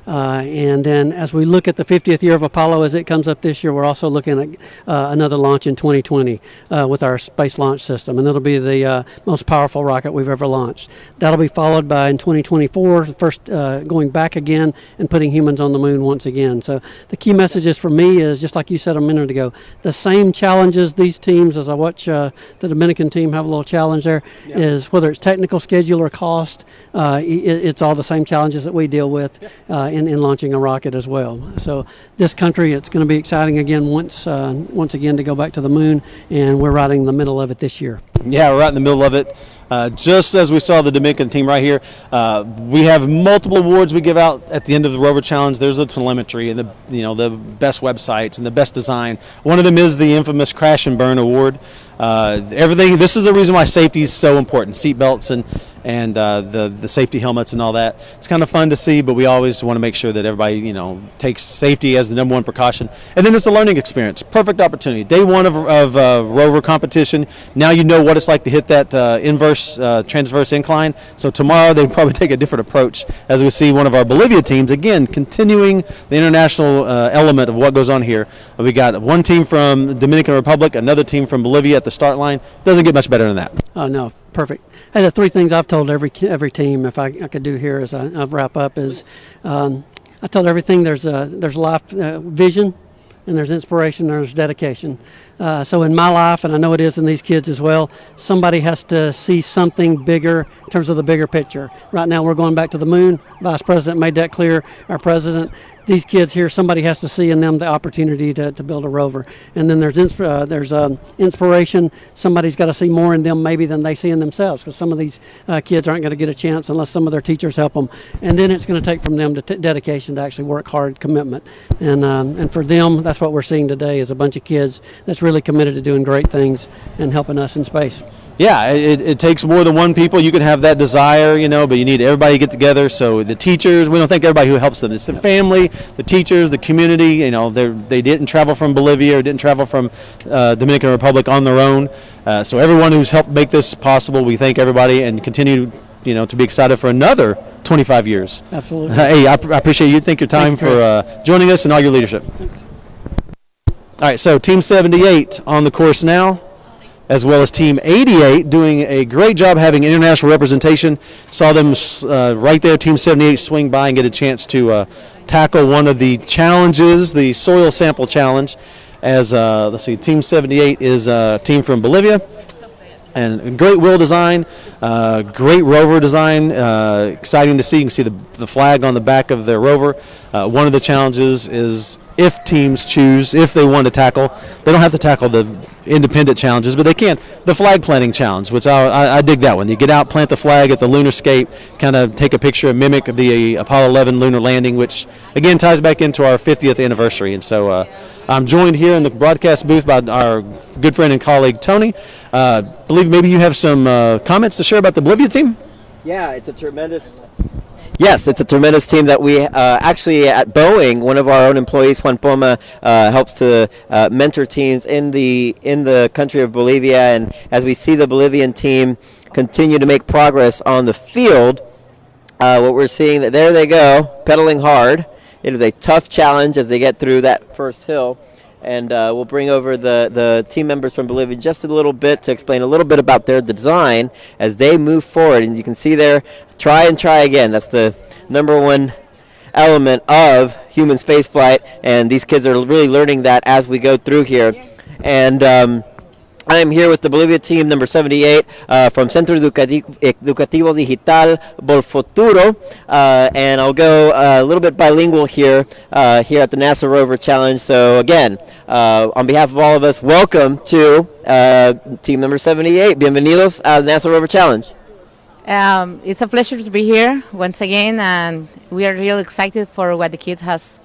And then as we look at the 50th year of Apollo as it comes up this year, we're also looking at another launch in 2020 with our space launch system. And it'll be the most powerful rocket we've ever launched. That'll be followed by in 2024, the first going back again and putting humans on the moon once again. So the key messages for me is, just like you said a minute ago, the same challenges these teams, as I watch the Dominican team have a little challenge there, is whether it's technical, schedule, or cost, it's all the same challenges that we deal with in launching a rocket as well. So this country, it's going to be exciting again once again to go back to the moon, and we're right in the middle of it this year. Yeah, we're right in the middle of it. Just as we saw the Dominican team right here, we have multiple awards we give out at the end of the Rover Challenge. There's the telemetry and the best websites and the best design. One of them is the infamous Crash and Burn Award. Everything. This is the reason why safety is so important. Seat belts and the safety helmets and all that. It's kind of fun to see, but we always want to make sure that everybody takes safety as the number one precaution. And then it's a learning experience. Perfect opportunity. Day one of Rover competition. Now you know what it's like to hit that transverse incline. So tomorrow they probably take a different approach as we see one of our Bolivia teams again continuing the international element of what goes on here. We got one team from Dominican Republic, another team from Bolivia at the start line. Doesn't get much better than that. Oh no, perfect. Hey, the three things I've told every team, if I could do here as I wrap up, is I told everything there's life vision, and there's inspiration, there's dedication. So in my life, and I know it is in these kids as well, somebody has to see something bigger in terms of the bigger picture. Right now we're going back to the moon. Vice President made that clear, our president. These kids here, somebody has to see in them the opportunity to build a rover. And then there's inspiration. Somebody's got to see more in them maybe than they see in themselves, because some of these kids aren't going to get a chance unless some of their teachers help them. And then it's going to take from them dedication to actually work hard, commitment. And for them, that's what we're seeing today, is a bunch of kids that's really committed to doing great things and helping us in space. Yeah, it takes more than one people. You can have that desire, but you need everybody to get together. So the teachers, we don't thank everybody who helps them. It's the family, the teachers, the community. They didn't travel from Bolivia or didn't travel from Dominican Republic on their own. So everyone who's helped make this possible, we thank everybody and continue, to be excited for another 25 years. Absolutely. Hey, I appreciate you. Thank your time for joining us and all your leadership. Thanks. All right, so Team 78 on the course now, as well as Team 88 doing a great job having international representation. Saw them right there, Team 78 swing by and get a chance to tackle one of the challenges, the soil sample challenge. As let's see, Team 78 is a team from Bolivia. And great wheel design, great rover design, exciting to see. You can see the flag on the back of their rover. One of the challenges is if teams choose, if they want to tackle, they don't have to tackle the independent challenges, but they can. The flag planting challenge, which I dig that one. You get out, plant the flag at the lunar scape, kind of take a picture and mimic the Apollo 11 lunar landing, which again ties back into our 50th anniversary. And so I'm joined here in the broadcast booth by our good friend and colleague Tony. I believe maybe you have some comments to share about the Bolivia team? Yeah, it's a tremendous team that we actually at Boeing, one of our own employees, Juan Poma, helps to mentor teams in the country of Bolivia. And as we see the Bolivian team continue to make progress on the field, what we're seeing, that there they go, pedaling hard. It is a tough challenge as they get through that first hill. And we'll bring over the team members from Bolivia just a little bit to explain a little bit about their design as they move forward. And you can see there, try and try again. That's the number one element of human spaceflight. And these kids are really learning that as we go through here. And I am here with the Bolivia team, number 78, from Centro Educativo Digital Bolfuturo, and I'll go a little bit bilingual here at the NASA Rover Challenge. So again, on behalf of all of us, welcome to team number 78. Bienvenidos al NASA Rover Challenge. It's a pleasure to be here once again, and we are really excited for what the kids has.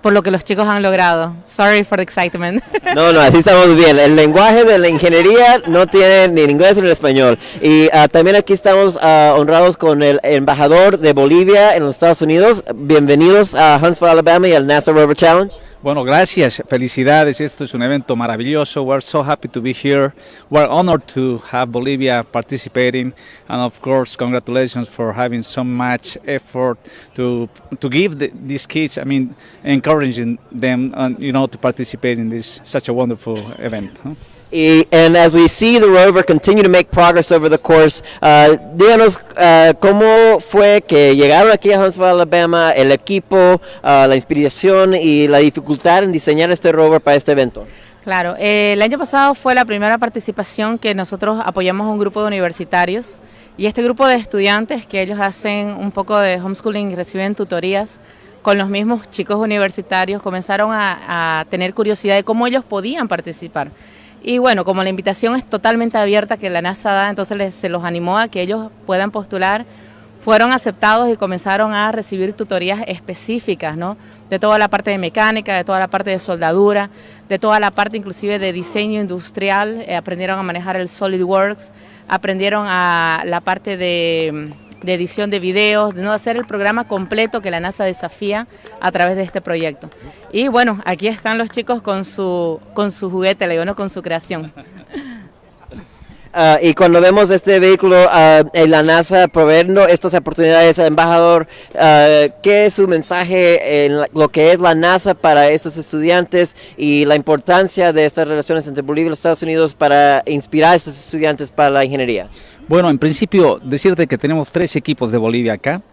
Por lo que los chicos han logrado. Sorry for the excitement. No, así estamos bien. El lenguaje de la ingeniería no tiene ni en inglés ni en español. Y también aquí estamos honrados con el embajador de Bolivia en los Estados Unidos. Bienvenidos a Huntsville, Alabama y al NASA Rover Challenge. Bueno, gracias, felicidades, esto es un evento maravilloso, we're so happy to be here, we're honored to have Bolivia participating, and of course congratulations for having so much effort to give these kids, I mean, encouraging them, to participate in this such a wonderful event. Huh? And as we see the rover continue to make progress over the course, díganos cómo fue que llegaron aquí a Huntsville, Alabama, el equipo, la inspiración y la dificultad en diseñar este rover para este evento. Claro, el año pasado fue la primera participación que nosotros apoyamos a un grupo de universitarios y este grupo de estudiantes que ellos hacen un poco de homeschooling y reciben tutorías con los mismos chicos universitarios comenzaron a tener curiosidad de cómo ellos podían participar. Y bueno, como la invitación es totalmente abierta que la NASA da, entonces se los animó a que ellos puedan postular. Fueron aceptados y comenzaron a recibir tutorías específicas, ¿no? De toda la parte de mecánica, de toda la parte de soldadura, de toda la parte inclusive de diseño industrial. Aprendieron a manejar el SolidWorks, aprendieron a la parte de edición de videos, de no hacer el programa completo que la NASA desafía a través de este proyecto. Y bueno, aquí están los chicos con su juguete, le digo, ¿no? Con su creación. Y cuando vemos este vehículo en la NASA proveendo estas oportunidades, embajador, ¿qué es su mensaje en lo que es la NASA para estos estudiantes y la importancia de estas relaciones entre Bolivia y los Estados Unidos para inspirar a estos estudiantes para la ingeniería? Bueno, en principio decirte que tenemos 3 equipos de Bolivia acá.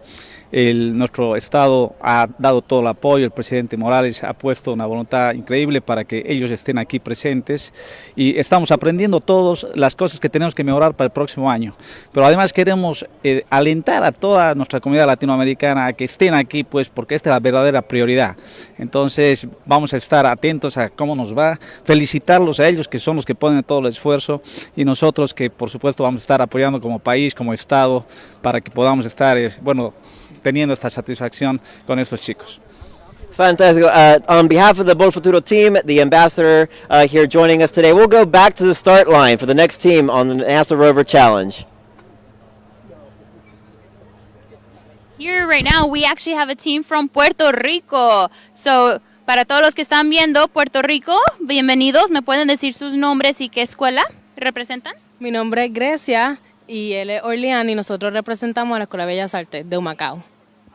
Nuestro estado ha dado todo el apoyo, el presidente Morales ha puesto una voluntad increíble para que ellos estén aquí presentes y estamos aprendiendo todas las cosas que tenemos que mejorar para el próximo año. Pero además queremos alentar a toda nuestra comunidad latinoamericana a que estén aquí, pues porque esta es la verdadera prioridad. Entonces vamos a estar atentos a cómo nos va, felicitarlos a ellos que son los que ponen todo el esfuerzo y nosotros que por supuesto vamos a estar apoyando como país, como estado, para que podamos estar, teniendo esta satisfacción con estos chicos. Fantastic. On behalf of the Bol Futuro team, the ambassador here joining us today, we'll go back to the start line for the next team on the NASA Rover Challenge. Here right now we actually have a team from Puerto Rico. So, para todos los que están viendo Puerto Rico, bienvenidos. ¿Me pueden decir sus nombres y qué escuela representan? Mi nombre es Grecia y él es Orleán y nosotros representamos a la Escuela de Bellas Artes de Humacao.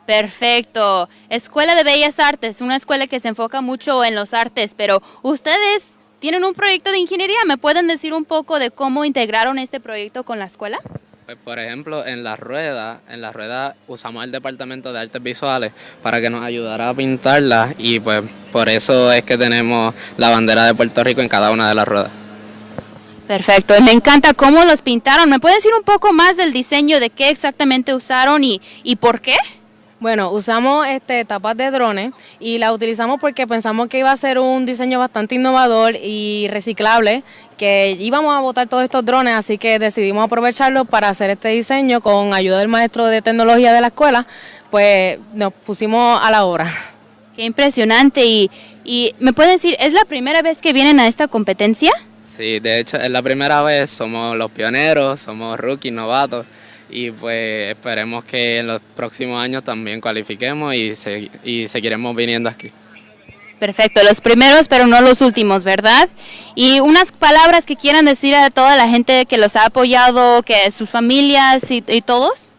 Perfecto. Escuela de Bellas Artes, una escuela que se enfoca mucho en los artes, pero ustedes tienen un proyecto de ingeniería. ¿Me pueden decir un poco de cómo integraron este proyecto con la escuela? Pues, por ejemplo, en la rueda usamos el departamento de artes visuales para que nos ayudara a pintarlas y pues por eso es que tenemos la bandera de Puerto Rico en cada una de las ruedas. Perfecto, me encanta cómo los pintaron. ¿Me pueden decir un poco más del diseño, de qué exactamente usaron y por qué? Bueno, usamos tapas de drones y la utilizamos porque pensamos que iba a ser un diseño bastante innovador y reciclable, que íbamos a botar todos estos drones, así que decidimos aprovecharlo para hacer este diseño con ayuda del maestro de tecnología de la escuela, pues nos pusimos a la obra. Qué impresionante y ¿me pueden decir, es la primera vez que vienen a esta competencia? Sí, de hecho es la primera vez, somos los pioneros, somos rookies, novatos. Y pues esperemos que en los próximos años también cualifiquemos y seguiremos viniendo aquí. Perfecto, los primeros pero no los últimos, ¿verdad? Y unas palabras que quieran decir a toda la gente que los ha apoyado, que sus familias y todos.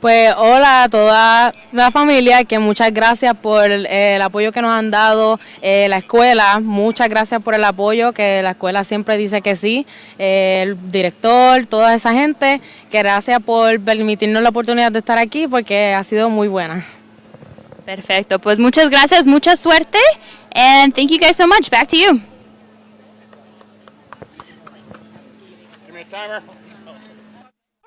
Pues hola a toda la familia, que muchas gracias por el apoyo que nos han dado, la escuela, muchas gracias por el apoyo, que la escuela siempre dice que sí, el director, toda esa gente, que gracias por permitirnos la oportunidad de estar aquí porque ha sido muy buena. Perfecto, pues muchas gracias, mucha suerte, and thank you guys so much. Back to you. Give me a timer.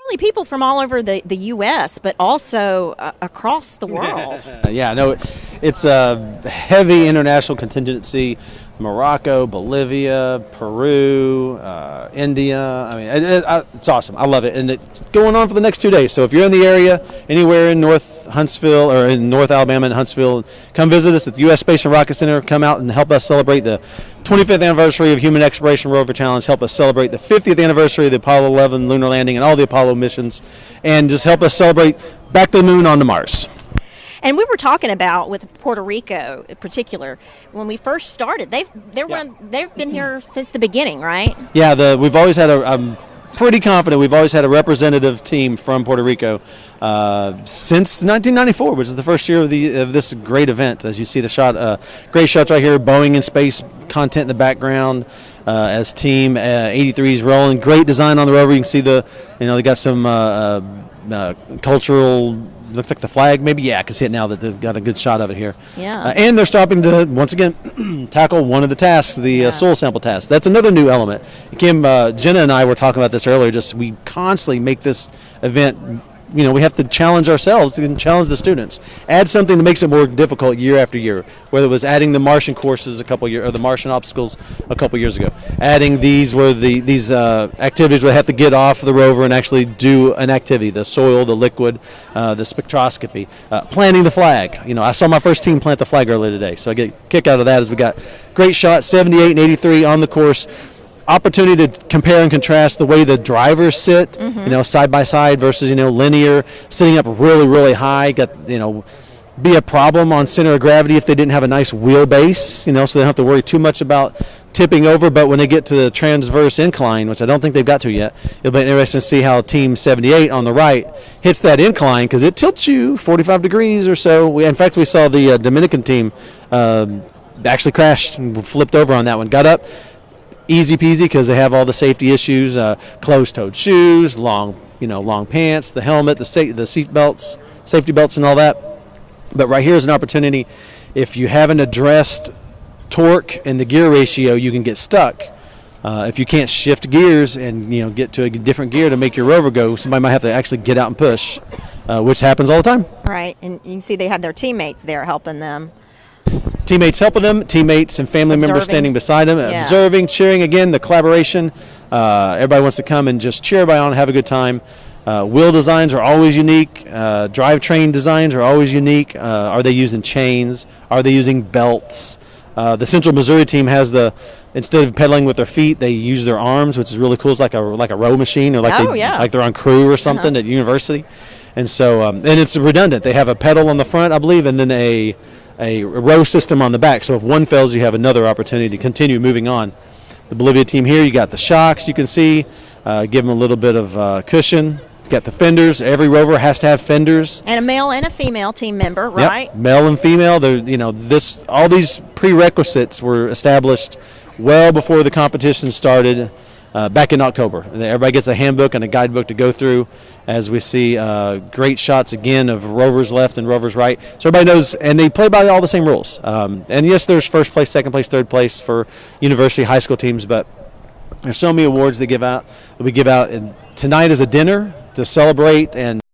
Only people from all over the U.S., but also across the world. Yeah, no, it's a heavy international contingency. Morocco, Bolivia, Peru, India. I mean, it's awesome. I love it. And it's going on for the next 2 days. So if you're in the area, anywhere in North Huntsville or in North Alabama and Huntsville, come visit us at the U.S. Space and Rocket Center. Come out and help us celebrate the 25th anniversary of Human Exploration Rover Challenge. Help us celebrate the 50th anniversary of the Apollo 11 lunar landing and all the Apollo missions. And just help us celebrate back to the moon on to Mars. And we were talking about with Puerto Rico in particular when we first started. They've been here since the beginning, right? Yeah, we've always had I'm pretty confident we've always had a representative team from Puerto Rico since 1994, which is the first year of this great event. As you see the shot, great shots right here, Boeing in space content in the background. As team 83 is rolling, great design on the rover. You can see they got some cultural. Looks like the flag, maybe. Yeah, I can see it now that they've got a good shot of it here. Yeah. And they're stopping to once again tackle one of the tasks, the soil sample task. That's another new element. Kim, Jenna, and I were talking about this earlier. Just we constantly make this event. We have to challenge ourselves and challenge the students. Add something that makes it more difficult year after year. Whether it was adding the Martian courses or the Martian obstacles a couple years ago. Adding these activities where they have to get off the rover and actually do an activity: the soil, the liquid, the spectroscopy, planting the flag. I saw my first team plant the flag earlier today, so I get a kick out of that. As we got great shots, 78 and 83 on the course. Opportunity to compare and contrast the way the drivers sit, side by side versus linear, sitting up really, really high. Got be a problem on center of gravity if they didn't have a nice wheelbase, so they don't have to worry too much about tipping over. But when they get to the transverse incline, which I don't think they've got to yet, it'll be interesting to see how Team 78 on the right hits that incline, because it tilts you 45 degrees or so. In fact, we saw the Dominican team actually crashed and flipped over on that one. Got up. Easy peasy, because they have all the safety issues, closed-toed shoes, long pants, the helmet, the seat belts, safety belts, and all that. But right here is an opportunity. If you haven't addressed torque and the gear ratio, you can get stuck. If you can't shift gears and get to a different gear to make your rover go, somebody might have to actually get out and push, which happens all the time. Right, and you can see they have their teammates there helping them. Teammates helping them, teammates and family members standing beside them, observing, cheering. Again, the collaboration. Everybody wants to come and just cheer everybody on and have a good time. Wheel designs are always unique. Drivetrain designs are always unique. Are they using chains? Are they using belts? The Central Missouri team has instead of pedaling with their feet, they use their arms, which is really cool. It's like a row machine, or like they're on crew or something at university. And so, and it's redundant. They have a pedal on the front, I believe, and then a row system on the back. So if one fails, you have another opportunity to continue moving on. The Bolivia team here, you got the shocks, you can see, give them a little bit of cushion. Got the fenders. Every rover has to have fenders. And a male and a female team member, right? Yep. Male and female. All these prerequisites were established well before the competition started back in October. Everybody gets a handbook and a guidebook to go through, as we see great shots again of rovers left and rovers right. So everybody knows, and they play by all the same rules. And yes, there's first place, second place, third place for university, high school teams, but there's so many awards we give out, and tonight is a dinner to celebrate and